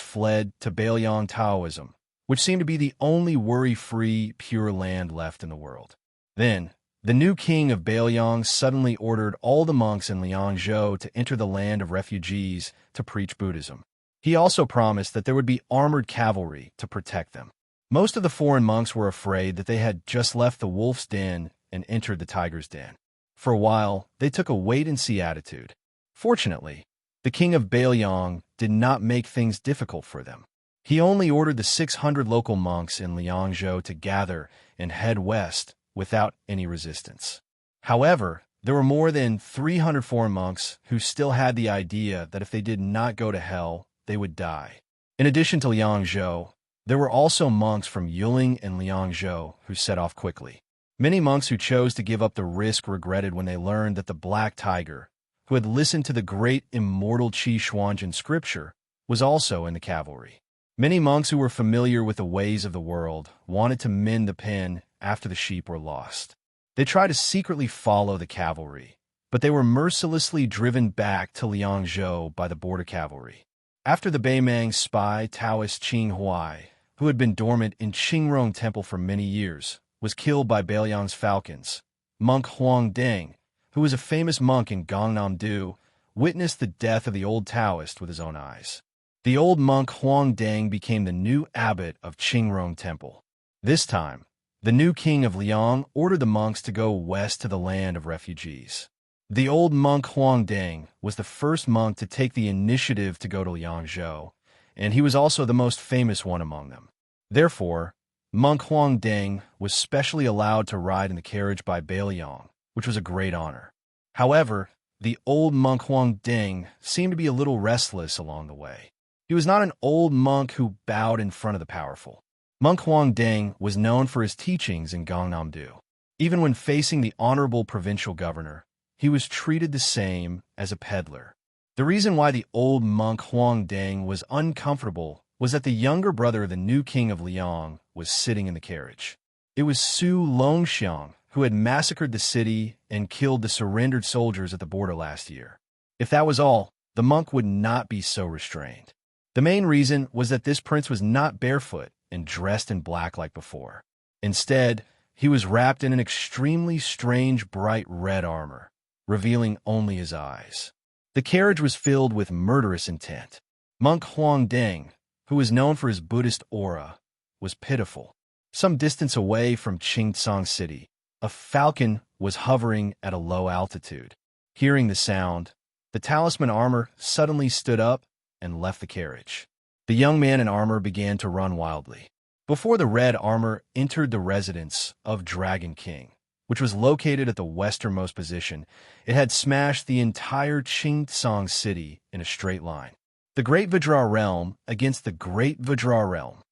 fled to Beiliang Taoism, which seemed to be the only worry-free, pure land left in the world. Then, the new king of Beiliang suddenly ordered all the monks in Liangzhou to enter the land of refugees to preach Buddhism. He also promised that there would be armored cavalry to protect them. Most of the foreign monks were afraid that they had just left the wolf's den and entered the tiger's den. For a while, they took a wait-and-see attitude. Fortunately, the king of Beiliang did not make things difficult for them. He only ordered the 600 local monks in Liangzhou to gather and head west without any resistance. However, there were more than 300 foreign monks who still had the idea that if they did not go to hell, they would die. In addition to Liangzhou, there were also monks from Yuling and Liangzhou who set off quickly. Many monks who chose to give up the risk regretted when they learned that the Black Tiger, who had listened to the great immortal Qi Xuanjin scripture, was also in the cavalry. Many monks who were familiar with the ways of the world wanted to mend the pen after the sheep were lost. They tried to secretly follow the cavalry, but they were mercilessly driven back to Liangzhou by the border cavalry. After the Beimang spy Taoist Qing Huai, who had been dormant in Qingrong Temple for many years, was killed by Beiliang's falcons, monk Huang Deng, who was a famous monk in Gangnam-do, witnessed the death of the old Taoist with his own eyes. The old monk Huang Deng became the new abbot of Qingrong Temple. This time, the new king of Liang ordered the monks to go west to the land of refugees. The old monk Huang Deng was the first monk to take the initiative to go to Liangzhou, and he was also the most famous one among them. Therefore, monk Huang Deng was specially allowed to ride in the carriage by Beiliang, which was a great honor. However, the old monk Huang Deng seemed to be a little restless along the way. He was not an old monk who bowed in front of the powerful. Monk Huang Deng was known for his teachings in Gangnam-do. Even when facing the honorable provincial governor, he was treated the same as a peddler. The reason why the old monk Huang Deng was uncomfortable was that the younger brother of the new king of Liang was sitting in the carriage. It was Su Longxiang who had massacred the city and killed the surrendered soldiers at the border last year. If that was all, the monk would not be so restrained. The main reason was that this prince was not barefoot and dressed in black like before. Instead, he was wrapped in an extremely strange bright red armor, revealing only his eyes. The carriage was filled with murderous intent. Monk Huang Deng, who was known for his Buddhist aura, was pitiful. Some distance away from Qingtsang City, a falcon was hovering at a low altitude. Hearing the sound, the talisman armor suddenly stood up and left the carriage. The young man in armor began to run wildly. Before the red armor entered the residence of Dragon King, which was located at the westernmost position, it had smashed the entire Qingtsang city in a straight line. The Great Vajra Realm against the Great Vajra Realm.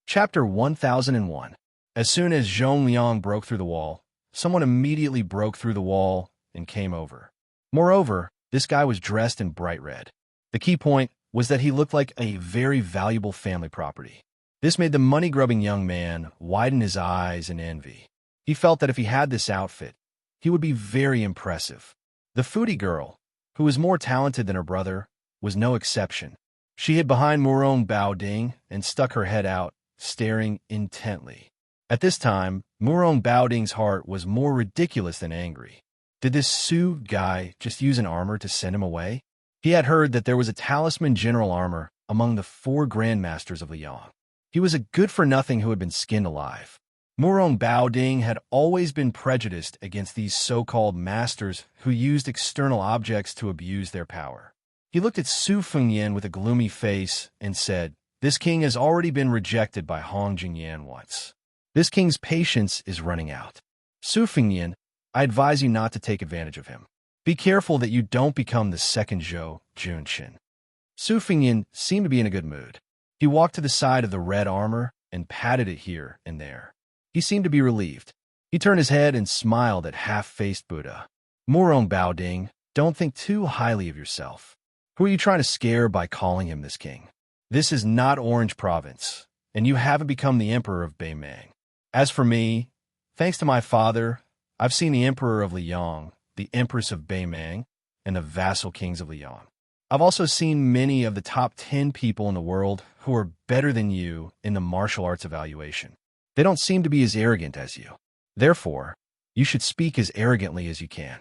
Chapter 1001. As soon as Zhong Liang broke through the wall, someone immediately broke through the wall and came over. Moreover, this guy was dressed in bright red. The key point was that he looked like a very valuable family property. This made the money-grubbing young man widen his eyes in envy. He felt that if he had this outfit, he would be very impressive. The foodie girl, who was more talented than her brother, was no exception. She hid behind Murong Baoding and stuck her head out, staring intently. At this time, Murong Baoding's heart was more ridiculous than angry. Did this Su guy just use an armor to send him away? He had heard that there was a talisman general armor among the 4 grandmasters of Liang. He was a good-for-nothing who had been skinned alive. Murong Baoding had always been prejudiced against these so-called masters who used external objects to abuse their power. He looked at Su Fengyan with a gloomy face and said, "This king has already been rejected by Hong Jingyan once. This king's patience is running out. Su Fengyan, I advise you not to take advantage of him. Be careful that you don't become the second Zhou Junqin." Su Fingyin seemed to be in a good mood. He walked to the side of the red armor and patted it here and there. He seemed to be relieved. He turned his head and smiled at half-faced Buddha. Murong Baoding, don't think too highly of yourself. Who are you trying to scare by calling him this king? This is not Orange Province, and you haven't become the emperor of Beimang. As for me, thanks to my father, I've seen the emperor of Liang, the empress of Beimang, and the vassal kings of Liang. I've also seen many of the top 10 people in the world who are better than you in the martial arts evaluation. They don't seem to be as arrogant as you. Therefore, you should speak as arrogantly as you can.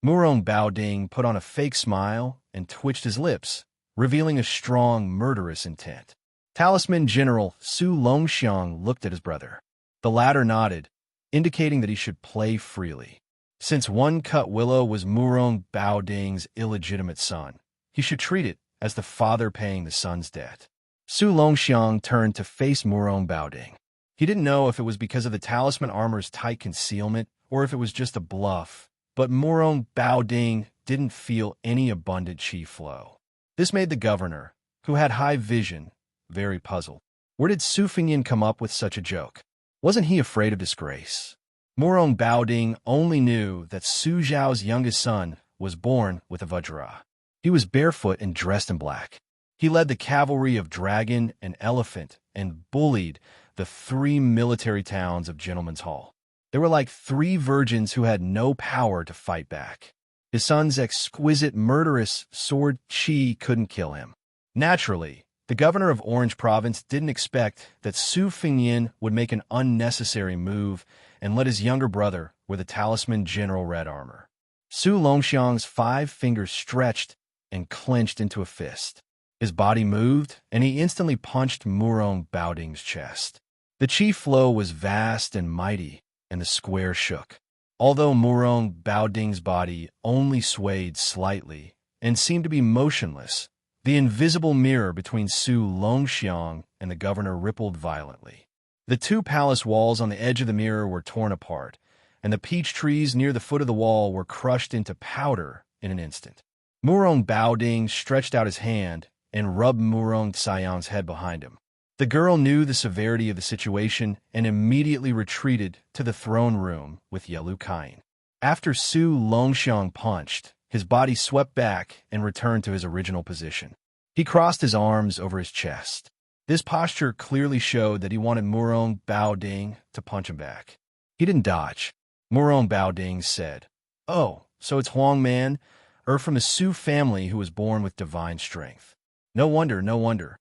Murong Baoding put on a fake smile and twitched his lips, revealing a strong, murderous intent. Talisman General Su Longxiang looked at his brother. The latter nodded, indicating that he should play freely. Since One Cut Willow was Murong Baoding's illegitimate son, he should treat it as the father paying the son's debt. Su Longxiang turned to face Murong Baoding. He didn't know if it was because of the talisman armor's tight concealment or if it was just a bluff, but Murong Baoding didn't feel any abundant qi flow. This made the governor, who had high vision, very puzzled. Where did Su Fingyin come up with such a joke? Wasn't he afraid of disgrace? Murong Baoding only knew that Su Zhao's youngest son was born with a vajra. He was barefoot and dressed in black. He led the cavalry of dragon and elephant and bullied the 3 military towns of Gentleman's Hall. They were like 3 virgins who had no power to fight back. His son's exquisite, murderous sword qi couldn't kill him. Naturally, the governor of Orange Province didn't expect that Su Fingyin would make an unnecessary move and let his younger brother wear the talisman general red armor. Su Longxiang's 5 fingers stretched and clenched into a fist. His body moved, and he instantly punched Murong Baoding's chest. The qi flow was vast and mighty, and the square shook. Although Murong Baoding's body only swayed slightly and seemed to be motionless, the invisible mirror between Su Longxiang and the governor rippled violently. The 2 palace walls on the edge of the mirror were torn apart, and the peach trees near the foot of the wall were crushed into powder in an instant. Murong Baoding stretched out his hand and rubbed Murong Xiang's head behind him. The girl knew the severity of the situation and immediately retreated to the throne room with Yelu Kain. After Su Longxiang punched, his body swept back and returned to his original position. He crossed his arms over his chest. This posture clearly showed that he wanted Murong Baoding to punch him back. He didn't dodge. Murong Baoding said, "Oh, so it's Huang Man, or from the Su family who was born with divine strength. No wonder, no wonder."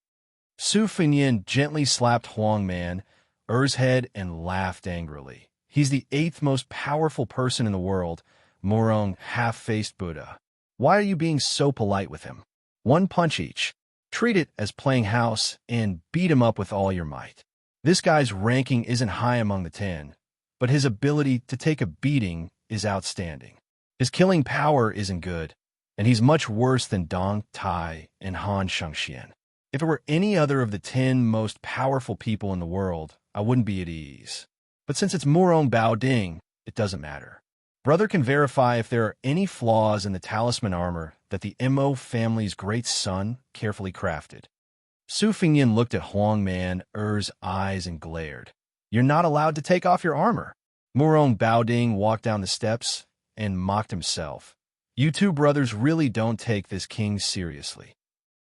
Su Fingyin gently slapped Huang Man, Er's head, and laughed angrily. "He's the 8th most powerful person in the world, Murong half-faced Buddha. Why are you being so polite with him? 1 punch each. Treat it as playing house and beat him up with all your might. This guy's ranking isn't high among the 10, but his ability to take a beating is outstanding. His killing power isn't good, and he's much worse than Dong Tai and Han Shangxian. If it were any other of the 10 most powerful people in the world, I wouldn't be at ease. But since it's Murong Baoding, it doesn't matter. Brother can verify if there are any flaws in the talisman armor that the Mo family's great son carefully crafted." Su Fingyin looked at Huang Man, Er's eyes, and glared. "You're not allowed to take off your armor." Murong Baoding walked down the steps and mocked himself. "You 2 brothers really don't take this king seriously."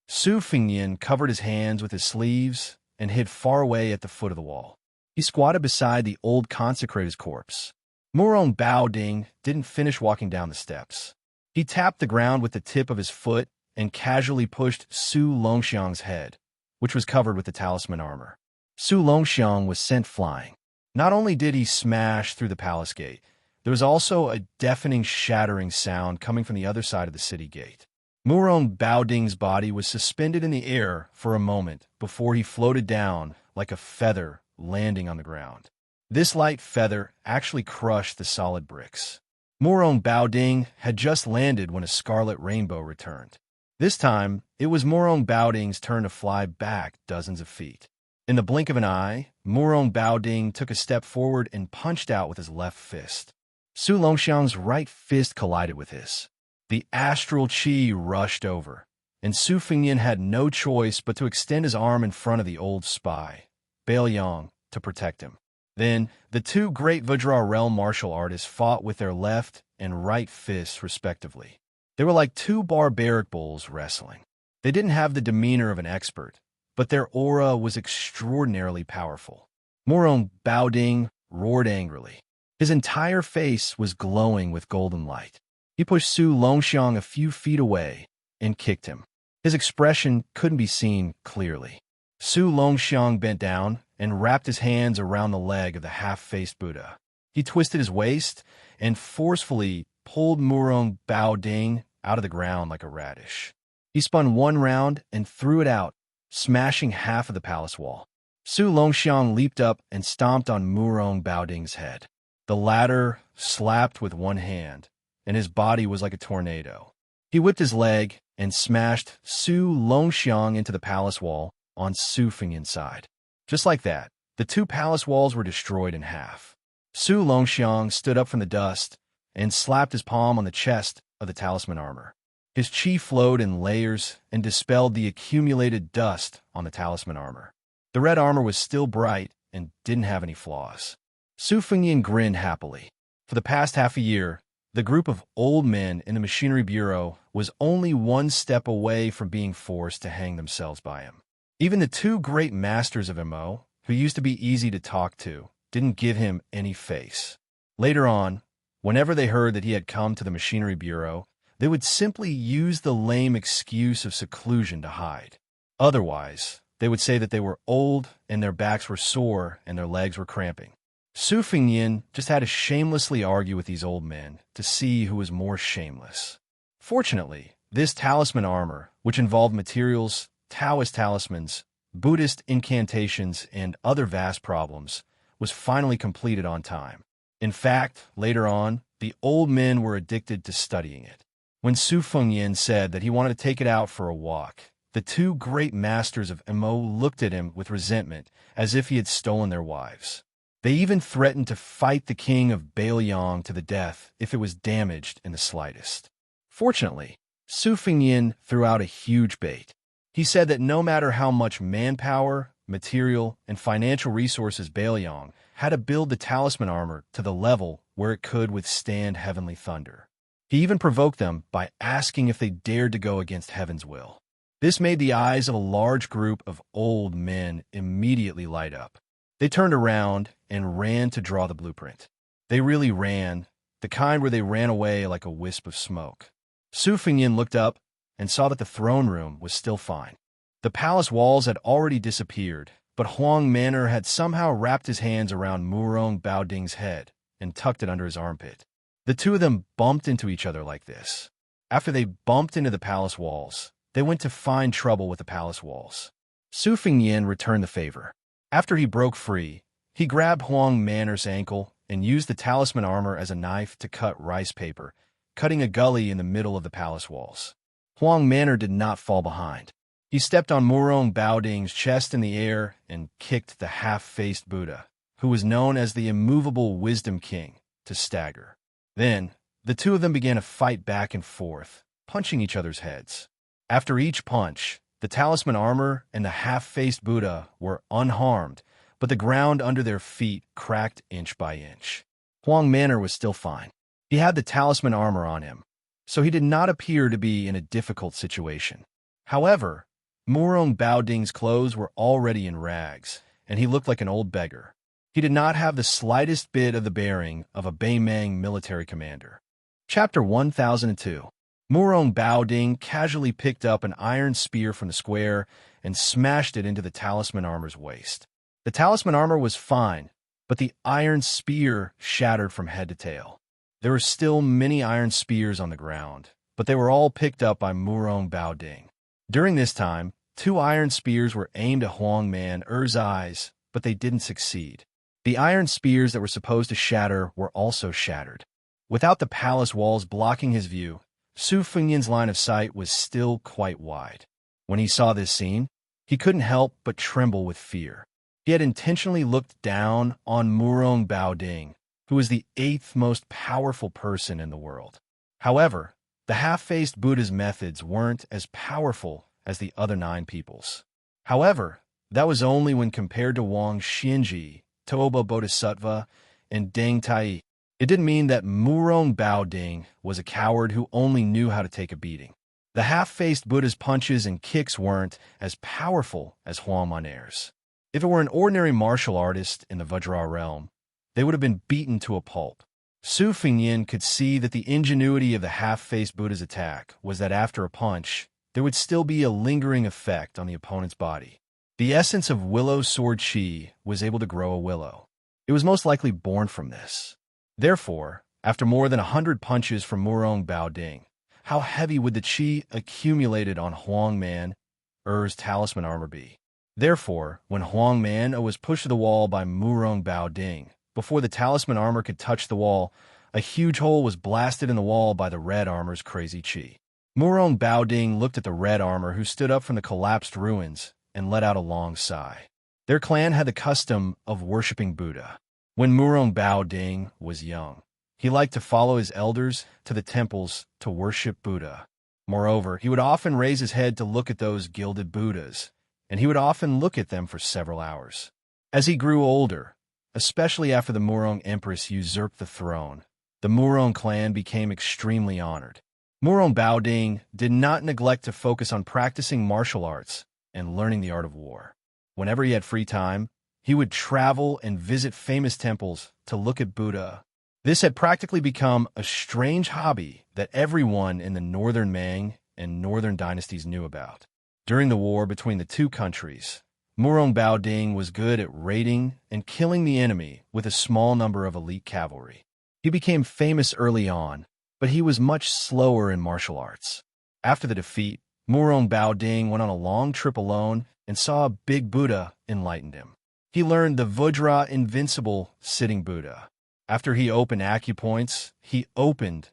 Su Fingyin covered his hands with his sleeves and hid far away at the foot of the wall. He squatted beside the old consecrator's corpse. Murong Baoding didn't finish walking down the steps. He tapped the ground with the tip of his foot and casually pushed Su Longxiang's head, which was covered with the talisman armor. Su Longxiang was sent flying. Not only did he smash through the palace gate, there was also a deafening shattering sound coming from the other side of the city gate. Murong Baoding's body was suspended in the air for a moment before he floated down like a feather landing on the ground. This light feather actually crushed the solid bricks. Murong Baoding had just landed when a scarlet rainbow returned. This time, it was Murong Baoding's turn to fly back dozens of feet. In the blink of an eye, Murong Baoding took a step forward and punched out with his left fist. Su Longxiang's right fist collided with his. The astral qi rushed over. and Su Fengnian had no choice but to extend his arm in front of the old spy, Bailiang, to protect him. Then, the two great Vajra realm martial artists fought with their left and right fists, respectively. They were like two barbaric bulls wrestling. They didn't have the demeanor of an expert, but their aura was extraordinarily powerful. Murong Baoding roared angrily. His entire face was glowing with golden light. He pushed Su Longxiang a few feet away and kicked him. His expression couldn't be seen clearly. Su Longxiang bent down and wrapped his hands around the leg of the half-faced Buddha. He twisted his waist and forcefully pulled Murong Baoding out of the ground like a radish. He spun one round and threw it out, smashing half of the palace wall. Su Longxiang leaped up and stomped on Murong Baoding's head. The latter slapped with one hand, and his body was like a tornado. He whipped his leg and smashed Su Longxiang into the palace wall on Su Fengnian's side. Just like that, the two palace walls were destroyed in half. Su Longxiang stood up from the dust and slapped his palm on the chest of the talisman armor. His chi flowed in layers and dispelled the accumulated dust on the talisman armor. The red armor was still bright and didn't have any flaws. Su Fengnian grinned happily. For the past half a year, the group of old men in the Machinery Bureau was only one step away from being forced to hang themselves by him. Even the two great masters of MO, who used to be easy to talk to, didn't give him any face. Later on, whenever they heard that he had come to the Machinery Bureau, they would simply use the lame excuse of seclusion to hide. Otherwise, they would say that they were old and their backs were sore and their legs were cramping. Su Fengnian just had to shamelessly argue with these old men to see who was more shameless. Fortunately, this talisman armor, which involved materials, Taoist talismans, Buddhist incantations, and other vast problems, was finally completed on time. In fact, later on, the old men were addicted to studying it. When Su Fengnian said that he wanted to take it out for a walk, the two great masters of MO looked at him with resentment, as if he had stolen their wives. They even threatened to fight the king of Bailiang to the death if it was damaged in the slightest. Fortunately, Su Fengnian threw out a huge bait. He said that no matter how much manpower, material, and financial resources Bailiang had to build the talisman armor to the level where it could withstand heavenly thunder. He even provoked them by asking if they dared to go against heaven's will. This made the eyes of a large group of old men immediately light up. They turned around and ran to draw the blueprint. They really ran, the kind where they ran away like a wisp of smoke. Su Fengnian looked up and saw that the throne room was still fine. The palace walls had already disappeared, but Huang Manor had somehow wrapped his hands around Murong Baoding's head and tucked it under his armpit. The two of them bumped into each other like this. After they bumped into the palace walls, they went to find trouble with the palace walls. Su Fengnian returned the favor. After he broke free, he grabbed Huang Manor's ankle and used the talisman armor as a knife to cut rice paper, cutting a gully in the middle of the palace walls. Huang Manor did not fall behind. He stepped on Murong Baoding's chest in the air and kicked the half-faced Buddha, who was known as the immovable Wisdom King, to stagger. Then, the two of them began to fight back and forth, punching each other's heads. After each punch, the talisman armor and the half-faced Buddha were unharmed, but the ground under their feet cracked inch by inch. Huang Manor was still fine. He had the talisman armor on him, so he did not appear to be in a difficult situation. However, Murong Baoding's clothes were already in rags, and he looked like an old beggar. He did not have the slightest bit of the bearing of a Baimang military commander. Chapter 1002. Murong Baoding casually picked up an iron spear from the square and smashed it into the talisman armor's waist. The talisman armor was fine, but the iron spear shattered from head to tail. There were still many iron spears on the ground, but they were all picked up by Murong Baoding. During this time, 2 iron spears were aimed at Huang Manor's eyes, but they didn't succeed. The iron spears that were supposed to shatter were also shattered. Without the palace walls blocking his view, Su Fengnian's line of sight was still quite wide. When he saw this scene, he couldn't help but tremble with fear. He had intentionally looked down on Murong Baoding, who was the 8th most powerful person in the world. However, The half-faced Buddha's methods weren't as powerful as the other 9 peoples. However, that was only when compared to Wang Xinji, Toba Bodhisattva, and Deng Tai. It didn't mean that Murong Baoding was a coward who only knew how to take a beating. The half-faced Buddha's punches and kicks weren't as powerful as Huang Moner's. If it were an ordinary martial artist in the Vajra realm, they would have been beaten to a pulp. Su Fengyin could see that the ingenuity of the half-faced Buddha's attack was that after a punch, there would still be a lingering effect on the opponent's body. The essence of willow sword chi was able to grow a willow. It was most likely born from this. Therefore, after more than 100 punches from Murong Baoding, how heavy would the chi accumulated on Huang Man-er's talisman armor be? Therefore, when Huang Man was pushed to the wall by Murong Baoding, before the talisman armor could touch the wall, a huge hole was blasted in the wall by the red armor's crazy chi. Murong Baoding looked at the red armor who stood up from the collapsed ruins and let out a long sigh. Their clan had the custom of worshipping Buddha. When Murong Baoding was young, he liked to follow his elders to the temples to worship Buddha. Moreover, he would often raise his head to look at those gilded Buddhas, and he would often look at them for several hours. As he grew older, especially after the Murong Empress usurped the throne, the Murong clan became extremely honored. Murong Baoding did not neglect to focus on practicing martial arts and learning the art of war. Whenever he had free time, he would travel and visit famous temples to look at Buddha. This had practically become a strange hobby that everyone in the Northern Ming and Northern dynasties knew about. During the war between the 2 countries, Murong Baoding was good at raiding and killing the enemy with a small number of elite cavalry. He became famous early on, but he was much slower in martial arts. After the defeat, Murong Baoding went on a long trip alone and saw a big Buddha enlightened him. He learned the Vajra invincible sitting Buddha. After he opened acupoints, he opened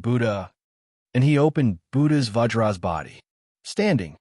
Buddha, and he opened Buddha's Vajra's body. Standing,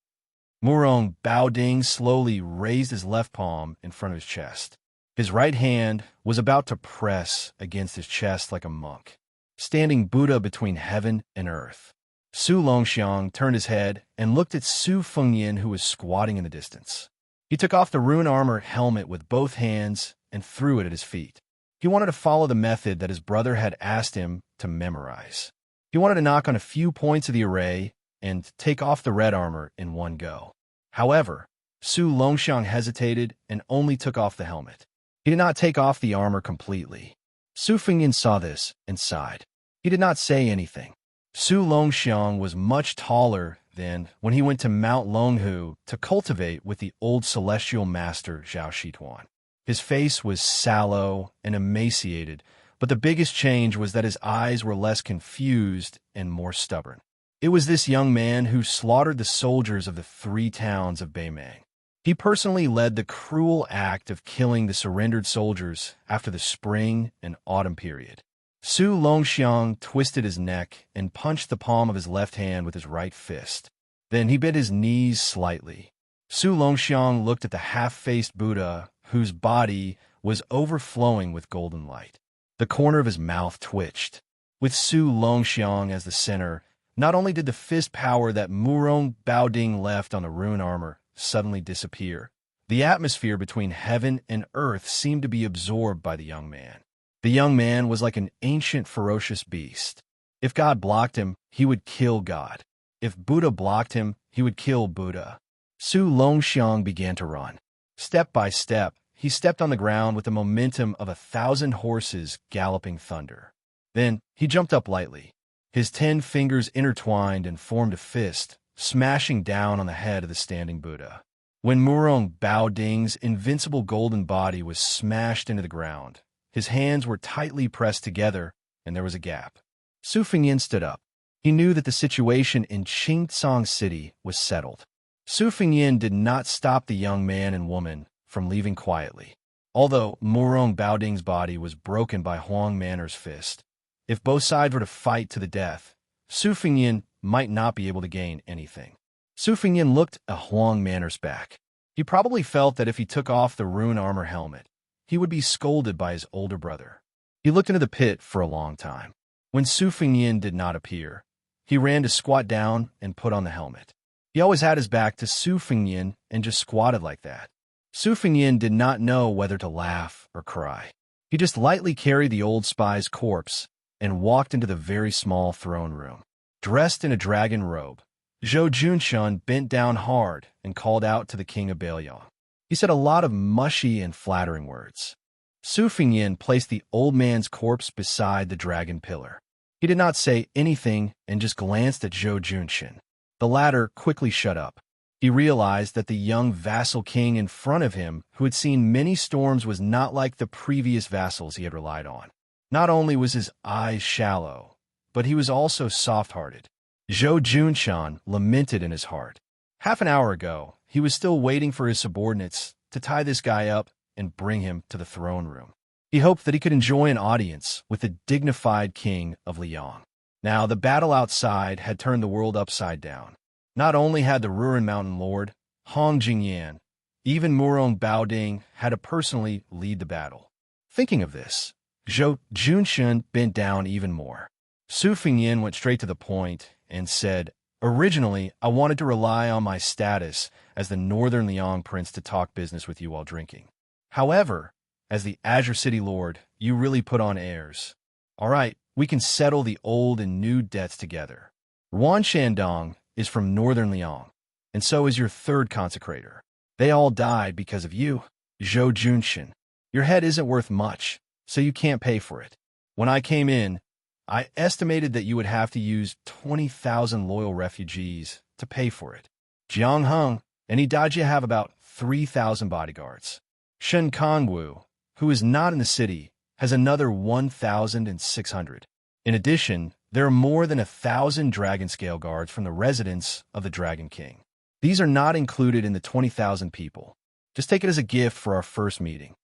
Murong Baoding slowly raised his left palm in front of his chest. His right hand was about to press against his chest like a monk, standing Buddha between heaven and earth. Su Longxiang turned his head and looked at Su Fengyin, who was squatting in the distance. He took off the rune armor helmet with both hands and threw it at his feet. He wanted to follow the method that his brother had asked him to memorize. He wanted to knock on a few points of the array and take off the red armor in one go. However, Su Longxiang hesitated and only took off the helmet. He did not take off the armor completely. Su Fengyin saw this and sighed. He did not say anything. Su Longxiang was much taller than when he went to Mount Longhu to cultivate with the old celestial master Zhao Shituan. His face was sallow and emaciated, but the biggest change was that his eyes were less confused and more stubborn. It was this young man who slaughtered the soldiers of the 3 towns of Beimang. He personally led the cruel act of killing the surrendered soldiers after the spring and autumn period. Su Longxiang twisted his neck and punched the palm of his left hand with his right fist. Then he bent his knees slightly. Su Longxiang looked at the half-faced Buddha, whose body was overflowing with golden light. The corner of his mouth twitched. With Su Longxiang as the center, not only did the fist power that Murong Baoding left on the rune armor suddenly disappear, the atmosphere between heaven and earth seemed to be absorbed by the young man. The young man was like an ancient ferocious beast. If God blocked him, he would kill God. If Buddha blocked him, he would kill Buddha. Su Longxiang began to run. Step by step, he stepped on the ground with the momentum of 1,000 horses galloping thunder. Then he jumped up lightly. His 10 fingers intertwined and formed a fist, smashing down on the head of the standing Buddha. When Murong Baoding's invincible golden body was smashed into the ground, his hands were tightly pressed together, and there was a gap. Su Fengyin stood up. He knew that the situation in Qingcang City was settled. Su Fengyin did not stop the young man and woman from leaving quietly. Although Murong Baoding's body was broken by Huang Manner's fist, if both sides were to fight to the death, Su Fengyin might not be able to gain anything. Su Fengyin looked at Huang Manner's back. He probably felt that if he took off the rune armor helmet, he would be scolded by his older brother. He looked into the pit for a long time. When Su Fengyin did not appear, He ran to squat down and put on the helmet. He always had his back to Su Fengyin and just squatted like that. Su Fengyin did not know whether to laugh or cry. He just lightly carried the old spy's corpse and walked into the very small throne room. Dressed in a dragon robe, Zhou Junshun bent down hard and called out to the king of Bailiang. He said a lot of mushy and flattering words. Su Fengyin placed the old man's corpse beside the dragon pillar. He did not say anything and just glanced at Zhou Junshun. The latter quickly shut up. He realized that the young vassal king in front of him, who had seen many storms, was not like the previous vassals he had relied on. Not only was his eyes shallow, but he was also soft-hearted. Zhou Junshun lamented in his heart. Half an hour ago, he was still waiting for his subordinates to tie this guy up and bring him to the throne room. He hoped that he could enjoy an audience with the dignified king of Liang. Now, the battle outside had turned the world upside down. Not only had the Ruren Mountain Lord, Hong Jingyan, even Murong Baoding had to personally lead the battle. Thinking of this, Zhou Junshun bent down even more. Su Fengyin went straight to the point and said, "Originally, I wanted to rely on my status as the Northern Liang Prince to talk business with you while drinking. However, as the Azure City Lord, you really put on airs. All right, we can settle the old and new debts together. Yuan Shandong is from Northern Liang, and so is your third consecrator. They all died because of you, Zhou Junshun. Your head isn't worth much, so you can't pay for it. When I came in, I estimated that you would have to use 20,000 loyal refugees to pay for it. Jiang Heng and Dajia have about 3,000 bodyguards. Shen Kongwu, who is not in the city, has another 1,600. In addition, there are more than 1,000 dragon scale guards from the residence of the Dragon King. These are not included in the 20,000 people. Just take it as a gift for our first meeting."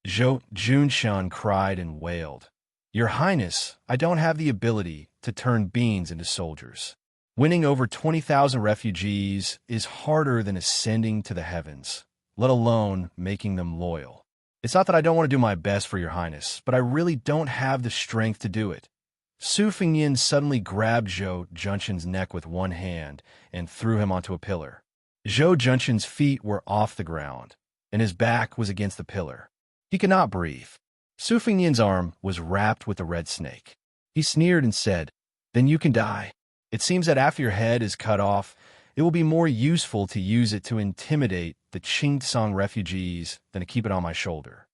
Zhou Junshun cried and wailed, "Your Highness, I don't have the ability to turn beings into soldiers. Winning over 20,000 refugees is harder than ascending to the heavens, let alone making them loyal. It's not that I don't want to do my best for your Highness, but I really don't have the strength to do it." Su Fengyin suddenly grabbed Zhou Junshun's neck with one hand and threw him onto a pillar. Zhou Junshun's feet were off the ground, and his back was against the pillar. He could not breathe. Su Fengyin's arm was wrapped with the red snake. He sneered and said, "Then you can die. It seems that after your head is cut off, it will be more useful to use it to intimidate the Qingtsong refugees than to keep it on my shoulder."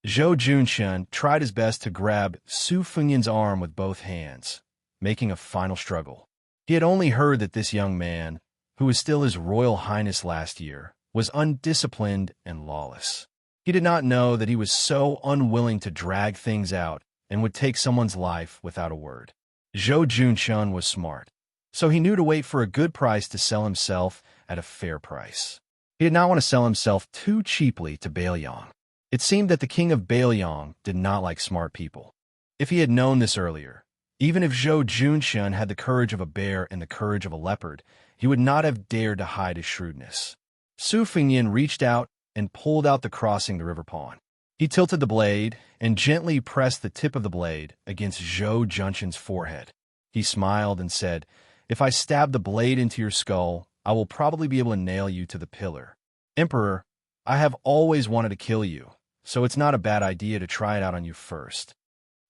Zhou Junshun tried his best to grab Su Fengyin's arm with both hands, making a final struggle. He had only heard that this young man, who was still His Royal Highness last year, was undisciplined and lawless. He did not know that he was so unwilling to drag things out and would take someone's life without a word. Zhou Junshun was smart, so he knew to wait for a good price to sell himself at a fair price. He did not want to sell himself too cheaply to Bailiang. It seemed that the king of Bailiang did not like smart people. If he had known this earlier, even if Zhou Junshun had the courage of a bear and the courage of a leopard, he would not have dared to hide his shrewdness. Su Fengyin reached out and pulled out the crossing the river pawn. He tilted the blade and gently pressed the tip of the blade against Zhou Junshun's forehead. He smiled and said, "If I stab the blade into your skull, I will probably be able to nail you to the pillar. Emperor, I have always wanted to kill you, so it's not a bad idea to try it out on you first."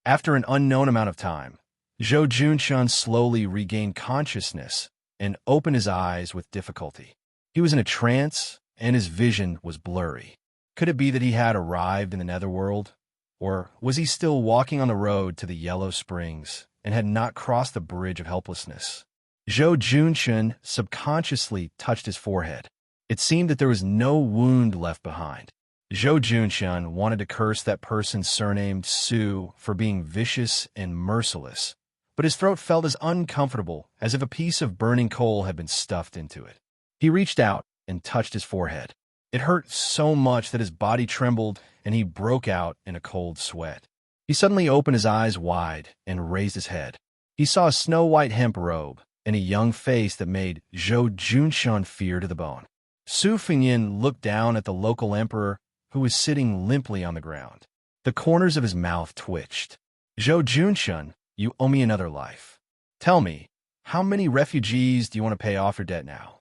After an unknown amount of time, Zhou Junshun slowly regained consciousness and opened his eyes with difficulty. He was in a trance, and his vision was blurry. Could it be that he had arrived in the netherworld? Or was he still walking on the road to the Yellow Springs and had not crossed the bridge of helplessness? Zhou Junshun subconsciously touched his forehead. It seemed that there was no wound left behind. Zhou Junshun wanted to curse that person surnamed Su for being vicious and merciless, but his throat felt as uncomfortable as if a piece of burning coal had been stuffed into it. He reached out and touched his forehead. It hurt so much that his body trembled and he broke out in a cold sweat. He suddenly opened his eyes wide and raised his head. He saw a snow-white hemp robe and a young face that made Zhou Junshun fear to the bone. Su Fengyin looked down at the local emperor, who was sitting limply on the ground. The corners of his mouth twitched. "Zhou Junshun, you owe me another life. Tell me, How many refugees do you want to pay off your debt now?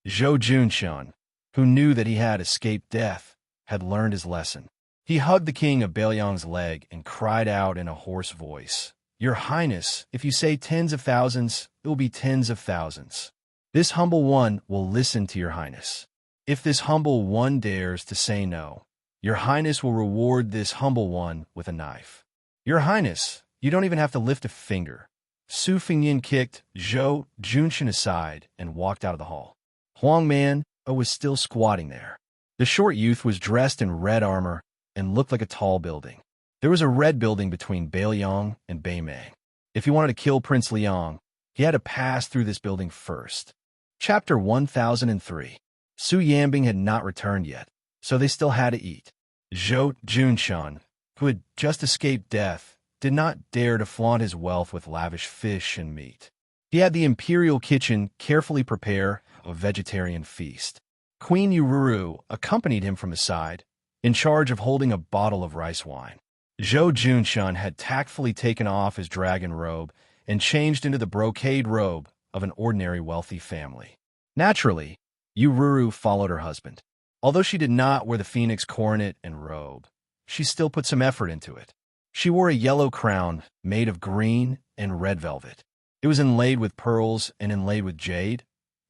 Zhou Junshun, who knew that he had escaped death, had learned his lesson. He hugged the king of Bailiang's leg and cried out in a hoarse voice, "Your Highness, if you say tens of thousands, it will be tens of thousands. This humble one will listen to your Highness. If this humble one dares to say no, your Highness will reward this humble one with a knife." "Your Highness, you don't even have to lift a finger." Su Fingyin kicked Zhou Junshun aside and walked out of the hall. Huang Man was still squatting there. The short youth was dressed in red armor and looked like a tall building. There was a red building between Bailiang and Beimei. If he wanted to kill Prince Liang, he had to pass through this building first. Chapter 1003. Su Yanbing had not returned yet, so they still had to eat. Zhou Junshun, who had just escaped death, did not dare to flaunt his wealth with lavish fish and meat. He had the imperial kitchen carefully prepare a vegetarian feast. Queen Yururu accompanied him from his side, in charge of holding a bottle of rice wine. Zhou Junshun had tactfully taken off his dragon robe and changed into the brocade robe of an ordinary wealthy family. Naturally, Yururu followed her husband. Although she did not wear the phoenix coronet and robe, she still put some effort into it. She wore a yellow crown made of green and red velvet. It was inlaid with pearls and inlaid with jade,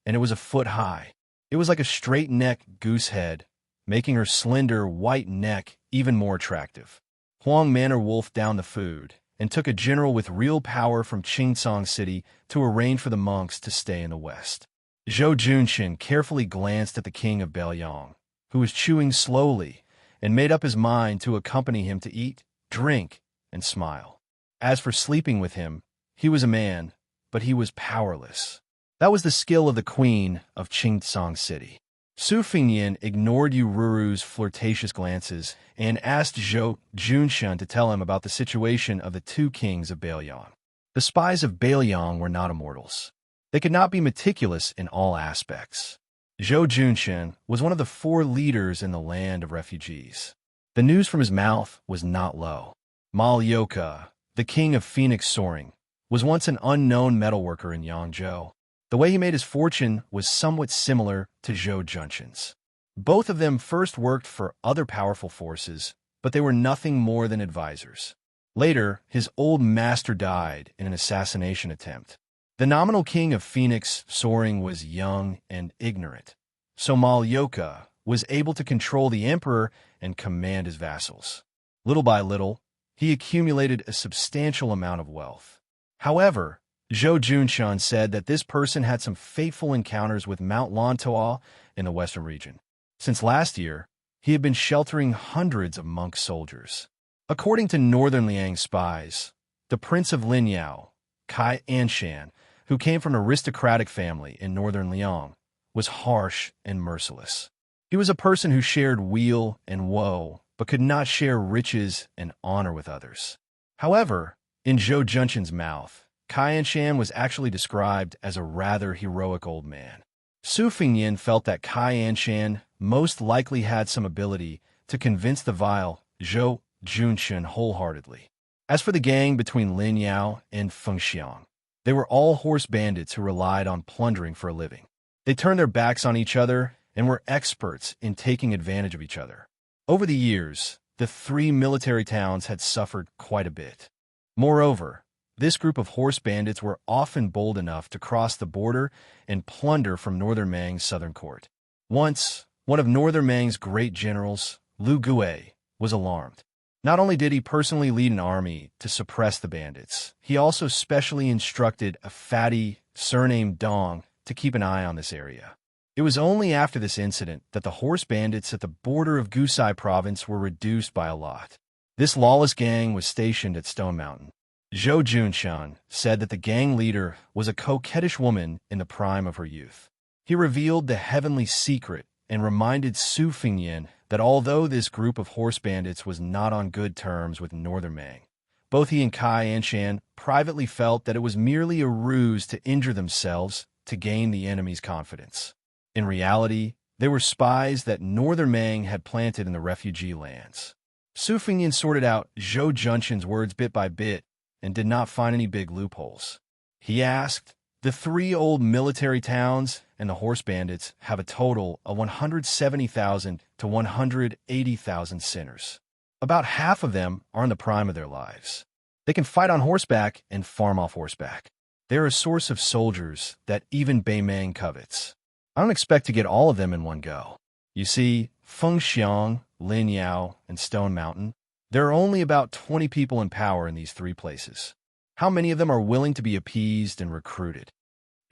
and it was a foot high. It was like a straight-necked goose head, making her slender white neck even more attractive. Huang Manor wolfed down the food and took a general with real power from Qingsong City to arrange for the monks to stay in the west. Zhou Junshun carefully glanced at the king of Bailiang, who was chewing slowly, and made up his mind to accompany him to eat, drink, and smile. As for sleeping with him, he was a man, but he was powerless. That was the skill of the queen of Qingsong City. Su Fingyin ignored Yururu's flirtatious glances and asked Zhou Junshun to tell him about the situation of the two kings of Bailiang. The spies of Bailiang were not immortals. They could not be meticulous in all aspects. Zhou Junshun was one of the 4 leaders in the land of refugees. The news from his mouth was not low. Mal Yoka, the king of Phoenix Soaring, was once an unknown metalworker in Yangzhou. The way he made his fortune was somewhat similar to Zhou Junshun's. Both of them first worked for other powerful forces, but they were nothing more than advisors. Later, his old master died in an assassination attempt. The nominal king of Phoenix Soaring was young and ignorant, so Mal Yoka was able to control the emperor and command his vassals. Little by little, he accumulated a substantial amount of wealth. However, Zhou Junshun said that this person had some fateful encounters with Mount Lantoa in the western region. Since last year, he had been sheltering hundreds of monk soldiers. According to Northern Liang spies, the Prince of Linyao, Kai Anshan, who came from an aristocratic family in Northern Liang, was harsh and merciless. He was a person who shared weal and woe, but could not share riches and honor with others. However, in Zhou Junshun's mouth, Kai Anshan was actually described as a rather heroic old man. Su Fingyin felt that Kai Anshan most likely had some ability to convince the vile Zhou Junshun wholeheartedly. As for the gang between Lin Yao and Fengxiang, they were all horse bandits who relied on plundering for a living. They turned their backs on each other and were experts in taking advantage of each other. Over the years, the 3 military towns had suffered quite a bit. Moreover, this group of horse bandits were often bold enough to cross the border and plunder from Northern Mang's southern court. Once, one of Northern Mang's great generals, Lu Gui, was alarmed. Not only did he personally lead an army to suppress the bandits, he also specially instructed a fatty surnamed Dong to keep an eye on this area. It was only after this incident that the horse bandits at the border of Gusai province were reduced by a lot. This lawless gang was stationed at Stone Mountain. Zhou Junshun said that the gang leader was a coquettish woman in the prime of her youth. He revealed the heavenly secret and reminded Su Fingyin that although this group of horse bandits was not on good terms with Northern Mang, both he and Kai Anshan privately felt that it was merely a ruse to injure themselves to gain the enemy's confidence. In reality, they were spies that Northern Mang had planted in the refugee lands. Su Fingyin sorted out Zhou Junshun's words bit by bit and did not find any big loopholes. He asked, The three old military towns and the horse bandits have a total of 170,000 to 180,000 sinners. About half of them are in the prime of their lives. They can fight on horseback and farm off horseback. They're a source of soldiers that even Beimang covets. I don't expect to get all of them in one go. You see, Fengxiang, Linyao, and Stone Mountain, there are only about 20 people in power in these three places. How many of them are willing to be appeased and recruited?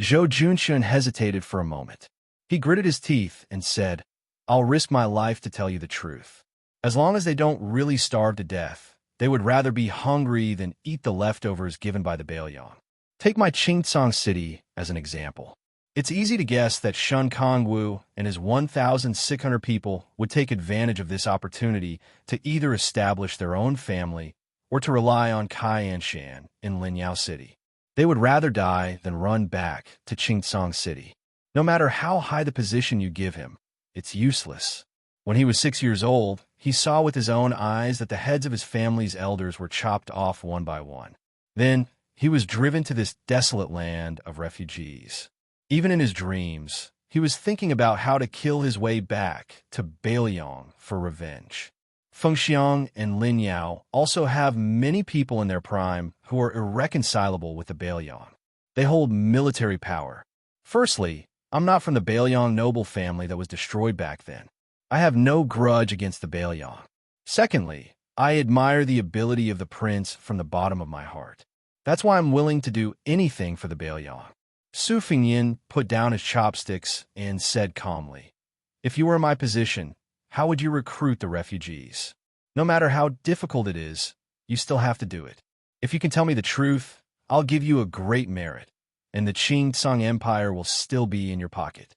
Zhou Junshun hesitated for a moment. He gritted his teeth and said, "I'll risk my life to tell you the truth. As long as they don't really starve to death, they would rather be hungry than eat the leftovers given by the Baoyang. Take my Qingcang city as an example. It's easy to guess that Shun Kongwu and his 1,600 people would take advantage of this opportunity to either establish their own family or to rely on Kaianshan in Linyao City. They would rather die than run back to Qingcang City. No matter how high the position you give him, it's useless." When he was 6 years old, he saw with his own eyes that the heads of his family's elders were chopped off one by one. Then he was driven to this desolate land of refugees. Even in his dreams, he was thinking about how to kill his way back to Baoyang for revenge. Fengxiang and Linyao also have many people in their prime who are irreconcilable with the Baoyang. They hold military power. Firstly, I'm not from the Baoyang noble family that was destroyed back then. I have no grudge against the Baoyang. Secondly, I admire the ability of the prince from the bottom of my heart. That's why I'm willing to do anything for the Baoyang." Su Fingyin put down his chopsticks and said calmly, "If you were in my position, how would you recruit the refugees? No matter how difficult it is, you still have to do it. If you can tell me the truth, I'll give you a great merit, and the Qingcang Empire will still be in your pocket."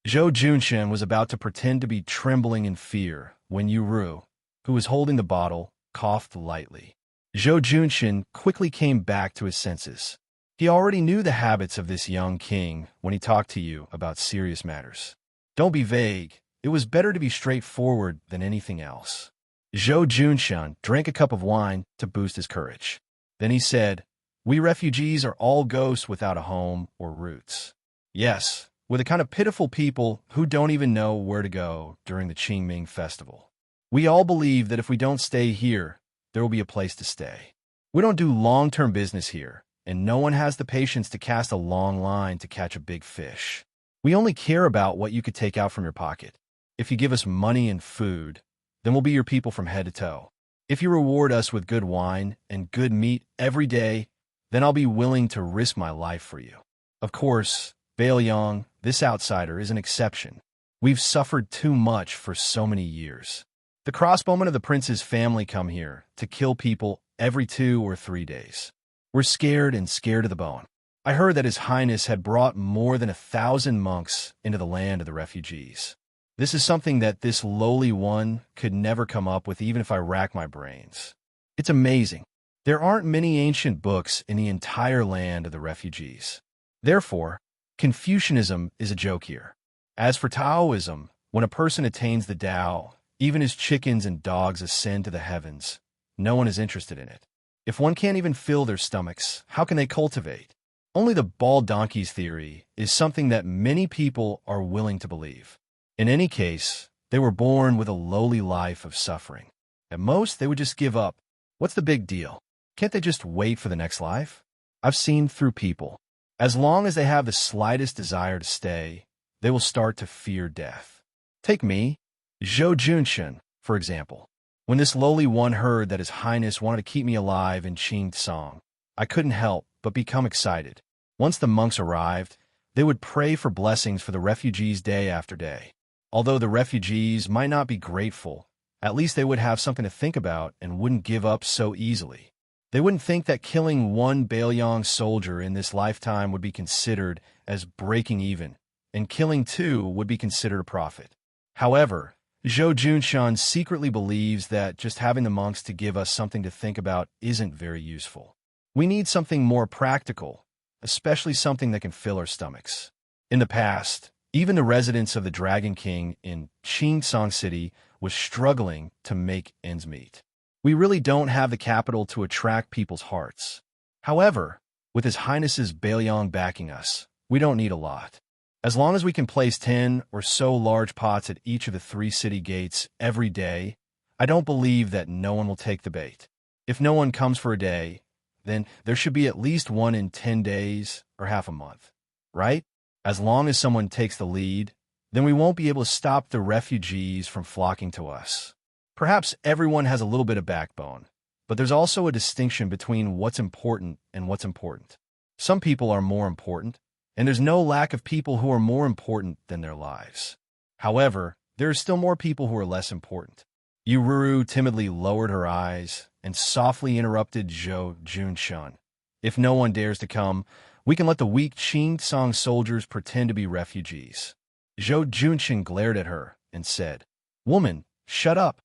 Zhou Junshen was about to pretend to be trembling in fear when Yu Ru, who was holding the bottle, coughed lightly. Zhou Junshen quickly came back to his senses. He already knew the habits of this young king when he talked to you about serious matters. Don't be vague. It was better to be straightforward than anything else. Zhou Junshan drank a cup of wine to boost his courage. Then he said, "We refugees are all ghosts without a home or roots. Yes, we're the kind of pitiful people who don't even know where to go during the Qingming festival. We all believe that if we don't stay here, there will be a place to stay. We don't do long-term business here, and no one has the patience to cast a long line to catch a big fish. We only care about what you could take out from your pocket. If you give us money and food, then we'll be your people from head to toe. If you reward us with good wine and good meat every day, then I'll be willing to risk my life for you. Of course, Baoyang, this outsider, is an exception. We've suffered too much for so many years. The crossbowmen of the prince's family come here to kill people every 2 or 3 days. We're scared and scared to the bone. I heard that His Highness had brought more than 1,000 monks into the land of the refugees. This is something that this lowly one could never come up with even if I rack my brains. It's amazing. There aren't many ancient books in the entire land of the refugees. Therefore, Confucianism is a joke here. As for Taoism, when a person attains the Tao, even his chickens and dogs ascend to the heavens. No one is interested in it. If one can't even fill their stomachs, how can they cultivate? Only the bald donkey's theory is something that many people are willing to believe. In any case, they were born with a lowly life of suffering. At most, they would just give up. What's the big deal? Can't they just wait for the next life? I've seen through people. As long as they have the slightest desire to stay, they will start to fear death. Take me, Zhou Junshen, for example. When this lowly one heard that His Highness wanted to keep me alive in Qingcang, I couldn't help but become excited. Once the monks arrived, they would pray for blessings for the refugees day after day. Although the refugees might not be grateful, at least they would have something to think about and wouldn't give up so easily. They wouldn't think that killing one Baoyang soldier in this lifetime would be considered as breaking even, and killing 2 would be considered a profit. However, Zhou Junshan secretly believes that just having the monks to give us something to think about isn't very useful. We need something more practical, especially something that can fill our stomachs. In the past, even the residents of the Dragon King in Qingcang City was struggling to make ends meet. We really don't have the capital to attract people's hearts. However, With His Highness's Bailiang backing us, we don't need a lot. As long as we can place 10 or so large pots at each of the 3 city gates every day, I don't believe that no one will take the bait. If no one comes for a day, then there should be at least one in 10 days or half a month, right? As long as someone takes the lead, then we won't be able to stop the refugees from flocking to us. Perhaps everyone has a little bit of backbone, but there's also a distinction between what's important and what's important. Some people are more important, and there's no lack of people who are more important than their lives. However, there are still more people who are less important. Yururu timidly lowered her eyes and softly interrupted Zhou Junshun. If no one dares to come, we can let the weak Qing Song soldiers pretend to be refugees. Zhou Junshun glared at her and said, "Woman, shut up.